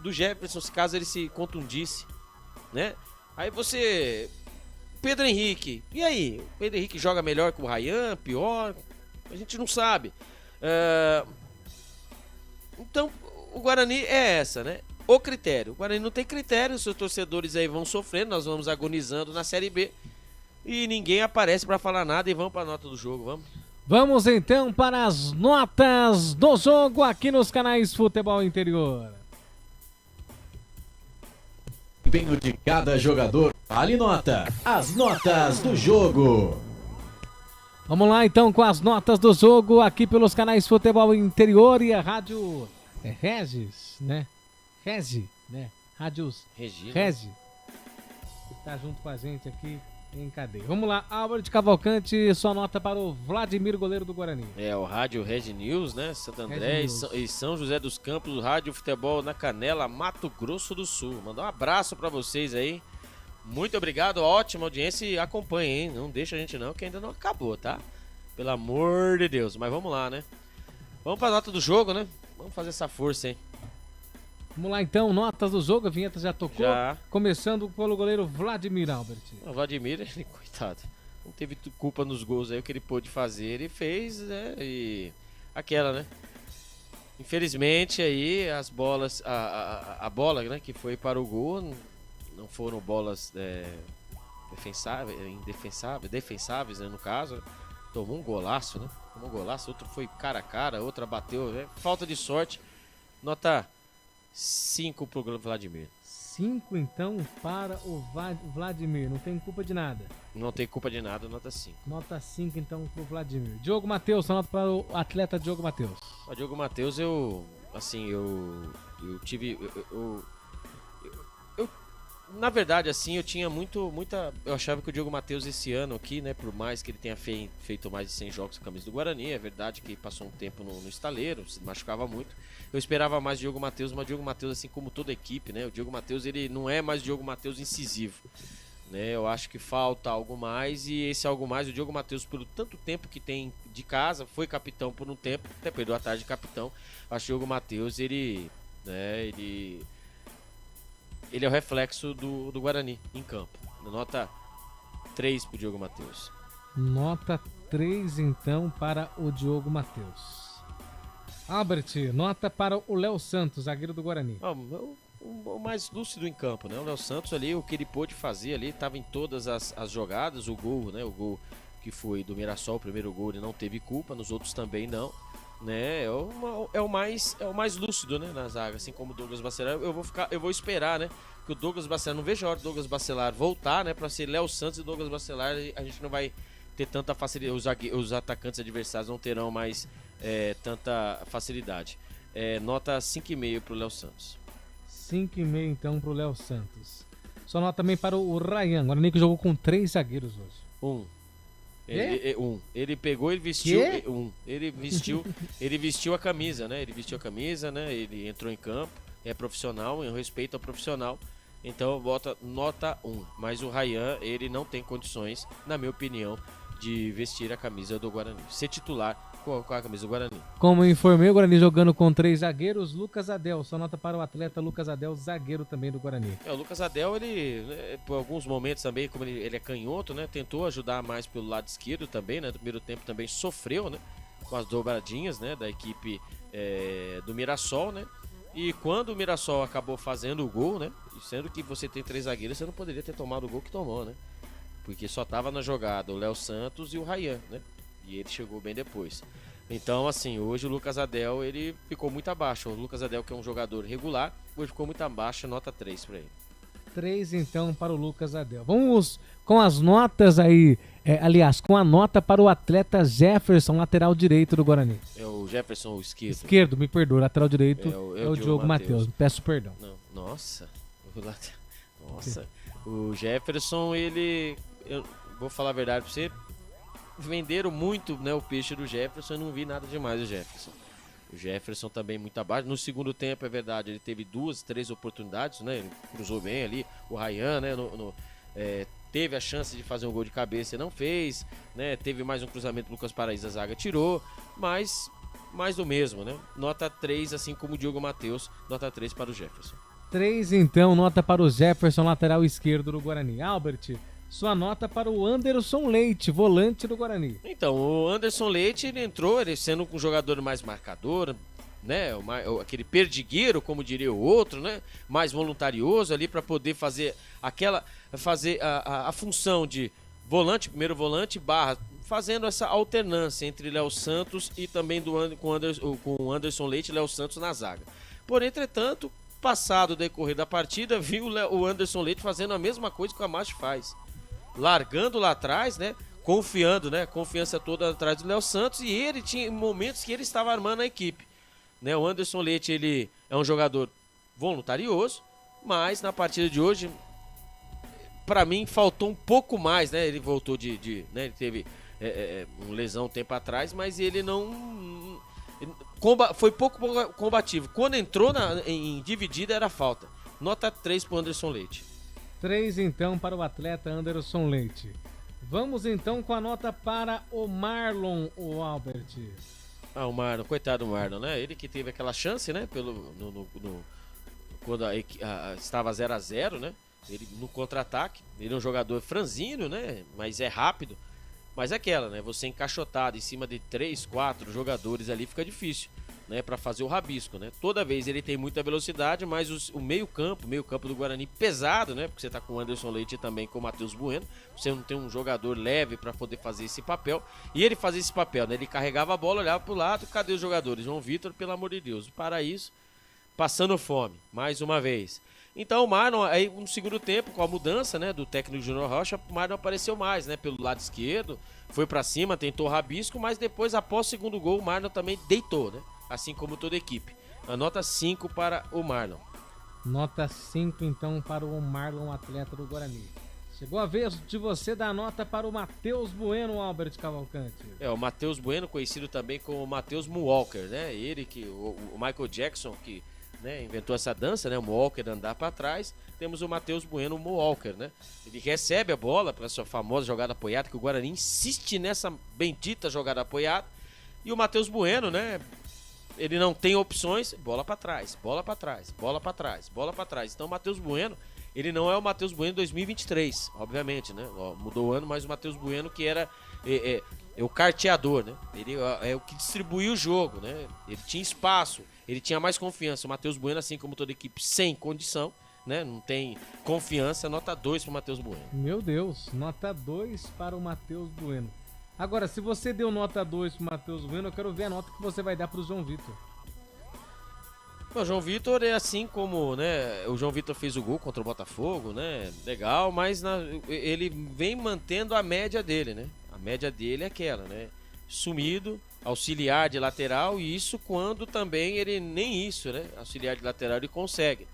do Jefferson, se caso ele se contundisse, né? Aí você... Pedro Henrique, e aí? O Pedro Henrique joga melhor que o Ryan, pior? A gente não sabe. Então, o Guarani é essa, né? O critério. O Guarani não tem critério, os seus torcedores aí vão sofrendo, nós vamos agonizando na Série B e ninguém aparece pra falar nada e vamos pra nota do jogo, vamos? Vamos então para as notas do jogo aqui nos canais Futebol Interior. Desempenho de cada jogador, vale nota. As notas do jogo. Vamos lá então com as notas do jogo aqui pelos canais Futebol Interior e a Rádio Regis, né? Regi, né? Rádios Regina. Regi. Tá junto com a gente aqui em cadeia. Vamos lá, Álvaro Cavalcante, sua nota para o Vladimir, goleiro do Guarani. O Rádio Regi News, né? Santo André e São José dos Campos, o Rádio Futebol na Canela, Mato Grosso do Sul. Mandar um abraço para vocês aí. Muito obrigado, ótima audiência e acompanhe, hein? Não deixa a gente não, que ainda não acabou, tá? Pelo amor de Deus. Mas vamos lá, né? Vamos pra nota do jogo, né? Vamos fazer essa força, hein? Vamos lá então, notas do jogo, a vinheta já tocou. Já. Começando pelo goleiro Vladimir, Albert. O Vladimir, ele, coitado, não teve culpa nos gols aí, o que ele pôde fazer, ele fez, né? E aquela, né? Infelizmente aí as bolas, a bola, né, que foi para o gol, não foram bolas defensáveis, né, no caso. Tomou um golaço, né? Tomou um golaço, outro foi cara a cara, outra bateu, né? Falta de sorte. Nota 5 pro Vladimir. 5 então para o Vladimir, não tem culpa de nada. Não tem culpa de nada, nota 5. Nota 5 então pro Vladimir. Diogo Matheus, nota para o atleta Diogo Matheus. O Diogo Matheus, eu tive... Na verdade, assim, eu tinha eu achava que o Diogo Matheus esse ano aqui, né, por mais que ele tenha feito mais de 100 jogos com a camisa do Guarani, é verdade que passou um tempo no estaleiro, se machucava muito. Eu esperava mais o Diogo Matheus, mas o Diogo Matheus, assim como toda a equipe, né, o Diogo Matheus, ele não é mais o Diogo Matheus incisivo, né, eu acho que falta algo mais, e esse algo mais, o Diogo Matheus, pelo tanto tempo que tem de casa, foi capitão por um tempo, até perdeu a tarde de capitão. Eu acho que o Diogo Matheus, ele é o reflexo do Guarani em campo. Nota 3 pro Diogo Matheus. Nota 3 então para o Diogo Matheus. Albert, nota para o Léo Santos, zagueiro do Guarani. O mais lúcido em campo, né? O Léo Santos ali, o que ele pôde fazer ali, estava em todas as jogadas. O gol, né? O gol que foi do Mirassol, o primeiro gol, ele não teve culpa, nos outros também não. Né, é o mais lúcido, né, na zaga, assim como o Douglas Bacelar. Eu vou esperar, né, que o Douglas Bacelar, não vejo a hora do Douglas Bacelar voltar, né, para ser Léo Santos e Douglas Bacelar. A gente não vai ter tanta facilidade, os atacantes adversários não terão mais tanta facilidade. Nota 5,5 pro Léo Santos. 5,5 então pro Léo Santos. Só nota também para o Ryan, o Guarani que jogou com 3 zagueiros hoje. Ele pegou e vestiu. Ele vestiu a camisa, né? Ele entrou em campo, é profissional, em respeito ao profissional. Então bota nota 1. Mas o Ryan, ele não tem condições, na minha opinião, de vestir a camisa do Guarani. Ser titular com a camisa do Guarani. Como eu informei, o Guarani jogando com 3 zagueiros, Lucas Adel. Só nota para o atleta Lucas Adel, zagueiro também do Guarani. O Lucas Adel, ele, por alguns momentos também, como ele é canhoto, né? Tentou ajudar mais pelo lado esquerdo também, né? No primeiro tempo também sofreu, né? Com as dobradinhas, né? Da equipe do Mirassol, né? E quando o Mirassol acabou fazendo o gol, né? Sendo que você tem 3 zagueiros, você não poderia ter tomado o gol que tomou, né? Porque só tava na jogada o Léo Santos e o Ryan, né? E ele chegou bem depois. Então, assim, hoje o Lucas Adel, ele ficou muito abaixo. O Lucas Adel, que é um jogador regular, hoje ficou muito abaixo, nota 3 para ele. 3 então para o Lucas Adel. Vamos com as notas aí, aliás, com a nota para o atleta Jefferson, lateral direito do Guarani. É o Jefferson, o esquerdo. Esquerdo, me perdoa, lateral direito é o Diogo Matheus. Peço perdão. Não, nossa, o Jefferson, ele, eu vou falar a verdade para você, venderam muito, né, o peixe do Jefferson, eu não vi nada demais do Jefferson. O Jefferson também muito abaixo. No segundo tempo, é verdade, ele teve 2, 3 oportunidades, né? Ele cruzou bem ali. O Ryan, né? Teve a chance de fazer um gol de cabeça e não fez, né? Teve mais um cruzamento do Lucas Paraíso, a zaga tirou, mas mais do mesmo, né? Nota 3, assim como o Diogo Matheus, nota 3 para o Jefferson. 3 então, nota para o Jefferson, lateral esquerdo do Guarani. Albert, sua nota para o Anderson Leite, volante do Guarani. Então, o Anderson Leite, ele entrou, ele sendo um jogador mais marcador, né? Aquele perdigueiro, como diria o outro, né? Mais voluntarioso ali para poder fazer a função de volante, primeiro volante, barra, fazendo essa alternância entre Léo Santos e também com o Anderson Leite e Léo Santos na zaga. Porém, entretanto, passado o decorrer da partida, viu o Anderson Leite fazendo a mesma coisa que o Camacho faz. Largando lá atrás, né? Confiando, né? Confiança toda atrás do Léo Santos, e ele tinha momentos que ele estava armando a equipe, né? O Anderson Leite, ele é um jogador voluntarioso, mas na partida de hoje, para mim, faltou um pouco mais, né? Ele voltou né? Ele teve uma lesão um tempo atrás, mas ele não foi pouco combativo. Quando entrou em dividida, era falta. Nota 3 para o Anderson Leite. 3 então para o atleta Anderson Leite. Vamos então com a nota para o Marlon, o Albert. O Marlon, coitado do Marlon, né? Ele que teve aquela chance, né? Quando estava 0-0, né? Ele no contra-ataque, ele é um jogador franzino, né? Mas é rápido. Mas é aquela, né? Você encaixotado em cima de 3, 4 jogadores ali fica difícil, né? Para fazer o rabisco, né? Toda vez ele tem muita velocidade, mas o meio-campo do Guarani pesado, né? Porque você tá com o Anderson Leite e também com o Matheus Bueno. Você não tem um jogador leve para poder fazer esse papel. E ele fazia esse papel, né? Ele carregava a bola, olhava pro lado, cadê os jogadores? João Vitor, pelo amor de Deus. Para isso, passando fome, mais uma vez. Então o Marlon, aí no segundo tempo, com a mudança, né, do técnico Júnior Rocha, o Marlon apareceu mais, né, pelo lado esquerdo, foi para cima, tentou rabisco, mas depois, após o segundo gol, o Marlon também deitou, né, assim como toda a equipe. A nota 5 para o Marlon. Nota 5 então para o Marlon, atleta do Guarani. Chegou a vez de você dar nota para o Matheus Bueno, Albert Cavalcante. O Matheus Bueno, conhecido também como Matheus Moonwalker, né, ele que, o Michael Jackson, que, né, inventou essa dança, né, o Moonwalker, andar para trás. Temos o Matheus Bueno, o Moonwalker, né? Ele recebe a bola para sua famosa jogada apoiada, que o Guarani insiste nessa bendita jogada apoiada. E o Matheus Bueno, né, ele não tem opções, bola para trás, bola para trás, bola para trás, bola para trás. Então o Matheus Bueno, ele não é o Matheus Bueno 2023, obviamente, né? Mudou o ano, mas o Matheus Bueno que era o carteador, né? Ele é o que distribuía o jogo, né? Ele tinha espaço, ele tinha mais confiança. O Matheus Bueno, assim como toda equipe, sem condição, né? Não tem confiança, nota 2 para o Matheus Bueno. Meu Deus, nota 2 para o Matheus Bueno. Agora, se você deu nota 2 para o Matheus Bueno, eu quero ver a nota que você vai dar para o João Vitor. O João Vitor é assim como, né, o João Vitor fez o gol contra o Botafogo, né, legal, mas ele vem mantendo a média dele, né, a média dele é aquela, né, sumido, auxiliar de lateral, e isso quando também ele nem isso, né? Auxiliar de lateral ele consegue.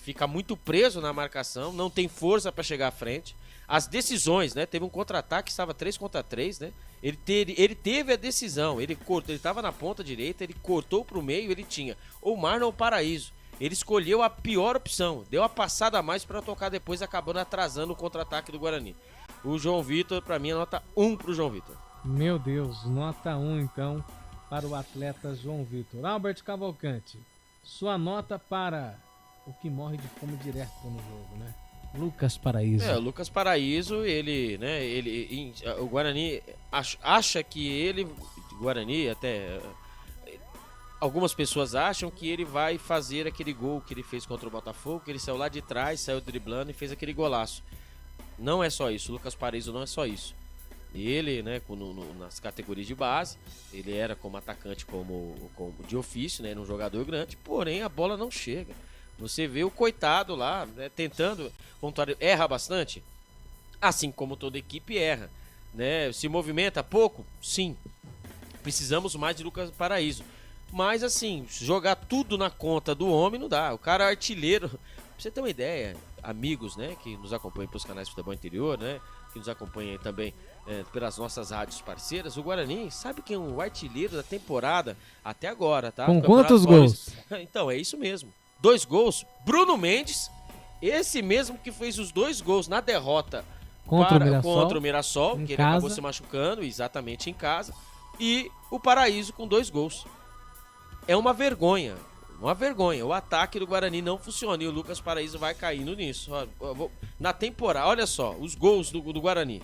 Fica muito preso na marcação, não tem força para chegar à frente. As decisões, né? Teve um contra-ataque, estava 3 contra 3, né? Ele teve a decisão, ele estava na ponta direita, ele cortou para o meio, ele tinha ou Marlon ou Paraíso. Ele escolheu a pior opção, deu a passada a mais para tocar depois, acabando atrasando o contra-ataque do Guarani. O João Vitor, para mim, é nota 1 pro João Vitor. Meu Deus, nota 1 então para o atleta João Vitor. Albert Cavalcante, sua nota para o que morre de fome direto no jogo, né? Lucas Paraíso. O Lucas Paraíso, ele, né, o Guarani acha que ele, Guarani até, algumas pessoas acham que ele vai fazer aquele gol que ele fez contra o Botafogo, que ele saiu lá de trás, saiu driblando e fez aquele golaço. Não é só isso, o Lucas Paraíso não é só isso. Ele, né, nas categorias de base, ele era como atacante, como de ofício, né, um jogador grande, porém a bola não chega. Você vê o coitado lá, né, tentando, erra bastante, assim como toda equipe erra, né? Se movimenta pouco? Sim. Precisamos mais de Lucas Paraíso. Mas assim, jogar tudo na conta do homem não dá. O cara é artilheiro. Pra você ter uma ideia, amigos, né, que nos acompanham pelos canais de Futebol Interior, né, que nos acompanham também pelas nossas rádios parceiras, o Guarani, sabe quem é o artilheiro da temporada até agora, tá? Com quantos gols? Então, é isso mesmo. 2 gols, Bruno Mendes, esse mesmo que fez os 2 gols na derrota contra o Mirassol, que ele acabou se machucando, exatamente em casa, e o Paraíso com 2 gols. É uma vergonha, o ataque do Guarani não funciona e o Lucas Paraíso vai caindo nisso. Na temporada, olha só, os gols do Guarani.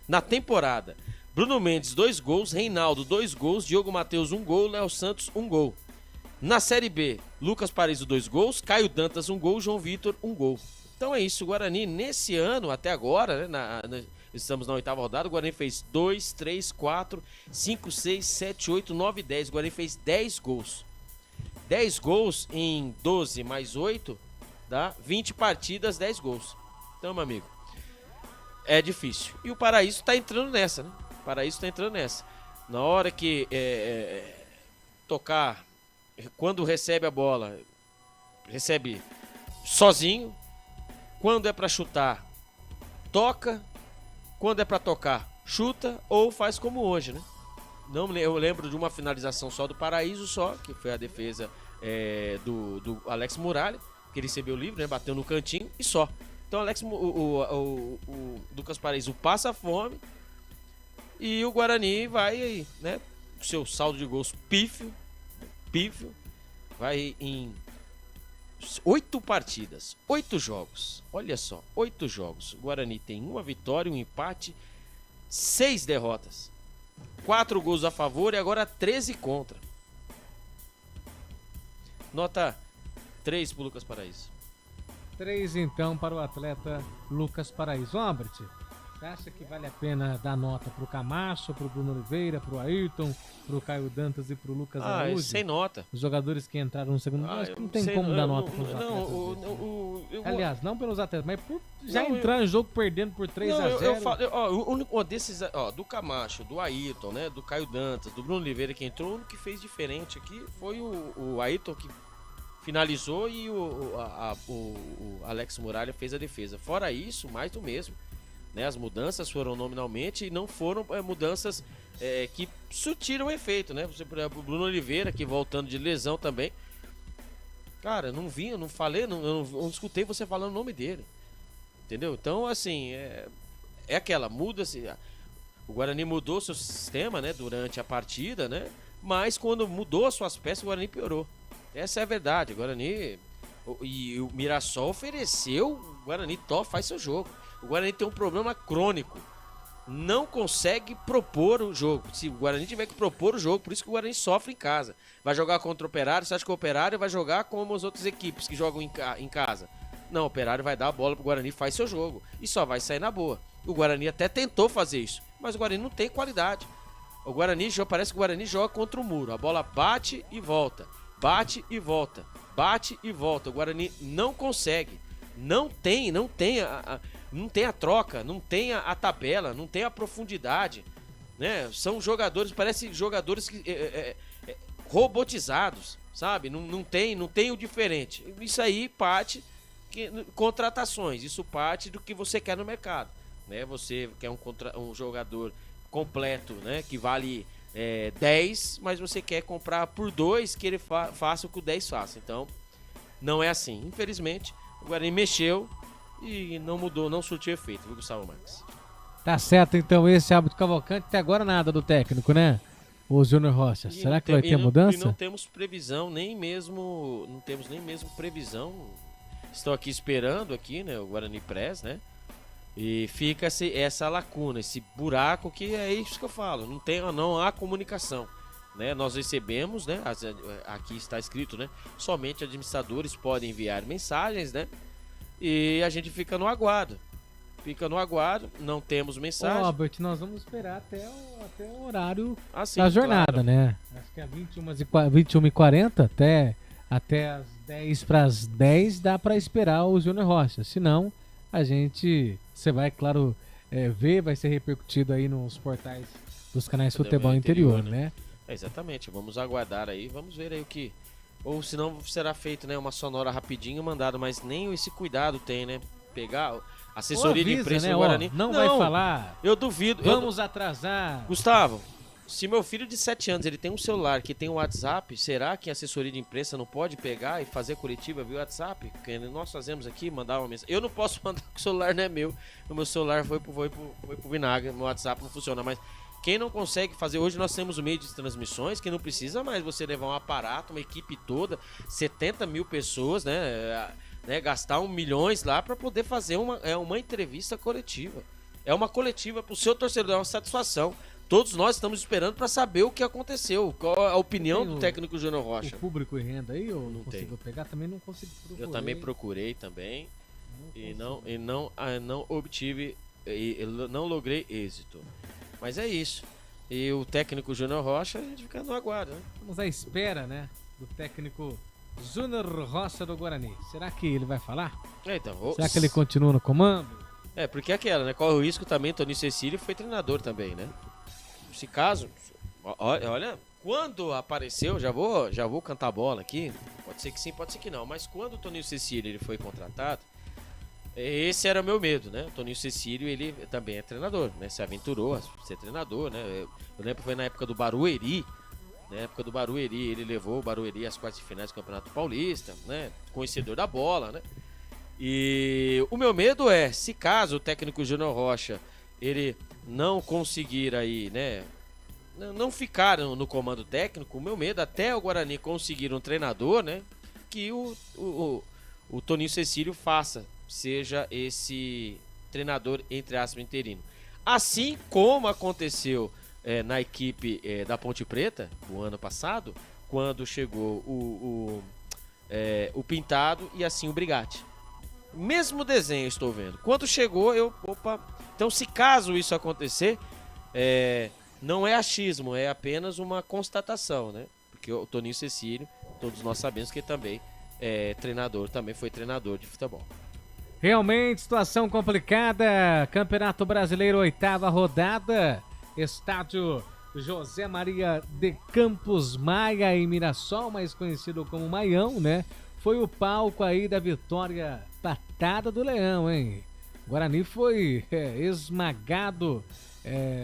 Na temporada, Bruno Mendes 2 gols, Reinaldo 2 gols, Diogo Matheus 1 gol, Léo Santos 1 gol. Na Série B, Lucas Paraíso 2 gols, Caio Dantas 1 gol, João Vitor 1 gol. Então é isso, o Guarani nesse ano, até agora, né, estamos na 8ª rodada, o Guarani fez 2, 3, 4, 5, 6, 7, 8, 9, 10. O Guarani fez 10 gols. 10 gols em 12 mais 8, dá 20 partidas, 10 gols. Então, meu amigo, é difícil. E o Paraíso tá entrando nessa, né? O Paraíso tá entrando nessa. Na hora que tocar... Quando recebe a bola, recebe sozinho. Quando é para chutar, toca. Quando é para tocar, chuta ou faz como hoje, né? Eu lembro de uma finalização só do Paraíso, que foi a defesa do Alex Muralha, que ele recebeu livre, né? Bateu no cantinho e só. Então o Lucas Paraíso passa fome e o Guarani vai, né? O seu saldo de gols pífio, vai em 8 partidas, 8 jogos. Olha só, 8 jogos. O Guarani tem 1 vitória, 1 empate, 6 derrotas, 4 gols a favor e agora 13 contra. Nota 3 pro Lucas Paraíso. 3 então para o atleta Lucas Paraíso. Albert, você acha que vale a pena dar nota pro Camacho, pro Bruno Oliveira, pro Ayrton, pro Caio Dantas e pro Lucas Araújo? Sem nota. Os jogadores que entraram no segundo tempo, acho que não tem como dar nota pros atletas. Aliás, não pelos atletas, mas por entrar no jogo perdendo por 3-0. Do Camacho, do Ayrton, né, do Caio Dantas, do Bruno Oliveira que entrou, o que fez diferente aqui foi o Ayrton que finalizou e o Alex Muralha fez a defesa. Fora isso, mais do mesmo. Né, as mudanças foram nominalmente e não foram mudanças que surtiram efeito, né? Você, por exemplo, o Bruno Oliveira, que voltando de lesão também. Cara, não falei, não escutei você falando o nome dele. Entendeu? Então, assim, é aquela, muda-se. O Guarani mudou seu sistema, né, durante a partida, né? Mas quando mudou as suas peças, o Guarani piorou. Essa é a verdade. O Guarani e o Mirassol ofereceu, o Guarani faz seu jogo. O Guarani tem um problema crônico. Não consegue propor o jogo. Se o Guarani tiver que propor o jogo, por isso que o Guarani sofre em casa. Vai jogar contra o Operário, você acha que o Operário vai jogar como as outras equipes que jogam em casa? Não, o Operário vai dar a bola pro Guarani, faz seu jogo. E só vai sair na boa. O Guarani até tentou fazer isso, mas o Guarani não tem qualidade. O Guarani parece que o Guarani joga contra o muro. A bola bate e volta. Bate e volta. Bate e volta. O Guarani não consegue. Não tem a troca, não tem a tabela, não tem a profundidade. né? São jogadores, parece jogadores que, robotizados, sabe? Não tem o diferente. Isso aí parte contratações, isso parte do que você quer no mercado, né? Você quer um jogador completo, né? Que vale 10, mas você quer comprar por 2 que ele faça o que o 10 faça. Então, não é assim. Infelizmente, o Guarani mexeu e não mudou, não surtiu efeito, viu, Gustavo Marques? Tá certo, então, esse Álvaro Cavalcante. Até agora nada do técnico, né? O Júnior Rocha. Será que vai ter mudança? E não temos previsão, não temos nem mesmo previsão. Estou aqui esperando aqui, né, o Guarani Press, né? E fica essa lacuna, esse buraco que é isso que eu falo. Não há comunicação, né? Nós recebemos, né? Aqui está escrito, né? Somente administradores podem enviar mensagens, né? E a gente fica no aguardo. Não temos mensagem. Ô, Albert, nós vamos esperar até o horário da jornada, claro, né? Acho que é 21h40 até as 10 para as 10 dá para esperar o Júnior Rocha. Senão, você vai, claro, ver, vai ser repercutido aí nos portais dos canais Futebol Interior, né? Exatamente, vamos aguardar aí, vamos ver aí o que... Ou senão será feito, né, uma sonora rapidinho mandado, mas nem esse cuidado tem, né? Pegar... Assessoria de imprensa, né, do Guarani. Não vai falar. Eu duvido. Vamos atrasar. Gustavo, se meu filho de 7 anos ele tem um celular que tem um WhatsApp, será que a assessoria de imprensa não pode pegar e fazer coletiva via WhatsApp? Que nós fazemos aqui, mandar uma mensagem. Eu não posso mandar porque o celular não é meu. O meu celular foi pro vinagre, meu WhatsApp não funciona. Mas quem não consegue fazer, hoje nós temos o meio de transmissões que não precisa mais você levar um aparato, uma equipe toda, 70 mil pessoas, né, gastar milhões lá para poder fazer uma entrevista coletiva. É uma coletiva para o seu torcedor, é uma satisfação. Todos nós estamos esperando para saber o que aconteceu, qual a opinião do técnico Júnior Rocha. O público e renda aí, ou não conseguiu pegar? Também não consegui procurar. Eu também procurei também e não obtive, não logrei êxito. Mas é isso. E o técnico Júnior Rocha, a gente fica no aguardo, né? Vamos à espera, né, do técnico Júnior Rocha do Guarani. Será que ele vai falar? Então, será que ele continua no comando? Porque aquela, né? Corre o risco também, Toninho Cecílio foi treinador também, né? Se caso, olha, quando apareceu, já vou cantar a bola aqui, pode ser que sim, pode ser que não, mas quando o Toninho Cecílio ele foi contratado, esse era o meu medo, né? O Toninho Cecílio, ele também é treinador, né? Se aventurou a ser treinador, né? Eu lembro que foi na época do Barueri. Na época do Barueri, ele levou o Barueri às quartas de finais do Campeonato Paulista, né? Conhecedor da bola, né? E o meu medo é, se caso o técnico Júnior Rocha, ele não conseguir aí, né? Não ficar no comando técnico, o meu medo, até o Guarani conseguir um treinador, né? Que o Toninho Cecílio seja esse treinador, entre aspas, interino. Assim como aconteceu na equipe da Ponte Preta, do ano passado, quando chegou o Pintado e assim o Brigatti. Mesmo desenho estou vendo. Quando chegou, Então, se caso isso acontecer, não é achismo, é apenas uma constatação, né? Porque o Toninho Cecílio, todos nós sabemos que ele também é treinador, também foi treinador de futebol. Realmente, situação complicada. Campeonato Brasileiro, 8ª rodada. Estádio José Maria de Campos Maia, em Mirassol, mais conhecido como Maião, né? Foi o palco aí da vitória patada do Leão, hein? Guarani foi esmagado,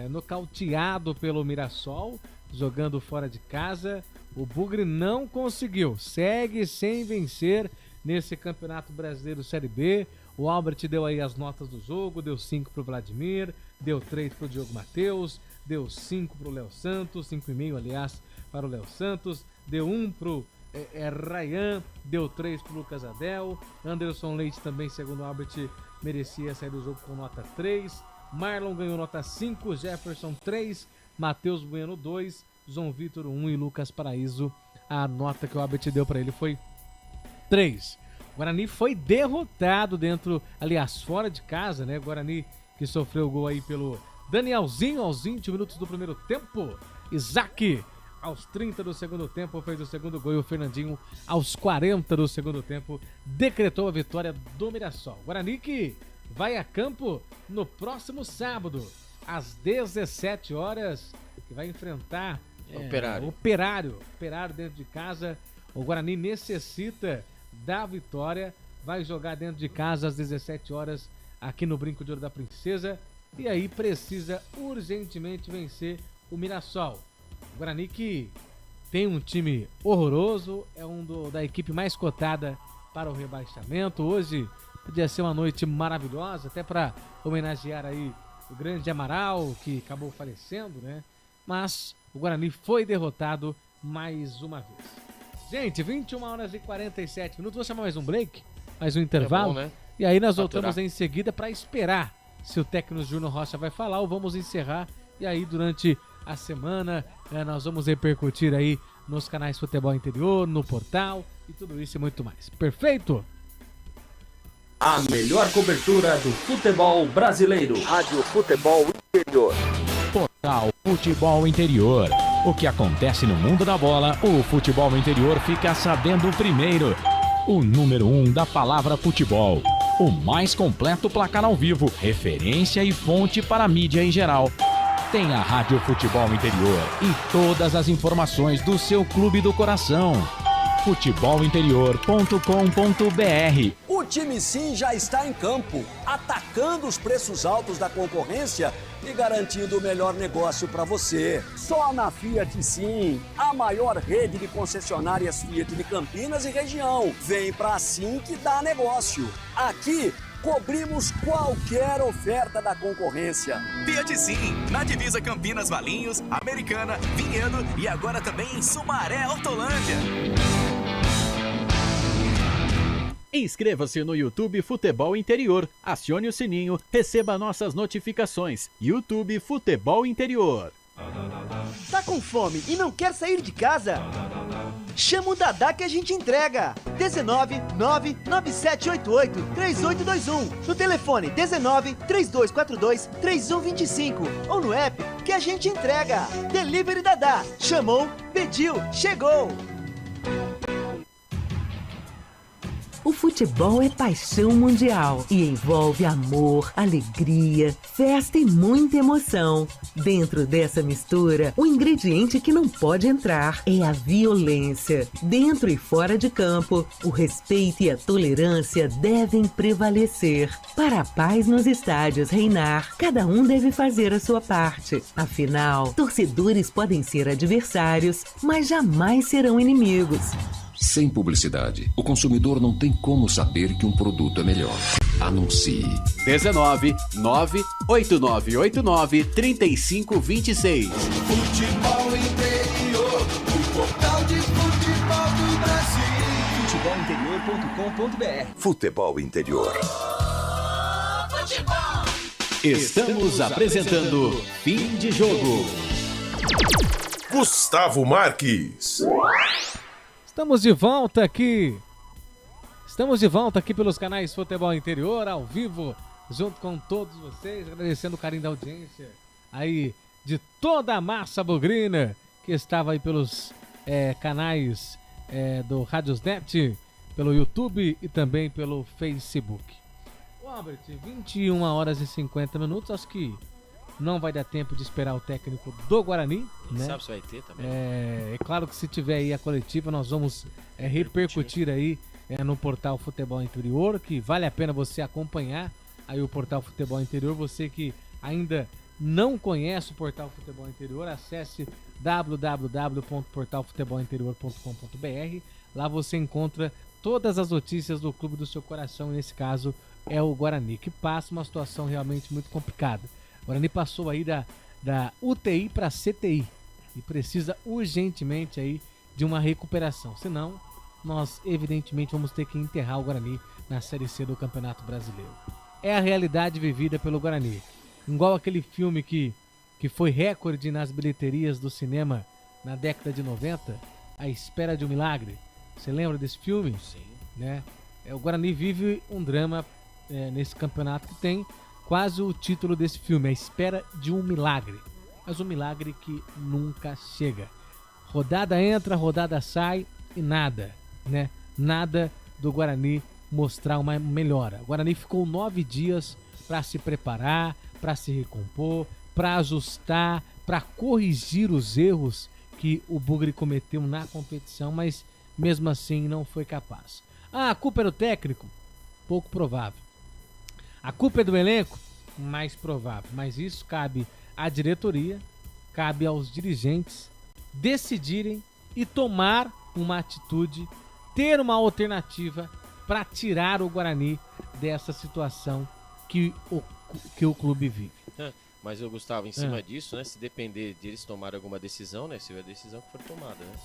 nocauteado pelo Mirassol, jogando fora de casa. O Bugre não conseguiu, segue sem vencer nesse Campeonato Brasileiro Série B. O Albert deu aí as notas do jogo, deu 5 pro Vladimir, deu 3 pro Diogo Matheus, deu 5 pro Léo Santos, 5,5 aliás para o Léo Santos, deu 1 pro Ryan, deu 3 pro Lucas Adel, Anderson Leite também, segundo o Albert, merecia sair do jogo com nota 3, Marlon ganhou nota 5, Jefferson 3, Matheus Bueno 2, João Vitor 1 e Lucas Paraíso, a nota que o Albert deu para ele foi 3. Guarani foi derrotado fora de casa, né? Guarani que sofreu o gol aí pelo Danielzinho aos 20 minutos do primeiro tempo. Isaac aos 30 do segundo tempo fez o segundo gol e o Fernandinho aos 40 do segundo tempo decretou a vitória do Mirassol. Guarani que vai a campo no próximo sábado, às 17 horas, que vai enfrentar Operário dentro de casa. O Guarani necessita da vitória, vai jogar dentro de casa às 17 horas aqui no Brinco de Ouro da Princesa, e aí precisa urgentemente vencer o Mirassol. O Guarani que tem um time horroroso, é da equipe mais cotada para o rebaixamento. Hoje podia ser uma noite maravilhosa, até para homenagear aí o grande Amaral, que acabou falecendo, né? Mas o Guarani foi derrotado mais uma vez. Gente, 21 horas e 47 minutos. Vou chamar mais um break, mais um intervalo. É bom, né? E aí nós voltamos em seguida para esperar se o técnico Júnior Rocha vai falar ou vamos encerrar. E aí durante a semana nós vamos repercutir aí nos canais Futebol Interior, no portal e tudo isso e muito mais. Perfeito? A melhor cobertura do futebol brasileiro. Rádio Futebol Interior. Portal Futebol Interior. O que acontece no mundo da bola, o Futebol Interior fica sabendo primeiro. O número 1 da palavra futebol. O mais completo placar ao vivo, referência e fonte para a mídia em geral. Tem a Rádio Futebol Interior e todas as informações do seu clube do coração. futebolinterior.com.br. O time Sim já está em campo, atacando os preços altos da concorrência e garantindo o melhor negócio para você. Só na Fiat Sim, a maior rede de concessionárias Fiat de Campinas e região. Vem pra Sim que dá negócio. Aqui cobrimos qualquer oferta da concorrência. Fiat Sim, na divisa Campinas, Valinhos, Americana, Vinhedo e agora também em Sumaré, Hortolândia. Inscreva-se no YouTube Futebol Interior, acione o sininho, receba nossas notificações. YouTube Futebol Interior. Tá com fome e não quer sair de casa? Chama o Dadá que a gente entrega. 19 99788 3821. No telefone 19 3242 3125 ou no app que a gente entrega. Delivery Dadá. Chamou, pediu, chegou. O futebol é paixão mundial e envolve amor, alegria, festa e muita emoção. Dentro dessa mistura, o ingrediente que não pode entrar é a violência. Dentro e fora de campo, o respeito e a tolerância devem prevalecer. Para a paz nos estádios reinar, cada um deve fazer a sua parte. Afinal, torcedores podem ser adversários, mas jamais serão inimigos. Sem publicidade, o consumidor não tem como saber que um produto é melhor. Anuncie. 19 98989 3526. Futebol Interior, o portal de futebol do Brasil. Futebolinterior.com.br. Futebol Interior. Estamos apresentando Fim de Jogo. Gustavo Marques. Estamos de volta aqui pelos canais Futebol Interior, ao vivo, junto com todos vocês, agradecendo o carinho da audiência aí de toda a massa bugrina que estava aí pelos canais do Radiosnet, pelo YouTube e também pelo Facebook. Robert, 21 horas e 50 minutos, acho que não vai dar tempo de esperar o técnico do Guarani, né? Sabe se vai ter também. É claro que se tiver aí a coletiva, nós vamos repercutir aí no portal Futebol Interior, que vale a pena você acompanhar aí o portal Futebol Interior. Você que ainda não conhece o portal Futebol Interior, acesse www.portalfutebolinterior.com.br. Lá você encontra todas as notícias do clube do seu coração, e nesse caso é o Guarani, que passa uma situação realmente muito complicada. O Guarani passou aí da UTI para CTI e precisa urgentemente aí de uma recuperação. Senão, nós evidentemente vamos ter que enterrar o Guarani na Série C do Campeonato Brasileiro. É a realidade vivida pelo Guarani. Igual aquele filme que foi recorde nas bilheterias do cinema na década de 90, A Espera de um Milagre. Você lembra desse filme? Sim. Né? O Guarani vive um drama nesse campeonato que tem quase o título desse filme, A Espera de um Milagre. Mas um milagre que nunca chega. Rodada entra, rodada sai e nada, né? Nada do Guarani mostrar uma melhora. O Guarani ficou 9 dias para se preparar, para se recompor, para ajustar, para corrigir os erros que o Bugre cometeu na competição, mas mesmo assim não foi capaz. A culpa é do técnico? Pouco provável. A culpa é do elenco? Mais provável. Mas isso cabe à diretoria, cabe aos dirigentes decidirem e tomar uma atitude, ter uma alternativa para tirar o Guarani dessa situação que o clube vive. Mas eu, Gustavo, em cima disso, né, se depender de eles tomarem alguma decisão, né, se foi a decisão que foi tomada, né?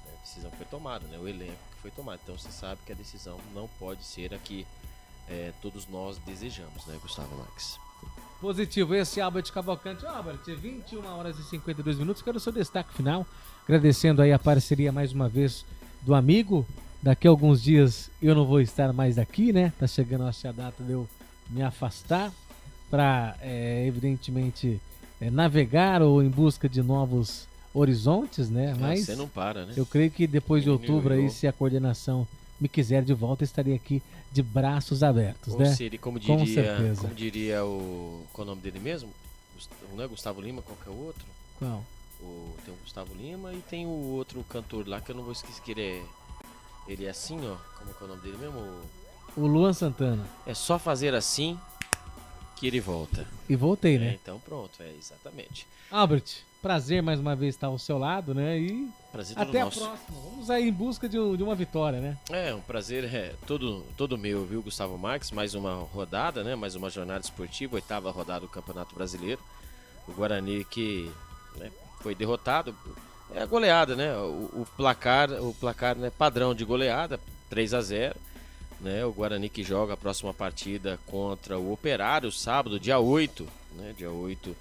A decisão que foi tomada, né? O elenco que foi tomado. Então você sabe que a decisão não pode ser a que todos nós desejamos, né, Gustavo Marques? Positivo, esse é Albert Cavalcante. Albert, 21 horas e 52 minutos. Quero o seu destaque final, agradecendo aí a parceria mais uma vez do amigo. Daqui a alguns dias eu não vou estar mais aqui, né? Tá chegando a data de eu me afastar para, evidentemente, navegar ou em busca de novos horizontes, né? Mas você não para, né? Eu creio que depois de outubro aí, se a coordenação me quiser de volta, estarei aqui de braços abertos, né? Seria, como diria o... Qual é o nome dele mesmo? Não é Gustavo Lima, qual que é o outro? Qual? Tem o Gustavo Lima e tem o outro cantor lá que eu não vou esquecer, que ele é assim, ó. Como que é o nome dele mesmo? O Luan Santana. É só fazer assim que ele volta. E voltei, né? Então pronto, exatamente. Albert, prazer mais uma vez estar ao seu lado, né? E prazer até nosso. A próxima. Vamos aí em busca de uma vitória, né? Um prazer todo meu, viu, Gustavo Marques? Mais uma rodada, né? Mais uma jornada esportiva, 8ª rodada do Campeonato Brasileiro. O Guarani que foi derrotado. É a goleada, né? O placar né, padrão de goleada, 3-0. Né? O Guarani que joga a próxima partida contra o Operário, sábado, dia 8, né? Dia 8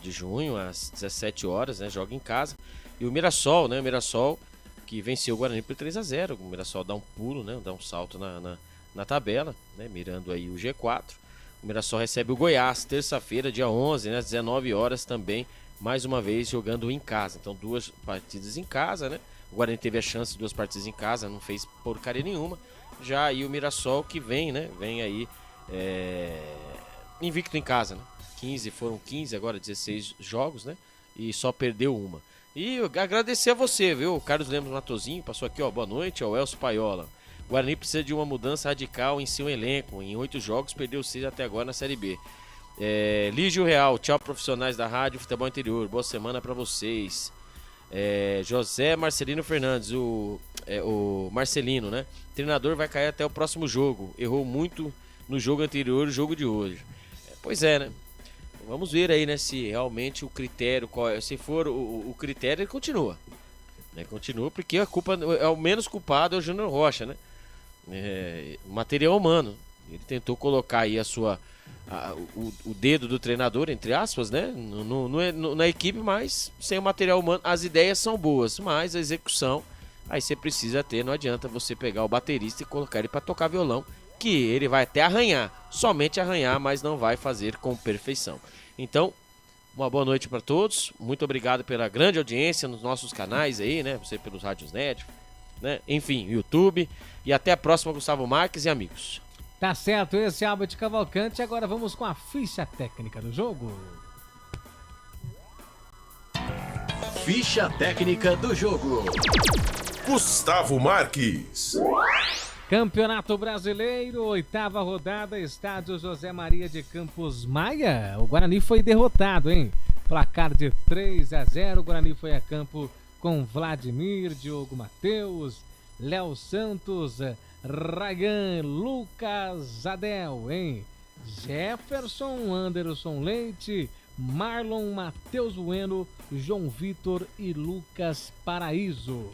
de junho, às 17 horas, né? Joga em casa. E o Mirassol, né? O Mirassol que venceu o Guarani por 3-0. O Mirassol dá um pulo, né? Dá um salto na tabela, né? Mirando aí o G4. O Mirassol recebe o Goiás, terça-feira, dia 11, né? Às 19 horas também, mais uma vez jogando em casa. Então 2 partidas em casa, né? O Guarani teve a chance de 2 partidas em casa, não fez porcaria nenhuma. Já aí o Mirassol que vem, né? Vem aí invicto em casa, né? Foram 15, agora 16 jogos, né? E só perdeu uma. E agradecer a você, viu? O Carlos Lemos Matozinho passou aqui, ó. Boa noite, ó. O Elcio Paiola. O Guarani precisa de uma mudança radical em seu elenco. Em 8 jogos, perdeu 6 até agora na Série B. Lígio Real, tchau, profissionais da Rádio Futebol Interior. Boa semana pra vocês. José Marcelino Fernandes, o Marcelino, né? Treinador vai cair até o próximo jogo. Errou muito no jogo anterior e jogo de hoje. Pois é, né? Vamos ver aí, né? Se realmente o critério, se for o critério, ele continua. Né? Continua porque a culpa, o menos culpado é o Júnior Rocha, né? Material humano. Ele tentou colocar aí o dedo do treinador, entre aspas, né? Na equipe, mas sem o material humano. As ideias são boas, mas a execução aí você precisa ter. Não adianta você pegar o baterista e colocar ele para tocar violão, que ele vai até arranhar, somente arranhar, mas não vai fazer com perfeição. Então, uma boa noite para todos. Muito obrigado pela grande audiência nos nossos canais aí, né? Você pelos Rádios Net, né? Enfim, YouTube. E até a próxima, Gustavo Marques e amigos. Tá certo, esse é Albert Cavalcante. Agora vamos com a ficha técnica do jogo. Ficha técnica do jogo. Gustavo Marques. Campeonato Brasileiro, 8ª rodada, estádio José Maria de Campos Maia. O Guarani foi derrotado, hein? Placar de 3-0. O Guarani foi a campo com Vladimir, Diogo Matheus, Léo Santos, Rayan, Lucas Adel, hein? Jefferson, Anderson Leite, Marlon, Matheus Bueno, João Vitor e Lucas Paraíso.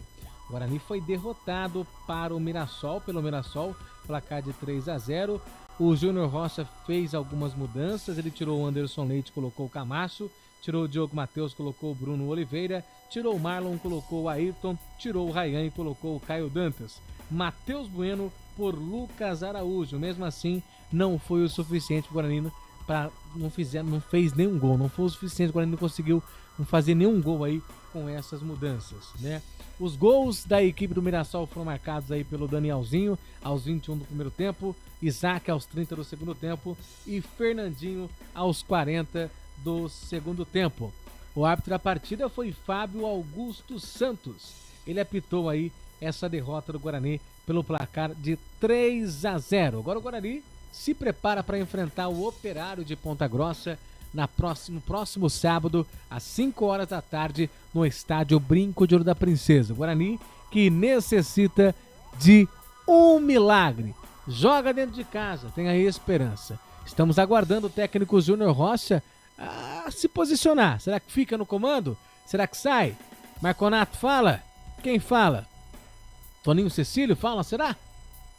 O Guarani foi derrotado pelo Mirassol, placar de 3-0. O Júnior Rocha fez algumas mudanças, ele tirou o Anderson Leite, colocou o Camacho, tirou o Diogo Matheus, colocou o Bruno Oliveira, tirou o Marlon, colocou o Ayrton, tirou o Rayan e colocou o Caio Dantas. Matheus Bueno por Lucas Araújo. Mesmo assim, não foi o suficiente para o Guarani, não fez nenhum gol, não foi o suficiente, o Guarani não conseguiu fazer nenhum gol aí com essas mudanças, né? Os gols da equipe do Mirassol foram marcados aí pelo Danielzinho aos 21 do primeiro tempo, Isaac aos 30 do segundo tempo e Fernandinho aos 40 do segundo tempo. O árbitro da partida foi Fábio Augusto Santos. Ele apitou aí essa derrota do Guarani pelo placar de 3-0. Agora o Guarani se prepara para enfrentar o Operário de Ponta Grossa no próximo sábado, às 5 horas da tarde, no estádio Brinco de Ouro da Princesa. O Guarani que necessita de um milagre. Joga dentro de casa, tem aí esperança. Estamos aguardando o técnico Júnior Rocha a se posicionar. Será que fica no comando? Será que sai? Marconato fala? Quem fala? Toninho Cecílio fala? Será?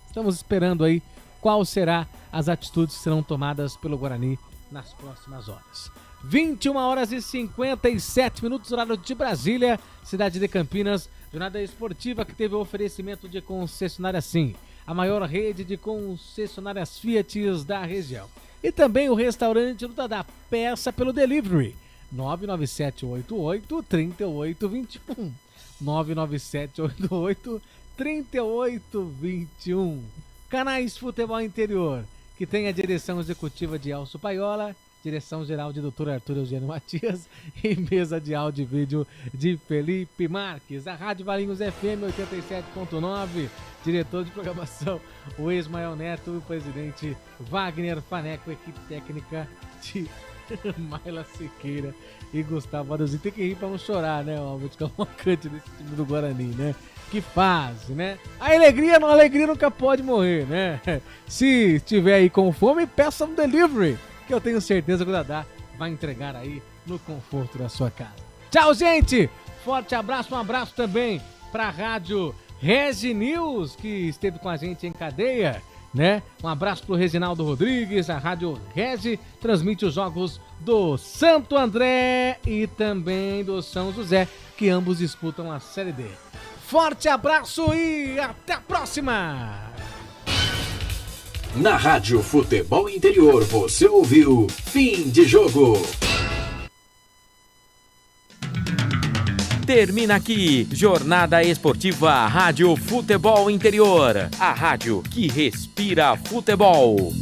Estamos esperando aí qual será as atitudes que serão tomadas pelo Guarani nas próximas horas. 21h57, horário de Brasília, cidade de Campinas. Jornada esportiva que teve o oferecimento de concessionária Sim, a maior rede de concessionárias Fiat da região. E também o restaurante do Dadá, peça pelo delivery, 99788-3821. 99788-3821. Canais Futebol Interior, que tem a direção executiva de Elcio Paiola, direção geral de Dr. Arthur Eugênio Matias e mesa de áudio e vídeo de Felipe Marques. A Rádio Valinhos FM 87.9, diretor de programação o Ismael Neto e o presidente Wagner Faneco, equipe técnica de Maila Siqueira e Gustavo Arozinho. Tem que rir pra não chorar, né? O Albert Cavalcante desse time do Guarani, né? Que fase, né? A alegria nunca pode morrer, né? Se tiver aí com fome, peça um delivery, que eu tenho certeza que o Dadá vai entregar aí no conforto da sua casa. Tchau, gente! Forte abraço, um abraço também pra Rádio Regi News, que esteve com a gente em cadeia, né? Um abraço pro Reginaldo Rodrigues, a Rádio Regi transmite os jogos do Santo André e também do São José, que ambos disputam a Série D. Forte abraço e até a próxima! Na Rádio Futebol Interior você ouviu Fim de Jogo. Termina aqui, Jornada Esportiva Rádio Futebol Interior. A rádio que respira futebol.